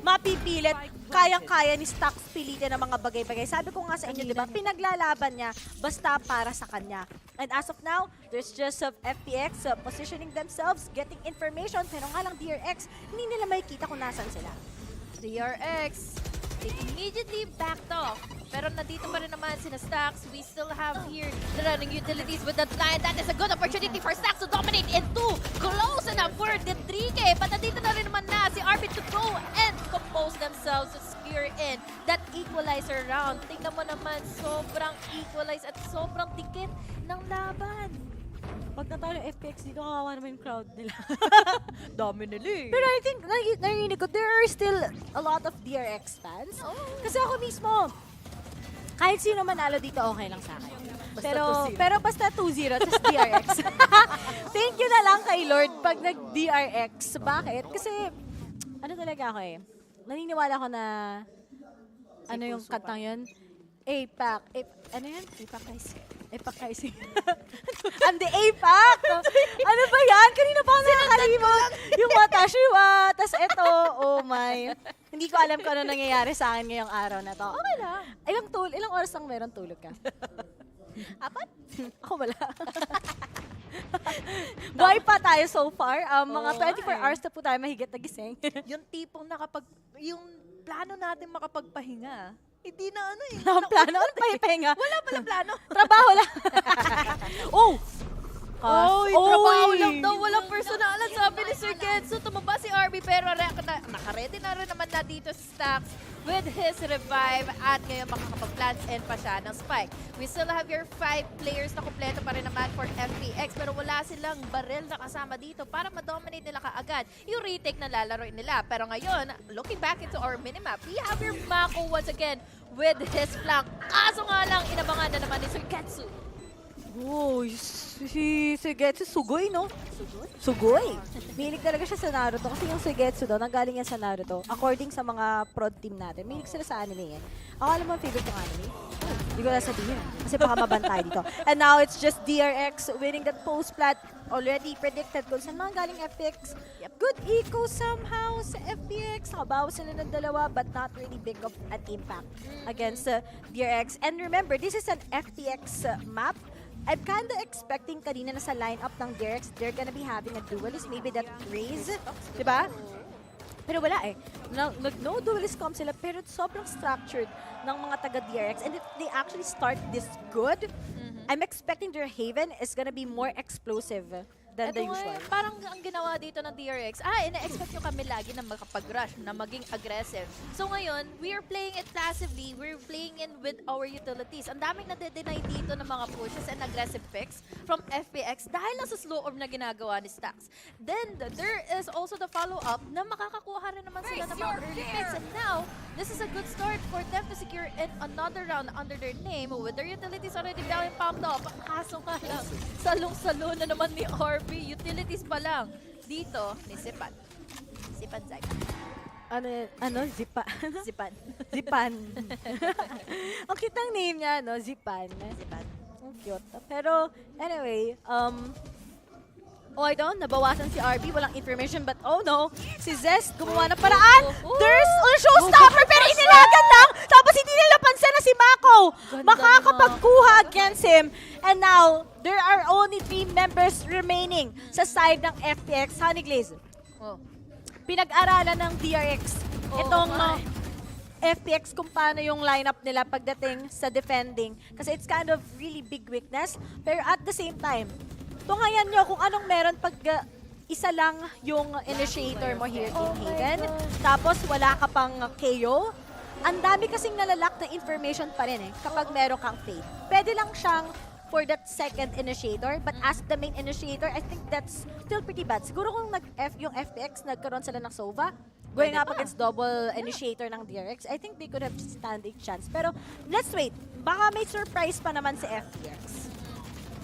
C: mapipilit. Kayang-kaya ni Stacks pilitin ng mga bagay-bagay. Sabi ko nga sa inyo, di ba, pinaglalaban niya basta para sa kanya. And as of now, there's just FPX positioning themselves, getting information. Pero nga lang DRX, hindi nila makikita kung nasan sila.
D: DRX, they immediately backed off. Pero nandito pa rin naman sina Stacks. We still have here the running utilities with that line. That is a good opportunity for Stacks to dominate in 2. Close enough for the 3K. But nandito na rin naman na si Arbit to go and compose themselves to secure in that equalizer round. Tingnan mo naman, sobrang equalize at sobrang dikit ng laban.
C: Pag natalo yung FPX dito, kawawa naman yung crowd nila.
D: Dami nila eh.
C: Pero I think, narinig ko, there are still a lot of DRX fans. Kasi ako mismo, kahit sino manalo dito, okay lang sa akin. Pero basta 2-0, just DRX. Thank you na lang kay Lord pag nag-DRX. Bakit? Kasi, ano talaga ako eh. Naniniwala ko na, ano yung kantang yun? APAC. Ano yun? APAC Rising. APAC Rising. I'm the APAC! Ano ba yan? Kanina pa ako nakakalimot. Yung watashiwa. Tapos eto, oh my. Hindi ko alam kung ano nangyayari sa akin ngayong araw na to.
D: Okay lang.
C: Ilang oras lang meron tulog ka?
D: 4?
C: Ako wala. Buhay pa tayo so far. Mga 24 hours na po tayo mahigit na gising.
D: Yung tipong yung plano natin makapagpahinga, hindi na ano eh.
C: Ang plano? Ano pahinga?
D: Wala pala plano.
C: Trabaho lang.
D: Trabaho lang daw. Walang personalan, sabi ni Sir Getsu. Tumaba si RB pero naka-ready na rin naman na dito si Stacks with his revive at ngayon makakapag-plants and pa siya ng spike. We still have your 5 players na kompleto pa rin naman for FPX pero wala silang barrel na kasama dito para ma-dominate nila kaagad yung retake na lalaroin nila. Pero ngayon, looking back into our minimap, we have your Mako once again with his flank. Kaso nga lang, inabangan na naman ni Sir Getsu.
C: Si Suigetsu, sugoy, no? Sugoy? Milig talaga siya sa Naruto kasi yung Suigetsu daw, nanggaling yan sa Naruto. According sa mga prod team natin, milig sila sa anime eh. Ako alam mo ang favorite ng anime? Hindi ko na sabihin. Kasi baka mabantay dito. And now it's just DRX winning that post-plat. Already predicted kung saan mga galing FPX. Good eco somehow sa FPX. Nakabawa sila ng dalawa but not really big of an impact against DRX. And remember, this is an FPX map. I'm kinda expecting kanina na sa lineup ng DRX, they're gonna be having a duelist, maybe that Raze, diba? Pero wala eh. No duelist comp sila, pero sobrang structured ng mga taga-DRX. And if they actually start this good, I'm expecting their Haven is gonna be more explosive than the
D: Ito nga,
C: usual.
D: parang ang ginawa dito ng DRX, ina-expect nyo kami lagi na makapag-rush, na maging aggressive. So ngayon, we are playing it passively, we're playing in with our utilities. Ang daming nade-deny dito ng mga pushes and aggressive picks from FPX dahil lang sa slow orb na ginagawa ni Stax. Then, there is also the follow-up na makakakuha rin naman sila ng mga early picks. And now, this is a good start for them to secure in another round under their name with their utilities already being pumped up. Kaso nga lang, salong-salo na naman ni RB. Utilities pa lang. Dito, ni Zipan. Zipan Zag.
C: Zipan.
D: Zipan.
C: Zipan. Ang cute ng name niya, no? Zipan.
D: Zipan.
C: Ang cute. Pero, anyway, oh, ito, nabawasan si RB, walang information, but oh no, si Zest gumawa ng paraan. There's a showstopper, pero inilagan lang, tapos hindi nila pansin na si Mako makakapagkuha against him. And now, there are only 3 members remaining sa side ng FPX. Honey Glaze, pinag-aralan ng DRX itong FPX kung paano yung lineup nila pagdating sa defending. Kasi it's kind of really big weakness, pero at the same time, tungayan nyo kung anong meron pag isa lang yung initiator mo here in Haven. Tapos wala ka pang KO. Ang dami kasing nalalak na information pa rin kapag meron kang Fate. Pwede lang siyang for that second initiator, but as the main initiator, I think that's still pretty bad. Siguro kung yung FPX, nagkaroon sila ng Sova, going up against double initiator ng DRX, I think they could have standing chance. Pero let's wait. Baka may surprise pa naman si FPX.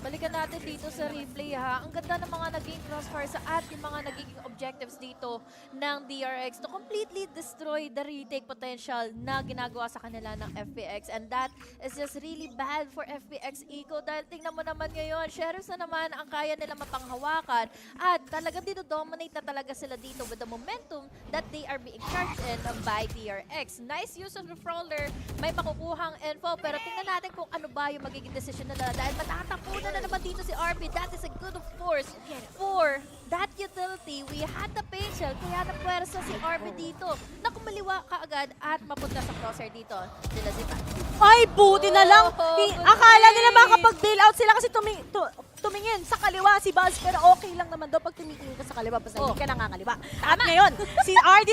D: Balikan natin dito sa replay ha. Ang ganda ng mga naging crossfire sa at yung mga nagiging objectives dito ng DRX to completely destroy the retake potential na ginagawa sa kanila ng FPX. And that is just really bad for FPX Eco dahil tingnan mo naman ngayon, Sheriffs na naman ang kaya nila mapanghawakan at talagang dito dominate na talaga sila dito with the momentum that they are being charged in by DRX. Nice use of the Prowler, may makukuhang info pero tingnan natin kung ano ba yung magiging decision nila dahil matatapunan na naman dito si RB. That is a good of force for that utility. We had the patience, kaya napwersa si RB dito na kumaliwa kaagad at mapunta sa crosshair dito. Sila Zipan.
C: Ay, buti na lang. Akala nila makapag-bail out sila kasi tumingin sa kaliwa si Buzz, pero okay lang naman daw pag tumingin ka sa kaliwa basta hindi ka nakakaliwa. At ngayon, si RD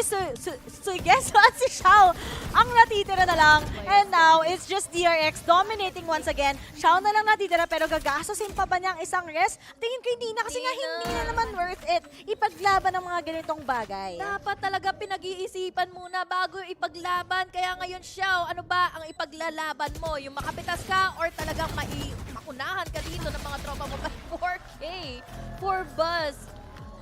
C: guess what? Si Xiao ang natitira na lang. And now, it's just DRX dominating once again. Xiao na lang natitira pero gagastusin pa ba niya ang isang rest? Tingin ko hindi na kasi nga hindi na naman worth it ipaglaban ng mga ganitong bagay.
D: Dapat talaga pinag-iisipan muna bago ipaglaban. Kaya ngayon, Xiao, ano ba ang ipaglalaban mo? Yung makapitas ka or talagang maunahan ka dito ng mga tropa mo? 4K for Buzz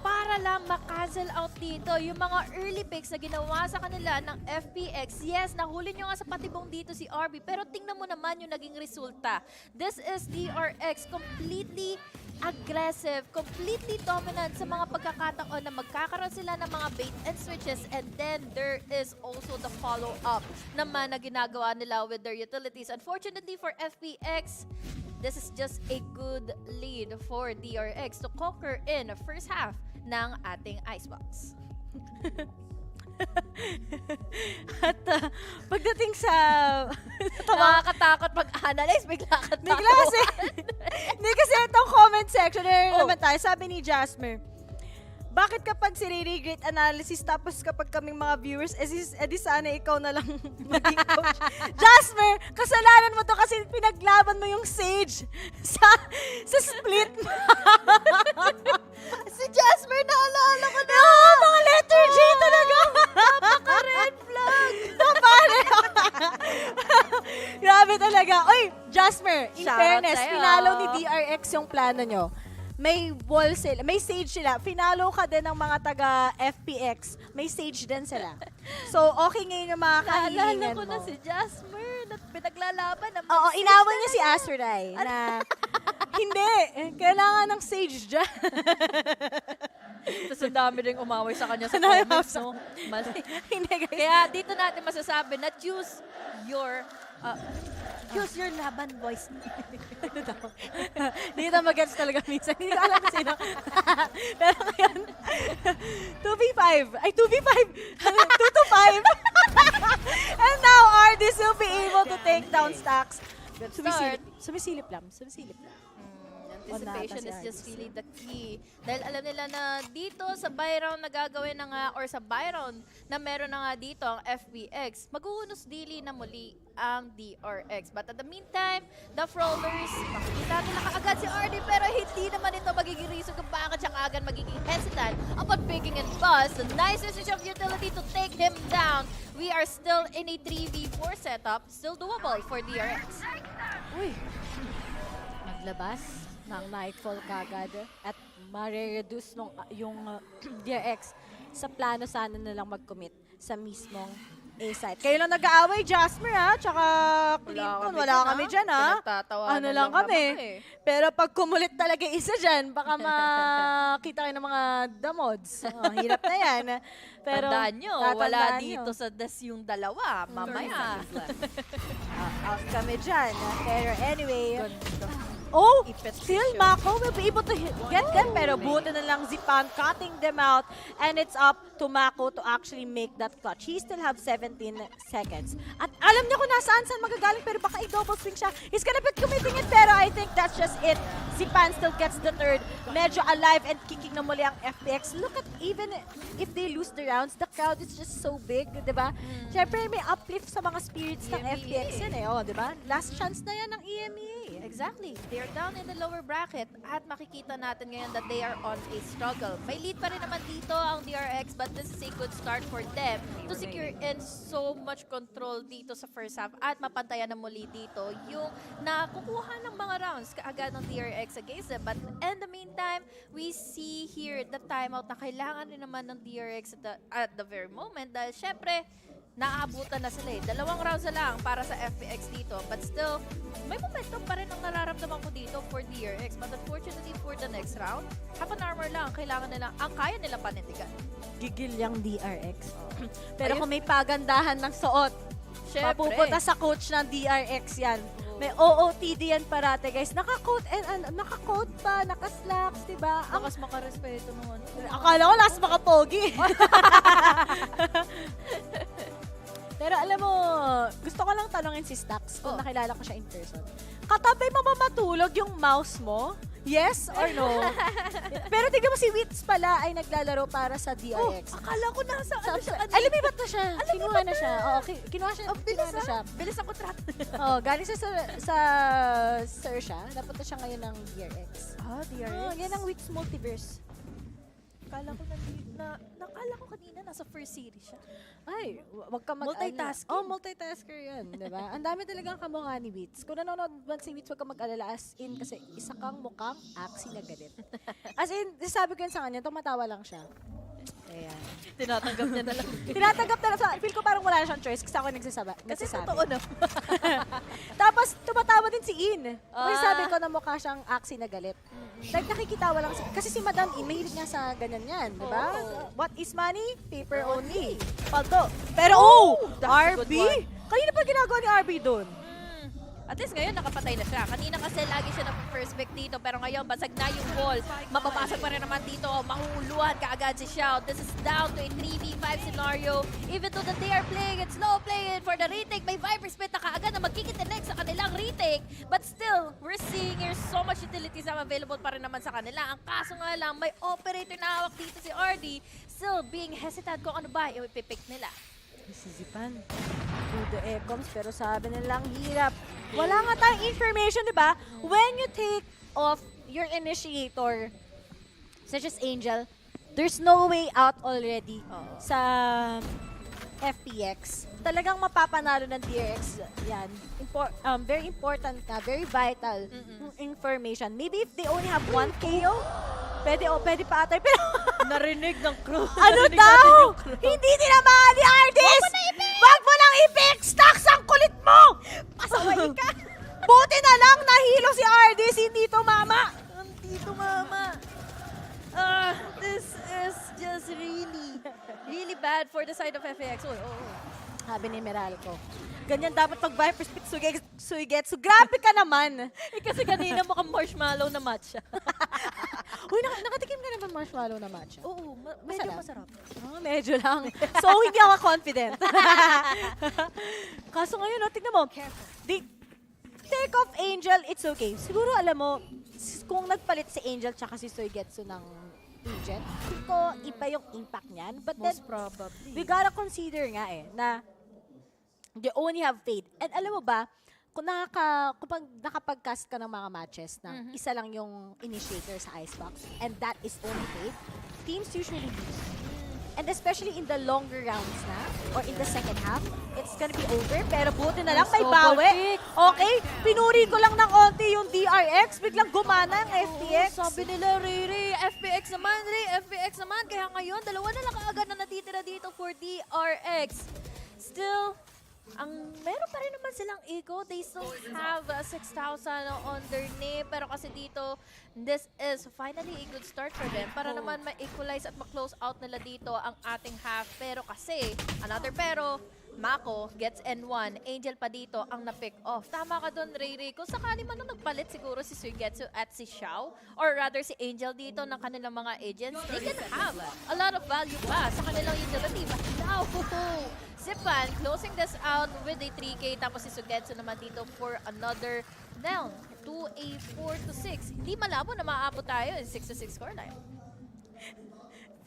D: para lang makancel out dito yung mga early picks na ginawa sa kanila ng FPX. Yes, nahuli nyo nga sa patibong dito si RB, pero tingnan mo naman yung naging resulta. This is DRX completely aggressive, completely dominant sa mga pagkakataon na magkakaroon sila ng mga bait and switches, and then there is also the follow-up naman na ginagawa nila with their utilities. Unfortunately for FPX, this is just a good lead for DRX to conquer in the first half ng ating Icebox.
C: At pagdating sa
D: nakakatakot pag-analyze, bigla ka
C: bigla kasi hindi kasi itong comment section naman tayo, sabi ni Jasmer, bakit kapag sinire-grade analysis tapos kapag kaming mga viewers, edi sana ikaw na lang maging coach. Jasmer, kasalanan mo to kasi pinaglaban mo yung Sage sa split.
D: Si Jasmer, naalala ko na!
C: Mga letter J talaga!
D: Napaka-red flag!
C: Grabe talaga. Oy, Jasmer, in
D: Shout
C: fairness,
D: out sa'yo.
C: pinalo ni DRX yung plano nyo. May wall sila, may sage sila. Finalo ka din ng mga taga FPX. May sage din sila. So, okay ngayon yung mga kahilingan
D: Naalala ko
C: mo.
D: na si Jasmer na pinaglalaban ng
C: Oo, inaway niya si Asteray na hindi, kailangan ng sage dyan.
D: Tapos ang dami rin umaway sa kanya sa comments, no? Mali. Kaya dito natin masasabi na choose your laban, boys.
C: Hindi na mag-gets talaga minsan. Hindi ko alam sino. Pero ngayon, 2v5. Ay, 2v5. 2-5. And now, Ardis will be able to take down Stacks.
D: Good start.
C: Sumisilip lang.
D: anticipation
C: si
D: is just
C: RDC.
D: really the key. Dahil alam nila na dito sa buy round na gagawin na nga, or sa buy round na meron na nga dito ang FBX, maghuhunos dili na muli ang DRX. But at the meantime, the Frolers, makikita nila kaagad si RD, pero hindi naman ito magiging reason kung bakit siya kaagad magiging hesitant about picking and bust. The nice usage of utility to take him down. We are still in a 3v4 setup, still doable for DRX.
C: Uy, naglabas ng Nightfall kagad at ma-reduce yung DRX sa plano sana nilang mag-commit sa mismong A-side. Kayo lang nag-aaway, Jasmine ha, tsaka Clinton, wala kami dyan ha. Ano lang kami. Pero pag kumulit talaga isa dyan, baka makita kayo ng mga damods. Hirap na yan. Pero,
D: Tandaan nyo, wala
C: tatandaan
D: dito
C: nyo.
D: sa des yung dalawa. Mamaya.
C: Out kami dyan. Pero anyway, oh, still Mako will be able to get them, pero buti na lang Zipan cutting them out, and it's up to Mako to actually make that clutch. He still have 17 seconds. At alam niya kung saan magagaling, pero baka i-double swing siya. He's gonna be committing it, pero I think that's just it. Zipan still gets the third. Medyo alive and kicking na muli ang FPX. Look at, even if they lose the rounds, the crowd is just so big, di ba? Siyempre, may uplift sa mga spirits ng FPX yan eh, oh, di ba? Last chance na yan ng EMEA.
D: Exactly. They are down in the lower bracket at makikita natin ngayon that they are on a struggle. May lead pa rin naman dito ang DRX, but this is a good start for them to secure in so much control dito sa first half at mapantayan na muli dito yung nakukuha ng mga rounds kaagad ng DRX against them. But in the meantime, we see here the timeout na kailangan rin naman ng DRX at the very moment dahil syempre, naaabutan na sila eh. 2 rounds na lang para sa FPX dito. But still, may momentum pa rin ang nararamdaman ko dito for DRX. But unfortunately for the next round, half an armor lang kailangan nila, ang kaya nila panindigan.
C: Gigil yung DRX. Pero kung may pagandahan ng suot,
D: Syempre.
C: mapupunta sa coach ng DRX yan. May OOTD yan parate, guys. Naka-coat pa, naka-slacks, diba?
D: Lakas makarespeto naman.
C: Akala ko last makapogi. Pero alam mo, gusto ko lang tanongin si Stax kung nakilala ko siya in person. Katabi mo ba matulog yung mouse mo? Yes or no? Pero tignan mo si Wits pala ay naglalaro para sa DRX.
D: Akala ko nasa ano siya.
C: Ay, lumipat na siya. Kinuha na siya. Oo, kinuha na siya.
D: Bilis ang kontrata.
C: Oh, galing siya sa Sir siya. Napunta siya ngayon ng DRX.
D: Ah, DRX?
C: Oh, yan ang Wits Multiverse.
D: Nakala ko kanina nasa first series siya.
C: Ay, wag ka
D: Multitasking.
C: Oh, multitasker yan, di ba? Ang dami talagang kamukha ni Wits. Kung nanonood man si Wits, wag ka mag-alala as in kasi isa kang mukhang aksi na galit. As in, sabi ko yun sa kanya, tumatawa lang siya. Ayan.
D: Tinatanggap niya na lang.
C: Tinatanggap na lang. Feel ko parang wala na siyang choice kasi ako nagsasabi.
D: Kasi totoo na.
C: Tapos, tumatawa din si In. Kasi sabi ko na mukha siyang aksi na galit. Like, nakikitawa lang. Kasi si Madam In, mahilig nga sa ganyan yan. Di ba? What is money? Paper only. Paldo. Pero, RB? Kanina pa ginagawa ni RB doon?
D: At least ngayon nakapatay na siya. Kanina kasi lagi siya ng first pick dito, pero ngayon basag na yung wall. Mapapasok pa rin naman dito. Mahuluhan kaagad si Shout. This is down to a 3v5 scenario. Even though that they are playing it slow, playing for the retake, may Viper Spit na kaagad na magkikitineg sa kanilang retake. But still, we're seeing here so much utilities na available pa rin naman sa kanila. Ang kaso nga lang, may operator na hawak dito si RD. Still being hesitant kung ano ba yung ipipick nila.
C: Isisipan. Through the ecoms, pero sabi nilang hirap. Wala nga tayong information, di ba? When you take off your initiator, such as Angel, there's no way out already sa FPX. Talagang mapapanalo ng DRX yan. Very important na, very vital information. Maybe if they only have 1 KO, pwede pa atay. Pero
D: narinig ng crew.
C: Ano daw? Hindi tinamaan ni Ardis! Wag mo nang i-pick! Stocks ang kulit mo!
D: Pasaway ka!
C: Buti na lang nahilo si Ardis, hindi tumama!
D: Hindi tumama. This is just really bad for the side of FAX.
C: Sabi ni Meralco. Ganyan dapat pag Viper Spit Suigetsu. Grabe ka naman!
D: Kasi kanina mukhang marshmallow na matcha.
C: Uy, nakatikim ka na ba marshmallow na matcha?
D: Oo, medyo masarap.
C: Medyo lang. So, hindi ako confident. Kaso ngayon, tignan mo. Take off Angel, it's okay. Siguro, alam mo, kung nagpalit si Angel tsaka si Soigetsu ng agent, ko iba yung impact niyan. But then,
D: Most probably.
C: we gotta consider nga na they only have faith. And alam mo ba, kung nakapag-cast ka ng mga matches na isa lang yung initiator sa Icebox, and that is only faith, teams usually lose. And especially in the longer rounds na, or in the second half, it's gonna be over. Pero buti na lang, may bawi. Okay, pinuri ko lang ng onti yung DRX, biglang gumana ang FPX.
D: Sabi nila, Riri, FPX naman, FPX naman. Kaya ngayon, dalawa na lang kaagad na natitira dito for DRX. Still, meron pa rin naman silang eco. They still have 6,000 on their name. Pero kasi dito, this is finally a good start for them para naman ma-equalize at ma-close out nila dito ang ating half. Pero kasi, Mako gets N1. Angel pa dito ang na-pick off. Tama ka doon, Ray. Kung sakali man nung nagpalit siguro si Suigetsu at si Xiao, or rather si Angel dito ng kanilang mga agents, they can have a lot of value pa sa kanilang utility. But now, Zipan closing this out with a 3K. Tapos si Suigetsu naman dito for another down to a 4-6. Hindi malabo na maaabot tayo in 6-6 scoreline.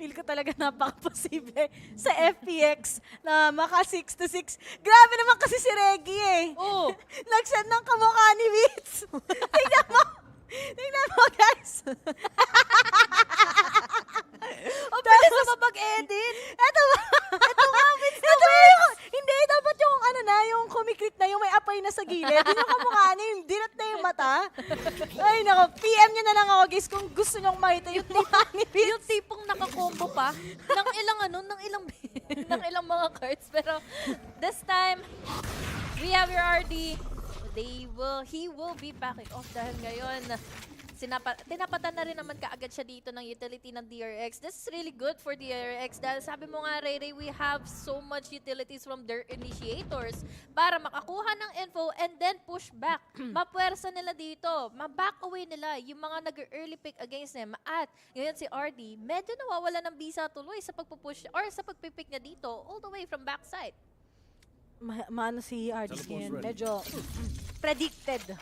C: Feel ko talaga napaka-posible sa FPX na maka 6-6. Grabe naman kasi si Reggie eh.
D: Oo.
C: Nag-send ng kamukha ni Wits. Tingnan mo. Tingnan mo, guys.
D: Ang bilis na mapag-edit.
C: Ito ba?
D: Ito nga, Wits na
C: Ito
D: Wits.
C: Hindi, dapat yung yung kumikrit na, yung may apay na sa gilid. Yun yung kamukha niya, yung dilat na yung mata. Ay, nako. PM nyo na lang ako, guys, kung gusto nyong makita yung mukha ni Wits.
D: Yung tipong nakakombo pa ng ilang mga cards. Pero this time, we have your RD. He will be backing off dahil ngayon tinapatan na rin naman kaagad siya dito ng utility ng DRX. This is really good for DRX dahil sabi mo nga, Ray, we have so much utilities from their initiators para makakuha ng info and then push back. Mapwersa nila dito. Ma-back away nila yung mga nag-early pick against them. At ngayon si RD, medyo nawawala ng bisa tuloy sa pagpupush or sa pagpipick niya dito all the way from backside.
C: Maano si RD ngayon. Medyo predicted.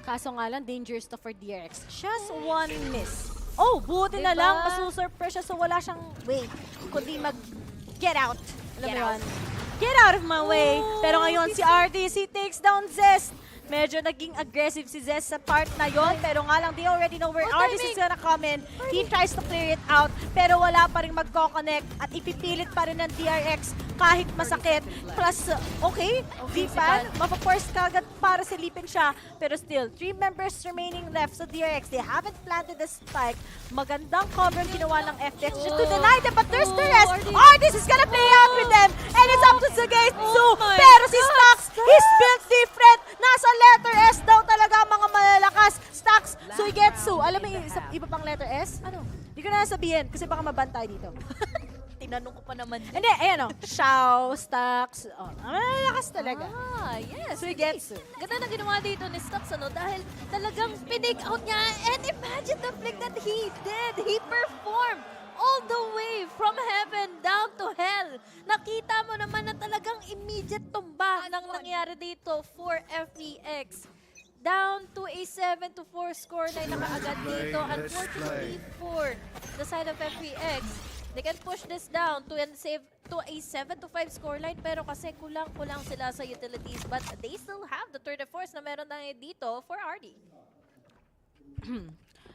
C: Kaso nga lang, dangerous to for DRX. Just one miss. Oh, buti na lang. Masusurprise siya so wala siyang way. Kundi mag-get out. Alam mo yun? Get out of my way. Pero ngayon si RD, he takes down Zest. Medyo naging aggressive si Zest sa part na yon. Pero nga lang, they already know where RD is gonna come in. He tries to clear it out. Pero wala pa rin mag-connect. At ipipilit pa rin ng DRX kahit masakit. Plus, okay, Zipan, mapaforce kagad para silipin siya. Pero still, 3 members remaining left sa DRX. They haven't planted the spike. Magandang cover ginawa ng FX just to deny them. But there's the rest. Artis is gonna play out with them. And it's up to Suigetsu. Pero si Stocks, he's built different. Nasa letter S daw talaga ang mga malalakas. Stocks, Suigetsu. Alam mo yung iba pang letter S? Ano? Hindi ko na sabihin kasi baka mabantay dito.
D: Tinanong ko pa naman.
C: Hindi, ayan o. Xiao, Stocks. Oh, malakas talaga.
D: Yes.
C: Suigetsu.
D: Ganda na ginawa dito ni Stocks, dahil talagang pinig out niya. And imagine the flick that he did. He performed all the way from heaven down to hell. Nakita mo naman na talagang immediate tumba nang nangyari dito for FPX. Down to a 7-4 scoreline na kaagad dito. Unfortunately for the side of FPX, they can push this down to a 7-5 scoreline, pero kasi kulang-kulang sila sa utilities, but they still have the 34s na meron na dito for RD.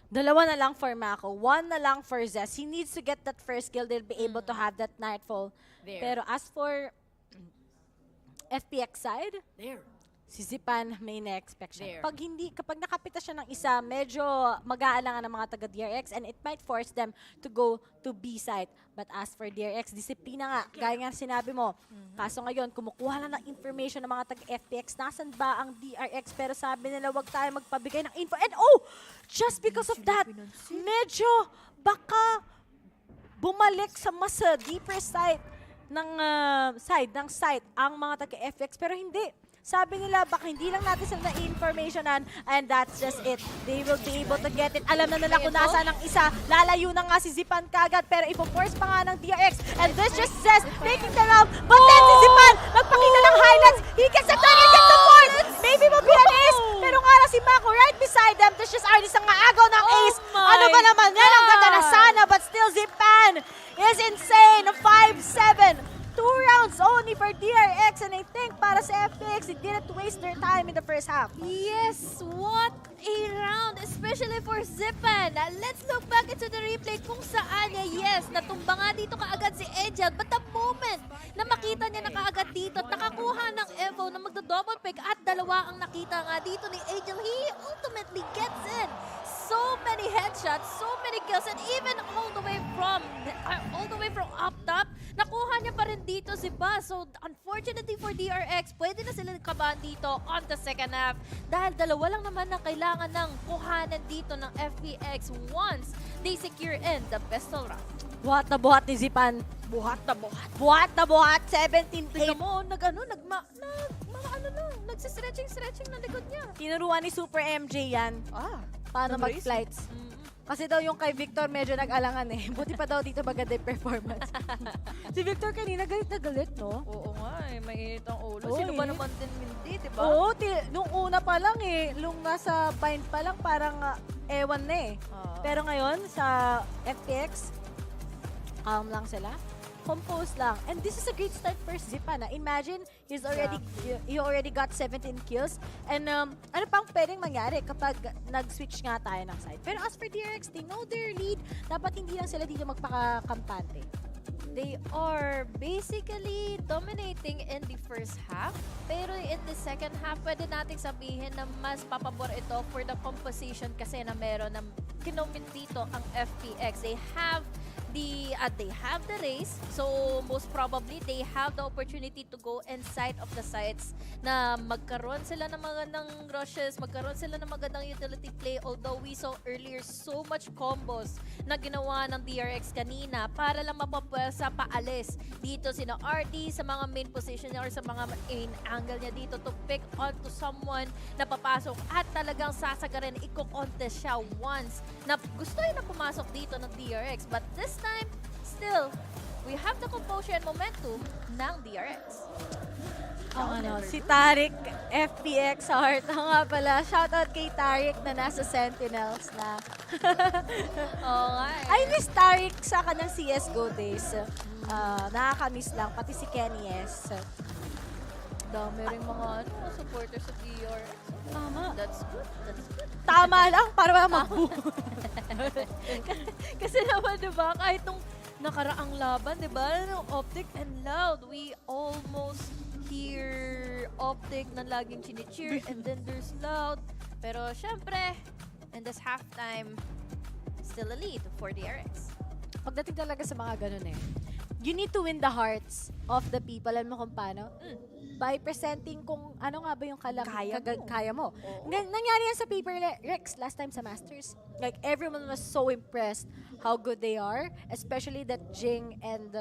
C: Dalawa na lang for Mako. 1 na lang for Zest. He needs to get that first kill. They'll be able to have that Nightfall. Pero as for FPX side, si Zipan may na-expect siya. Kapag nakapita siya ng isa, medyo mag-aalangan ng mga taga-DRX and it might force them to go to B side. But as for DRX, disiplina nga, gaya nga sinabi mo. Kaso ngayon, kumukuha lang ng information ng mga taga-FPX. Nasan ba ang DRX? Pero sabi nila, wag tayo magpabigay ng info. And just because of that, medyo baka bumalik sa mas deeper side ng site ang mga taga-FPX. Pero hindi. Sabi nila, baka hindi lang natin sila na-informationan and that's just it. They will be able to get it. Alam na nila kung nasa ng isa. Lalayo na nga si Zipan kagad pero ipo-force pa nga ng DRX. And this just says, taking the round. But then si Zipan, magpakita ng highlights. He gets a turn and gets the fourth. Maybe will be an ace. Pero nga lang si Mako right beside them. only for DRX, and I think para sa FPX, they didn't waste their time in the first half.
D: Yes, what a round, especially for Zipan. Let's look back into the replay kung saan niya, yes, natumba nga dito kaagad si Angel, but the moment na makita niya na kaagad dito at nakakuha ng Evo na magdo-double pick at dalawa ang nakita nga dito ni Angel, he ultimately gets in. So many headshots, so many kills, and even all the way from up top, nakuha niya pa rin dito si Buzz. So unfortunately for DRX, pwede na sila kabahan dito on the second half dahil dalawa lang naman ang kailangan ng kuhanan dito ng FPX once they secure in the pistol round.
C: Buhat na buhat ni Zipan.
D: Buhat na buhat.
C: Buhat na buhat. 17-8.
D: Tingnan mo, nagsistretching na likod niya.
C: Tinuruan ni Super MJ yan. Paano mag-flights. Kasi daw yung kay Victor medyo nag-alangan eh. Buti pa daw dito maganda yung performance. Si Victor kanina galit na galit, no?
D: Oo nga eh, mainit ang ulo.
C: Oo
D: Sino ba
C: eh.
D: naman din hindi, diba?
C: Oo, nung una pa lang eh. Nung nasa bind pa lang parang ewan na eh. Pero ngayon sa FPX, calm lang sila. Compose lang. And this is a great start for Zipan. Imagine, he already got 17 kills. And ano pang pwedeng mangyari kapag nag-switch nga tayo ng side. Pero as for DRX, they know their lead. Dapat hindi lang sila dito magpaka-kampante.
D: They are basically dominating in the first half. Pero in the second half, pwede nating sabihin na mas papabor ito for the composition kasi na meron ng kinomit dito ang FPX. They have the race, so most probably they have the opportunity to go inside of the sites na magkaroon sila ng magandang rushes, magkaroon sila ng magandang utility play, although we saw earlier so much combos na ginawa ng DRX kanina para lang mapapwesa paalis dito sina RD sa mga main position niya or sa mga main angle niya dito to pick onto someone na papasok at talagang sasagarin, iko-contest siya once na gusto na pumasok dito ng DRX, but this time, still, we have the composure and momentum ng DRX.
C: Si Tarik, FPX heart. Nga pala, shoutout kay Tarik na nasa Sentinels na. I miss Tarik sa kanyang CSGO days. Nakakamiss lang, pati si Kenny S.
D: Dami rin mga supporters sa DRX.
C: Tama.
D: That's good.
C: Tama lang, para mag-boom.
D: Kasi naman, diba, kahit nung nakaraang laban, diba, ng Optic and Loud, we almost hear Optic na laging chini-cheer and then there's Loud. Pero syempre, in this halftime, still a lead for DRX.
C: Pagdating talaga sa mga ganun eh, you need to win the hearts of the people. Alam mo kung paano? By presenting kung ano nga ba yung kaya mo. Nangyari yan sa Paper Rex last time sa Masters. Like, everyone was so impressed how good they are. Especially that Jing and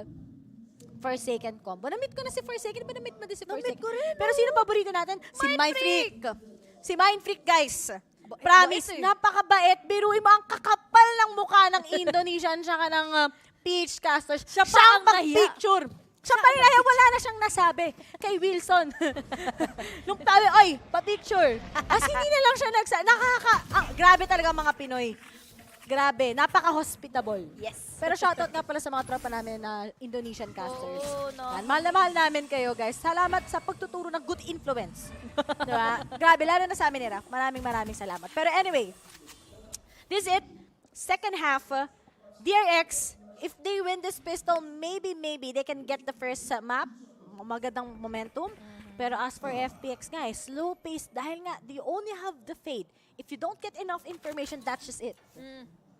C: Forsaken combo. Na-meet ko na si Forsaken. Ba na-meet mo din si Forsaken? Pero sino paborito natin? Si Mindfreak. Si Mindfreak, guys. Promise, napakabait. Biruin mo ang kakapal ng mukha ng Indonesian siya ng Peach Casters. Siya ang mag-picture. Siya pa rin wala na siyang nasabi kay Wilson. Nung tabi, oy, pa-picture. As hindi na lang siya grabe talaga mga Pinoy. Grabe, napaka-hospitable.
D: Yes.
C: Pero shoutout nga pala sa mga tropa namin na Indonesian casters.
D: No.
C: Mahal na mahal namin kayo, guys. Salamat sa pagtuturo ng good influence. Diba? Grabe, lalo na sa amin, Era. Maraming salamat. Pero anyway, this is it. Second half, DRX, if they win this pistol, maybe they can get the first map. Magandang momentum. Pero as for FPX, guys, slow pace dahil nga, they only have the fade. If you don't get enough information, that's just it.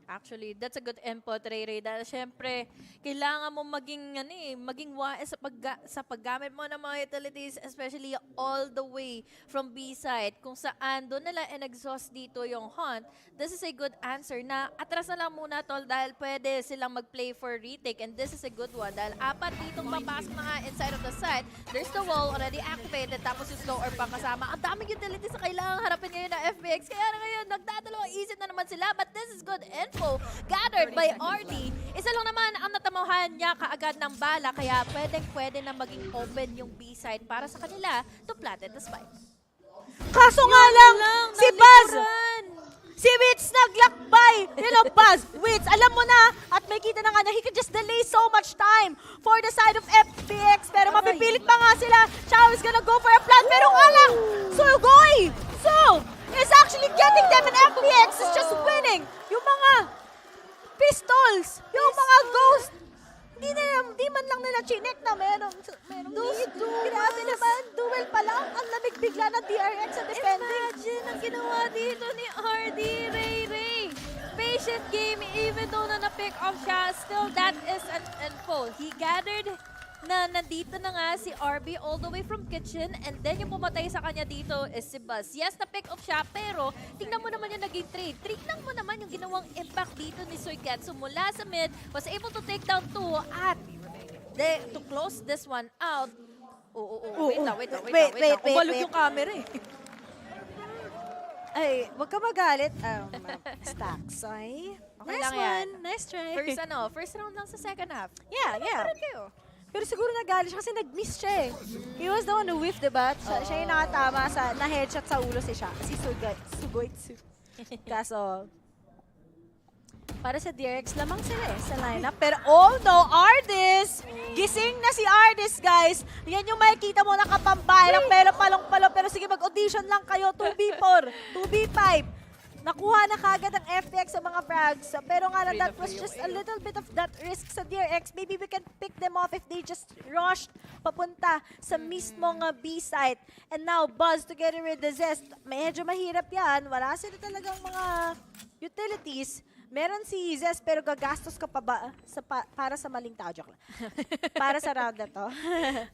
D: Actually, that's a good input, Ray. Dahil syempre, kailangan mo maging wise sa paggamit mo ng mga utilities, especially all the way from B-side, kung saan doon nila in-exhaust dito yung hunt. This is a good answer na atras na lang muna, tol, dahil pwede silang mag-play for retake, and this is a good one. Dahil apat ditong mapasok na inside of the side, there's the wall already activated, tapos yung slow orb pang kasama. Ang daming utilities na kailangan harapin ngayon ng FPX, kaya na ngayon, nagdadalawang isip na naman sila, but this is good info gathered by RD. Isa lang naman ang natamuhan niya kaagad ng bala, kaya pwede na maging open yung B-side para sa kanila to plant the spike.
C: Kaso nga lang, si Buzz! Si Wits naglakbay! You know, Buzz, Wits, alam mo na, at may kita na nga na he can just delay so much time for the side of FPX, pero mapipilit pa nga sila. Chao is gonna go for a plant, pero nga lang, Sugoy! So, is actually getting them, and FPX is just winning. Yung mga pistols, yung mga ghost, di man lang nila chinek na merong grabe naman, duel pa lang, ang lamig bigla ng DRX sa defending.
D: Imagine ang ginawa dito ni RD Ray. Patient game, even though na-pick off siya, still that is an unfold. He gathered na nandito na nga si RB all the way from kitchen, and then yung pumatay sa kanya dito is si Buzz. Yes, na-pick off siya, pero tingnan mo naman yung naging trade. Tingnan mo naman yung ginawang impact dito ni Soygetsu mula sa mid, was able to take down 2 at to close this one out. Wait lang. Umalog yung camera eh.
C: Ay, wag ka magalit. Stacks, ay.
D: Okay
C: Nice
D: lang yan.
C: one. Nice try.
D: First round lang sa second half.
C: Yeah.
D: Parang kayo.
C: Pero siguro nagalit siya kasi nag-miss siya eh. He was the one who whiffed, diba? Siya yung nakatama na headshot sa ulo si Sugoitsu. Kaso, para sa DRX lamang sila eh, sa lineup. Pero oh no, Ardis! Gising na si Ardis, guys! Yan yung makikita mo nakapambayang pero palong-palo. Pero sige, mag-audition lang kayo. 2v4, 2v5. Nakuha na kagad ang FPX sa mga frags. Pero nga na, that was just a little bit of that risk sa DRX. Maybe we can pick them off if they just rushed papunta sa mismong B site. And now, Buzz together with the Zest. Medyo mahirap yan. Wala sila talagang mga utilities. Meron si Zest pero gagastos ka pa ba para sa maling tao? Joke lang. Para sa round na to.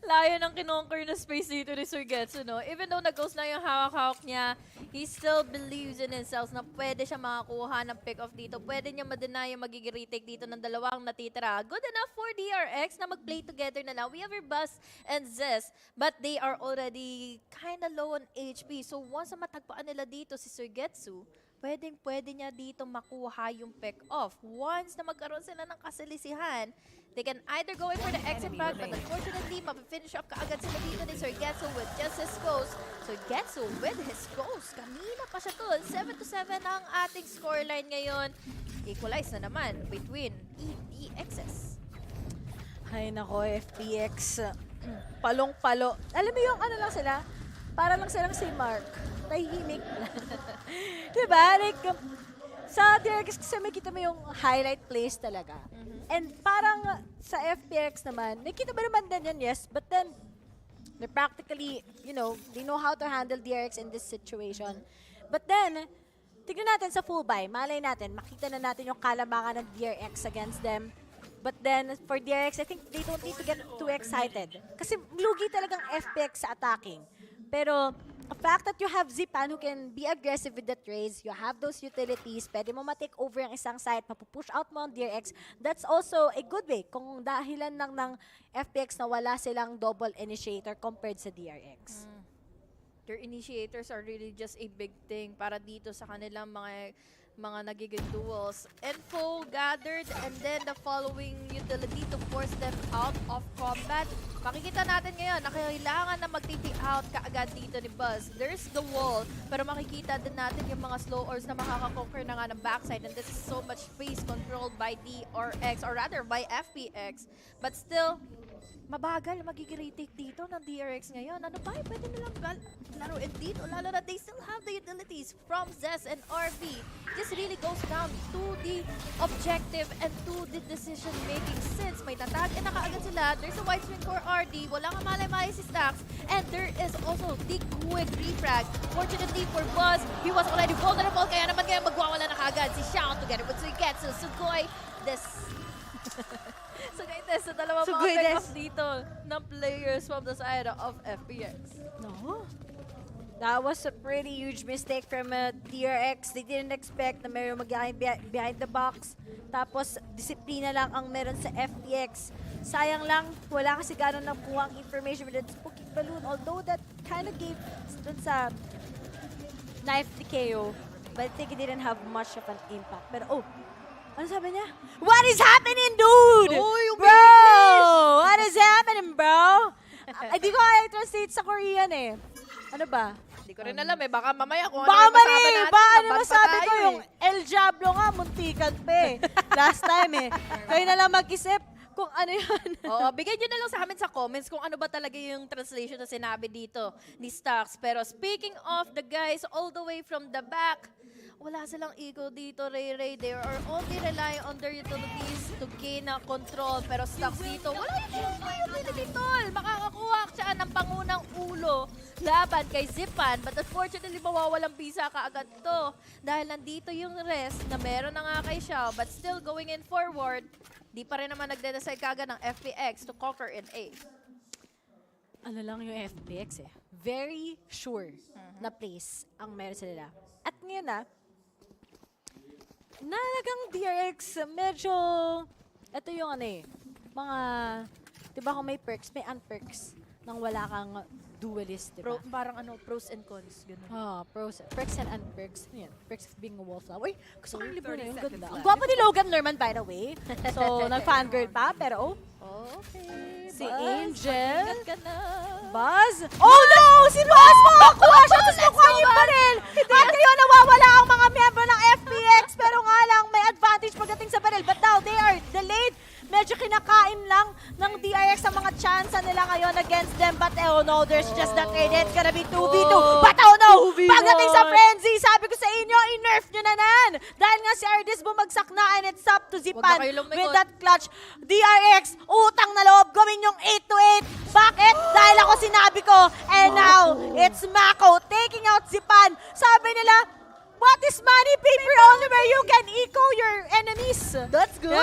D: Layo ng kinonquer na space dito ni Soygetsu, no? Even though nag-ghost na yung hawak-hawak niya, he still believes in himself na pwede siya makakuha ng pick-off dito. Pwede niya ma-deny yung magiging retake dito ng dalawang natitira. Good enough for DRX na mag-play together na lang. We have our Buzz and Zest, but they are already kind of low on HP. So once na matagpuan nila dito si Soygetsu, pwede niya dito makuha yung pick-off. Once na magkaroon sila ng kasalisihan, they can either go in for the exit frag, but unfortunately, mapifinish up kaagad sila dito ni Soygetsu with just his ghost. Soygetsu with his ghost. Kanina pa siya tol. 7-7 ang ating scoreline ngayon. Equalize na naman between EPXs.
C: Ay nako, FPX. Palong-palo. Alam mo yung ano lang sila? Para lang silang si Mark. Tahimik lang. Diba? Like, sa DRX kasi makita mo yung highlight plays talaga. And parang sa FPX naman, nakita ba naman din yan, yes, but then, they're practically, you know, they know how to handle DRX in this situation. But then, tignan natin sa full buy, malay natin, makita na natin yung kalamangan ng DRX against them. But then, for DRX, I think they don't need to get too excited. Kasi lugi talagang FPX sa attacking. Pero, the fact that you have Zipan who can be aggressive with the trades, you have those utilities, pwede mo ma-take over yung isang site, mapupush out mo ang DRX, that's also a good way kung dahilan lang ng FPX na wala silang double initiator compared sa DRX.
D: Their initiators are really just a big thing para dito sa kanilang mga nagiging duels. Info gathered and then the following utility to force them out of combat. Makikita natin ngayon na kailangan na mag-TP out kaagad dito ni Buzz. There's the wall, pero makikita din natin yung mga slow ores na makakakonquer na nga ng backside, and this is so much space controlled by DRX, or rather by FPX. But still, mabagal magiging retake dito ng DRX ngayon. Ano ba? Pwede nilang laruin dito. Lalo na they still have the utilities from Zest and RB. This really goes down to the objective and to the decision making since may tatag na kaagad sila. There's a wide swing for RD. Walang malay-malay si Stacks. And there is also the quick refrag. Fortunately for Buzz, he was already vulnerable. Kaya naman kaya magwawala na kaagad si Xiao together with Suigetsu. Sugoi, sa dalawang mga pick-up dito ng players from the side of FPX.
C: No. That was a pretty huge mistake from DRX. They didn't expect na meron behind the box. Tapos, disiplina lang ang meron sa FPX. Sayang lang, wala kasi gano'n nakuha ang information with that spooky balloon. Although that kind of gave dun sa knife ni KO. But I think it didn't have much of an impact. Pero, oh, ano sabi niya? What is happening, dude? Bro! What is happening, bro? Hindi ko kaya i-translate sa Korean eh. Ano ba?
D: Hindi ko rin alam eh. Baka mamaya kung
C: Baka
D: ano yung masabi
C: mali!
D: natin.
C: Baka ano
D: babanta
C: masabi ko
D: tayo
C: yung El Diablo nga, muntikan pa eh. Last time eh. Kayo na lang mag-isip kung ano yun.
D: Oo, bigay nyo na lang sa amin sa comments kung ano ba talaga yung translation na sinabi dito ni Stax. Pero speaking of the guys all the way from the back, wala silang ego dito, Ray. They are only relying on their utilities to gain control. Pero Stax dito, wala yung utility, tol. Makakakuha siya ng pangunang ulo laban kay Zipan. But unfortunately, mawawalang bisa kaagad to. Dahil nandito yung rest na meron na nga kay Xiao. But still going in forward, di pa rin naman nagde-decide kaagad ng FPX to conquer in A.
C: Ano lang yung FPX eh. Very sure na place ang meron sila. At ngayon nalagang DRX, medyo, ito yung ano eh, mga, di ba kung may perks, may unperks nang wala kang duelist, di ba?
D: Parang ano, pros and cons. Ganun.
C: Perks and unperks. Ano yan? Perks of being a wallflower. Uy, gusto ko yung libro na yung ganda. Ang gwapo ni Logan Lerman, by the way. So, nag-fangirl pa, pero
D: okay.
C: Si
D: Buzz,
C: Angel.
D: mag-ingat ka na.
C: Buzz? Oh no! Si Buzz makakuha siya! Tapos nakuha yung baril! At ngayon nawawala ang mga miyembro ng FPX, pero nga lang may advantage pagdating sa baril. But now, they are delayed. Medyo kinakain lang ng DRX ang mga chance nila ngayon against them. But oh no, there's just that trade. It's gonna be 2v2. But oh no! Pagdating sa frenzy, sabi ko sa inyo, i-nerf nyo na nan! Dahil nga si Ardis bumagsak na and it's up to Zipan with that clutch. DRX, utang na loob, gawin yung 8-8. Bakit? Dahil ako sinabi ko. And now, it's Mako taking out Zipan. Sabi nila, what is money paper only where you can eco your enemies?
D: That's good.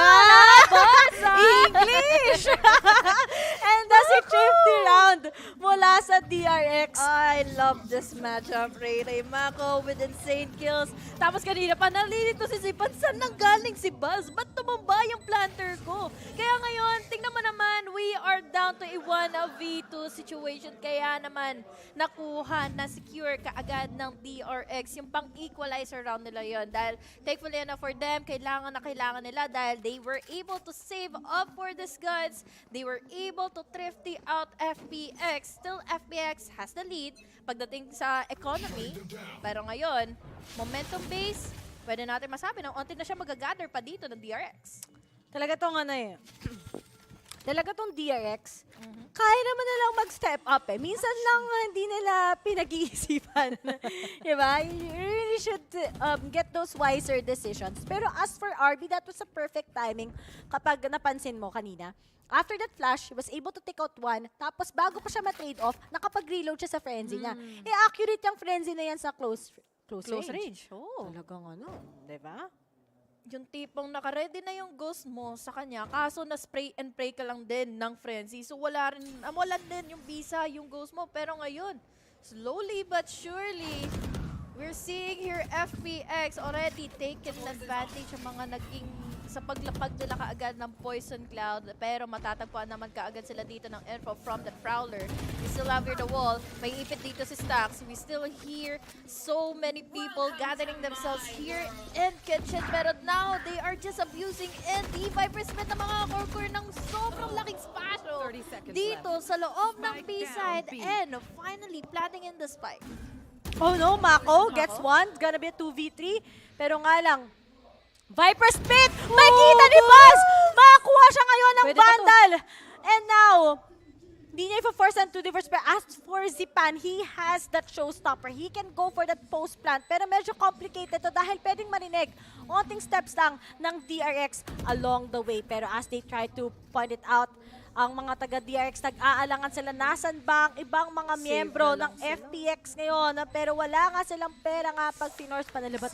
C: English! And that's a 50 round mula sa DRX.
D: I love this matchup, Ray Mako with insane kills. Tapos kanina pa nalilito si Zipan, saan nang galing si Buzz? Ba't tumamba yung planter ko? Kaya ngayon, tingnan mo naman, we are down to a 1v2 situation. Kaya naman, nakuha, na-secure kaagad ng DRX yung pang-equalizer round nila yon. Dahil thankfully enough for them, kailangan na kailangan nila dahil they were able to save up for these guns. They were able to thrifty out FPX. Still, FPX has the lead pagdating sa economy. Pero ngayon, momentum base, pwede natin masabi na unti na siya magagather pa dito ng DRX.
C: Talaga tong ano eh. Talaga tong DRX, kaya naman na lang mag-step up eh. Minsan lang hindi nila pinag-iisipan. Diba? You really should get those wiser decisions. Pero as for RB, that was a perfect timing kapag napansin mo kanina. After that flash, he was able to take out one. Tapos bago pa siya ma-trade off, nakapag-reload siya sa frenzy niya. Eh, accurate yung frenzy na yan sa close range.
D: Oh.
C: Talagang ano, diba?
D: Yung tipong naka-ready na yung ghost mo sa kanya, kaso na spray and pray ka lang din ng frenzy. So wala din yung bisa, yung ghost mo. Pero ngayon, slowly but surely, we're seeing here FPX already taken advantage ng mga naging sa paglapag nila kaagad ng Poison Cloud. Pero matatagpuan naman kaagad sila dito ng info from the Prowler. We still have here the wall. May ipit dito si Stax. We still hear so many people gathering themselves here in kitchen. Pero now, they are just abusing and the Viper Smith ng mga core ng sobrang laking spasyo dito sa loob ng B-side. And finally, planting in the spike.
C: Oh no, Mako gets one. It's gonna be a 2v3. Pero nga lang, Viper Spit! May kita ni Buzz! Makakuha siya ngayon ng Vandal! And now, hindi niya i-force ang 2 diverse. But as for Zipan, he has that showstopper. He can go for that post plant. Pero medyo complicated to dahil pwedeng marinig. Onting steps lang ng DRX along the way. Pero as they try to point it out, ang mga taga-DRX nag-aalangan sila nasan ba ang ibang mga miyembro ng FPX ngayon. Pero wala nga silang pera nga pag tinorse pa nila. But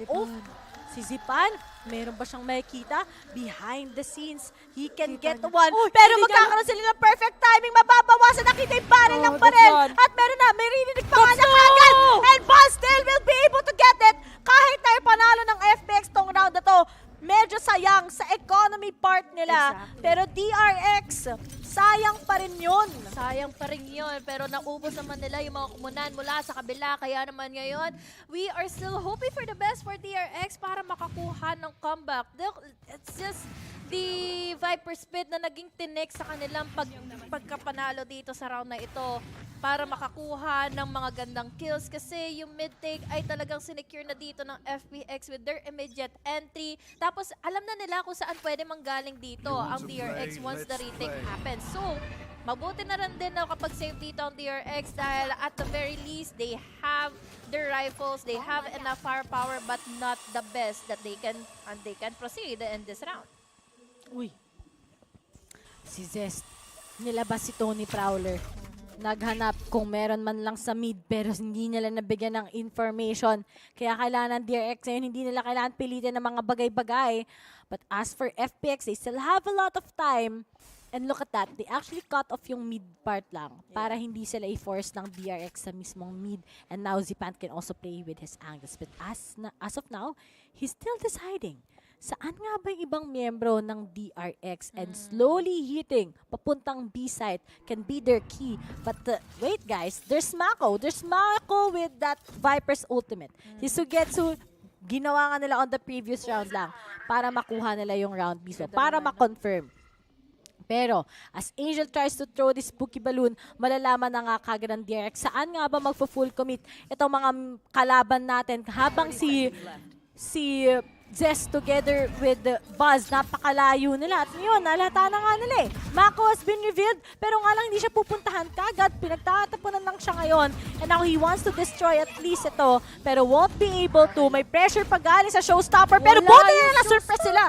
C: si Zipan, meron ba siyang makikita? Behind the scenes, he can get one. Pero magkakaroon sila ng perfect timing. Mababawasan nakita yung barrel ng barrel. At meron na, may rininig pa nga na kagad. And Buzz still will be able to get it. Kahit na panalo ng FPX tong round na to, medyo sayang sa economy part nila. Pero DRX, sayang pa rin yun.
D: Sayang pa rin yun. Pero naubos naman nila yung mga kumunan mula sa kabila. Kaya naman ngayon, we are still hoping for the best for DRX para makakuha ng comeback. It's just the Viper Spit na naging tinik sa kanilang pagkapanalo dito sa round na ito para makakuha ng mga gandang kills kasi yung mid-take ay talagang sinecure na dito ng FPX with their immediate entry. Tapos alam na nila kung saan pwede manggaling dito ang DRX once the retake happens. So, mabuti na rin din na kapag save dito ang DRX dahil at the very least, they have their rifles, they have enough firepower but not the best that they can proceed in this round.
C: Uy. Si Zest, nilabas si Tony Prowler. Naghanap kung meron man lang sa mid pero hindi nila nabigyan ng information. Kaya kailangan ng DRX ngayon, hindi nila kailangan pilitin ng mga bagay-bagay. But as for FPX, they still have a lot of time. And look at that, they actually cut off yung mid part lang para hindi sila i-force ng DRX sa mismong mid. And now Zipan can also play with his angles. But as of now, he's still deciding. Saan nga ba yung ibang miyembro ng DRX and slowly hitting papuntang B site can be their key. But wait guys, there's Mako. There's Mako with that Viper's ultimate. Si Sugetsu, ginawa nga nila on the previous round lang para makuha nila yung round B. So, para ma-confirm. Pero, as Angel tries to throw this spooky balloon, malalaman na nga kagad ng DRX. Saan nga ba magpo-full commit itong mga kalaban natin habang si Zest together with Buzz, napakalayo nila. At ngayon, nalata na nga nila eh. Mako has been revealed, pero nga lang hindi siya pupuntahan kagad. Pinagtatapunan lang siya ngayon. And now he wants to destroy at least ito, pero won't be able to. May pressure pag galing sa showstopper, pero buti na na-surprise sila.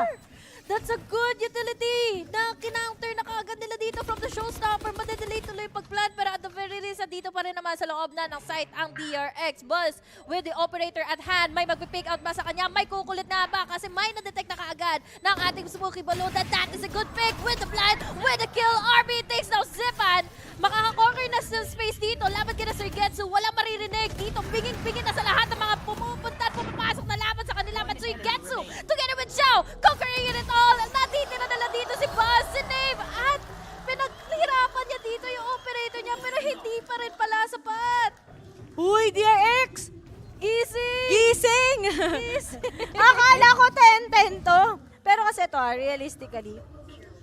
D: That's a good utility na kinounter na kaagad nila dito from the showstopper. Madedelay tuloy pag-plan pero at the very least, dito pa rin naman sa loob na ng site ang DRX. Buzz with the operator at hand. May mag-pick out ba sa kanya? May kukulit na ba? Kasi may na-detect na kaagad ng ating Smoky Balloon. That is a good pick with the blind, with the kill. RB takes now Zipan. Makaka-conquer na sa space dito. Laban kina Sir Getsu. Walang maririnig dito. Pingin-pingin na sa lahat ng mga pumupunta at pumapasok na laban sa kanila. But Sir Getsu together with Xiao, conquering it all. Natitira nila dito si Buzz, si Nave, at pinaghirapan niya dito yung operator niya pero hindi pa rin pala sapat.
C: Uy, DRX!
D: Gising!
C: Gising! Akala ko 10-10 to. Pero kasi ito, realistically,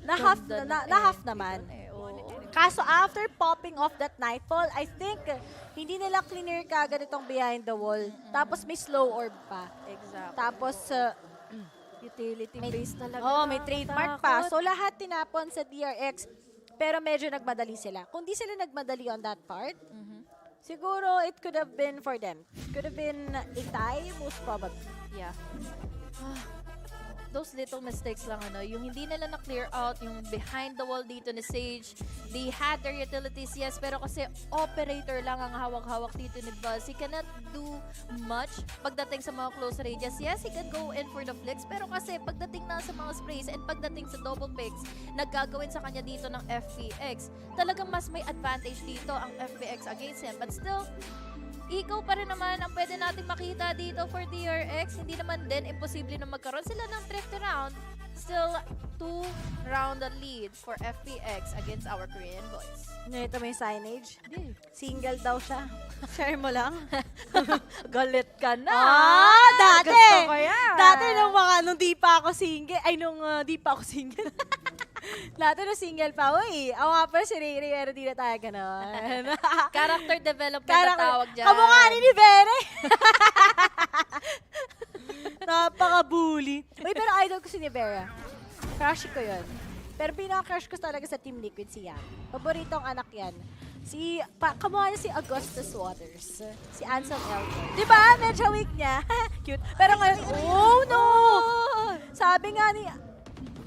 C: na-half naman. Kaso after popping off that Nightfall, I think hindi nila clear kagad itong behind the wall. Tapos may slow orb pa.
D: Exactly.
C: Tapos
D: utility base talaga.
C: Oh, may trademark pa. So lahat tinapon sa DRX. Pero medyo nagmadali sila. Kung di sila nagmadali on that part, siguro it could have been for them. It could have been a tie, most probably.
D: Yeah. Those little mistakes lang, yung hindi nila na-clear out, yung behind the wall dito ni Sage. They had their utilities, yes, pero kasi operator lang ang hawak-hawak dito ni Buzz. He cannot do much pagdating sa mga close ranges. Yes, he can go in for the flicks, pero kasi pagdating na sa mga sprays and pagdating sa double picks, naggagawin sa kanya dito ng FPX. Talagang mas may advantage dito ang FPX against him. But still, ikaw pa rin naman ang pwede natin makita dito for DRX. Hindi naman din imposible na magkaroon sila ng drift round. Still 2-round lead for FPX against our Korean boys.
C: Ito may signage. Single daw siya. Share mo lang.
D: Galit ka na.
C: Dati!
D: Gusto ko yan.
C: Dati nung di pa ako single. Ay, di pa ako single. Dati nung single pa. Uy, ako nga pala si Ray pero di na tayo ganon.
D: Character development na tawag dyan.
C: Kamukha ni Nivere. Napaka-bully. Uy, pero idol ko si Nivera. Crush ko yun. Pero pinaka-crush ko talaga sa Team Liquid siya. Paboritong anak yan. Kamukha niya si Augustus Waters. Si Ansel Elgort. Diba? Medyo weak niya. Cute. Pero ngayon, oh no! Sabi nga ni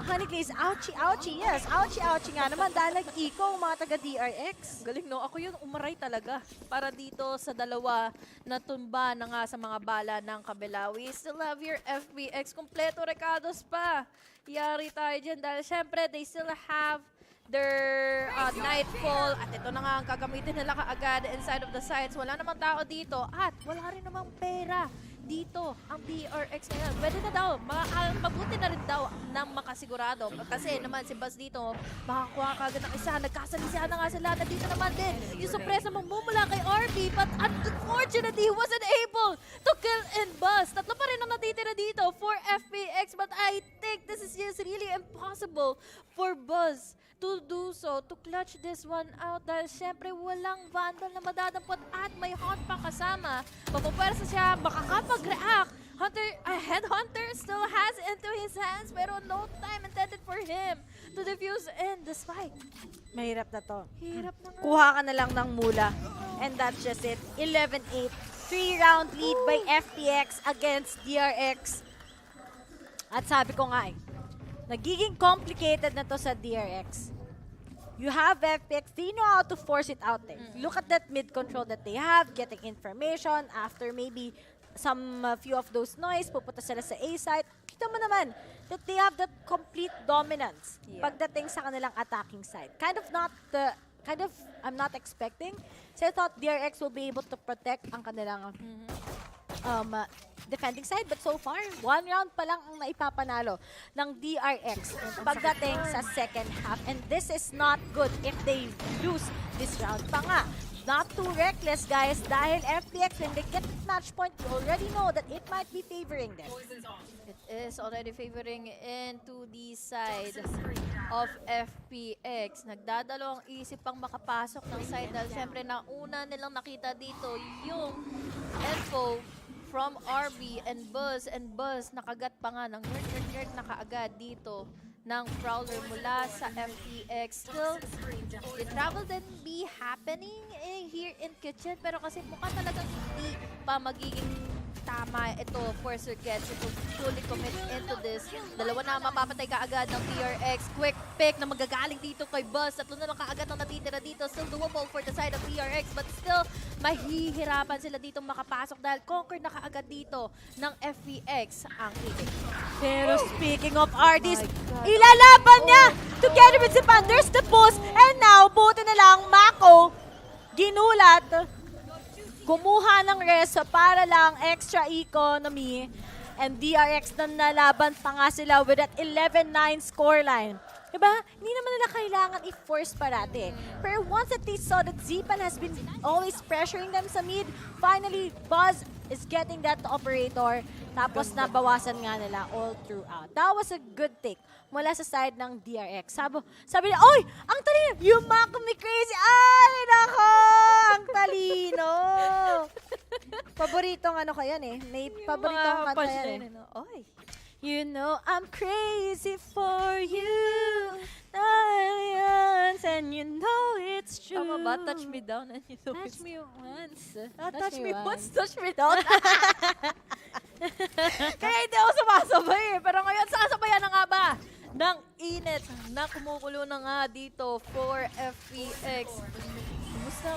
C: Honey Glaze, ouchie, ouchie, yes. Ouchie, ouchie nga naman dahil nag-eco ang mga taga-DRX.
D: Galing, no? Ako yun, umaray talaga. Para dito sa dalawa na tumba na nga sa mga bala ng kabila. We still have your FBX. Kompleto Recados pa. Yari tayo dyan dahil syempre, they still have their Nightfall. At ito na nga ang gagamitin nila kaagad inside of the sites. Wala namang tao dito. At wala rin namang pera dito ang DRX ngayon. Pwede na daw, mabuti na rin daw ng makasigurado. Kasi naman si Buzz dito, makakuha kagad ng isa. Nagkasalisihan na nga sila. Nandito naman din yung surpresa mamumula kay RB. But unfortunately, he wasn't able to kill and Buzz. Tatlo pa rin ang natitira dito for FPX. But I think this is just really impossible for Buzz to do so, to clutch this one out dahil syempre walang Vandal na madadampot at may Haunt pa kasama. Papapwersa siya, makakapag-react. Headhunter still has into his hands pero no time intended for him to defuse in the spike.
C: Mahirap na to.
D: Hirap na nga.
C: Kuha ka na lang ng mula. And that's just it. 11-8. 3-round lead by FPX against DRX. At sabi ko nga nagiging complicated na to sa DRX. You have FPX, they know how to force it out there. Look at that mid control that they have, getting information after maybe some few of those noise, pupunta sila sa A side. Kita mo naman that they have that complete dominance pagdating sa kanilang attacking side. I'm not expecting. So I thought DRX will be able to protect ang kanilang defending side, but so far, 1 round pa lang ang naipapanalo ng DRX pagdating sa second half. And this is not good if they lose this round pa nga. Not too reckless, guys, dahil FPX, when they get match point, you already know that it might be favoring them.
D: It is already favoring into the side of FPX. Nagdadalawang isip pang makapasok ng side dahil syempre nauna nilang nakita dito yung info from RB and Buzz nakagat pa nga ng nerd na kaagad dito ng Prowler mula sa FPX. Still, the travel then be happening here in Kitchen pero kasi mukha talagang hindi pa magiging tama ito for Sir Gets to fully commit into this. Dalawa na mapapatay kaagad ng DRX. Quick pick na magagaling dito kay Buzz. Tatlo na lang kaagad ang natitira dito. Still doable for the side of DRX but still mahihirapan sila dito makapasok dahil conquered na kaagad dito ng FPX ang kick.
C: Pero speaking of RDs, ilalaban niya together with Zipan. There's the boost and now, buti na lang Mako ginulat. Kumuha ng rest para lang extra economy. And DRX na nalaban pa nga sila with that 11-9 scoreline. Diba? Hindi naman nila kailangan i-force parate. Pero once that they saw that Zipan has been always pressuring them sa mid, finally, Buzz is getting that operator. Tapos nabawasan nga nila all throughout. That was a good take mula sa side ng DRX. Sabi nila, oy! Ang talino! You mock me crazy! Ay, nako! Ang talino! Paboritong ano ko yan eh. May paboritong kanta yan eh.
D: Oy!
C: You know I'm crazy for you. And you know it's true.
D: Tama ba? Touch me down and you know
C: Touch me once.
D: touch me once, touch me down. Kaya hindi ako sumasabay eh. Pero ngayon, sasabayan na nga ba ng init na kumukulo na nga dito for FPX. Gusto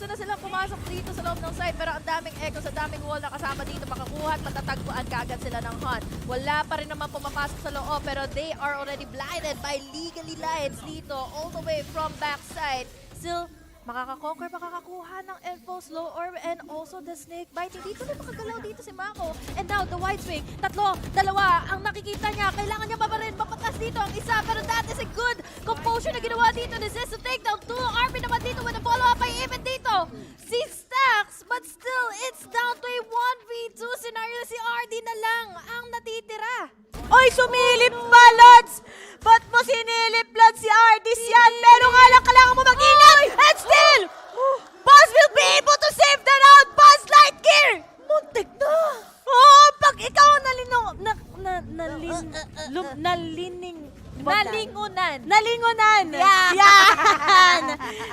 D: na silang pumasok dito sa loob ng site pero ang daming echo sa daming wall na kasama dito makakuha at matatagpuan kaagad sila ng hunt. Wala pa rin naman pumapasok sa loob pero they are already blinded by legally lights dito all the way from backside. Still, makakakuha ng elbow, slow orb, and also the snake bite. Hindi tuloy makagalaw dito si Mako. And now, the wide swing. Dalawa, ang nakikita niya. Kailangan niya mabarin. Mapatas dito ang isa. Pero that is a good composure na ginawa dito. This is a takedown. 2 RB naman dito with a follow-up by even dito. Si Stacks, but still, it's down to a 1v2 scenario. Si RD na lang ang natitira.
C: Oy, sumilip pa, Lods! Ba't mo sinilip, Lods, si Ardis yan? Pero nga lang, kailangan mo mag-ingat! And still, Buzz will be able to save the round! Buzz Lightgear! Muntik na! Oh, pag ikaw nalingunan! Yan!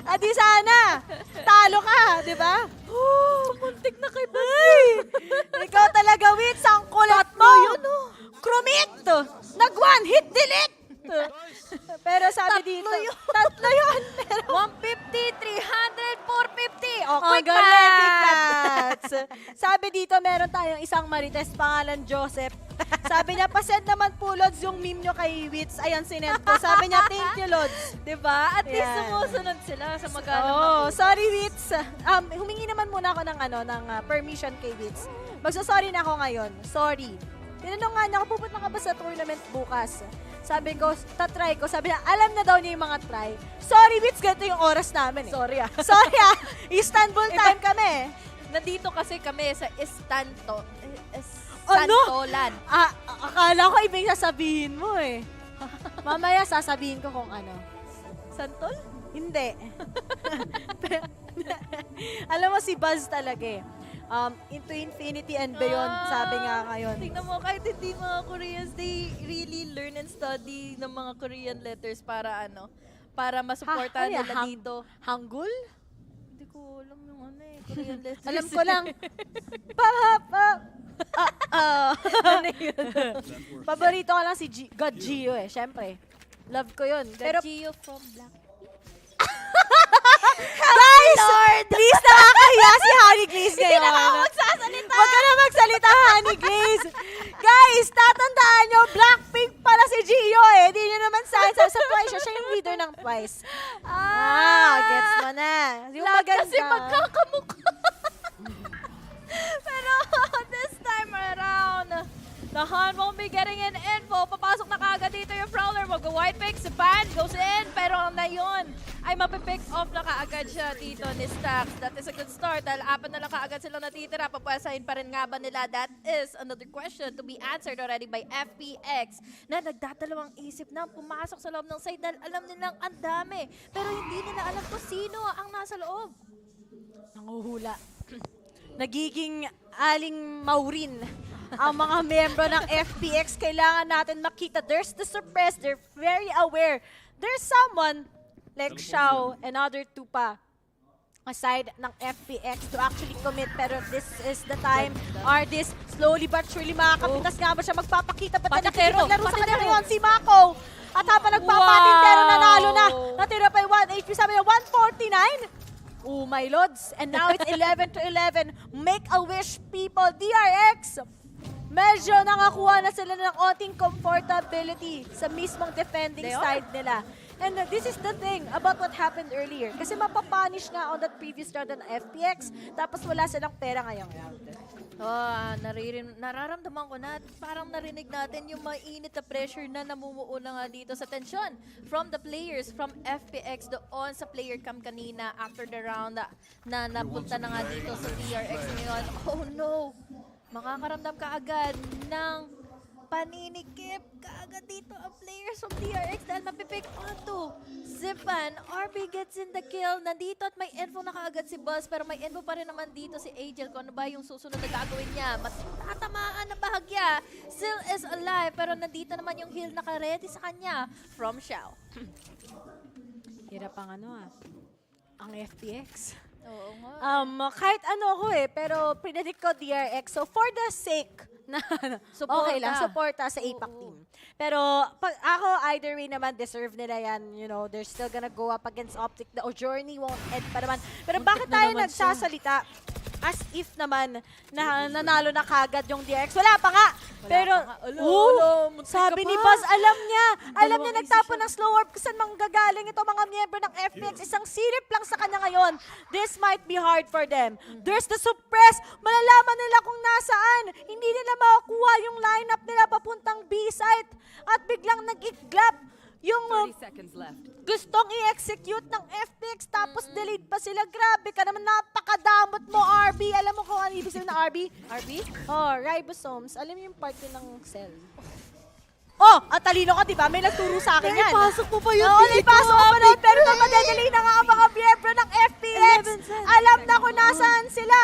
C: Adi sana! Talo ka, di ba? Oh, muntik na kay Buzz! Ikaw talaga, Wits, ang kulat mo! Krumit! Nag-one hit delete! Pero sabi dito, tatlo yun.
D: 150, 300, 450.
C: Oh, quick maths! Sabi dito, meron tayong isang marites, pangalan Joseph. Sabi niya, pasend naman po, Lods, yung meme nyo kay Wits. Ayan, sinend ko. Sabi niya, thank you, Lods.
D: Diba? At least sumusunod sila sa magana.
C: Oh, sorry, Wits. Humingi naman muna ako ng permission kay Wits. Magsasorry na ako ngayon. Sorry. Tinanong nga niya ako, pupunta ka ba sa tournament bukas? Sabi ko, tatry ko. Sabi niya, alam na daw niya yung mga try. Sorry, Bits, ganito yung oras namin eh.
D: Sorry ah.
C: Sorry ah. Istanbul time kami.
D: Nandito kasi kami sa
C: Ano?
D: Santolan.
C: Akala ko iba yung sasabihin mo eh. Mamaya sasabihin ko kung ano.
D: Santol?
C: Hindi. Alam mo si Buzz talaga eh. Into infinity and beyond, sabi nga ngayon.
D: Tingnan mo, kahit hindi mga Koreans, they really learn and study ng mga Korean letters para para masuportahan nila dito.
C: Hangul?
D: Hindi ko alam yung Korean letters.
C: Alam ko lang.
D: Ano yun?
C: Paborito ko lang si God Gio eh, syempre. Love ko yun. Pero
D: Gio from Black.
C: guys! Please, nakakahiya si Honey Glaze ngayon.
D: Hindi na ako magsasalita!
C: Huwag ka na magsalita, Honey Glaze. Guys, tatandaan nyo, Blackpink pala si Gio eh. Hindi nyo naman sa Twice siya yung leader ng Twice. Gets mo na. Yung maganda.
D: Kasi magkakamukha. Pero this time around, the Han won't be getting an info. Papasok na kaagad dito yung Prowler. Mag-white pick, si Pan goes in. Pero na yun ay mapipick off na kaagad siya dito ni Stax. That is a good start dahil 4 na lang kaagad silang natitira. Papwesahin pa rin nga ba nila? That is another question to be answered already by FPX na nagdadalawang isip na pumasok sa loob ng side dahil alam nilang ang dami. Pero hindi nila alam kung sino ang nasa loob.
C: Nanguhula. Nagiging aling maurin ang mga membro ng FPX. Kailangan natin makita. There's the surprise. They're very aware. There's someone like Xiao and other two pa aside ng FPX to actually commit. Pero this is the time. Ardis slowly but surely makakapitas nga ba siya magpapakita. Ba't na nakikipaglaro sa kanya ngayon si Mako? At habang nagpapatintero, nanalo na. Natira pa yung 1 HP. Sabi niya, 149. Oh my lords. And now it's 11 to 11. Make a wish, people. DRX. Medyo nakakuha na sila ng onting comfortability sa mismong defending side nila. And this is the thing about what happened earlier. Kasi mapapunish nga on that previous round ng FPX. Tapos wala silang pera ngayong round.
D: Nararamdaman ko na parang narinig natin yung mainit na pressure na namumuo na nga dito sa tensyon from the players, from FPX doon sa player cam kanina after the round na napunta na nga dito sa DRX ngayon. Oh no! Makakaramdam ka agad ng paninikip kaagad dito ang players from DRX dahil mapipick on to Zipan. RB gets in the kill. Nandito at may info na kaagad si Buzz pero may info pa rin naman dito si Angel kung ano ba yung susunod na gagawin niya. Matatamaan na bahagya. Still is alive pero nandito naman yung heal na ka-ready sa kanya from Xiao.
C: Hirap ang ang FPX.
D: Oo nga.
C: Kahit ano ako pero predict ko DRX. So for the sake na okay lang, supporta sa APAC team. Pero pag ako, either way naman, deserve nila yan. You know, they're still gonna go up against Optic. The journey won't end pa naman. Pero bakit tayo nagsasalita? As if naman na nanalo na kagad yung DRX. Wala pa nga. Pero, sabi ni Buzz, alam niya nagtapon ng slow warp kasi manggagaling ito mga miyembro ng FPX. Isang silip lang sa kanya ngayon. This might be hard for them. There's the suppress. Malalaman nila kung nasaan. Hindi nila makukuha yung lineup nila papuntang B-site. At biglang nag-iglap yung gustong i-execute ng FPX tapos delayed pa sila. Grabe ka naman, napakadamot mo, RB. Alam mo kung ano ibig sabihin ng RB? RB? Oh, ribosomes. Alam mo yung part yun ng cell. Oh, ang talino ka, diba? May nagturo sa akin yan.
D: Naipasok mo pa yun.
C: Oo, naipasok mo pa yun. Pero madedelay na nga ang mga miyembro ng FPX. Alam na kung nasaan sila.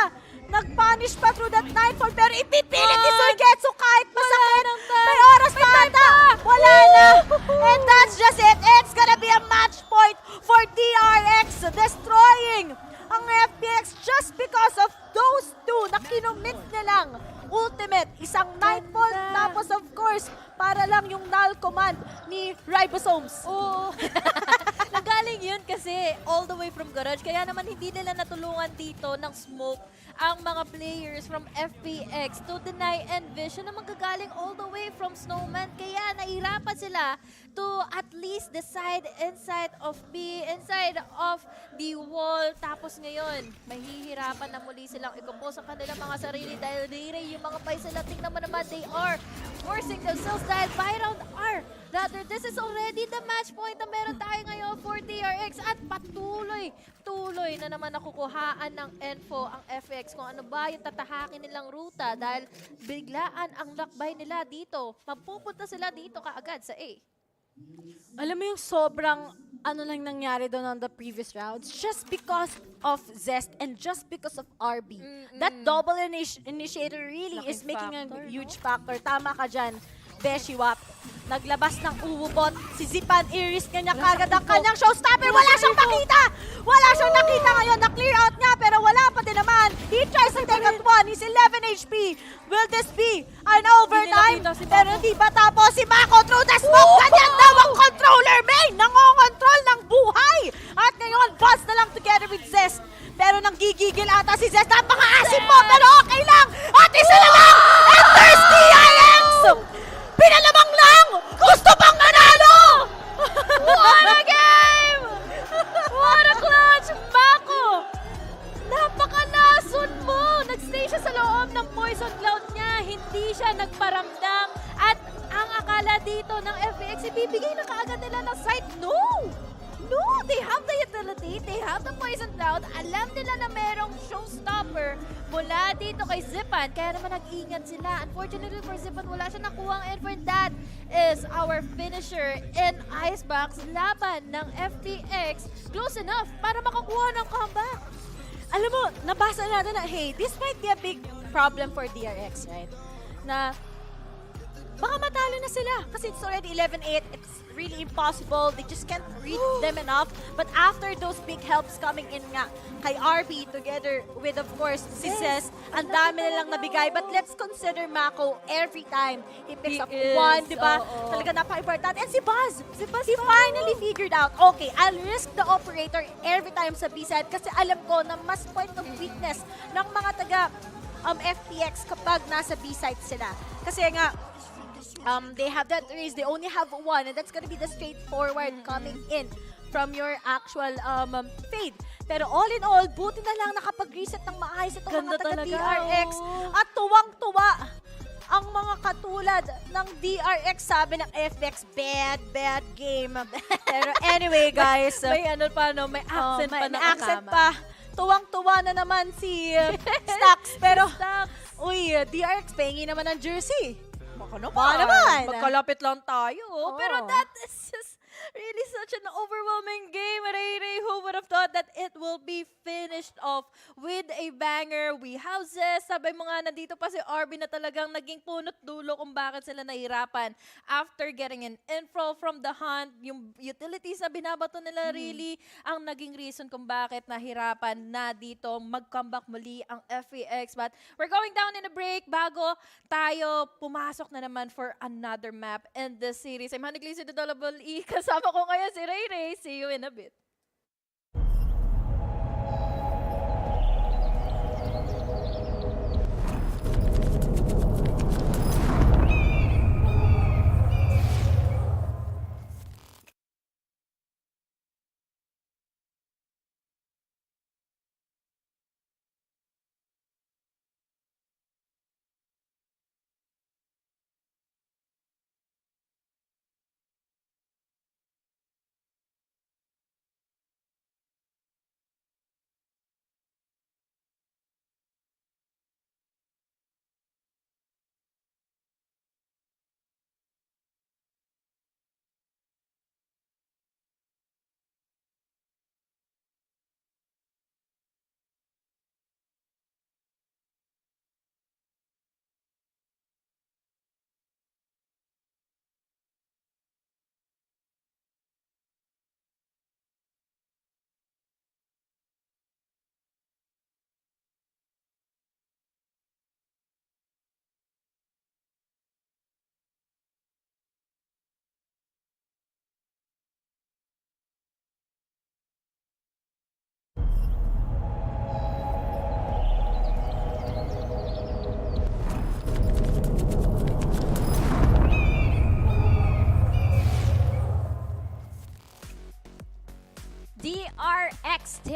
C: Nag-punish pa through that nightfall pero ipipilit ni Surgetsu kahit masakit. May oras pa ata. Wala na. And that's just it. It's gonna be a match point for DRX destroying ang FPX just because of those two na kinumit nilang ultimate. Isang nightfall tapos of course para lang yung null command ni Ribosomes.
D: Oo. Nagaling yun kasi all the way from garage. Kaya naman hindi nila natulungan dito ng smoke ang mga players from FPX to deny Envision na magagaling all the way from Snowman. Kaya nahirapan sila to at least decide inside of B, inside of the wall. Tapos ngayon, mahihirapan na muli silang i-compose ang kanilang mga sarili dahil yung mga pay sila, tingnan mo naman, they are forcing themselves dahil by round R. Rather, this is already the match point na meron tayo ngayon for DRX at tuloy na naman nakukuhaan ng info ang FX kung ano ba yung tatahakin nilang ruta dahil biglaan ang lakbay nila dito. Mapupunta sila dito kaagad sa A.
C: Alam mo yung sobrang ano lang nangyari doon on the previous rounds just because of Zest and just because of RB. That double initiator really is making a huge factor. Tama ka dyan, Beshiwap. Naglabas ng uubot. Si Zipan, iris niya kagad ang kanyang showstopper. Wala siyang nakita! Wala siyang nakita ngayon. Na-clear out nga pero wala pa din naman. He tries to take out one. He's 11 HP. Will this be an overtime? Pero di ba tapos si Mako through the smoke? Ganyan daw ang controller main! Nangongontrol ng buhay! At ngayon, buzz na lang together with Zest. Pero nanggigigil ata si Zest. Napaka-asim mo pero okay lang! At isa na lang! Enters DIX! Pinalamang lang! Gusto pang manalo!
D: What a game! What a clutch! Mako! Napakalason mo! Nagstay siya sa loob ng poison cloud niya. Hindi siya nagparamdam. At ang akala dito ng FPX, ibibigay na kaagad nila ng side. No! No! They have the utility. They have the poison cloud. Alam nila na merong showstopper mula dito kay Zipan. Kaya naman nag-ingat sila. Unfortunately for Zipan, wala siya nakuha ang info. And that is our finisher in Icebox. Laban ng FPX. Close enough para makakuha ng comeback.
C: Alam mo, nabasa natin na, hey, this might be a big problem for DRX, right? Na baka matalo na sila kasi it's already 11-8. It's really impossible. They just can't read them enough. But after those big helps coming in nga kay RB together with, of course, si Zest, ang dami nilang nabigay. But let's consider Mako every time he picks up one, di ba? Talaga napaka-important. And si Buzz, he finally figured out, okay, I'll risk the operator every time sa B-side kasi alam ko na mas point of weakness ng mga taga FPX kapag nasa B-side sila. Kasi nga, they have that race, they only have one, and that's gonna be the straightforward coming in from your actual fade. Pero all in all, buti na lang nakapag-reset ng maayos itong mga taga-DRX. At tuwang-tuwa ang mga katulad ng DRX, sabi ng FX, bad game. Pero anyway, guys,
D: may ano pa, no? May accent pa na
C: accent pa. Tuwang-tuwa na naman si Stacks. Pero, uy, DRX, pahingi naman ng jersey.
D: Baka naman. Magkalapit lang tayo. Pero that is just really such an overwhelming game. Ray, who would have thought that it will be finished off with a banger? We have Zest. Sabay mga nandito pa si RB na talagang naging punot dulo kung bakit sila nahirapan. After getting an info from the hunt, yung utilities na binabato nila really ang naging reason kung bakit nahirapan na dito mag-comeback muli ang FPX. But we're going down in a break bago tayo pumasok na naman for another map in the series. I'm Hanig Lisa, the Double E. Kasama ko ngayon si Ray. See you in a bit.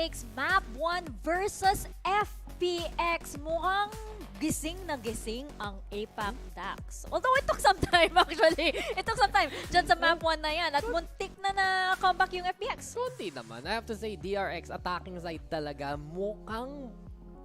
B: takes map 1 versus FPX. Mukhang gising na gising ang APAC Dax. Although it took some time actually. It took some time dyan sa map 1 na yan. At muntik na comeback yung FPX.
R: Kunti naman. I have to say, DRX attacking side talaga mukhang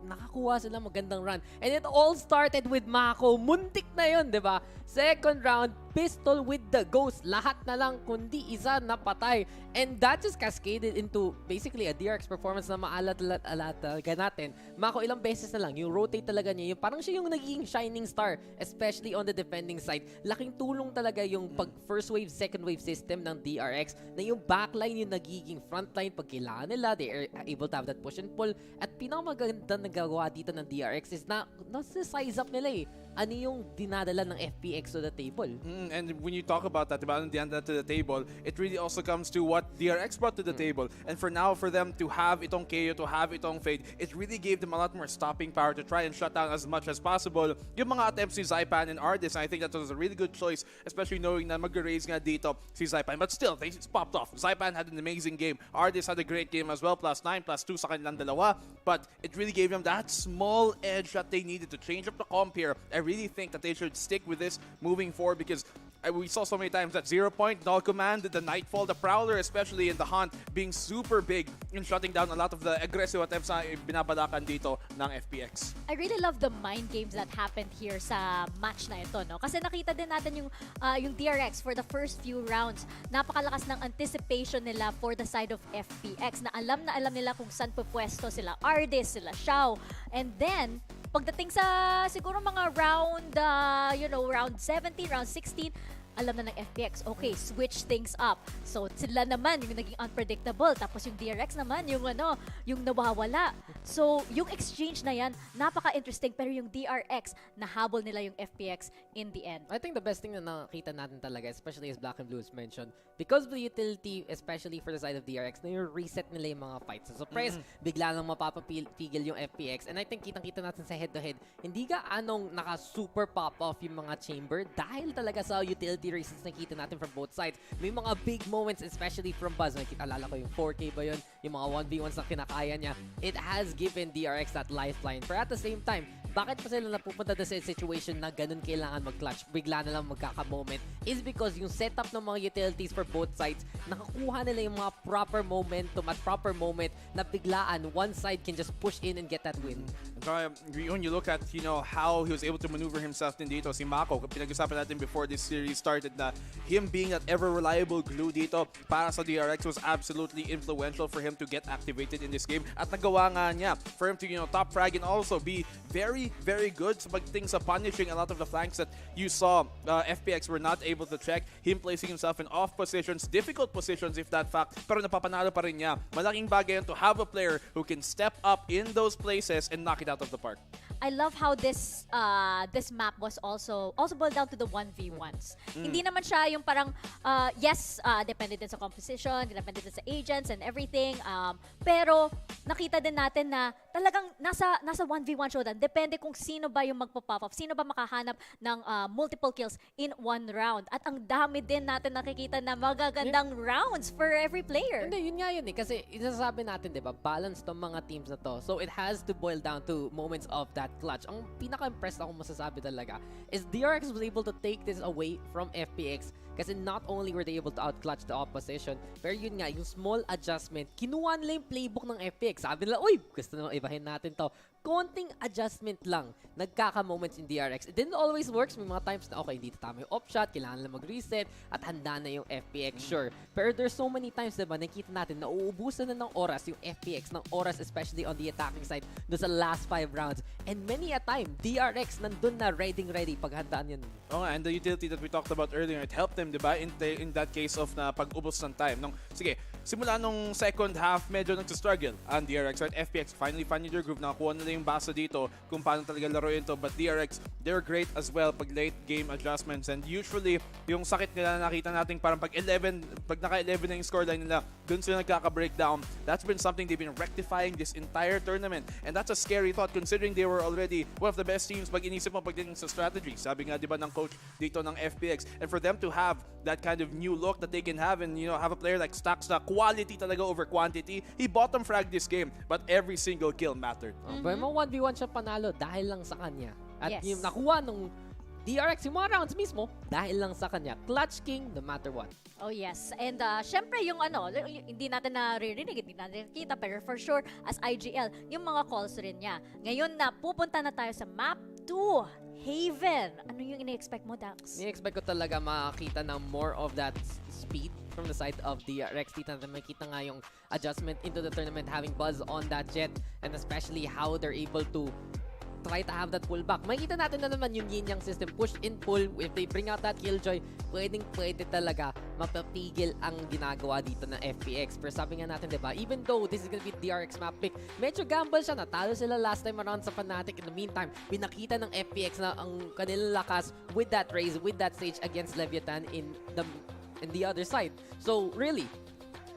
R: nakakuha sila magandang run. And it all started with Mako. Muntik na yun, di ba? Second round, pistol with the ghost. Lahat na lang, kundi isa napatay. And that just cascaded into basically a DRX performance na maalat-alat talaga natin. Mako ilang beses na lang, yung rotate talaga niya, yung parang siya yung nagiging shining star, especially on the defending side. Laking tulong talaga yung pag first wave, second wave system ng DRX na yung backline yung nagiging frontline pag kailangan nila. They are able to have that push and pull. At pinakamaganda nagagawa dito ng DRX is na nasa-size up nila eh. Ano yung dinadala ng FPX to the table.
S: And when you talk about that, diba, to the table, it really also comes to what DRX brought to the table. And for now, for them to have itong KO, to have itong Fade, it really gave them a lot more stopping power to try and shut down as much as possible yung mga attempts ni Zypan and Ardis. And I think that was a really good choice, especially knowing na mag-raise nga dito si Zypan. But still, they popped off. Zypan had an amazing game. Ardis had a great game as well, +9, +2 sa kanilang dalawa. But it really gave them that small edge that they needed to change up the comp here. I really think that they should stick with this moving forward because we saw so many times that 0 point, Null Command, the Nightfall, the Prowler, especially in the Hunt, being super big in shutting down a lot of the aggressive attempts na binabalakan dito ng FPX.
B: I really love the mind games that happened here sa match na ito, no? Kasi nakita din natin yung DRX for the first few rounds. Napakalakas ng anticipation nila for the side of FPX na alam nila kung saan pupwesto sila Ardis, sila Xiao. And then, pagdating sa siguro mga round, round 17, round 16, alam na ng FPX, okay, switch things up. So, sila naman yung naging unpredictable. Tapos yung DRX naman, yung nawawala. So, yung exchange na yan, napaka-interesting. Pero yung DRX, nahabol nila yung FPX in the end.
R: I think the best thing na nakita natin talaga, especially as Black and Blue has mentioned, because of the utility, especially for the side of DRX, na yung reset nila yung mga fights. So, surprise, bigla lang mapapapigil yung FPX. And I think kitang-kita natin sa head-to-head, hindi ka anong naka-super pop-off yung mga chamber dahil talaga sa utility races nakita natin from both sides. May mga big moments, especially from Buzz. Alala ko yung 4K ba yun? Yung mga 1v1s na kinakaya niya. It has given DRX that lifeline. But at the same time, bakit pa sila napupunta sa situation na ganun kailangan mag-clutch, bigla na lang magkaka-moment, is because yung setup ng mga utilities for both sides, nakakuha nila yung mga proper momentum at proper moment na biglaan, one side can just push in and get that win.
S: When you look at, how he was able to maneuver himself din dito, si Mako, pinag-usapan natin before this series started na him being that ever-reliable glue dito para sa DRX was absolutely influential for him to get activated in this game. At nagawa nga niya for him to, top frag and also be very, very good sa pagdating sa punishing a lot of the flanks that you saw FPX were not able to check. Him placing himself in off positions, difficult positions if that fact, pero napapanalo pa rin niya. Malaking bagay yun to have a player who can step up in those places and knock it out of the park.
B: I love how this map was also boiled down to the 1v1s. Hindi naman siya yung parang, depende din sa composition, depende din sa agents and everything. Pero nakita din natin na talagang nasa 1v1 showdown. Depende kung sino ba yung magpo-pop off, sino ba makahanap ng multiple kills in one round. At ang dami din natin nakikita na magagandang rounds for every player.
R: Hindi, yun nga yun eh. Kasi isasabi natin, di ba, balance tong mga teams na to. So it has to boil down to moments of that clutch. Ang pinaka-impressed ako masasabi talaga is DRX was able to take this away from FPX kasi not only were they able to out-clutch the opposition, pero yun nga, yung small adjustment, kinuha nila yung playbook ng FPX. Sabi nila, uy, gusto na ibahin natin to. Konting adjustment lang, nagkaka-moments in DRX. It didn't always works. May mga times na, okay, dito tama yung op-shot, kailangan lang mag-reset, at handa na yung FPX, sure. Pero there's so many times, diba, nakikita natin na uubusan na ng oras yung FPX, ng oras especially on the attacking side, doon sa last 5 rounds. And many a time, DRX nandun na ready paghandaan yun.
S: Oh, and the utility that we talked about earlier, it helped them, diba, in that case of na pag-ubos ng time. Sige, simula nung second half, medyo nagsastruggle ang DRX, right? FPX finally found their groove, nakakuha nila yung basa dito kung paano talaga laruin to. But DRX, they're great as well pag late game adjustments. And usually, yung sakit nila nakita natin parang pag naka-11 na yung scoreline nila, dun sila nagkaka-breakdown. That's been something they've been rectifying this entire tournament. And that's a scary thought considering they were already one of the best teams pag inisip mo pagdating sa strategy. Sabi nga, di ba, ng coach dito ng FPX. And for them to have that kind of new look that they can have and, have a player like Stax na quality talaga over quantity. He bottom fragged this game, but every single kill mattered.
R: Pero mo 1v1 siya panalo dahil lang sa kanya. At
B: Yes.
R: yung nakuha nung DRX, yung mga rounds mismo, dahil lang sa kanya. Clutch King, no matter what.
B: Oh yes, and syempre yung hindi natin naririnig, hindi natin nakikita, pero for sure, as IGL, yung mga calls rin niya. Ngayon na, pupunta na tayo sa map 2, Haven. Ano yung ine-expect mo, Dax?
R: Ni-expect ko talaga makakita ng more of that speed from the side of DRX. Dito natin makikita nga yung adjustment into the tournament, having buzz on that jet, and especially how they're able to try to have that pullback. Makikita natin na naman yung yin-yang system. Push in, pull. If they bring out that Killjoy, pwede talaga mapapigil ang ginagawa dito ng FPX. Pero sabi nga natin, diba, even though this is gonna be DRX map pick, medyo gamble siya. Natalo sila last time around sa Fnatic. In the meantime, pinakita ng FPX na ang kanilang lakas with that raise, with that stage against Leviathan in the other side. So, really,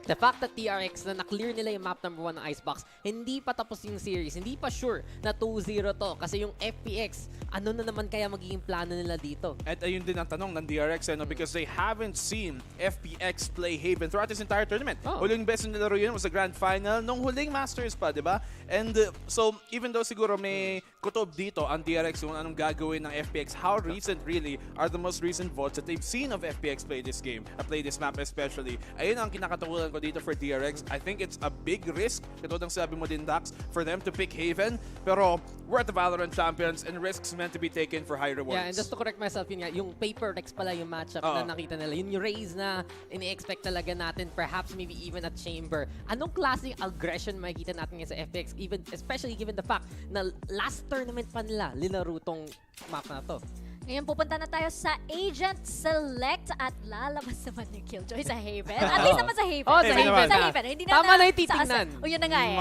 R: the fact that TRX na na-clear nila yung map number 1 ng Icebox, hindi pa tapos yung series, hindi pa sure na 2-0 to. Kasi yung FPX, ano na naman kaya magiging plano nila dito?
S: At ayun din ang tanong ng DRX, because they haven't seen FPX play Haven throughout this entire tournament. Huling best na nilaro yun was the Grand Final nung huling Masters pa, di ba? And so, even though siguro may kutob dito ang DRX kung anong gagawin ng FPX, how recent really are the most recent votes that they've seen of FPX play this game, play this map especially. Ayun ang kinakatakutan ko dito for DRX. I think it's a big risk, katulad ng sabi mo din, Dax, for them to pick Haven. Pero we're at the VALORANT Champions and risks meant to be taken for high rewards.
R: Yeah, and just to correct myself, yun nga, yung Paper Rex pala yung matchup na nakita nila. Yun yung raise na ini-expect talaga natin, perhaps maybe even at Chamber. Anong klaseng aggression makikita natin sa FPX, even, especially given the fact na last tournament pa nila linaro tong map na to?
B: Ngayon pupunta na tayo sa Agent Select at lalabas naman yung Killjoy sa Haven. At least naman sa Haven.
R: Oh, sa Haven.
B: Sa Haven. Hindi na
R: Tama na yung titignan.
B: O yun na nga eh.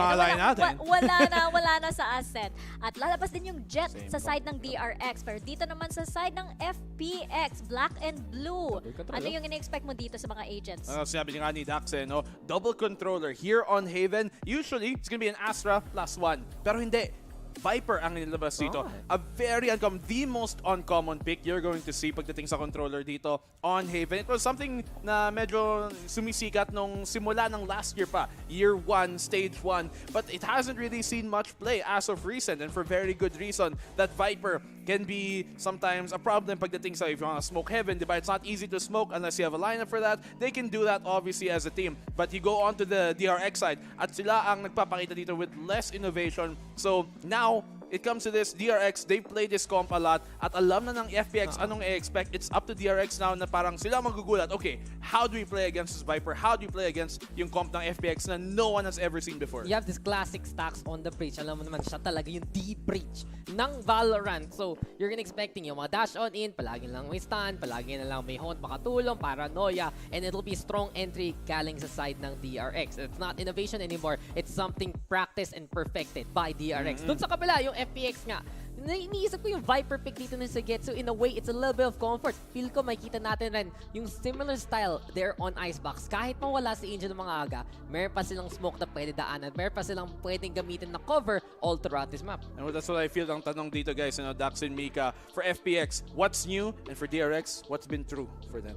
B: Wala na sa asset. At lalabas din yung Jet sa side ng DRX. Pero dito naman sa side ng FPX, Black and Blue. Ano yung ine-expect mo dito sa mga agents?
S: Sinabi niya nga ni Dax, double controller here on Haven. Usually, it's gonna be an Astra +1. Pero hindi. Viper ang nilabas dito. A very uncommon, the most uncommon pick you're going to see pagdating sa controller dito on Haven. It was something na medyo sumisikat nung simula ng last year pa. Year 1, Stage 1. But it hasn't really seen much play as of recent, and for very good reason. That Viper can be sometimes a problem pagdating sa if you want to smoke Heaven, diba? It's not easy to smoke unless you have a lineup for that. They can do that obviously as a team. But you go on to the DRX side at sila ang nagpapakita dito with less innovation. So now, it comes to this, DRX, they play this comp a lot at alam na ng FPX anong i-expect. It's up to DRX now na parang sila magugulat. Okay, how do we play against this Viper? How do we play against yung comp ng FPX na no one has ever seen before?
R: You have this classic stacks on the breach. Alam mo naman, siya talaga yung D-breach ng Valorant. So, you're gonna expecting yung mga dash on in, palagi lang may stun, palagi na lang may haunt, makatulong, paranoia, and it'll be strong entry galing sa side ng DRX. It's not innovation anymore. It's something practiced and perfected by DRX. Doon sa kabila, yung FPX nga, iniisip ko yung Viper pick dito na sa Getsu. In a way, it's a little bit of comfort. Feel ko makikita natin rin yung similar style there on Icebox. Kahit mawala si Angel ng mga aga, meron pa silang smoke na pwede daanan. Meron pa silang pwedeng gamitin na cover all throughout this map.
S: And that's what I feel ang tanong dito, guys. Dax and Mika, for FPX, what's new? And for DRX, what's been true for them?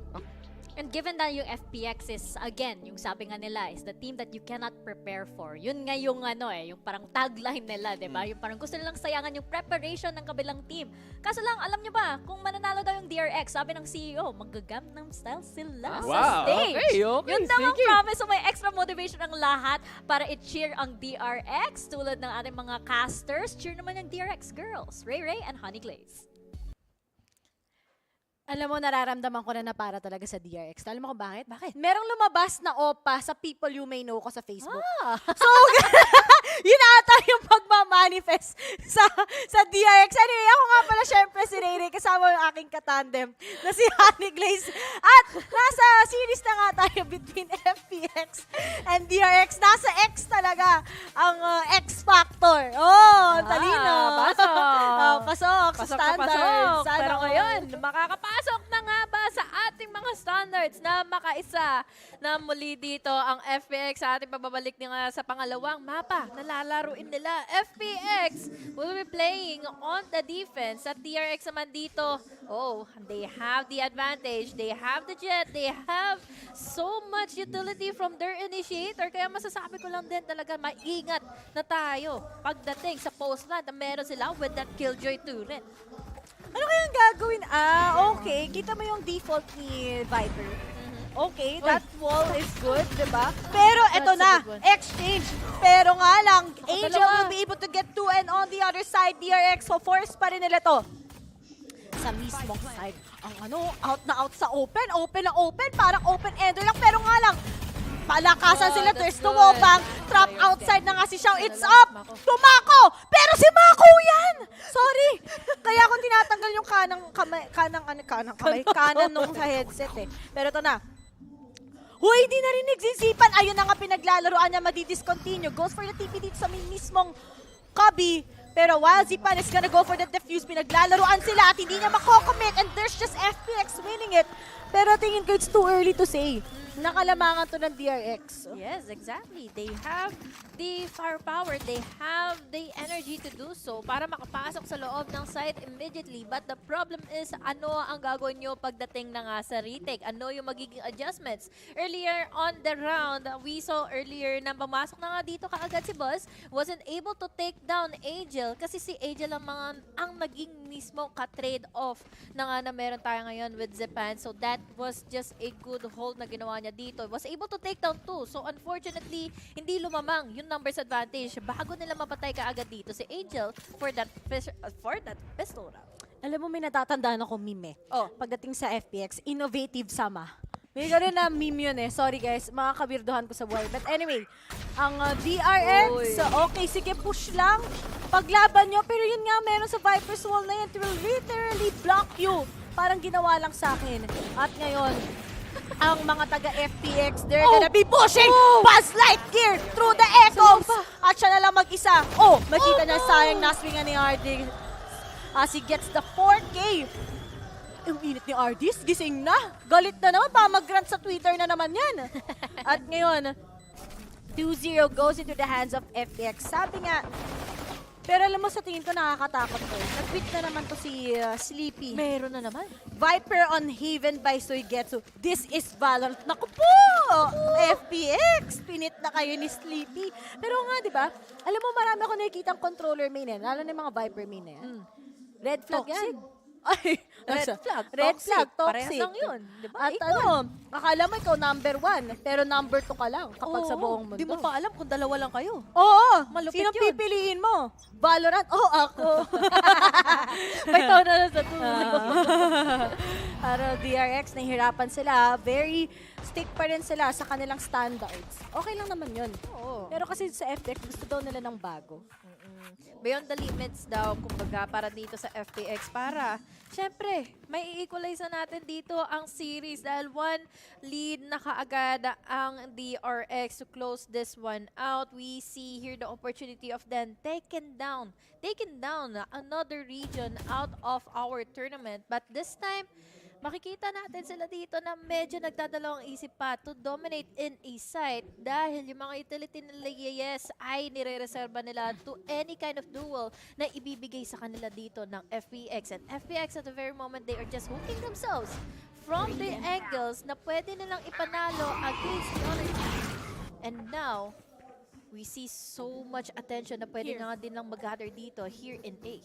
B: And given that yung FPX is, again, yung sabi nga nila, is the team that you cannot prepare for. Yun nga yung yung parang tagline nila, diba? Yung parang gusto nilang sayangan yung preparation ng kabilang team. Kaso lang, alam nyo ba, kung mananalo daw yung DRX, sabi ng CEO, mag-Gangnam Style sila sa stage.
R: Okay.
B: Yun daw ang promise, so may extra motivation ang lahat para i-cheer ang DRX. Tulad ng ating mga casters, cheer naman yung DRX girls, Ray Ray and Honey Glaze.
C: Alam mo, nararamdaman ko na para talaga sa DRX. Alam mo kung bakit? Merong lumabas na OPA sa People You May Know ko sa Facebook. So, yun ata yung pagmamanifest sa DRX. Anyway, ako nga pala syempre si Ray Ray, kasama yung aking katandem na si Honey Glaze. At nasa series na nga tayo between FPX and DRX. Nasa X talaga ang X Factor. Oh, talino.
D: Pasok.
C: Pasok sa standards.
D: Pero
C: Ano?
D: ngayon, makakapasok na nga ba sa ating mga mga standards na makaisa na muli dito ang FPX sa ating pababalik nga sa pangalawang mapa na lalaruin nila. FPX will be playing on the defense. At DRX naman dito, they have the advantage. They have the jet. They have so much utility from their initiator. Kaya masasabi ko lang din talaga, maingat na tayo pagdating sa postland na meron sila with that Killjoy turret.
C: Ano kayang gagawin? Okay. Kita mo yung default ni Viper. Okay, that wall is good, diba? Pero eto na, exchange. Pero nga lang, Angel will be able to get 2 and on the other side, DRX, so force pa rin nila to. Sa mismong side, ang out na out sa open na open, parang open-ender lang, pero nga lang, palakasan sila, there's no wobang, trap outside na nga si Xiao, it's up, tumako, pero si Mako yan! Sorry, kaya ako tinatanggal yung kanan nung sa headset eh. Pero ito na, huy, di na rin nagsisipan, ayun na nga pinaglalaroan niya, madi-discontinue, goes for the TP dito sa mismong Cubby, pero while Zipan is gonna go for the defuse, pinaglalaroan sila at hindi niya mako-commit and there's just FPX winning it. Pero tingin ko it's too early to say. Nakalamangan to ng DRX.
D: Yes, exactly. They have the firepower. They have the energy to do so para makapasok sa loob ng site immediately. But the problem is, ano ang gagawin nyo pagdating na nga sa retake? Ano yung magiging adjustments? Earlier on the round, we saw earlier na pumasok na nga dito kaagad si Buzz. Wasn't able to take down Angel kasi si Angel ang naging mismo ka-trade off na nga na meron tayo ngayon with Zepan. So that was just a good hold na ginawa niya dito. Was able to take down 2. So unfortunately, hindi lumamang yung numbers advantage bago nila mapatay kaagad dito si Angel for that pistol round.
C: Alam mo, may natatandaan ako meme. Pagdating sa FPX, innovative sama. May gano'n na meme yun eh. Sorry guys, mga kabirduhan ko sa buhay. But anyway, ang DRX, okay, sige, push lang. Paglaban nyo, pero yun nga, meron sa Viper's Wall na yun. It will literally block you. Parang ginawa lang sa akin. At ngayon, ang mga taga-FPX, they're gonna be pushing Buzz Lightyear through the echoes. At siya na lang mag-isa. Makita na sayang naswingan ni RD as he gets the 4K. Ang init ni RD, gising na. Galit na naman, mag-grant sa Twitter na naman yan. At ngayon, 2-0 goes into the hands of FPX. Sabi nga, pero alam mo, sa tingin ko nakakatakot to. Nag-tweet na naman to si Sleepy.
D: Meron na naman.
C: Viper on Haven by Soigetsu. This is VALORANT. Naku po! FPX! Pinit na kayo ni Sleepy. Pero nga, di ba? Alam mo, marami ako nakikita ang controller main yan. Lalo na yung mga Viper main na yan. Red flag yan. Ay,
D: red flag,
C: toxic.
D: Parehas lang yun. Diba?
C: At akala mo ikaw number 1, pero number 2 ka lang kapag sa buong mundo.
D: Di mo pa alam kung dalawa lang kayo.
C: Oo!
D: Malupit
C: Sinong
D: yun.
C: pipiliin mo? VALORANT? Ako. May taon na sa Pero DRX, nahihirapan sila. Very stick pa rin sila sa kanilang standards. Okay lang naman yun. Pero kasi sa FPX, gusto daw nila ng bago.
D: Beyond the limits daw, kumbaga, para dito sa FPX. Para, syempre, may i-equalize na natin dito ang series dahil 1 lead na kaagad ang DRX to close this one out. We see here the opportunity of them taking down another region out of our tournament. But this time, makikita natin sila dito na medyo nagdadalawang isip pa to dominate in a site dahil yung mga utility nila yes ay nire-reserva nila to any kind of duel na ibibigay sa kanila dito ng FPX. And FPX at the very moment, they are just hooking themselves from the angles na pwede nilang ipanalo against the other team. And now, we see so much attention na pwede nga din lang mag-gather dito here in A.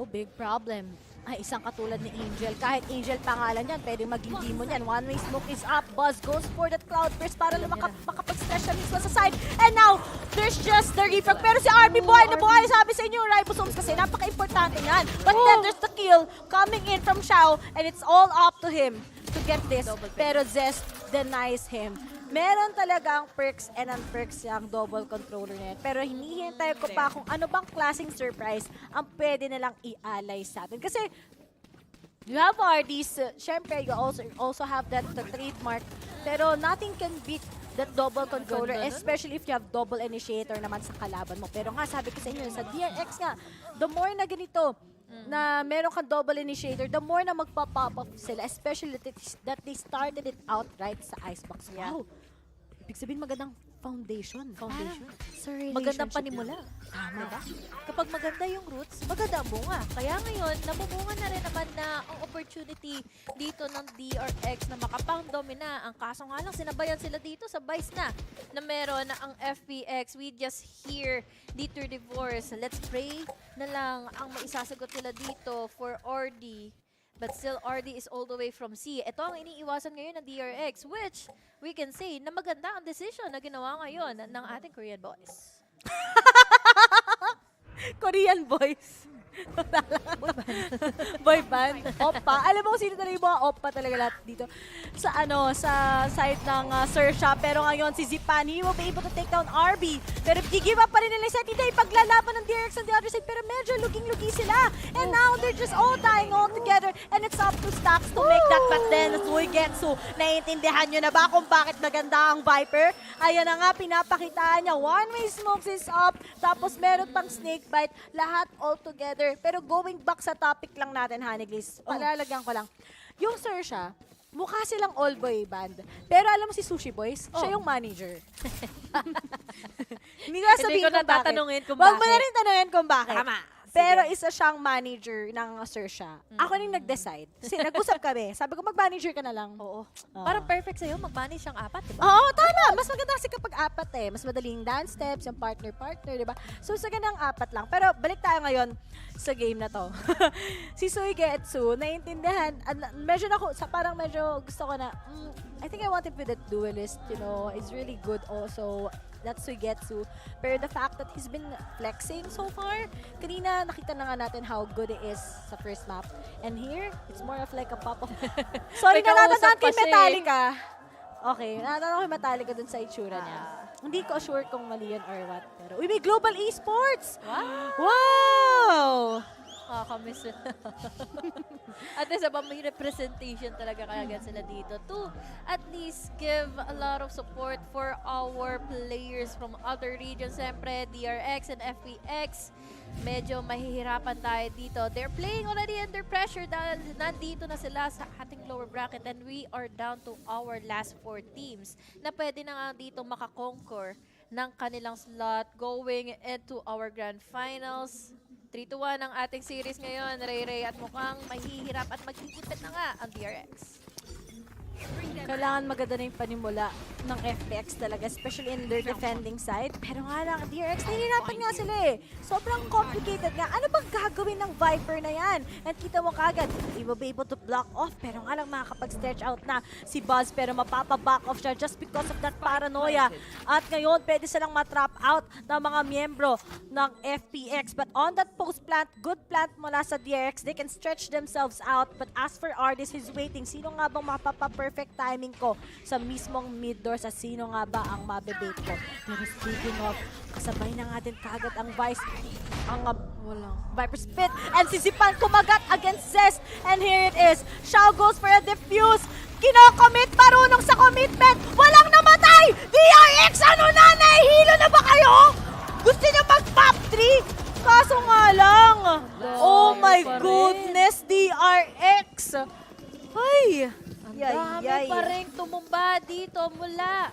C: Big problem. Ay, isang katulad ni Angel. Kahit Angel pangalan yan, pwede maging demon yan. One-way smoke is up. Buzz goes for that cloud burst para makapag-stress siya mismo sa side. And now, there's just the refrag. Pero si RB buhay na buhay. Sabi sa inyo, ribosomes kasi napaka-importante yan. But then there's the kill coming in from Xiao and it's all up to him to get this. Pero Zest denies him. Meron talagang perks and unperks yung double controller na yan. Pero hinihintay ko pa kung ano bang klaseng surprise ang pwede nilang i-alay sa atin. Kasi you have RDs, syempre you also have that trademark. Pero nothing can beat that double controller, especially if you have double initiator naman sa kalaban mo. Pero nga, sabi ko sa inyo, sa DRX nga, the more na ganito, na meron kang double initiator, the more na magpa-pop up sila, especially that they started it outright sa Icebox. Wow! Ibig sabihin magandang foundation. Sa
D: Magandang
C: relationship
D: panimula.
C: Tama.
D: Diba? Kapag maganda yung roots, maganda ang bunga. Kaya ngayon, namumunga na rin naman na ang opportunity dito ng DRX na makapang domina. Ang kaso nga lang, sinabayan sila dito sa Vice na meron na ang FPX. We just hear Dieter Divorce. Let's pray na lang ang maisasagot nila dito for Ordi. But still, RD is all the way from C. Ito ang iniiwasan ngayon ng DRX, which we can say na maganda ang decision na ginawa ngayon ng ating Korean boys.
C: Korean boys. Boy band. Oppa. Alam mo kung sino talaga yung mga oppa talaga lahat dito. Sa side ng Sersha. Pero ngayon si Zipan, he will be able to take down RB. Pero give up pa rin nila yung side. Hindi ipaglalaban ng DRX on the other side. Pero medyo luging-lugi sila. And now they're just all dying all together. And it's up to Stacks to make that. But then Suigetsu, naiintindihan nyo na ba kung bakit maganda ang Viper? Ayan na nga, pinapakitaan niya. One-way smokes is up. Tapos meron pang snake bite. Lahat all together. Pero going back sa topic lang natin, Honeygliss, palalagyan ko lang. Yung Sersha, mukha silang all-boy band. Pero alam mo si Sushi Boys, siya yung manager. Hindi ko sabihin kung bakit. Huwag mo na rin tanungin kung bakit.
D: Tama.
C: Pero isa siyang manager ng Sersha. Ako rin nag-decide. Kasi nag-usap kami. Sabi ko, mag-manager ka na lang.
D: Oo. Parang perfect sa'yo, mag-manage siyang 4, diba?
C: Oo, tama. Mas maganda kasi kapag 4 Mas madaling dance steps, yung partner-partner, diba? So, sa ganang 4 lang. Pero balik tayo ngayon sa game na to. Si Suigetsu, naiintindihan. Medyo parang medyo gusto ko na, I think I want him with that duelist, is really good also. That's Suigetsu. Pero the fact that he's been flexing so far, kanina nakita na nga natin how good it is sa first map. And here, it's more of like a pop-up. Sorry, natatandaan kay Metallica. Okay, natatandaan ko kay Metallica dun sa itsura niya. Hindi ko sure kung mali yun or what. Pero, may global esports! Wow!
D: Kakamiss na. At least may representation talaga kaya sila dito to at least give a lot of support for our players from other regions. Siyempre, DRX and FPX, medyo mahihirapan tayo dito. They're playing already under pressure dahil nandito na sila sa ating lower bracket and we are down to our last 4 teams na pwede na nga dito makakonquer ng kanilang slot going into our grand finals. 3-1 ang ating series ngayon, Ray at mukhang mahihirap at magkikipit na nga ang DRX.
C: Kailangan maganda na yung panimula ng FPX talaga, especially in their defending side. Pero nga lang, DRX, nahihirapan nga sila eh. Sobrang complicated nga. Ano bang gagawin ng Viper na yan? And kita mo kagad, he will be able to block off. Pero nga lang makakapag-stretch out na si Buzz. Pero mapapaback off siya just because of that paranoia. At ngayon, pwede silang matrap out ng mga miyembro ng FPX. But on that post plant, good plant mula sa DRX, they can stretch themselves out. But as for Ardis, he's waiting. Sino nga bang mapapa-perfect timing ko sa mismong mid door, sa sino nga ba ang mabebait ko? Pero speaking of, kasabay na nga din kagad ang Vice. Ang walang Viper Spit. And si Zipan kumagat against Zest. And here it is. Xiao goes for a defuse. Kino-commit, marunong sa commitment. Walang namatay! DRX, ano na? Nahihilo na ba kayo? Gusto niyo mag-pop 3? Kaso nga lang. Oh my goodness, DRX. Ay!
D: Dami pa rin tumumba dito mula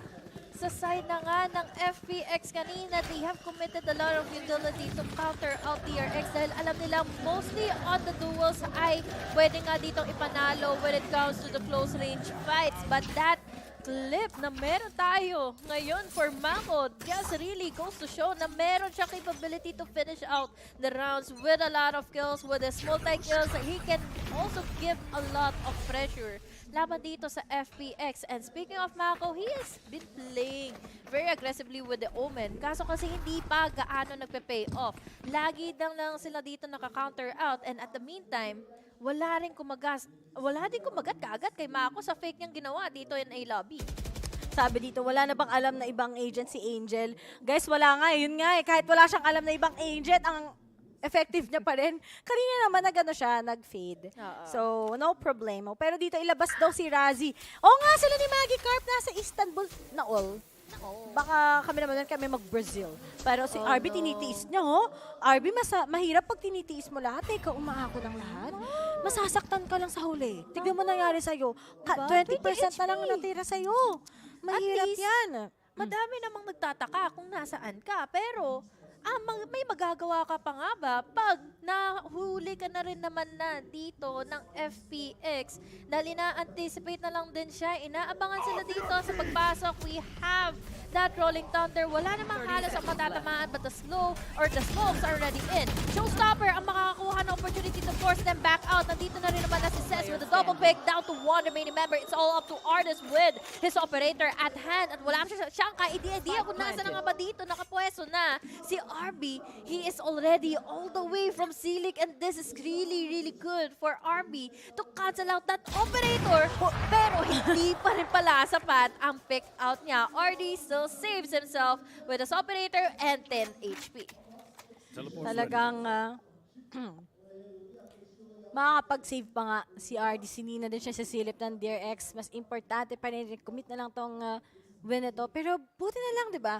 D: sa side na nga ng FPX kanina. They have committed a lot of utility to counter out DRX dahil alam nila mostly on the duels ay pwede nga ditong ipanalo when it comes to the close range fights. But that clip na meron tayo ngayon for Mako just really goes to show na meron siya capability to finish out the rounds with a lot of kills, with his multi-kills. He can also give a lot of pressure laban dito sa FPX. And speaking of Mako, he has been playing very aggressively with the Omen. Kaso kasi hindi pa gaano nagpe-pay off. Lagi lang sila dito naka-counter out. And at the meantime, wala din kumagat kaagad kay Mako sa fake niyang ginawa dito in A lobby.
C: Sabi dito, wala na bang alam na ibang agent si Angel? Guys, wala nga. Yun nga eh. Kahit wala siyang alam na ibang agent, ang effective niya pa rin. Kanina naman siya, nag-fade. So, no problemo. Pero dito ilabas daw si Razi. Oo nga, sila ni Magikarp nasa Istanbul na all. Baka kami naman kami mag-Brazil. Pero si RB tinitiis niya, RB, mahirap pag tinitiis mo lahat. Ikaw umaako ng lahat. Masasaktan ka lang sa huli. Tignan mo nangyari sa'yo. 20% na lang natira sa'yo. Mahirap yan.
D: Madami namang nagtataka kung nasaan ka. Pero, may magagawa ka pa nga ba pag nahuli ka na rin naman na dito ng FPX? Dahil ina-anticipate na lang din siya. Inaabangan sila dito sa pagpasok. We have that Rolling Thunder. Wala namang halos ang matatamaan, but the smokes are already in. Showstopper ang makakakuha ng opportunity to force them back out. Nandito na rin naman na si Cez with a double pick down to one remaining member. It's all up to Artist with his operator at hand. At wala siyang ka-idea kung nasa na nga ba dito. Nakapwesto na si RB. He is already all the way from Silic, and this is really, really good for RB to cancel out that operator. Pero hindi pa rin pala sapat ang pick out niya. RD still saves himself with his operator and 10 HP.
C: Talagang makakapag-save pa nga si RD. Sinina din siya sa silip ng Dear X. Mas importante pa rin, commit na lang tong win ito. Pero buti na lang, di ba?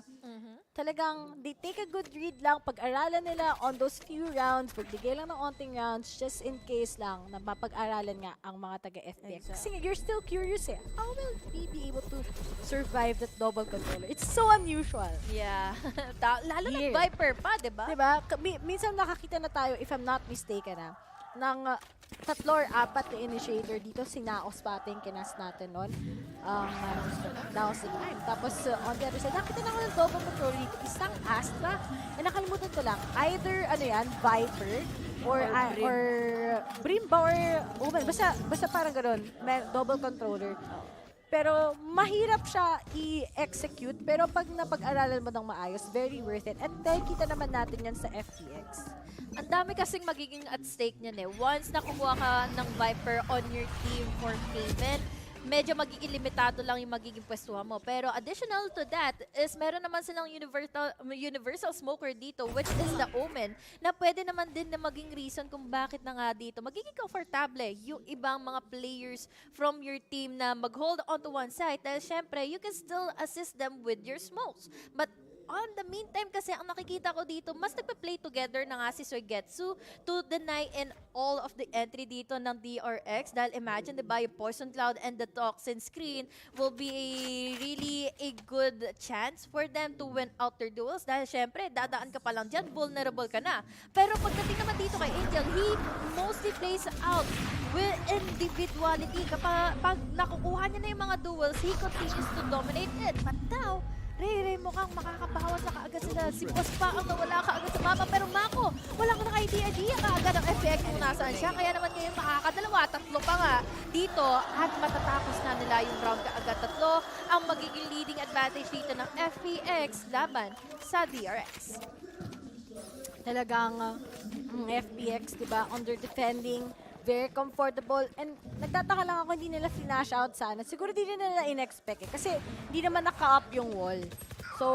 C: Talagang they take a good read lang. Pag-aralan nila on those few rounds, pagbigay lang ng onting rounds, just in case lang na mapag-aralan nga ang mga taga-FPX. Kasi you're still curious eh. How will we be able to survive that double controller? It's so unusual.
D: Yeah. Lalo ng Viper pa, di ba?
C: Diba? Minsan nakakita na tayo, if I'm not mistaken ng 3 or 4 na initiator dito. Sinaos pa ating kinas natin nun. That was the time. Tapos on the other side, nakita na ako ng double control dito. Isang Astra. Nakalimutan ko lang. Either, Viper or Brim ba or Omen. Basta parang gano'n. May double controller. Pero mahirap siya i-execute. Pero pag napag-aralan mo ng maayos, very worth it. And then, kita naman natin yan sa FTX.
D: Ang dami kasing magiging at stake niyan eh. Once nakukuha ka ng Viper on your team for payment, medyo magiging limitado lang yung magiging pwestuhan mo. Pero additional to that is meron naman silang universal smoker dito, which is the Omen, na pwede naman din na maging reason kung bakit na nga dito magiging comfortable yung ibang mga players from your team na mag-hold on to one side. Dahil syempre, you can still assist them with your smokes. But on the meantime kasi ang nakikita ko dito, mas nagpa-play together na nga si Soigetsu to deny in all of the entry dito ng DRX. Dahil imagine, diba, yung Poison Cloud and the Toxin Screen will be really a good chance for them to win out their duels. Dahil syempre, dadaan ka pa lang dyan, vulnerable ka na. Pero pagdating naman dito kay Angel, he mostly plays out with individuality. Kapag nakukuha niya na yung mga duels, he continues to dominate it. But now, Ray, mukhang makakabawas na kaagad sila. Si Boss pa ang nawala kaagad sa mapa. Pero Mako, wala ko ng idea kaagad ang FPX kung nasaan siya. Kaya naman ngayon makakadalawa, 3 pa nga dito. At matatapos na nila yung round kaagad. 3 ang magiging leading advantage dito ng FPX laban sa DRX.
C: Talagang FPX, diba, under defending, very comfortable, and nagtataka lang ako hindi nila flash out sana. Siguro di nila in-expect eh, kasi di naman naka-up yung wall. So,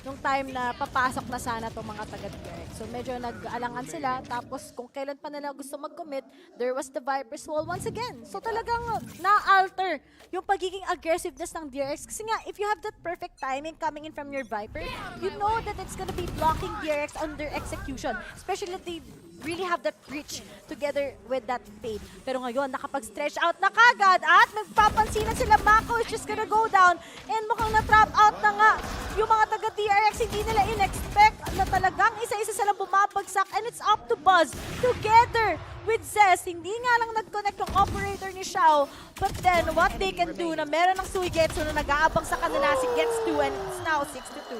C: nung time na papasok na sana itong mga taga-DRX. So, medyo nag-alangan sila, tapos kung kailan pa nila gusto mag-commit, there was the Viper's wall once again. So, talagang na-alter yung pagiging aggressiveness ng DRX. Kasi nga, if you have that perfect timing coming in from your Viper, you know that it's gonna be blocking DRX under execution. Especially if they really have that reach together with that fade. Pero ngayon, nakapag-stretch out na kagad at nagpapansinan sila. Mako is just gonna go down and mukhang na-trap out na nga yung mga taga-DRX. Hindi nila in-expect na talagang isa-isa silang bumabagsak, and it's up to Buzz together with Zez. Hindi nga lang nag-connect yung operator ni Xiao, but then what they can do na meron ng Suigetsu na nag-aabang sa kanila si Gets2, and it's now 6-2.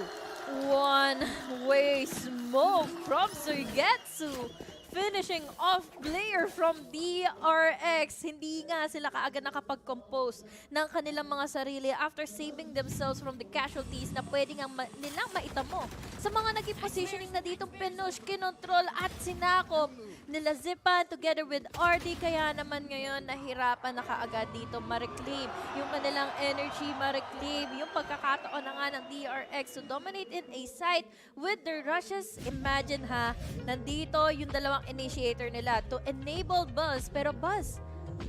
D: One-way smoke from Suigetsu. Finishing off player from DRX. Hindi nga sila kaagad nakapag-compose ng kanilang mga sarili after saving themselves from the casualties na pwede nga nilang maitamo. Sa mga naging positioning na ditong pinush, kinontrol at sinakop nila Zipan together with RD. Kaya naman ngayon nahirapan na kaagad dito ma-reclaim yung kanilang energy, ma-reclaim yung pagkakataon na nga ng DRX to dominate in a site with their rushes. Imagine ha, nandito yung dalawang initiator nila to enable Buzz. Pero Buzz,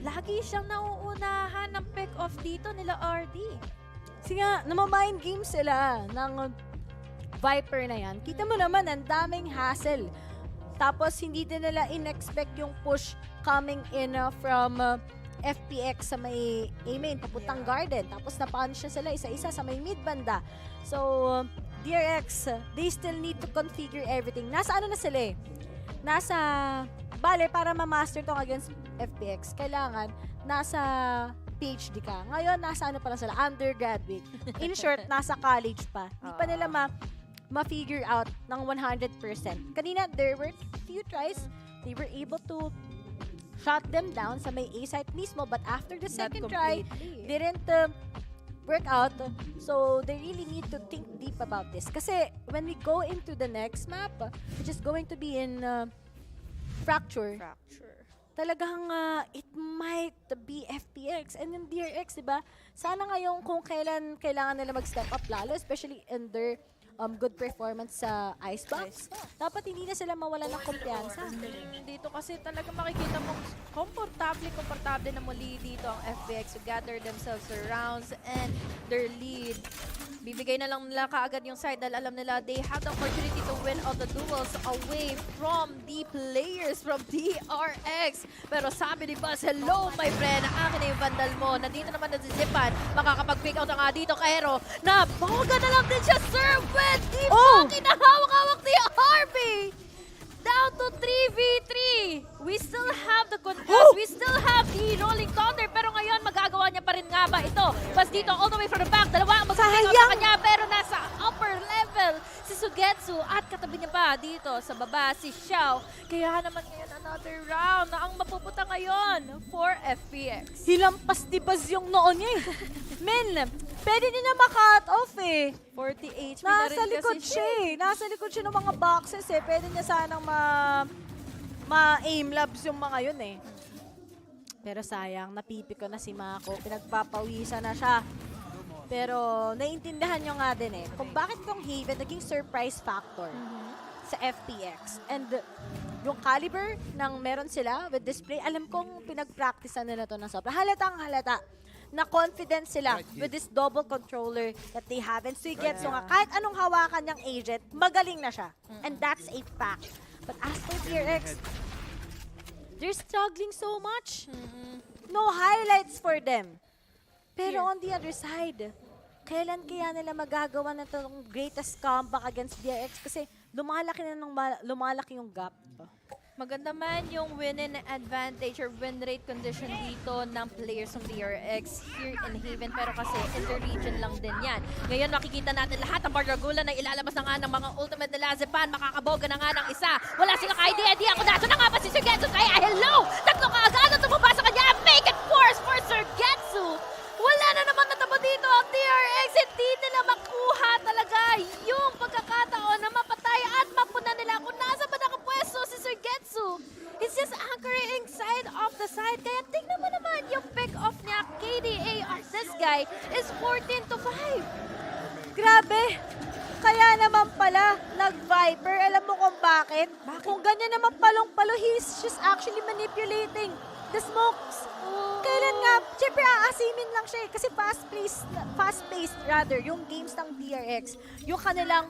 D: lagi siyang nauunahan ng pick-off dito nila RD.
C: Kasi nga, namamind game sila ng Viper na yan. Kita mo naman, ang daming hassle. Tapos, hindi din nila in-expect yung push coming in from FPX sa may A-main, papuntang Garden. Tapos, na-punish na sila isa-isa sa may mid-banda. So, DRX, they still need to configure everything. Nasa ano na sila eh? Nasa, bale, para ma-master tong against FPX, kailangan nasa PhD ka. Ngayon, nasa ano pa lang sila, undergraduate. In short, nasa college pa. Hindi pa nila ma-figure out ng 100%. Kanina, there were few tries. They were able to shut them down sa may A site mismo, but after the second try, didn't work out. So, they really need to think deep about this. Kasi, when we go into the next map, which is going to be in Fracture. Talagang it might be FPX and yung DRX, diba? Sana ngayon kung kailan kailangan nila mag-step up lalo, especially in their good performance sa Icebox. Dapat hindi na sila mawala ng kumpiyansa.
D: Dito kasi talaga makikita mo komportable na muli dito ang FPX to gather themselves their rounds and their lead. Bibigay na lang nila kaagad yung side dahil alam nila they have the opportunity to win all the duels away from the players from DRX. Pero sabi ni Buzz, hello my friend, akin na yung vandal mo. Nandito naman na si Zipan, makakapag-pick out na nga dito kay Hero. Naboga na lang din siya, sir, with the fucking hawak-hawak ni Harvey. Down to 3v3. We still have the contest. We still have the Rolling Thunder. Pero ngayon, magagawa niya pa rin nga ba ito? Pas dito, all the way from the back. Dalawa ang mag-pick out sa kanya. Pero nasa upper level si Sugetsu. At katabi niya pa dito sa baba si Xiao. Kaya naman ngayon another round na ang mapupunta ngayon for FPX.
C: Hilampas di Buzz yung noon niya eh. Men, pwede din na ma-cut off eh.
D: 40 HP
C: nasa likod siya eh. Nasa likod siya ng mga boxes eh. Pwede niya sanang ma-aim labs yung mga yun eh. Pero sayang, napipiko na si Mako. Pinagpapawisan na siya. Pero naiintindihan nyo nga din eh. Kung bakit itong Haven naging surprise factor sa FPX. And yung caliber ng meron sila with display, alam kong pinag-practicean nila to ng sobra. Halatang halata na confident sila with this double controller that they have. And Suigetsu nga, kahit anong hawakan niyang agent, magaling na siya. And that's a fact. But as for TRX, they're struggling so much. No highlights for them. Pero on the other side, kailan kaya nila magagawa na itong greatest comeback against DRX? Kasi lumalaki yung gap.
D: Maganda man yung win-in advantage or win rate condition dito ng players ng DRX here in Haven. Pero kasi inter-region lang din yan. Ngayon makikita natin lahat ng Barragula na ilalabas na nga ng mga ultimate nila. Zepan, makakaboga na nga ng isa. Wala silang idea. Kung naso na nga ba si Sugetsu? Kaya hello! Tatlo ka agad na tumaba sa kanya. Make it force for Sugetsu! Wala na naman natabo dito ang DRX. Hindi nila makuha talaga yung pagkakataon na mapatay at mapuna nila kung nasa ba nakapwesto si Sugetsu. It's just anchoring side of the side. Kaya tingnan mo naman yung pick-off niya. KDA, this guy, is 14-5.
C: Grabe! Kaya naman pala, nag-Viper. Alam mo kung bakit? Kung ganyan naman palong-palo, he's just actually manipulating the smokes. Kailan nga, syempre aasimin lang siya eh. Kasi fast-paced rather, yung games ng DRX, yung kanilang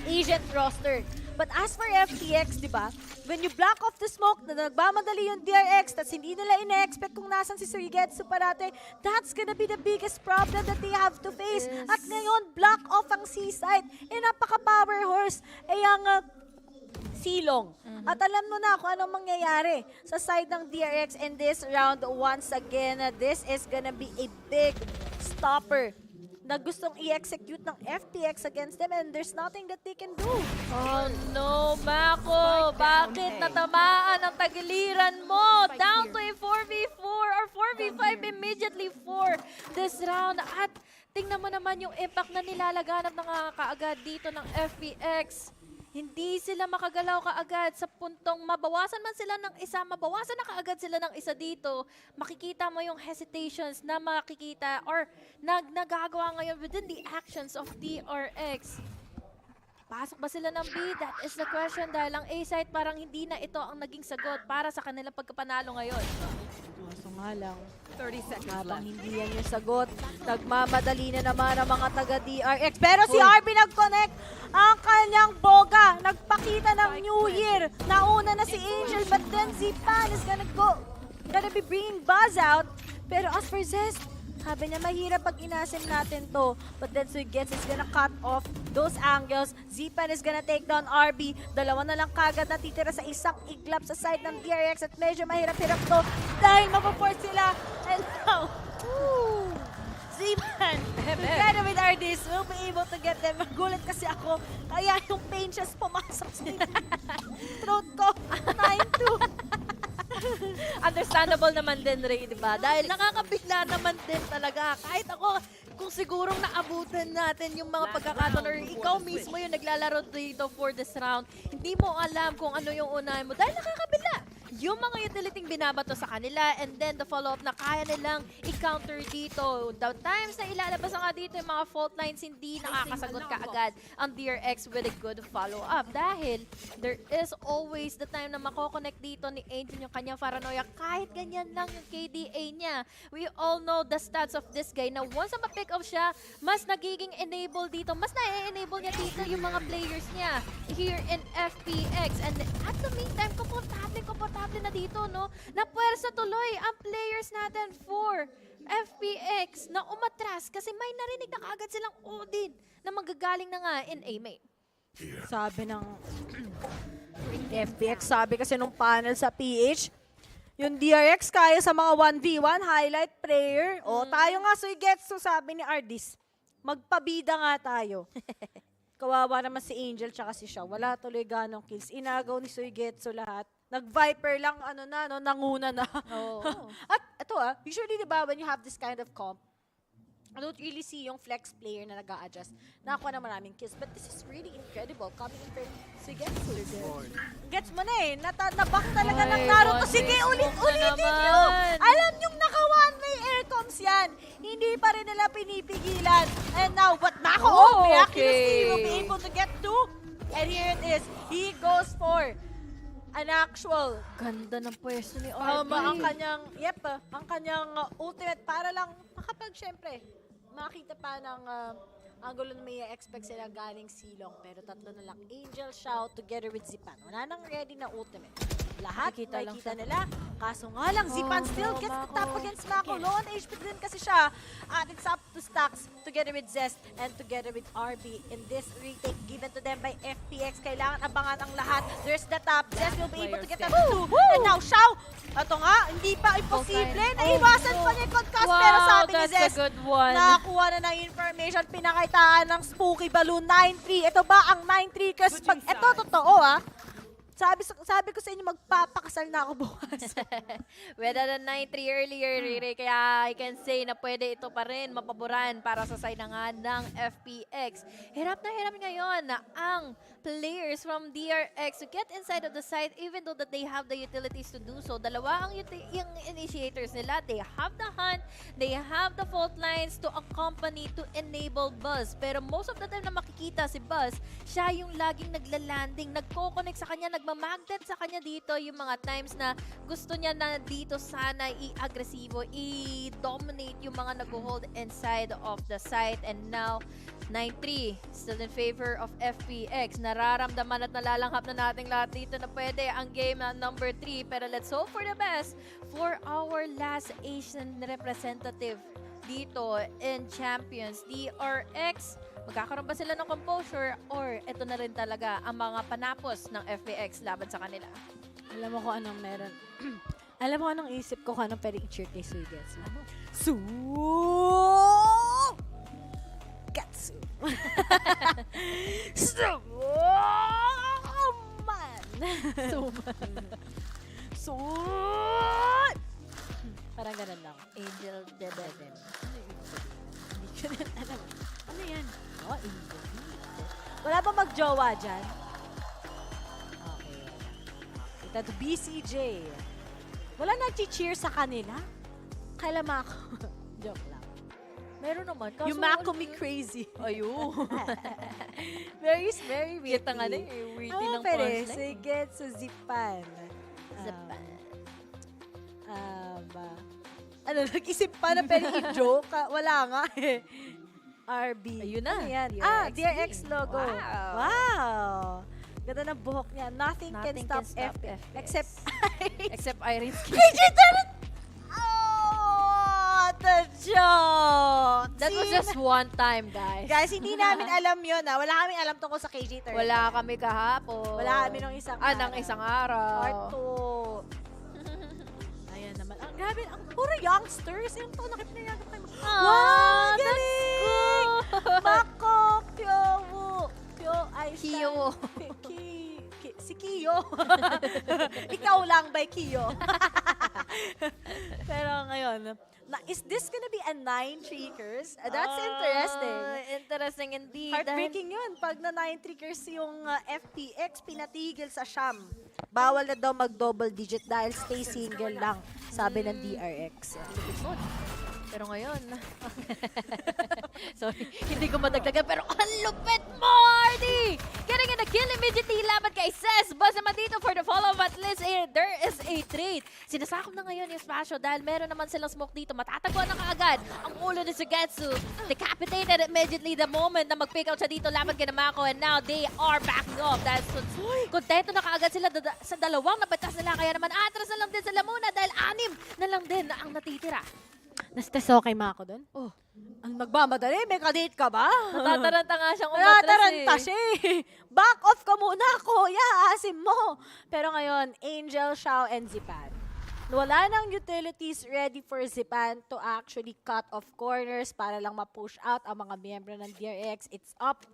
C: agent roster. But as for FTX, di ba? When you block off the smoke, na nagmamadali yung DRX, tas hindi nila ina-expect kung nasan si Suigetsu parate, that's gonna be the biggest problem that they have to face. Yes. At ngayon, block off ang C-side. Eh, napaka-power horse. Eh, ang Silong. At alam mo na kung anong mangyayari sa side ng DRX in this round. Once again, this is gonna be a big stopper na gustong i-execute ng FTX against them and there's nothing that they can do.
D: Oh no, Mako! Bakit natamaan ang tagiliran mo? Down to a 4v4 or 4v5 immediately for this round. At tingnan mo naman yung impact na nilalaganap ng kaagad dito ng FPX. Hindi sila makagalaw kaagad sa puntong mabawasan man sila ng isa, mabawasan na kaagad sila ng isa dito. Makikita mo yung hesitations na makikita or nagagawa ngayon within the actions of DRX. Papasok ba sila ng B? That is the question dahil ang A site parang hindi na ito ang naging sagot para sa kanilang pagkapanalo ngayon.
C: Kaso nga lang,
D: 30 seconds
C: habang
D: left.
C: hindi yan yung sagot, nagmamadali na naman ang mga taga-DRX. Pero si RB nag-connect ang kanyang boga. Nagpakita ng New Year. Nauna na si Angel, but then Zipan is gonna be bringing Buzz out. Pero as for Zest, sabi niya, mahirap pag inasim natin to. But then Suigets is gonna cut off those angles. Zipan is gonna take down RB. Dalawa na lang kagad natitira sa isang iglap sa side ng DRX at medyo mahirap-hirap to dahil mapaforce sila. And now, Zipan, together with Ardis, will be able to get them. Magulat kasi ako, kaya yung pain just pumasok sa throat ko. 9-2.
D: Understandable naman din, Ray, di ba? Dahil nakakabigla naman din talaga. Kahit ako, kung sigurong naabutan natin yung mga pagkakataon or ikaw mismo yung naglalaro dito for this round, hindi mo alam kung ano yung unahin mo dahil nakakabigla. Yung mga utilityng binabato sa kanila and then the follow-up na kaya nilang i-counter dito. The times na ilalabas nga dito yung mga fault lines, hindi nakakasagot ka agad ang DRX with a good follow-up. Dahil there is always the time na mako-connect dito ni Angel yung kanyang paranoia. Kahit ganyan lang yung KDA niya. We all know the stats of this guy na once na ma-pick off siya, mas nagiging enable dito. Mas na-enable niya dito yung mga players niya here in FPX. And at the meantime, komportable na dito, no? Napuwersa tuloy ang players natin for FPX na umatras kasi may narinig na kaagad silang Odin na magagaling na nga in A main.
C: Sabi ng FPX, sabi kasi nung panel sa PH, yung DRX kaya sa mga 1v1 highlight player. O tayo nga, Suigetsu, sabi ni Ardis, magpabida nga tayo. Kawawa naman si Angel tsaka si Shaw. Wala tuloy ganong kills. Inagaw ni Suigetsu lahat. Nag-Viper lang, nanguna na. At ito usually diba when you have this kind of comp, I don't really see yung flex player na nag-a-adjust. Nakakuha na maraming kills. But this is really incredible coming from Suigetsu. Gets mo na eh. Nabak talaga ng Naruto. Sige, ulitin nyo! Alam nyong naka one-way air comms yan. Hindi pa rin nila pinipigilan. And now, but Mako, miraculously will be able to get two. And here it is. He goes for an actual
D: Ganda ng pwesto ni RB.
C: ang kanyang ultimate para lang syempre, makita pa ng angulo na may expect sila galing silong. Pero tatlo na lang. Angel, Shao, together with Zipan. Wala nang ready na ultimate. Lahat nakikita nila. Kaso nga lang, Zipan still gets the top against Mako. Low on HP din kasi siya. At it's up to Stacks together with Zest and together with RB in this retake given to them by FPX. Kailangan abangan ang lahat. There's the top. Zest will be able to get that two. And now, Shao! Ito nga, hindi pa imposible. Naiwasan pa niya yung concuss. Pero sabi ni Zest, nakakuha na ng information. Pinakaitaan ng Spooky Balloon 9-3. Ito ba ang 9-3? Kasi pag ito, totoo sabi ko sa inyo, magpapakasal na ako bukas.
D: Whether the 9-3 earlier, Riri, kaya I can say na pwede ito pa rin mapaboran para sa side na nga ng FPX. Hirap na hirap ngayon na ang players from DRX to get inside of the site even though that they have the utilities to do so. Dalawa yung initiators nila. They have the hunt, they have the fault lines to accompany, to enable Buzz. Pero most of the time na makikita si Buzz, siya yung laging nagla-landing, nagko-connect sa kanya, nagmamagnet sa kanya dito yung mga times na gusto niya na dito sana i-agresibo, i-dominate yung mga nag-hold inside of the site. And now, 9-3 still in favor of FPX. Nararamdaman at nalalanghap na nating lahat dito na pwede ang game na number 3. Pero let's hope for the best for our last Asian representative dito in Champions. DRX, magkakaroon ba sila ng composure or ito na rin talaga ang mga panapos ng FPX laban sa kanila?
C: Alam mo kung anong meron. Alam mo anong isip ko kung anong pwedeng i-cheer kay Suigetsu. Gatsu. Parang ganun lang.
D: Angel Debeden.
C: Hindi ko na alam. Ano yan? Oh, Angel. Wala ba mag-jowa dyan? Okay. Ito to BCJ. Wala nag-cheer sa kanila? Kailan ako? Joke lang.
D: Meron naman. Kaso,
C: Yung Mako me crazy.
D: Ayun.
C: Very witty.
D: Kita nga na yung witty ng
C: Pwede.
D: punchline.
C: Sige, so Zipan.
D: Zipan.
C: Ano, nag-isip pa na pwede i-joke? Wala nga eh. RB.
D: Ayun na.
C: Ano yan?
D: DRX
C: DRX logo.
D: Wow.
C: Wow. Ganda ng buhok niya. Nothing can stop FPX. Except
D: Except Irene's skin.
C: KJ Turret! Oh, the joke!
D: That was just one time, guys.
C: Guys, hindi namin alam yun. Wala kaming alam tungkol sa KJ Turret.
D: Wala kami kahapon.
C: Wala kami nung isang araw.
D: ng isang araw.
C: Part 2. Ayan naman. Ang grabe, ang puro youngsters. Yung to, nakipinayagan kayo. Wow, galing! Mako, Kyowo.
D: Kiyo.
C: Si Kiyo. Ikaw lang by Kiyo. Pero ngayon, is this gonna be a 9 trickers? That's interesting.
D: Interesting indeed.
C: Heartbreaking yun. Pag na 9 trickers yung FPX, pinatigil sa Sham. Bawal na daw mag-double digit dahil stay single lang, sabi ng DRX.
D: Pero ngayon, sorry, hindi ko madagdagan, pero ang lupit mo, Ardy! Getting in a kill immediately laban kay Ses. Buzz naman dito for the follow-up, at least there is a trade. Sinasakop na ngayon yung Spasho dahil meron naman silang smoke dito. Matatagpuan na kaagad ang ulo ni Sugetsu. Decapitated immediately the moment na mag-pick out siya dito laban kay Namako, and now they are backing off. Dahil kontento na kaagad sila sa dalawang napatas nila, kaya naman atras na lang din sila muna dahil 6 na lang din ang natitira.
C: Nastes okay Mako doon? Oh. Ang magmamadali, may kadate ka ba?
D: Natataranta nga siyang umatras
C: Natataranta siya eh. Back off ka muna, kuya. Asim mo. Pero ngayon, Angel, Xiao, and Zipan. Wala nang utilities ready for Zipan to actually cut off corners para lang ma-push out ang mga miyembro ng DRX. It's up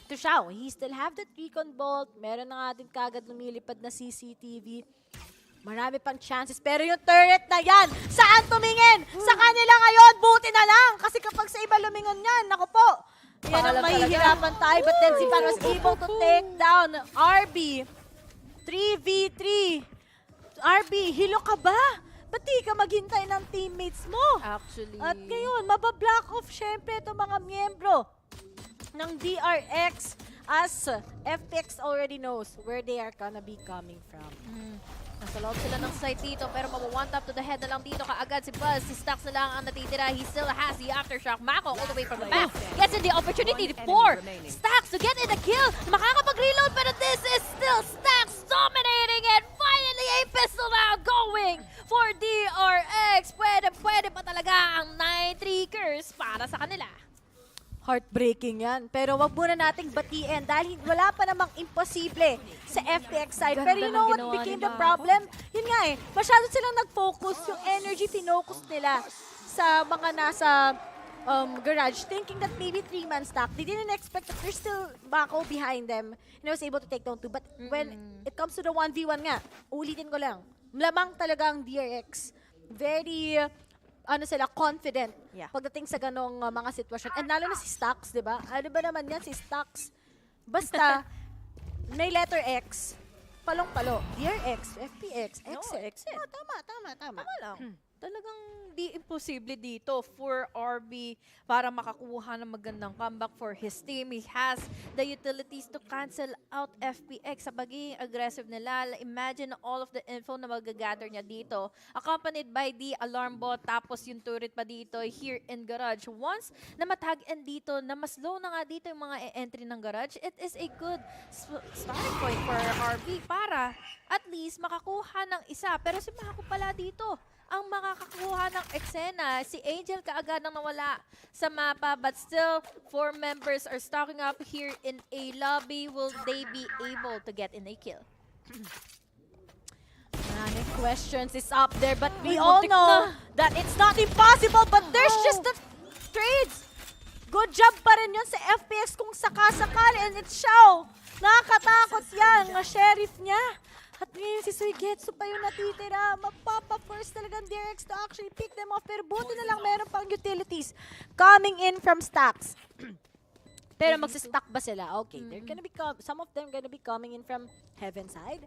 C: to Xiao. He still have the recon bolt. Meron na nga din kagad lumilipad na CCTV. Marami pang chances. Pero yung turret na yan, saan tumingin? Sa kanila ngayon, buti na lang. Kasi kapag sa iba lumingon yan, naku po. Yan ang mahihirapan tayo. But then Zipan was able to take down RB. 3v3. RB, hilo ka ba? Ba't di ka maghintay ng teammates mo?
D: Actually.
C: At ngayon, mabablock off syempre itong mga miyembro ng DRX as FPX already knows where they are gonna be coming from.
D: Nasa loob sila ng site dito, pero mawa-one tap to the head na lang dito kaagad si Buzz. Si Stacks na lang ang natitira. He still has the aftershock. Mako all the way from the back. Gets in the opportunity for Stacks to get in a kill. Makakapag-reload, pero this is still Stacks dominating it. Finally, a pistol now going for DRX. Pwede pa talaga ang 9 triggers para sa kanila.
C: Heartbreaking yan. Pero wag muna nating batiin dahil wala pa namang imposible sa FPX side. Pero you know what became the problem? Yun nga eh, masyado silang nag-focus, yung energy pinocus nila sa mga nasa garage, thinking that maybe 3-man stack. They didn't expect that there's still Mako behind them and I was able to take down 2. But when it comes to the 1v1 nga, ulitin ko lang, lamang talaga ang DRX. Very sila, confident pagdating sa ganong mga sitwasyon. And lalo na si Stacks, di ba? Ano ba naman yan si Stacks? Basta, may letter X, palong-palo. DRX, FPX, XX. Oh, tama.
D: Tama lang. Talagang di imposible dito for RB para makakuha ng magandang comeback for his team. He has the utilities to cancel out FPX sa pagiging aggressive nila. Imagine all of the info na magagather niya dito. Accompanied by the alarm bot, tapos yung turret pa dito here in garage. Once na matag-in dito, na mas low na nga dito yung mga entry ng garage, it is a good starting point for RB para at least makakuha ng isa. Pero si Mako pala dito ang makakakuha ng eksena. Si Angel kaagad nang nawala sa mapa, but still 4 members are stocking up here in a lobby. Will they be able to get in a kill?
C: Maraming questions is up there, but we all know that it's not impossible, but there's just the trades. Good job pa rin yun sa FPX kung sakasakali, and it's Xiao. Nakakatakot yan, ang sheriff niya. At ngayon si Suigetsu pa yung natitira. Mapapa-force talagang DRX to actually pick them off. Pero buti na lang meron pang utilities coming in from Stacks. Pero magsistack ba sila? Okay, they're gonna be some of them gonna be coming in from Heaven side.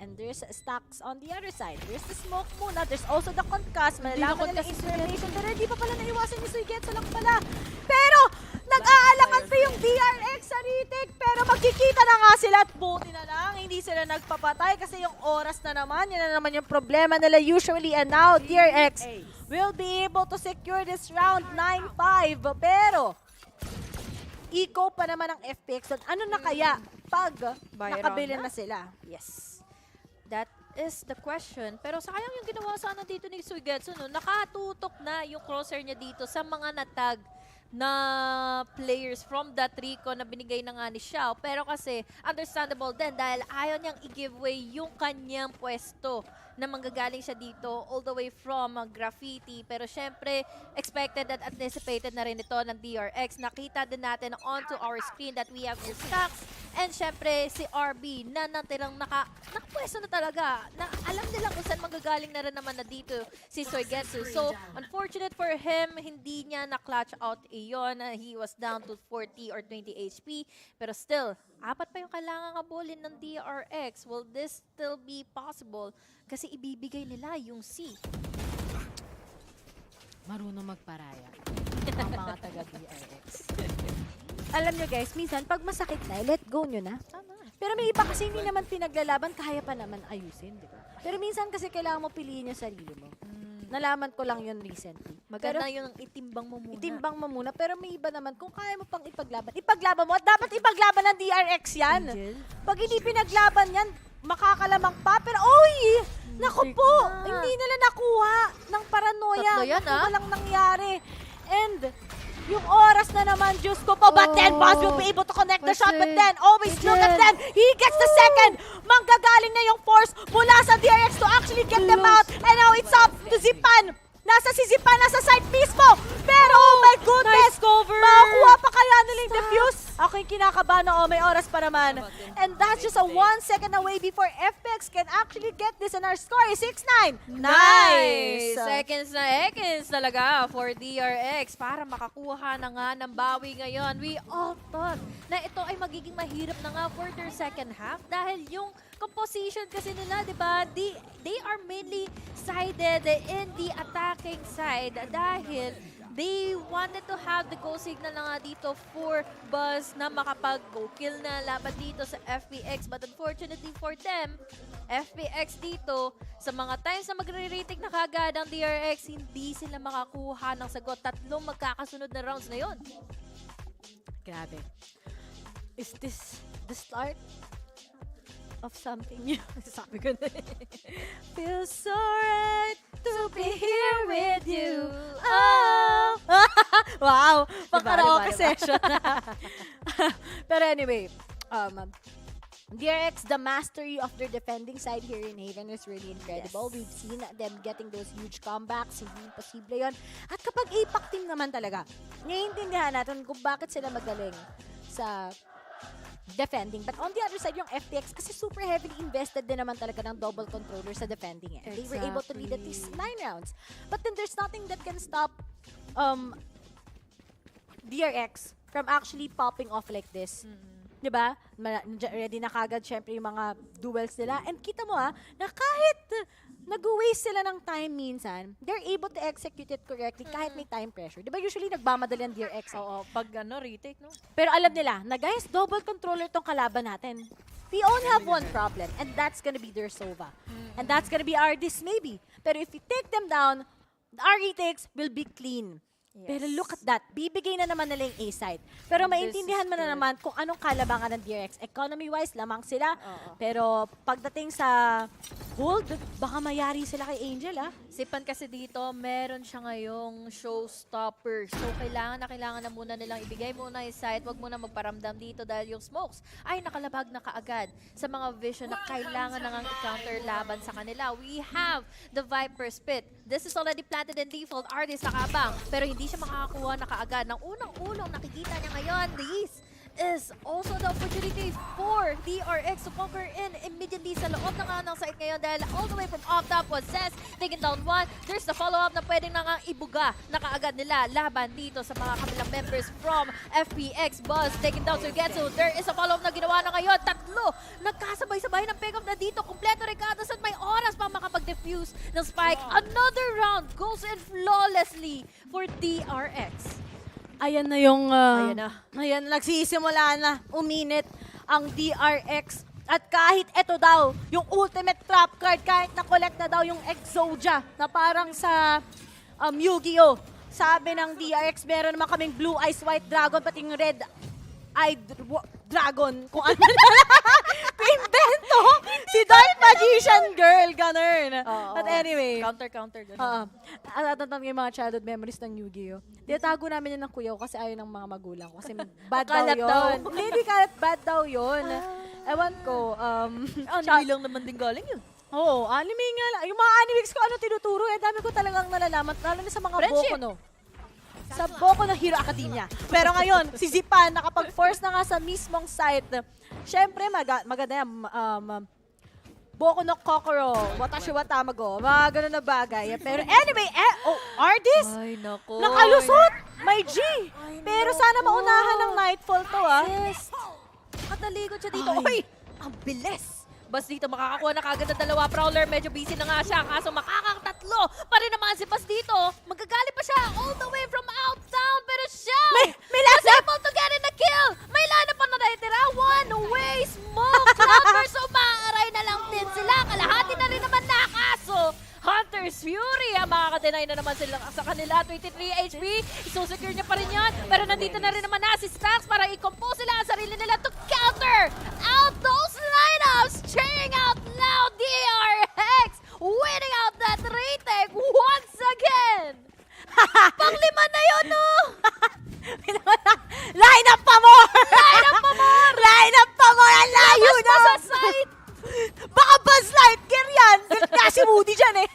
C: And there's stacks on the other side. There's the smoke muna. There's also the concuss. Malalaman nila information. Pero hindi pa pala naiwasan ni Suigetsu lang pala. Pero, nag-aalakan pa yung DRX sa retake. Pero magkikita na nga sila at buti na lang. Hindi sila nagpapatay kasi yung oras na naman. Yan na naman yung problema nila usually. And now, DRX will be able to secure this round 9-5. Pero, eco pa naman ang FPX. Ano na kaya pag nakabili na sila? Yes.
D: That is the question. Pero sayang yung ginawa sana dito ni Suigetsu, no? Nakatutok na yung crosshair niya dito sa mga natag na players from that Rico na binigay na nga ni Xiao. Pero kasi, understandable din dahil ayaw niyang i-giveaway yung kanyang pwesto na manggagaling siya dito all the way from Graffiti. Pero syempre, expected at anticipated na rin ito ng DRX. Nakita din natin onto our screen that we have your stacks. And syempre, si RB na natirang nakapwesto na talaga. Na alam nilang kung saan manggagaling na rin naman na dito si Suigetsu. So, unfortunate for him, hindi niya na-clutch out iyon. He was down to 40 or 20 HP. Pero still, apat pa yung kailangan abulin ng DRX. Will this still be possible? Kasi ibibigay nila yung C.
C: Marunong magparaya ang mga taga-DRX. Alam nyo guys, minsan pag masakit na, let go nyo na. Pero may iba kasi hindi naman pinaglalaban, kaya pa naman ayusin, di ba? Pero minsan kasi kailangan mo piliin yung sarili mo. Nalaman ko lang yun recently.
D: Maganda yung itimbang mo muna.
C: Itimbang mo muna, pero may iba naman, kung kaya mo pang ipaglaban, ipaglaban mo at dapat ipaglaban ng DRX yan.
D: Angel?
C: Pag hindi pinaglaban yan, makakalamang pa. Pero, oy! Naku po! Hindi nila nakuha ng paranoia.
D: Tatlo yan,
C: Ano lang nangyari. And, yung oras na naman, Diyos ko po. But then, Boss will be able to connect the shot. But then, always look at them. He gets the second. Manggagaling na yung force mula sa DRX to actually get them out. And now it's up to Zipan. Nasa si Zipan, nasa side mismo. Pero, oh my goodness.
D: Nice cover.
C: Makakuha pa kaya nila yung defuse? Ako yung kinakabahan na, may oras pa naman. And that's just a 1 second away before FPX can actually get this. And our score is 6-9.
D: Nice! Seconds talaga for DRX para makakuha na nga ng bawi ngayon. We all thought na ito ay magiging mahirap na nga for their second half dahil yung composition kasi nila, di ba? They are mainly sided in the attacking side dahil they wanted to have the goal signal na nga dito for Buzz na makapag-go kill na laban dito sa FPX. But unfortunately for them, FPX dito, sa mga times na magre-retake na kagad ang DRX, hindi sila makakuha ng sagot. Tatlong magkakasunod na rounds na yon.
C: Grabe. Is this the start of something new? Sabi ko na. Feels so right to be here with you. Oh! Wow! Pang-karaoke session. Pero anyway, DRX, the mastery of their defending side here in Haven is really incredible.
D: Yes.
C: We've seen them getting those huge comebacks. Hindi imposible yun. At kapag APAC team naman talaga, naiintindihan natin kung bakit sila magaling sa defending. But on the other side, yung FTX, kasi super heavily invested din naman talaga ng double controller sa defending. They were able to lead at least 9 rounds. But then there's nothing that can stop DRX from actually popping off like this. Diba? Ready na kagad syempre yung mga duels nila. And kita mo na kahit nag-waste sila ng time minsan, they're able to execute it correctly kahit may time pressure. Diba usually nagmamadali ang DRX?
D: Oo, pag retake, no?
C: Pero alam nila na guys, double controller tong kalaban natin. We only have one problem, and that's gonna be their Sova. And that's gonna be our diss maybe. Pero if we take them down, our retakes will be clean.
D: Yes.
C: Pero look at that. Bibigay na naman nila yung A-side. Pero maintindihan mo na naman kung anong kalabangan ng DRX. Economy-wise, lamang sila. Pero pagdating sa hold, baka mayari sila kay Angel,
D: Sipan kasi dito, meron siya ngayong showstopper. So, kailangan na muna nilang ibigay muna yung side. Huwag muna magparamdam dito dahil yung smokes ay nakalabag na kaagad sa mga vision na kailangan na ngang i-counter laban sa kanila. We have the Viper's Pit. This is already planted in default. Artist nakabang. Pero hindi siya makakakuha na kaagad. Ng unang-unang nakikita niya ngayon, is also the opportunity for DRX to conquer in immediately sa loob na nga ng site ngayon dahil all the way from off top was Zes taking down one. There's the follow-up na pwedeng nga ibuga na kaagad nila laban dito sa mga kabilang members from FPX. Buzz taking down Sugetsu. There is a follow-up na ginawa na ngayon. Tatlo nagkasabay-sabay ng pick-up na dito. Kompleto Ricardo at may oras pa makapag-defuse ng spike. Another round goes in flawlessly for DRX.
C: Ayan na yung...
D: Ayan na.
C: Ayan, nagsisimula na uminit ang DRX. At kahit ito daw, yung ultimate trap card, kahit na-collect na daw yung Exodia na parang sa Yu-Gi-Oh! Sabi ng DRX, meron naman kaming Blue Eyes White Dragon, pati yung Red Eyed Dragon. Kung ano na invento! Si Dark Magician Girl, ganun. But anyway.
D: Counter, ganun.
C: Atatantang yung mga childhood memories ng Yu-Gi-Oh! Tinatago namin yun ng kuya ko kasi ayaw ng mga magulang ko. Kasi bad daw
D: Kalat
C: yun.
D: daw.
C: Hindi kalat, bad daw yun. Ewan ko.
D: Anime lang naman din galing yun.
C: Oo, anime nga lang. Yung mga animes ko, ano tinuturo, dami ko talagang nalalaman. Lalo na sa mga
D: Friendship.
C: Boku no. Sa Boku no Hero Academia. Pero ngayon, si Zipan, nakapag-force na nga sa mismong site. Siyempre, maganda yan. Boku no Kokoro, Watashi wa Tamago, mga ganun na bagay. Pero anyway, Ardis?
D: Ay, nako.
C: Nakalusot! May G! Pero sana maunahan ng Nightfall to,
D: Yes. Katalikod siya dito. Uy! Ang bilis! Bas dito makakakuha na kagad ng dalawa. Prowler, medyo busy na nga siya. Kaso makakatatlo pa rin naman si Bas dito. Magagalit pa siya all the way from out town. Pero siya was able to get in the kill. May lineup pa na natitira. One way smoke. Cloudburst. So maaray na lang din sila. Kalahati na rin naman na. Kaso Hunter's Fury, makaka-deny na naman sila sa kanila. 23 HP, isusecure niya pa rin yan. Pero nandito na rin naman na si Stacks para i-compose sila ang sarili nila to counter out those lineups. Cheering out loud, DRX winning out that retake once again. Panglima na yun, no?
C: Line up pa more!
D: Line up pa more!
C: Line up pa more! Ang layo
D: Labas
C: na!
D: pa sa site!
C: Baka Buzz Lightyear yan! Kasi Moody dyan eh.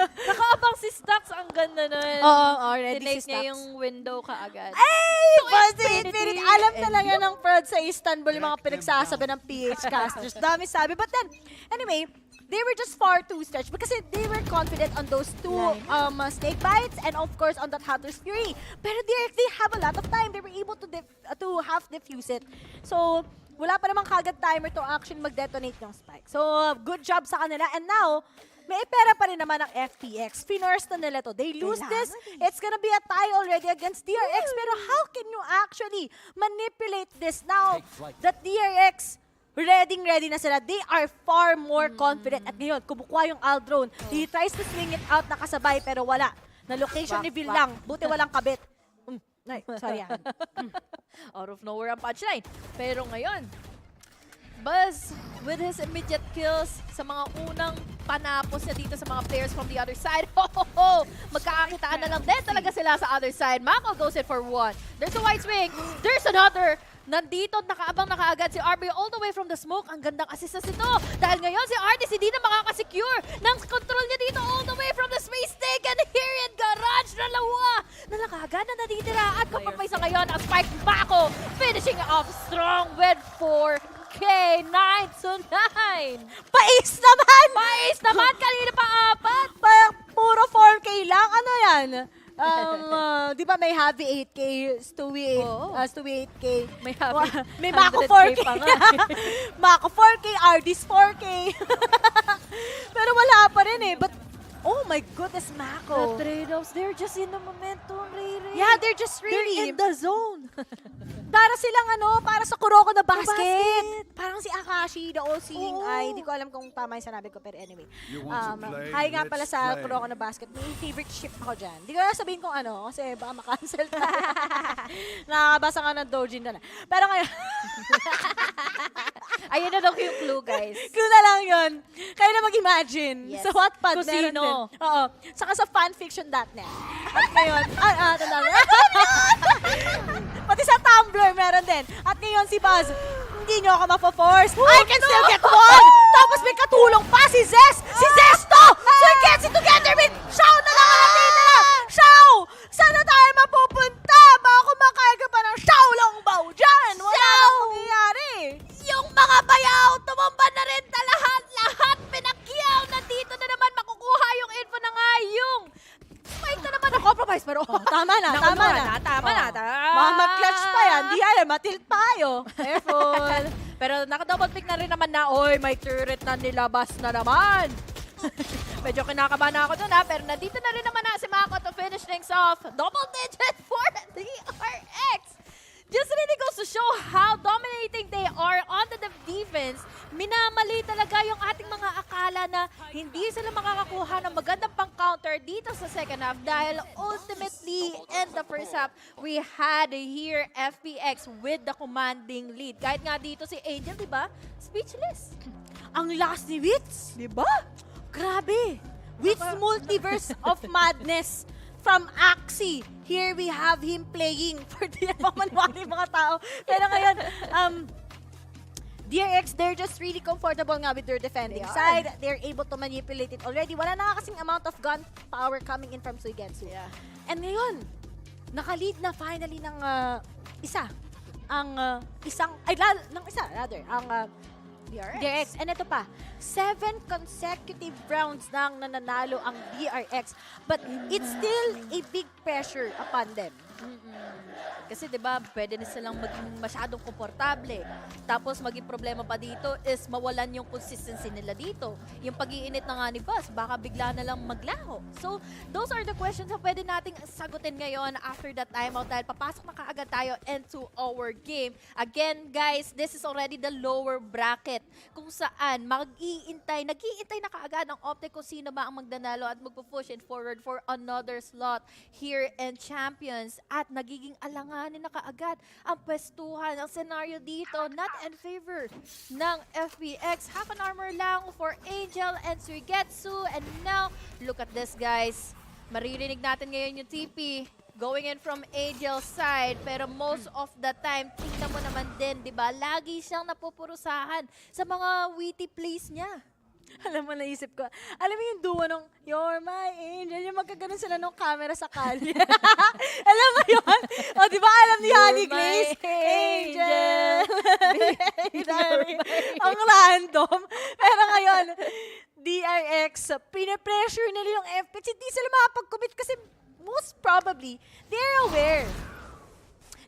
D: Nakaabang si Stacks, ang ganda nun.
C: Oo, already
D: Tinake
C: si
D: niya
C: Stacks.
D: yung window kaagad.
C: Ay! Buzz Infinity! Alam
D: and
C: talaga ng prod sa Istanbul yung mga pinagsasabi ng PH casters. Dami sabi. But then, anyway, they were just far too stretched because they were confident on those two snake bites and of course on that Hunter's Fury. Pero they have a lot of time. They were able to half defuse it. So, wala pa namang kagad timer to actually mag-detonate yung spike. So, good job sa kanila. And now, may pera pa rin naman ang FPX. Finorse na nila to. They lose this, it's gonna be a tie already against DRX. Pero how can you actually manipulate this now that DRX ready na sila? They are far more confident. At ngayon, kumukuha yung Aldrone. He tries to swing it out, nakasabay, pero wala. Na location reveal lang. Buti walang kabit. Sorry yan.
D: Out of nowhere ang punchline. Pero ngayon, Buzz with his immediate kills sa mga unang panapos niya dito sa mga players from the other side. Magkakakitaan na lang din talaga sila sa other side. Mako goes in for one. There's a white swing. There's another. Nandito, nakaabang na kaagad si RB all the way from the smoke. Ang gandang assist nito. Dahil ngayon si Artis hindi na makakasecure ng control niya dito all the way from the space stick. And here in Garage, dalawa na nakagad na natitira. At kapag may isa ngayon, ang Spike Mako finishing off strong with 4K 9 to 9.
C: Pais naman!
D: Pais naman! Kanina pa 4.
C: Puro 4K lang? Ano yan? Di ba may Heavy 8K, Stewie 8K. May Mako 4K. Mako 4K, Ardis 4K. Pero wala pa rin eh. But, oh my goodness, Mako.
D: The trade-offs, they're just in the momentum, Ray.
C: Yeah, they're just really
D: They're in the zone.
C: Para silang para sa Kuroko na basket. Parang si Akashi, the all-seeing eye. Hindi ko alam kung tama yung sanabi ko, pero anyway. Hi nga pala sa Kuroko na basket. May favorite ship ako dyan. Hindi ko na sabihin kung ano, kasi baka makancel tayo. Nakakabasa nga ng doujin na. Pero ngayon,
D: ayun na daw yung clue, guys.
C: Clue na lang yun. Kayo na mag-imagine.
D: Yes.
C: Sa Wattpad,
D: Kung
C: meron
D: sino.
C: din. Oo. Saka sa fanfiction.net. At ngayon, pati sa Tumblr, meron din. At ngayon si Buzz, hindi nyo ako mapo-force. I can still get one! Tapos may katulong pa si Zes! Si Zesto! So he gets it together with Shao na lang! Shao! Saan na tayo mapupunta? Baka kumakain ka pa ng Shao tama na. Baka mag-clutch pa yan. Di alam, matilt tayo.
D: Careful. Pero naka-double pick na rin naman na, oy, may turret na nilabas na naman. Medyo kinakabahan na ako dun ha, pero nandito na rin naman na si Mako to finish things off. Double digit for the DRX. Just really goes to show how dominating they are on the defense. Minamali talaga yung ating mga akala na hindi sila makakakuha ng magandang pang-counter dito sa second half dahil ultimately in the first half, we had here FPX with the commanding lead. Kahit nga dito si Angel, di ba? Speechless.
C: Ang last ni Wits, di ba? Grabe. Wits Multiverse of Madness from Axie. Here we have him playing for the mga tao. Pero ngayon, DRX, they're just really comfortable nga with their defending side. They're able to manipulate it already. Wala na kasing amount of gun power coming in from Suigetsu.
D: Yeah.
C: And ngayon, naka-lead na finally ng isa. Ang DRX. And ito pa, 7 consecutive rounds nang nananalo ang DRX. But it's still a big pressure upon them.
D: Kasi 'di ba, pwede na silang maging masyadong komportable. Tapos maging problema pa dito is mawalan yung consistency nila dito. Yung pag-iinit na nga ni Buzz, baka bigla na lang maglaho. So, those are the questions na pwede nating sagutin ngayon after that timeout dahil papasok na kaagad tayo into our game. Again, guys, this is already the lower bracket kung saan nag-iintay na kaagad ang Optic kung sino ba ang magdanalo at magpo-push it forward for another slot here in Champions. At nagiging alanganin na kaagad ang pwestuhan. Ang scenario dito, not in favor ng FPX. Half an armor lang for Angel and Suigetsu. And now, look at this, guys. Maririnig natin ngayon yung TP going in from Angel's side. Pero most of the time, tingnan mo naman din, di ba? Lagi siyang napupurusahan sa mga witty plays niya.
C: Alam mo, naisip ko. Alam mo yung duo nung, "You're my angel," yung magkaganon sila nung camera sa kalye. Alam mo yun? O, di ba alam ni Honey Glaze? Angel! Ang random. Pero ngayon, DRX, pinapressure nila yung FPX. Hindi sila makapag-commit kasi most probably, they're aware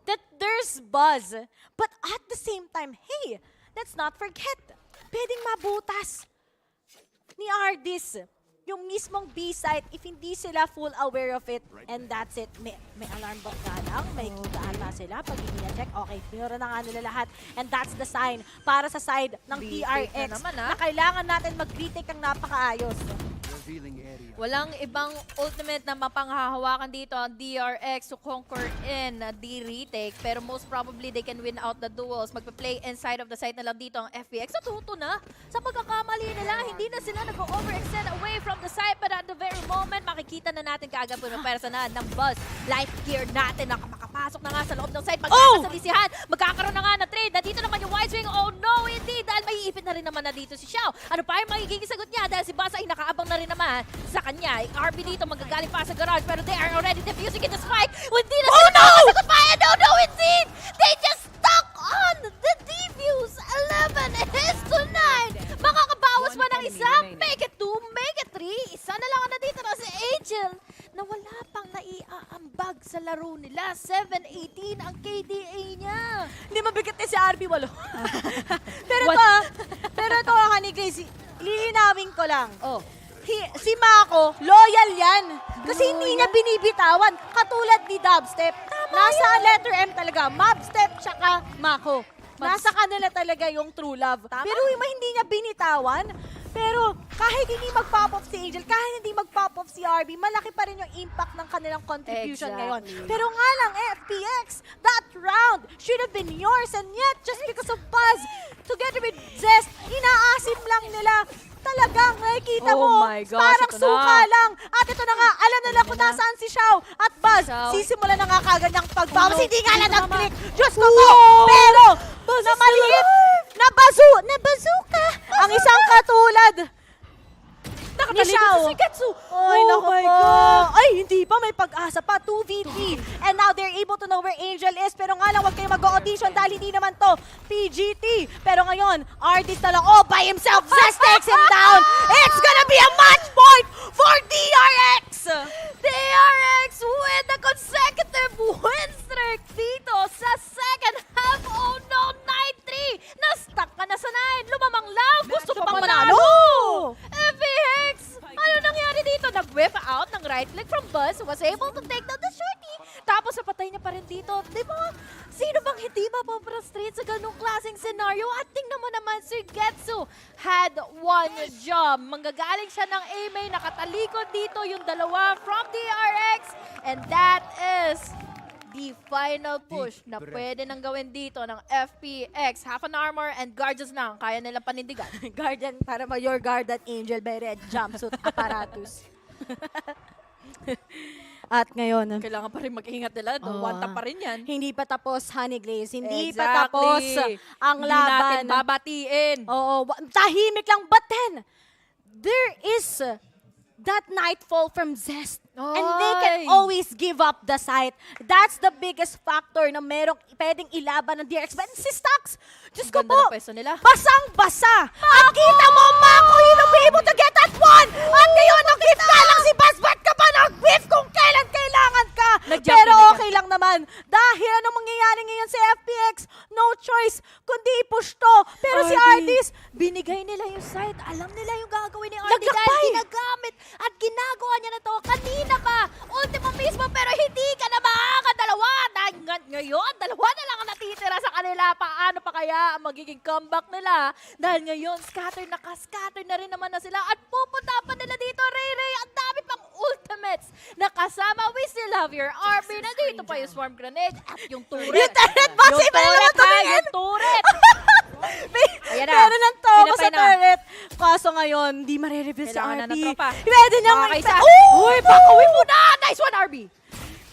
C: that there's buzz. But at the same time, hey, let's not forget, pwedeng mabutas ni Ardis yung mismong B-site if hindi sila full aware of it. And that's it. May alarm bot nga lang. May kita ata sila. Pag i-check, okay, pinura na nga nila lahat. And that's the sign para sa side ng DRX na kailangan natin mag-retake ang napakaayos.
D: Walang ibang ultimate na mapanghahawakan dito ang DRX to conquer in the retake. Pero most probably they can win out the duels. Magpa-play inside of the site na lang dito ang FPX. Natuto na sa pagkakamali nila. Hindi na sila nag-overextend away from the site. But at the very moment, makikita na natin kaagad po ng personal ng Buzz. Life gear natin na makapasok na nga sa loob ng site. Magkakasalisihan. Magkakaroon na nga ng trade. Nandito naman yung wide swing. Oh no, indeed. Dahil may ipit na rin naman na dito si Xiao. Ano pa yung magiging sagot niya? Dahil si Buzz ay nakaabang na rin naman sa kanya. RB dito magagaling pa sa garage pero they are already defusing in the spike. Hindi na sila nakasagot pa. No, indeed! They just stuck on the defuse. 11 is to 9. Makakabawas pa ng isa. Make it 2, make it 3. Isa na lang na dito na si Angel na wala pang naiaambag sa laro nila. 7-18 ang KDA niya.
C: Hindi mabigat na si RB, walo. pero ito, Honey Grace, lilinawin ko lang. Si Mako, loyal yan. Kasi hindi niya binibitawan. Katulad ni Dubstep. Nasa letter M talaga. Mobstep tsaka Mako. Nasa kanila talaga yung true love. Pero yung hindi niya binitawan. Pero kahit hindi mag-pop off si Angel, kahit hindi mag-pop off si RB, malaki pa rin yung impact ng kanilang contribution ngayon. Pero nga lang, FPX, that round should have been yours. And yet, just because of Buzz, together with Zest, inaasim lang nila. Talagang nakikita mo, parang suka lang. At ito na nga, alam nila kung nasaan si Xiao at Buzz. Sisimula na nga kagad ng pagbawas. Hindi nga lang nag-click. Diyos ko po. Pero, na maliit, na bazooka. Ang isang katulad ni Xiao. Ay, naku po. Ay, hindi pa. May pag-asa pa. 2v3. And now, they're able to know where Angel is. Pero nga lang, huwag kayo mag-audition dahil hindi naman to PGT. Pero ngayon, Artist na lang all by himself. Zest takes him down. It's gonna be a match point for DRX.
D: DRX with the consecutive right click from Buzz, was able to take down the shorty. Tapos napatay niya pa rin dito. Di ba? Sino bang hindi mapaprostrate sa ganung klaseng scenario? At tingnan mo naman, si Getsu had one job. Manggagaling siya ng A-main, nakatalikod dito yung dalawa from DRX. And that is the final push na pwede nang gawin dito ng FPX. Half an armor and guardians na ang kaya nilang panindigan.
C: Guardian, para your guardian angel by red jumpsuit apparatus. At ngayon,
D: kailangan pa rin mag-ingat nila. One tap pa rin yan.
C: Hindi pa tapos, Honey Glaze. Hindi pa tapos ang
D: Hindi
C: laban.
D: natin babatiin.
C: Oo, tahimik lang. But then, there is that nightfall from Zest. And they can always give up the site. That's the biggest factor na merong pwedeng ilaban ng DRX. But si Stax, Diyos ko po, basang-basa. At kita mo, Mako, you'll be able to get that one. At ngayon, nag-gift ka lang si Bas. Ba't ka pa nag-gift kung kailan kailangan ka? Pero okay lang naman. Dahil anong mangyayari ngayon sa FPX, no choice, kundi i-push to. Pero si Ardis,
D: binigay nila yung site. Alam nila yung gagawin ni Ardi dahil ginagamit at ginagawa niya na to kanina pa. Ultimo mismo pero hindi ka na makakadalawa. Ngayon, dalawa na lang ang natitira sa kanila. Paano pa kaya ang magiging comeback nila? Dahil ngayon, scatter na rin naman na sila at pupunta pa nila dito. Ray, ang dami pang ultimates na kasama. We still have your RB. Nandito pa yung swarm grenade at yung turret.
C: Yung turret!
D: Yung turret!
C: Ayan na. Meron ng tobo sa turret. Kaso ngayon, di marireveal si
D: Kailangan na
C: RB.
D: ng tropa.
C: Pwede niyang
D: Uy, pakawin mo na! Nice one, RB!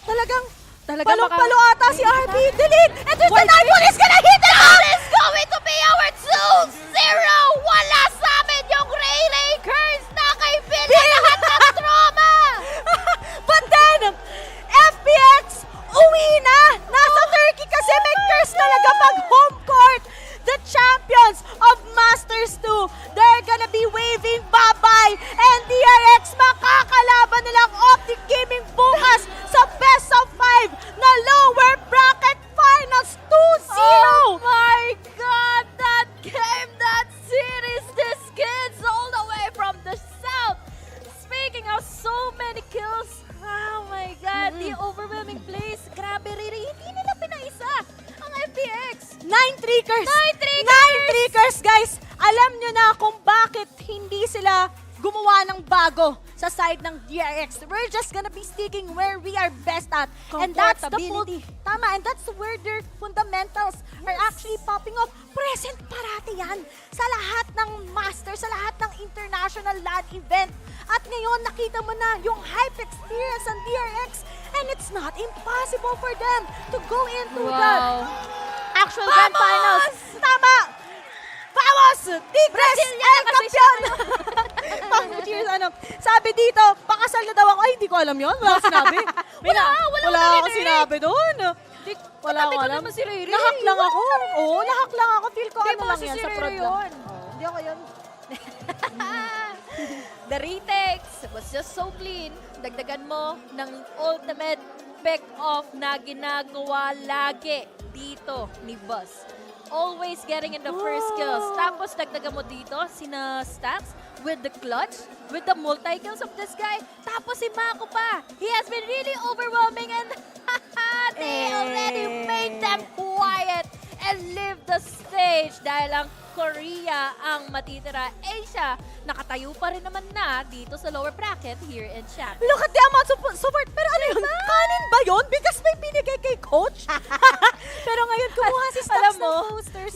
C: Talagang palong-palo ata si RB. Delete! And there's the Nightfall is gonna hit it!
D: That is going to be our 2-0! Wala sa amin yung Ray Lakers na kay Bill lahat ng trauma!
C: But then, FPX, uwi na! Nasa Turkey kasi may curse talaga pag home court. The champions of Masters 2, they're gonna be waving bye-bye. And DRX, makakalaban nilang Optic Gaming bukas sa best of 5 na lower bracket finals 2-0.
D: Oh my God! That game, that series, these kids all the way from the south. Speaking of so many kills, oh my God, the overwhelming plays. Grabe, Riri, hindi nila pinaisa ang FPX.
C: 9 triggers! 9 triggers, guys! Alam nyo na kung bakit hindi sila gumawa ng bago sa side ng DRX. We're just gonna be sticking where we are best at. And that's the tama, and that's where their fundamentals are actually popping off. Present parati yan sa lahat ng master, sa lahat ng international LAN event. At ngayon, nakita mo na yung hype experience ng DRX, and it's not impossible for them to go into the actual grand finals. Tama! Vamos! Tigres! El Campeon! Pang-cheers, Sabi dito, pakasal na daw ako. Ay, hindi ko alam yun. Wala akong sinabi. Wala akong sinabi doon. Wala akong alam. Nahak lang ako. Oo, nahak lang ako. Feel ko ano lang yan sa prod lang. Hindi ako yun.
D: The retakes was just so clean. Dagdagan mo ng ultimate pick-off na ginagawa lagi dito ni Buzz. Always getting in the first kills. Tapos dagdagan mo dito, sina Stacks with the clutch, with the multi-kills of this guy. Tapos si Mako pa. He has been really overwhelming and they already made them quiet and leave the stage dahil ang Korea ang matitira. Asia, nakatayo pa rin naman na dito sa lower bracket here in Champions.
C: Look at the amount of support. Pero ano yun? Kanin ba yun? Because may binigay kay coach. Pero ngayon kumuha si Stacks ng posters.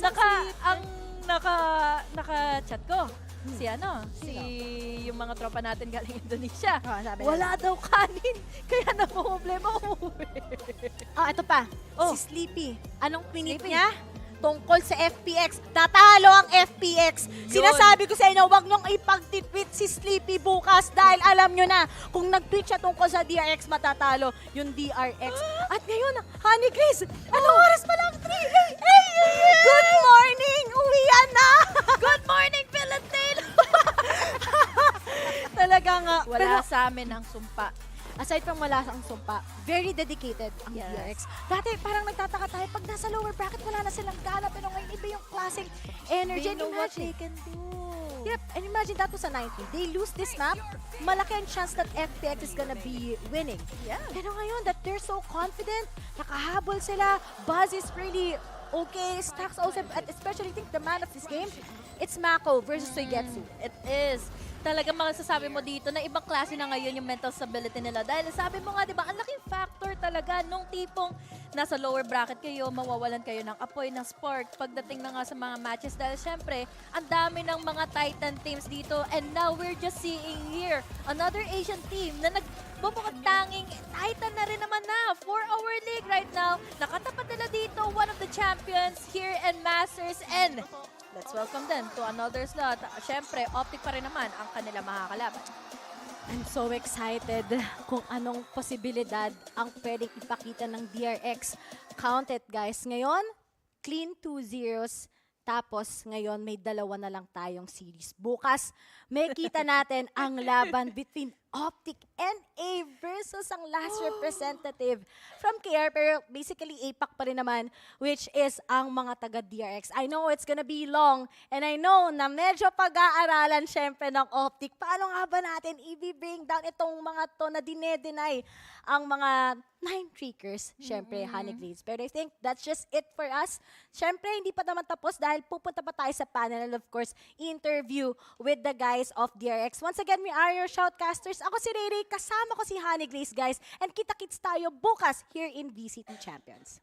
D: Naka-chat ko. Si yung mga tropa natin galing Indonesia. Wala daw kanin. Kaya problema umuwi.
C: Ito pa. Si Sleepy. Anong tweet niya? Tungkol sa FPX. Tatalo ang FPX. Sinasabi ko sa inyo, huwag niyong ipag-tweet si Sleepy bukas dahil alam niyo na, kung nag-tweet siya tungkol sa DRX, matatalo yung DRX. At ngayon, Honey Grace, anong oras pa lang? 3 a.m. Good morning! Uwian na!
D: Good morning, Philippines!
C: Talagang,
D: wala sa amin ang sumpa.
C: Aside from wala ang sumpa, very dedicated ang DRX. Dati parang nagtataka tayo, pag nasa lower bracket, wala na silang gana, pero ngayon iba yung klaseng energy.
D: They know what they can do.
C: Yep, and imagine that was a 90. They lose this map, malaki ang chance that FPX is gonna be winning.
D: Yeah.
C: Pero ngayon that they're so confident, nakahabol sila, Buzz is really okay, Stacks also, especially I think the man of this game, it's Mako versus Soigetsu.
D: It is. Talagang masasabi mo dito na ibang klase na ngayon yung mental stability nila. Dahil sabi mo nga, di ba, ang laking factor talaga nung tipong nasa lower bracket kayo, mawawalan kayo ng apoy, ng spark pagdating na nga sa mga matches. Dahil syempre, ang dami ng mga Titan teams dito. And now we're just seeing here another Asian team na nagbubukod tanging Titan na rin naman na for our league right now. Nakatapat nila dito, one of the champions here and Masters, and let's welcome them to another slot. Siyempre, Optic pa rin naman ang kanila makakalaban.
C: I'm so excited kung anong posibilidad ang pwedeng ipakita ng DRX. Count it, guys. Ngayon, clean 2-0s. Tapos, ngayon, may 2 na lang tayong series. Bukas, may kita natin ang laban between Optic and A versus ang last representative from KR. Pero basically, APAC pa rin naman, which is ang mga taga-DRX. I know it's gonna be long, and I know na medyo pag-aaralan syempre ng Optic. Paano nga ba natin i-bring down itong mga to na dine-deny ang mga 9 trickers, syempre, Honey Glades. Pero I think that's just it for us. Syempre, hindi pa naman tapos dahil pupunta pa tayo sa panel and of course, interview with the guys of DRX. Once again, we are your shoutcasters. Ako si Ray Ray, kasama ko si Honey Glades, guys. And kita-kits tayo bukas here in VCT Champions.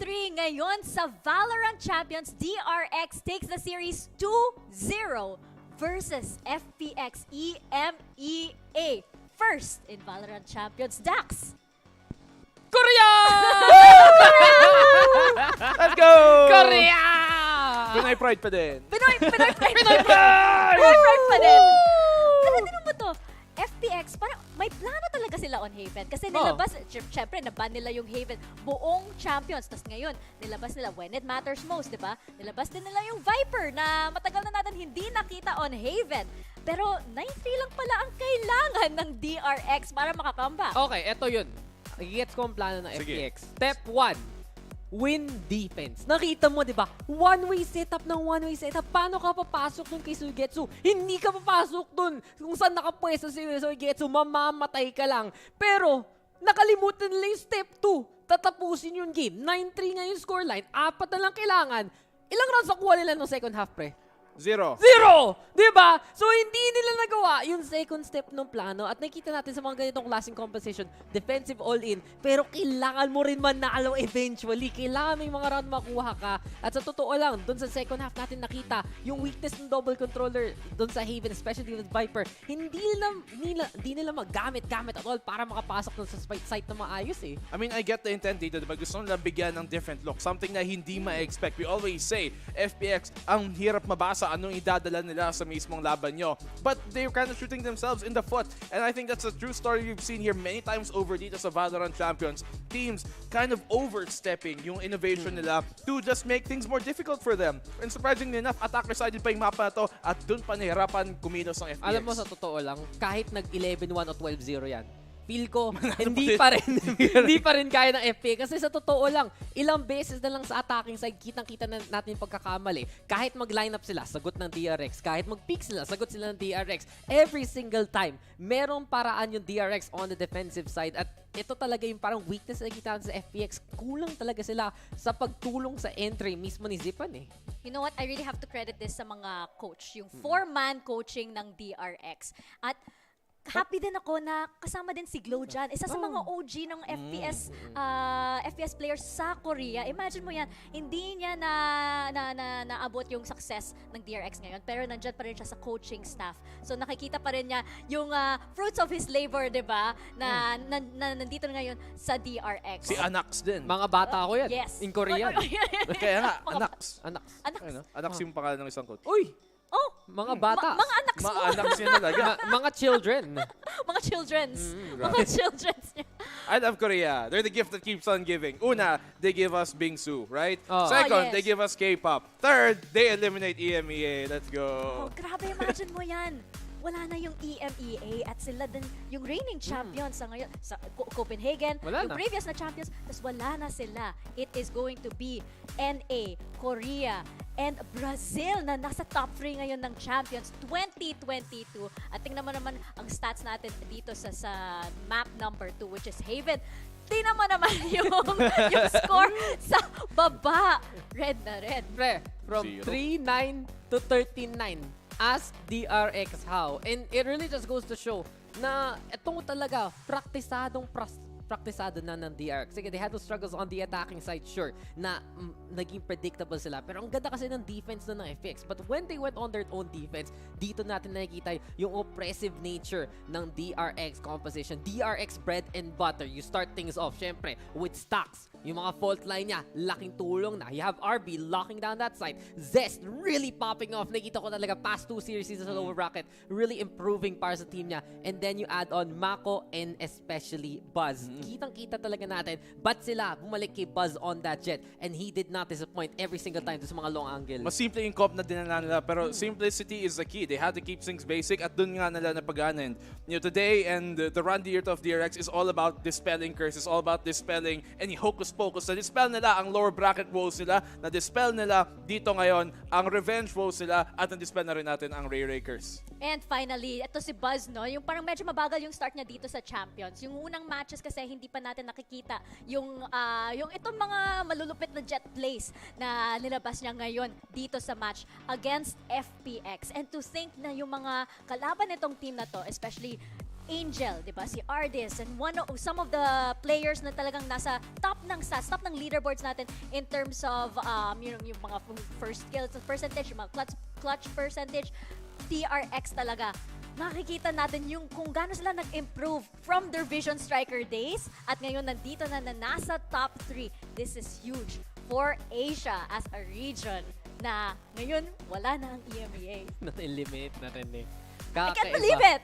B: 3 ngayon sa VALORANT Champions. DRX takes the series 2-0 versus FPX EMEA. First in VALORANT Champions, Dax.
R: Korea!
S: Let's go!
R: Korea!
S: Pinoy pride pa din.
B: Pinoy pride!
R: Pinoy pride!
B: Pinoy pride pa din. Kasi din mo to, FPX, parang may plano talaga sila on Haven. Kasi nilabas, syempre, naban nila yung Haven. Buong champions. Tapos ngayon, nilabas nila when it matters most, di ba? Nilabas din nila yung Viper na matagal na natin hindi nakita on Haven. Pero 9-3 lang pala ang kailangan ng DRX para makakamba.
R: Okay, eto yun. Gets ko ang plano ng FPX. Step 1, win defense. Nakita mo, di ba? One-way setup ng one-way setup. Paano ka papasok dun kay Suigetsu? Hindi ka papasok dun. Kung saan nakapwesto si Suigetsu, mamamatay ka lang. Pero, nakalimutan nila yung step 2. Tatapusin yung game. 9-3 nga yung scoreline. 4 na lang kailangan. Ilang rounds nakuha nila ng second half, pre?
S: 0.
R: Diba? So, hindi nila nagawa yung second step ng plano. At nakikita natin sa mga ganitong klaseng composition, defensive all-in, pero kailangan mo rin manalo eventually. Kailangan may mga round makuha ka. At sa totoo lang, doon sa second half natin nakita yung weakness ng double controller doon sa Haven, especially with Viper. Hindi nila magamit-gamit at all para makapasok doon sa site na maayos eh.
S: I mean, I get the intent dito. Diba? Gusto nila bigyan ng different look. Something na hindi ma-expect. We always say, FPX, ang hirap mabasa anong idadala nila sa mismong laban nyo. But they're kind of shooting themselves in the foot. And I think that's a true story we've seen here many times over dito sa VALORANT Champions. Teams kind of overstepping yung innovation nila to just make things more difficult for them. And surprisingly enough, attacker-sided pa yung mapa na to at dun pa nahirapan kumilos ng FPX.
R: Alam mo, sa totoo lang, kahit nag-11-1 o 12-0 yan, feel ko, hindi pa rin kaya ng FPX. Kasi sa totoo lang, ilang beses na lang sa attacking side, kitang-kita na natin yung pagkakamali. Kahit mag-line up sila, sagot ng DRX. Kahit mag-pick sila, sagot sila ng DRX. Every single time, merong paraan yung DRX on the defensive side. At ito talaga yung parang weakness na nakikita sa FPX. Kulang talaga sila sa pagtulong sa entry mismo ni Zipan eh.
B: You know what? I really have to credit this sa mga coach. Yung 4-man coaching ng DRX. At happy din ako na kasama din si Glow dyan. Isa sa mga OG ng FPS players sa Korea. Imagine mo yan, hindi niya naabot yung success ng DRX ngayon, pero nandyan pa rin siya sa coaching staff. So nakikita pa rin niya yung fruits of his labor, di ba? Na nandito na ngayon sa DRX.
S: Si Anax din.
R: Mga bata ko yan.
B: Yes.
R: In Korean.
S: Kaya nga, Anax. Anax yung pangalan ng isang coach.
R: Uy! Mga bata.
B: Mga anak mo.
S: Mga anak siya talaga.
R: Mga children.
B: Mga children's.
S: Right.
B: Mga children's.
S: I love Korea. They're the gift that keeps on giving. Una, they give us Bingsu, right?
B: Oh,
S: Second,
B: yes.
S: they give us K-pop. Third, they eliminate EMEA. Let's go.
B: Oh, grabe, imagine mo yan. Wala na yung EMEA at sila din yung reigning champions sa ngayon sa Copenhagen,
R: Wala
B: yung
R: na.
B: previous na champions, tapos wala na sila. It is going to be NA, Korea, and Brazil na nasa top 3 ngayon ng Champions 2022. At tingnan mo naman ang stats natin dito sa map number 2, which is Haven. Tingnan mo naman yung score sa baba. Red na red.
R: Pre, from 3-9 to 13-9. Ask DRX how. And it really just goes to show na itong talaga praktisado na ng DRX. Sige, they had those struggles on the attacking side, sure, na naging predictable sila. Pero ang ganda kasi ng defense na ng FX. But when they went on their own defense, dito natin nakikita yung oppressive nature ng DRX composition. DRX bread and butter. You start things off, syempre, with stocks. Yung mga fault line niya, laking tulong na. You have RB locking down that side. Zest really popping off. Nakita ko talaga past 2 series sa lower bracket, really improving para sa team niya. And then you add on Mako and especially Buzz. Kitang-kita talaga natin, but sila bumalik kay Buzz on that jet. And he did not disappoint every single time sa mga long angle.
S: Mas simple yung comp na dinala nila, pero simplicity is the key. They had to keep things basic at dun nga nila napag-anan. You know, today and the run the year of DRX is all about dispelling curses, all about dispelling any hocus-pocus. Na-dispel nila ang lower bracket woes nila, na-dispel nila dito ngayon ang revenge woes nila, at na-dispel na rin natin ang Ray Rakers.
B: And finally, ito si Buzz, no? Yung parang medyo mabagal yung start niya dito sa Champions. Yung unang matches kasi hindi pa natin nakikita yung itong mga malulupit na jet plays na nilabas niya ngayon dito sa match against FPX. And to think na yung mga kalaban nitong team na to, especially Angel, di ba? Si Ardis, and some of the players na talagang nasa top ng SAS, top ng leaderboards natin in terms of yung mga first kills percentage, yung mga clutch percentage, TRX talaga. Makikita natin yung kung gaano sila nag-improve from their Vision Striker days at ngayon nandito na nasa top 3. This is huge for Asia as a region na ngayon wala na ang EMEA.
R: Na-eliminate na rin eh.
B: I can't believe it!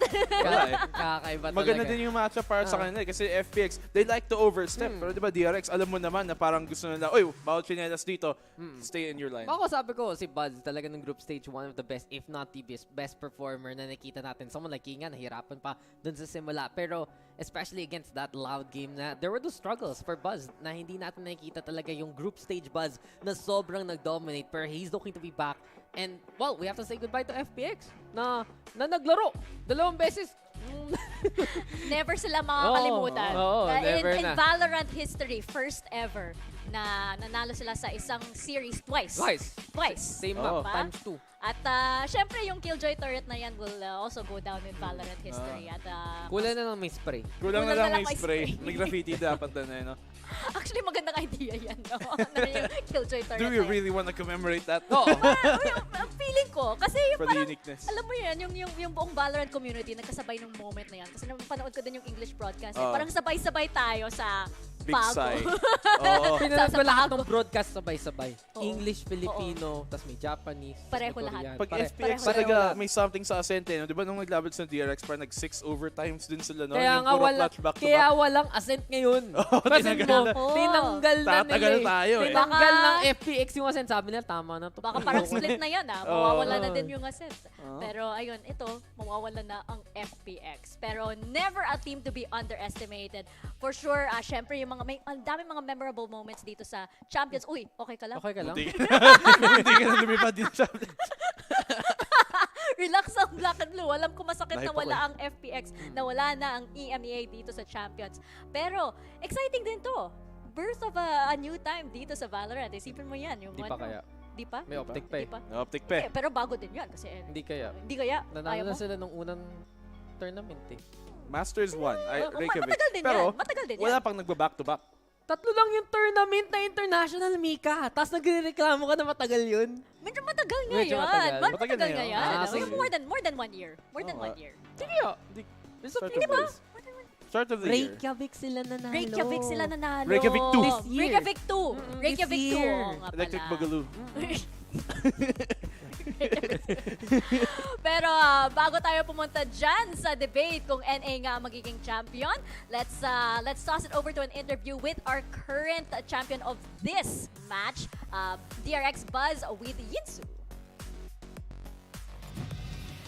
R: Kakaiba talaga.
S: Maganda din yung matchup para sa kanila kasi FPX, they like to overstep. Pero di ba DRX, alam mo naman na parang gusto nila, oy, bawal chinelas dito, stay in your line.
R: Ako sabi ko, si Buzz talaga ng group stage, one of the best, if not the best performer na nakita natin. Someone like Kinga, nahirapan pa dun sa simula. Pero especially against that loud game na there were those struggles for Buzz na hindi natin nakikita talaga yung group stage Buzz na sobrang nag-dominate. Pero he's looking to be back. And, well, we have to say goodbye to FPX na naglaro 2 beses.
B: Never sila makakalimutan.
R: Never
B: in Valorant history, first ever na nanalo sila sa isang series twice.
R: Same map, times 2.
B: At syempre yung Killjoy turret na yan will also go down in Valorant history. At
R: kulang na lang may spray.
S: Kulang na lang may spray. May graffiti dapat na, no?
B: Actually, magandang idea yan, no? Yung Killjoy turret.
S: Do we really want to commemorate that?
B: Oo. Ang feeling ko, kasi yung
S: for
B: parang,
S: the uniqueness.
B: alam mo yan, yung buong Valorant community, nagkasabay ng moment na yan. Kasi napanood ko din yung English broadcast. Parang sabay-sabay tayo sa
S: Big sigh.
R: Pinanood ko lahat ng broadcast sabay-sabay. English, Filipino, tas may Japanese.
B: Pareho lahat.
S: Pag FPX talaga may something sa ascente, no? Di ba nung naglaban sa DRX, parang nag-6 overtimes din sila, no?
R: Kaya
S: yung puro clutch back to back.
R: Kaya walang ascent ngayon. Tinanggal na
S: Tatagal na tayo, eh.
R: Tinanggal ng FPX yung ascent. Sabi nila, tama na to.
B: Baka parang split na yan, mawawala na din yung ascent. Pero ayun, ito, mawawala na ang FPX. Pero never a team to be underestimated. For sure, syempre yung ang daming mga memorable moments dito sa Champions. Uy, okay ka lang?
R: Okay ka lang?
S: Hindi ka na lumipad dito sa
B: Relax ang Black and Blue. Alam ko masakit na wala ang FPX, na wala na ang EMEA dito sa Champions. Pero, exciting din to. Birth of a new time dito sa Valorant. Isipin mo yan. Yung
R: Di pa kaya?
B: Di pa?
R: May optic pa eh.
S: May optic pa eh.
B: Pero bago din yan. Kasi,
R: hindi kaya.
B: Hindi kaya?
R: Nanalo na sila nung unang tournament eh.
S: Masters 1.
B: Matagal din
S: pero,
B: yan. Matagal din yan.
S: wala pang nagba-back-to-back.
R: 3 lang yung tournament na international, Mika. Tapos nagreklamo ka na matagal yun.
B: Medyo matagal nga
R: Medyo
B: yan.
R: matagal.
B: Matagal nga yan.
R: Sige.
B: More than 1 year. More than 1 year.
R: Sige ya.
B: Hindi ba?
S: Start of the year.
R: Reykjavik sila nanalo.
B: Reykjavik sila nanalo.
S: Reykjavik 2.
R: This year.
B: Reykjavik 2. Reykjavik 2. Oo nga pala.
S: Electric Boogaloo.
B: Pero bago tayo pumunta dyan sa debate kung NA nga magiging champion, let's toss it over to an interview with our current champion of this match, DRX Buzz with Yinsu.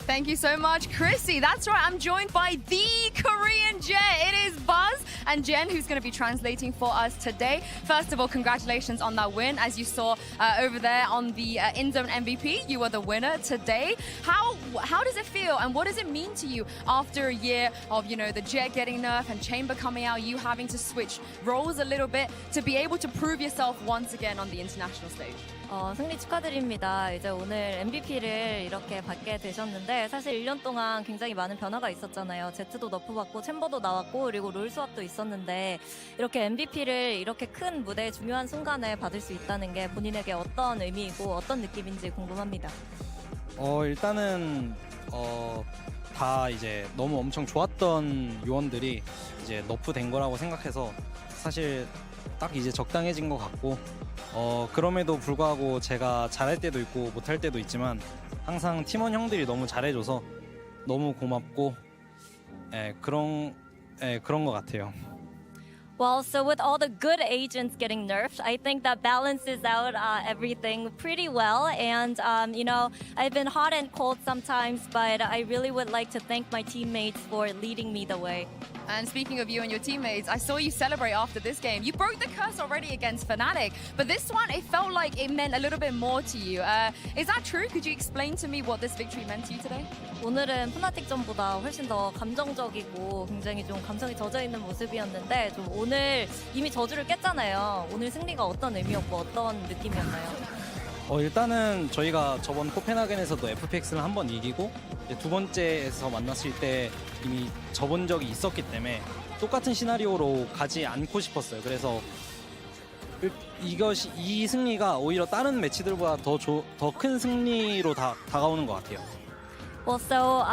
T: Thank you so much, Chrissy. That's right, I'm joined by the Korean Jen. It is Buzz and Jen who's going to be translating for us today. First of all, congratulations on that win. As you saw over there on the in-zone MVP, you were the winner today. How does it feel and what does it mean to you after a year of, the Jet getting nerfed and Chamber coming out, you having to switch roles a little bit to be able to prove yourself once again on the international stage?
H: 승리 축하드립니다. 이제 오늘 MVP를 이렇게 받게 되셨는데 사실 1년 동안 굉장히 많은 변화가 있었잖아요. 제트도 너프받고 챔버도 나왔고 그리고 롤 수업도 있었는데 이렇게 MVP를 이렇게 큰 무대 중요한 순간에 받을 수 있다는 게 본인에게 어떤 의미이고 어떤 느낌인지 궁금합니다.
V: 일단은 다 이제 너무 엄청 좋았던 요원들이 이제 너프된 거라고 생각해서 사실 딱 이제 적당해진 것 같고 그럼에도 불구하고 제가 잘할 때도 있고 못할 때도 있지만 항상 팀원 형들이 너무 잘해줘서 너무 고맙고 그런 것 같아요.
H: Well, so with all the good agents getting nerfed, I think that balances out everything pretty well. And, I've been hot and cold sometimes, but I really would like to thank my teammates for leading me the way.
T: And speaking of you and your teammates, I saw you celebrate after this game. You broke the curse already against Fnatic, but this one, it felt like it meant a little bit more to you. Is that true? Could you explain to me what this victory meant to you today?
H: 오늘은 푸나틱전보다 훨씬 더 감정적이고 굉장히 좀 감성이 젖어있는 모습이었는데 좀 오늘 이미 저주를 깼잖아요. 오늘 승리가 어떤 의미였고 어떤 느낌이었나요?
V: 일단은 저희가 저번 코펜하겐에서도 FPX를 한 번 이기고 이제 두 번째에서 만났을 때 이미 져본 적이 있었기 때문에 똑같은 시나리오로 가지 않고 싶었어요. 그래서 이 승리가 오히려 다른 매치들보다 더 큰 승리로 다가오는 것 같아요.
H: Well, so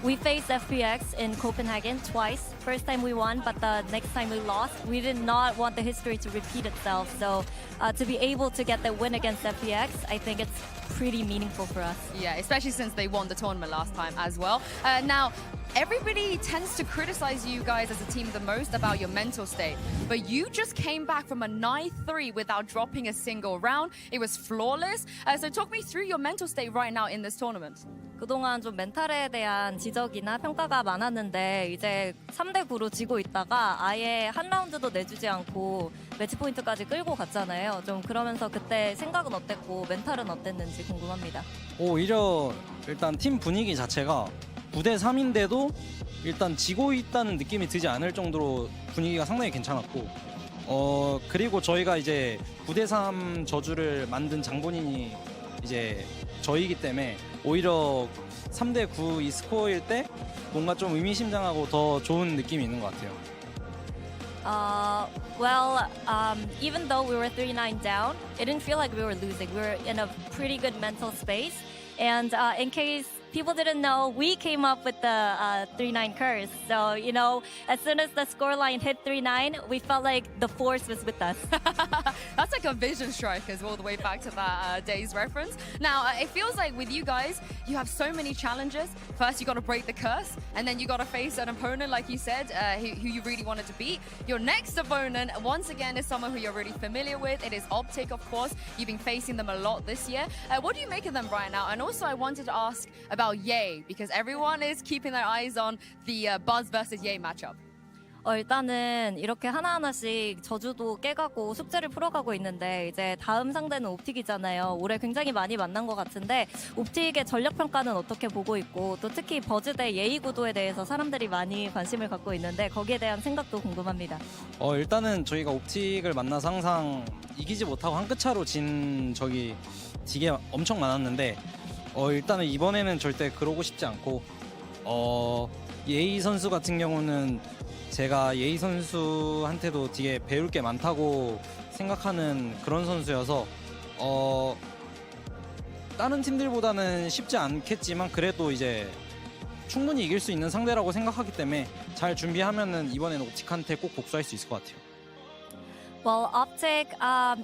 H: we faced FPX in Copenhagen twice. First time we won, but the next time we lost. We did not want the history to repeat itself. So to be able to get the win against FPX, I think it's pretty meaningful for us.
T: Yeah, especially since they won the tournament last time as well. Now, everybody tends to criticize you guys as a team the most about your mental state, but you just came back from a 9-3 without dropping a single round. It was flawless. So talk me through your mental state right now in this tournament.
H: 그동안 좀 멘탈에 대한 지적이나 평가가 많았는데 이제 3대9로 지고 있다가 아예 한 라운드도 내주지 않고 매치 포인트까지 끌고 갔잖아요. 좀 그러면서 그때 생각은 어땠고 멘탈은 어땠는지 궁금합니다.
V: 오히려 일단 팀 분위기 자체가 9대3인데도 일단 지고 있다는 느낌이 들지 않을 정도로 분위기가 상당히 괜찮았고 그리고 저희가 이제 9대3 저주를 만든 장본인이 이제 저희이기 때문에 오히려 3대9 이 스코어일 때 뭔가 좀 의미심장하고 더 좋은 느낌이 있는 것 같아요.
H: Even though we were 3-9 down, it didn't feel like we were losing. We were in a pretty good mental space. And in case people didn't know, we came up with the 3-9 curse. So, you know, as soon as the scoreline hit 3-9, we felt like the force was with us.
T: That's like a vision strike as well, the way back to that day's reference. Now, it feels like with you guys, you have so many challenges. First, you got to break the curse, and then you got to face an opponent, like you said, who you really wanted to beat. Your next opponent, once again, is someone who you're really familiar with. It is Optic, of course. You've been facing them a lot this year. What do you make of them right now? And also, I wanted to ask about Ye, because everyone is keeping their eyes on the Buzz versus Ye matchup.
H: 일단은 이렇게 하나하나씩 저주도 깨가고 숙제를 풀어가고 있는데 이제 다음 상대는 옵틱이잖아요. 올해 굉장히 많이 만난 것 같은데 옵틱의 전력 평가는 어떻게 보고 있고 또 특히 버즈 대 예의 구도에 대해서 사람들이 많이 관심을 갖고 있는데 거기에 대한 생각도 궁금합니다.
V: 일단은 저희가 옵틱을 만나서 항상 이기지 못하고 한 끗 차로 진 적이 되게 엄청 많았는데 일단은 이번에는 절대 그러고 싶지 않고 예의 선수 같은 경우는 제가 예의 선수한테도 되게 배울 게 많다고 생각하는 그런 선수여서 다른 팀들보다는 쉽지 않겠지만 그래도 이제 충분히 이길 수 있는 상대라고 생각하기 때문에 잘 준비하면은 이번에는 옵틱한테 꼭 복수할 수 있을 것 같아요.
H: Well, Optic,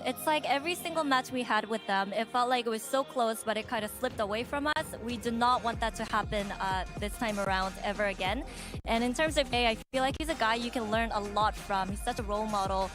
H: it's like every single match we had with them, it felt like it was so close, but it kind of slipped away from us. We do not want that to happen this time around ever again. And in terms of A, I feel like he's a guy you can learn a lot from. He's such a role model.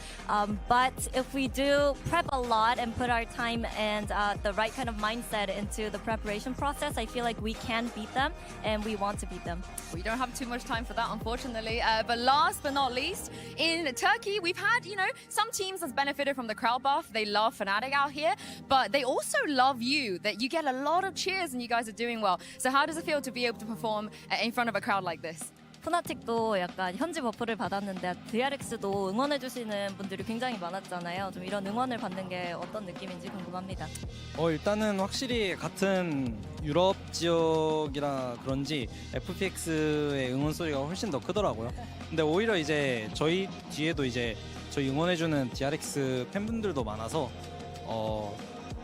H: But if we do prep a lot and put our time and the right kind of mindset into the preparation process, I feel like we can beat them and we want to beat them.
T: We don't have too much time for that, unfortunately. But last but not least, in Turkey, we've had, some teams has benefited from the crowd buff. They love Fnatic out here, but they also love you, that you get a lot of cheers and you guys are doing well. So how does it feel to be able to perform in front of a crowd like this?
H: 푸나틱도 약간 현지 버프를 받았는데 DRX도 응원해주시는 분들이 굉장히 많았잖아요. 좀 이런 응원을 받는 게 어떤 느낌인지 궁금합니다.
V: 일단은 확실히 같은 유럽 지역이라 그런지 FPX의 응원 소리가 훨씬 더 크더라고요. 근데 오히려 이제 저희 뒤에도 이제 저희 응원해주는 DRX 팬분들도 많아서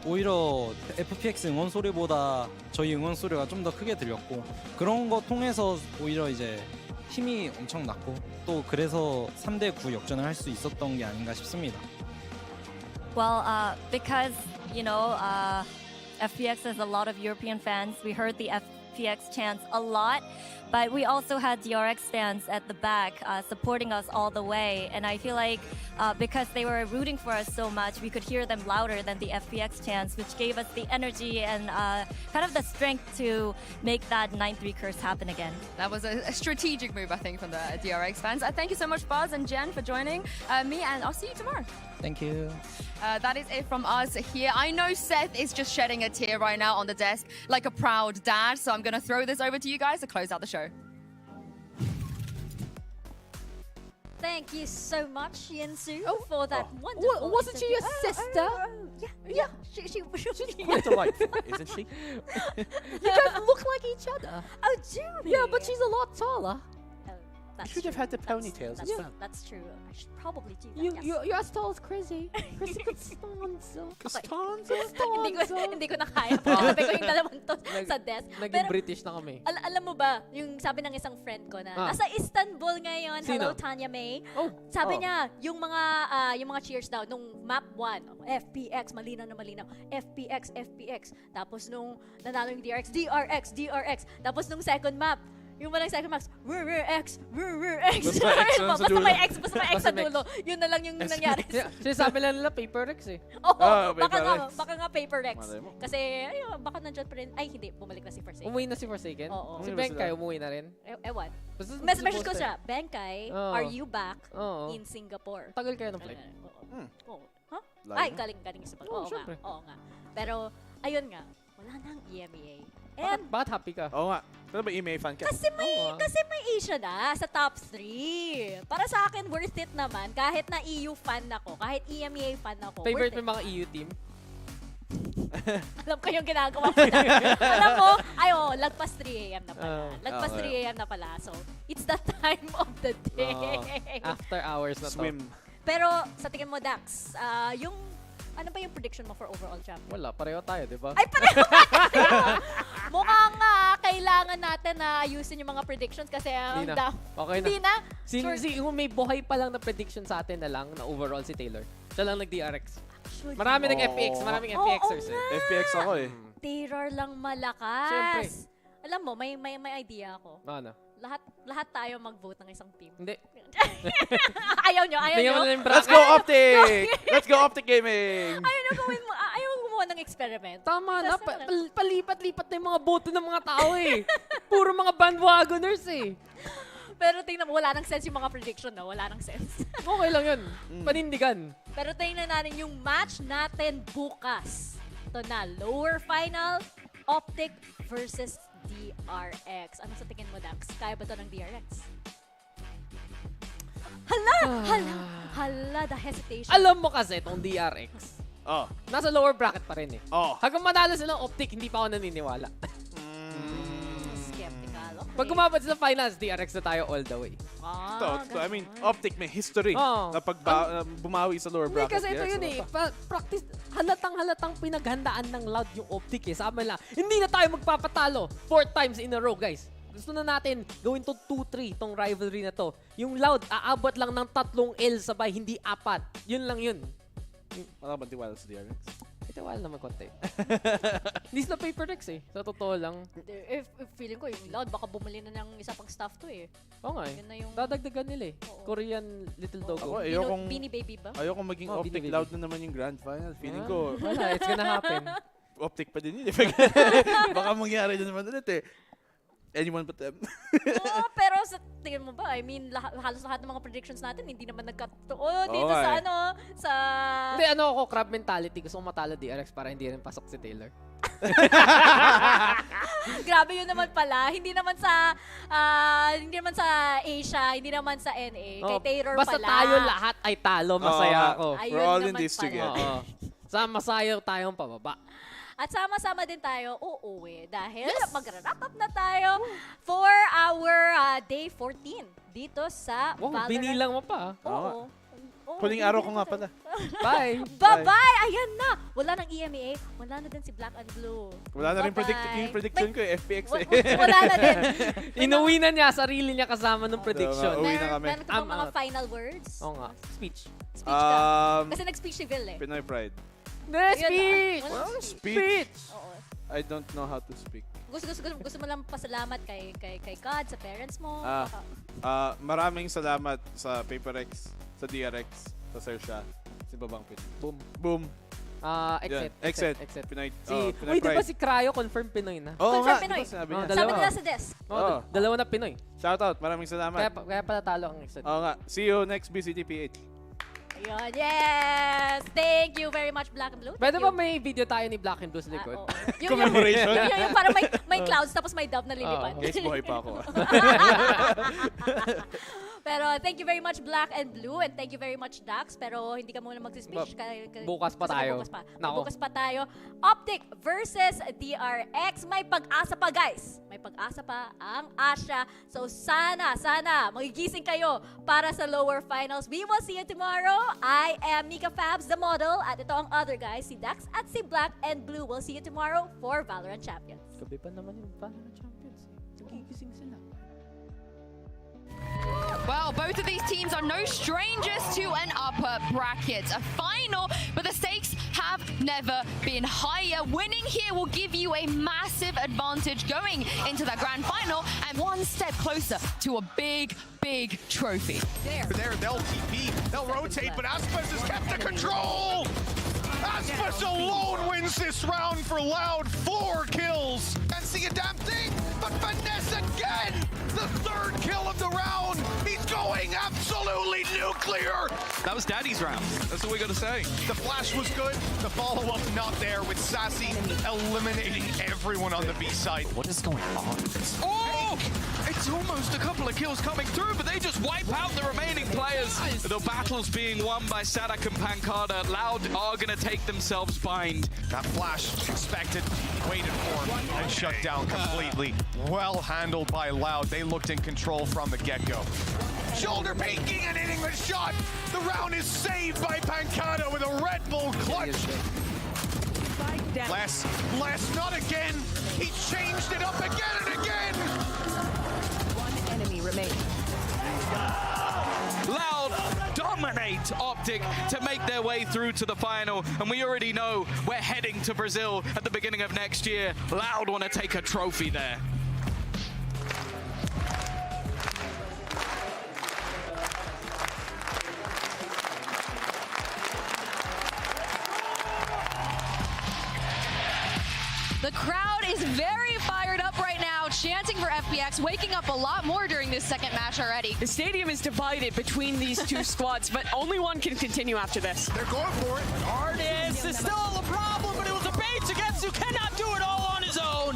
V: 오히려 FPX 응원 소리보다 저희 응원 소리가 좀 더 크게 들렸고 그런 거 통해서 오히려 이제 힘이 엄청 났고 또 그래서 3대9 역전을 할 수 있었던 게 아닌가 싶습니다.
H: Well, because, FPX has a lot of European fans. We heard the FPX chants a lot. But we also had DRX fans at the back supporting us all the way. And I feel like because they were rooting for us so much, we could hear them louder than the FPX chants, which gave us the energy and kind of the strength to make that 9-3 curse happen again.
T: That was a strategic move, I think, from the DRX fans. Thank you so much, Buzz and Jen, for joining me, and I'll see you tomorrow.
V: Thank you.
T: That is it from us here. I know Seth is just shedding a tear right now on the desk like a proud dad, so I'm going to throw this over to you guys to close out the show.
B: Thank you so much, Yinsu, for that
R: Oh.
B: wonderful.
R: Wasn't she your
B: interview.
R: sister?
B: Yeah. She's
R: Quite alike, isn't she? You guys look like each other.
B: Oh, do we?
R: Yeah, but she's a lot taller.
B: That's
R: should have
B: true.
R: had the ponytails as well.
B: That's true. I should probably do that.
R: You,
B: yes.
R: you're as tall as Chrissy. Chrissy Costanzo.
B: hindi ko na kaya. Sabi ko yung dalawang to sa desk.
R: Naging
B: Pero,
R: British na kami.
B: alam mo ba, yung sabi ng isang friend ko na,
R: Ah.
B: nasa Istanbul ngayon,
R: Sino?
B: hello Tanya May.
R: Oh.
B: Sabi niya, yung mga cheers daw, nung map 1, FPX, malinaw na malinaw, FPX. Tapos nung nanalo yung DRX. Tapos nung second map, yung walang second map, X.
S: Basta X lang sa dulo.
B: Basta may X sa dulo. Yun na lang yung nangyari.
R: Sinasabi lang nila paper Rex eh.
B: Oo,
S: Paper X.
B: baka nga Paper X.
S: Malay mo.
B: Kasi, ayun, baka nandiyan pa rin. Ay, hindi, bumalik na si Forsaken.
R: Umuwi na si Forsaken?
B: Oo.
R: Si
S: Umuwi na
R: Benkay
S: sila.
R: umuwi na rin?
B: Ewan.
R: Basta
B: Message ko
R: supposed
B: siya, Benkay,
R: Oo.
B: are you back
R: Oo.
B: in Singapore?
R: Tagal kayo ng flight?
B: Oo. Huh?
S: Layo.
B: Ay, galing sa pag.
R: Oo,
B: Oo nga.
R: syempre.
B: Oo nga. Pero, ayun nga, wala nang EMEA.
R: Bakit happy ka?
S: Oo nga. Pero ba EMEA fan ka?
B: Kasi may Asia na sa top 3. Para sa akin, worth it naman. Kahit na EU fan ako, kahit EMEA fan ako,
R: Favorite
B: worth
R: mo yung mga EU team?
B: Alam ko yung ginagawa ko na. Alam mo, lagpas 3 a.m. na pala. Lagpas
S: okay.
B: 3 a.m. na pala. So, it's the time of the day.
R: After hours na to.
S: Swim.
B: Pero, sa tingin mo, Dax, ano ba yung prediction mo for overall champion?
R: Wala, pareho tayo, di ba?
B: Ay, pareho tayo! Mukhang kailangan natin na ayusin yung mga predictions kasi
R: Hindi na. Okay na.
B: Hindi na?
R: Kung may buhay pa lang na prediction sa atin na lang na overall si Taylor. Siya lang nag-DRX.
B: Actually,
R: Marami nag-FPX, maraming FPXers eh.
S: FPX ako eh.
B: Taylor lang malakas.
R: Siyempre.
B: Alam mo, may idea ako.
R: Ano?
B: Lahat tayo mag-vote ng isang team.
R: Hindi.
B: Ayaw nyo?
R: Tingnan mo na yung
S: Let's go Optic! Let's go Optic Gaming!
B: Ayaw gumawa ng experiment.
R: Tama na.
B: Tapos
R: Palipat-lipat na yung mga boto ng mga tao eh. Puro mga bandwagoners eh.
B: Pero tingnan mo, wala nang sense yung mga prediction, no? Wala nang sense.
R: Okay lang yun. Panindigan.
B: Pero tingnan natin yung match natin bukas. Ito na, lower final, Optic versus DRX. Ano sa tingin mo, Dax? Kaya ba ito ng DRX? Hala, the hesitation.
R: Alam mo kasi itong DRX.
S: Oh.
R: Nasa lower bracket pa rin eh.
S: Oh.
R: Hanggang manalo silang Optic, hindi pa ako naniniwala.
B: Skeptical. Okay.
R: Pag umabot sa finals, DRX na tayo all the way.
S: I mean, Optic may history
R: Oo.
S: na pag bumawi sa lower
R: Hindi
S: bracket.
R: kasi ito yun eh. Practice, halatang pinaghandaan ng Loud yung Optic eh. Sama lang. Hindi na tayo magpapatalo 4 times in a row, guys. Gusto na natin gawin to 2-3 tong rivalry na to. Yung Loud, aabot lang ng 3 L sabay, hindi 4. Yun lang yun.
S: Wala ba tiwala sa DRX?
R: Ito wala naman konti. Hindi sila paper Rex eh. Sa totoo lang.
B: If feeling ko, yung Loud, baka bumili na ng isa pang staff to eh.
R: Oo nga eh.
B: Yun na yung...
R: Dadagdagan nila eh. Korean Little Dogo.
S: Ako, ayokong...
B: Beanie Baby ba?
S: Ayokong maging
R: Oh,
S: Optic
R: Beanie
S: Loud na naman yung grand final. Feeling ko...
R: Wala, it's gonna happen.
S: Optic pa din yun eh. Baka mangyari na naman ulit eh. Anyone but them.
B: Oo, pero sa tingin mo ba? I mean, halos lahat ng mga predictions natin hindi naman nagkatotoo dito sa
S: eh.
B: sa...
R: Hindi, ako, crab mentality. Gusto ko matalo DRX para hindi rin pasok si Taylor.
B: Grabe yun naman pala. Hindi naman sa Asia, hindi naman sa NA. Kay Taylor
R: basta
B: pala.
R: Basta tayo lahat ay talo, masaya ako.
B: Ayun
S: We're all in
B: naman
S: this
B: pala.
S: together.
R: Masayo tayong pababa.
B: At sama-sama din tayo uuwi dahil mag-wrap up na tayo for our day 14 dito sa Valorant.
R: Binilang mo pa.
B: Oo.
S: Huling araw ko nga pala.
R: Bye.
B: Bye-bye! Ayan na! Wala ng EMEA, wala na din si Black and Blue.
S: Wala na rin
B: Bye-bye.
S: yung prediction ko eh. FPX eh.
B: Wala na din.
R: Inuwi na niya, sarili niya kasama ng prediction.
S: Uwi na kami.
B: Meron ka bang mga final words?
R: Oo nga. Speech.
B: Speech ka. Kasi nag-speech si Vil eh.
S: Pinoy Pride.
R: Speech!
B: Walang
S: Speech!
B: Oo.
S: I don't know how to speak.
B: Gusto mo lang pasalamat kay God, sa parents mo.
S: Maraming salamat sa PaperX, sa DRX, sa Sersha, si Babang Pin.
R: Boom.
S: Boom.
R: Exit.
S: Pinoy,
R: Uy,
S: Pinoy
R: di ba
S: Pride.
R: si Cryo confirm Pinoy na?
S: Oo
B: Confirm
S: nga,
B: Pinoy.
S: diba sabi
R: Oh,
S: niya?
R: dalawa.
B: Sabi nila sa desk.
R: Dalawa na Pinoy.
S: Shoutout, maraming salamat.
R: Kaya pala talo ang exit.
S: Oo nga, see you next BCTPH.
B: Ayun, yes! Thank you very much, Black and Blue.
R: Pwede ba may video tayo ni Black and Blue sa likod?
S: Commemoration?
B: Yung parang may clouds tapos may dove na lilipad.
S: Yes, boy pa ako.
B: Pero thank you very much Black and Blue and thank you very much Dax. Pero hindi ka muna mag-speech.
R: Bukas pa
B: kasi
R: tayo.
B: Bukas pa.
R: Nako.
B: Bukas pa tayo. Optic versus DRX. May pag-asa pa guys. May pag-asa pa ang Asha. So sana magigising kayo para sa lower finals. We will see you tomorrow. I am Mika Fabs, the model. At ito ang other guys, si Dax at si Black and Blue. We'll see you tomorrow for VALORANT Champions.
R: Gabi pa naman yung VALORANT Champions. Nagigising sila.
T: Well, both of these teams are no strangers to an upper bracket. A final, but the stakes have never been higher. Winning here will give you a massive advantage going into the grand final and one step closer to a big trophy.
K: They'll TP, they'll rotate, but Aspas has kept the control! Aspas alone wins this round for Loud. 4 kills. Can't see a damn thing, but Finesse again! The 3rd kill of the round! He's going absolutely nuclear!
I: That was Daddy's round. That's all we got to say.
K: The flash was good, the follow-up not there, with Sassy eliminating everyone on the B side.
I: What is going on? Oh! It's almost a couple of kills coming through, but they just wipe out the remaining players. The battle's being won by Sadak and Pancada. Loud are going to take themselves bind.
K: That flash expected, waited for, and shut down completely. Well handled by Loud. They looked in control from the get-go. Shoulder peeking and hitting the shot. The round is saved by Pancada with a Red Bull clutch. Less, not again. He changed it up again and again.
Q: One enemy remaining.
I: Loud dominate Optic to make their way through to the final, and we already know we're heading to Brazil at the beginning of next year. Loud want to take a trophy there.
T: The crowd is very fired up right now, chanting for FPX, waking up a lot more during this second match already.
E: The stadium is divided between these two squads, but only one can continue after this.
K: They're going for it.
E: Artis is still a problem, but it was a bait. Sugetsu cannot do it all on his own.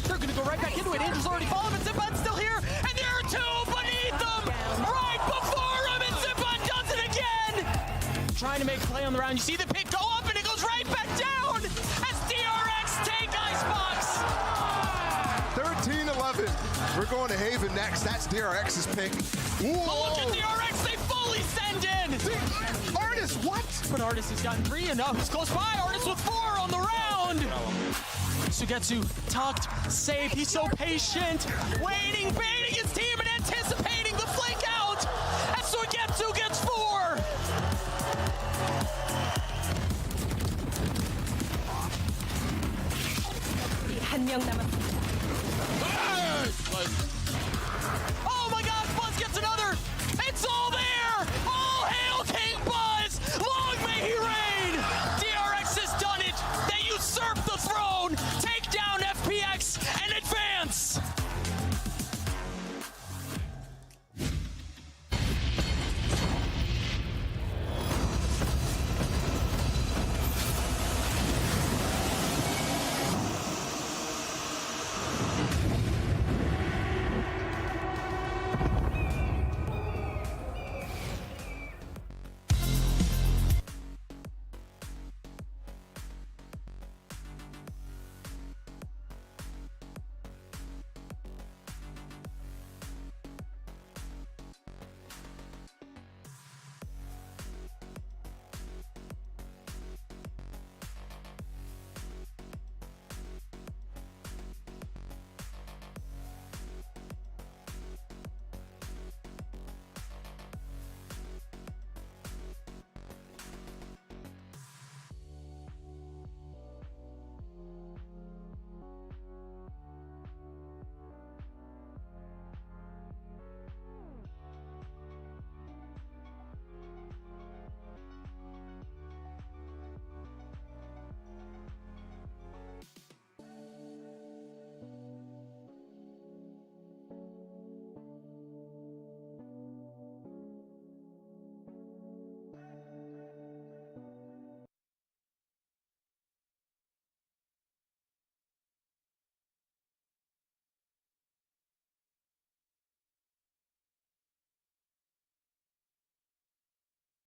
E: They're going to go right back into it. Angel's already fallen, but Zipan's still here, and there are two beneath them, right before him, and Zipan does it again. Trying to make a play on the round. You see the pick go up, and it goes right back down as DRX take Icebox.
F: 13-11. We're going to Haven next. That's DRX's pick.
E: But look at DRX, they fully send in.
F: Artis, what?
E: But Artis has gotten 3 and he's close by. Artis with 4 on the round. Sugetsu tucked, safe. He's so patient, waiting, baiting his team and anticipating the flank out. And Sugetsu gets 4.
Q: 한 명 남았습니다.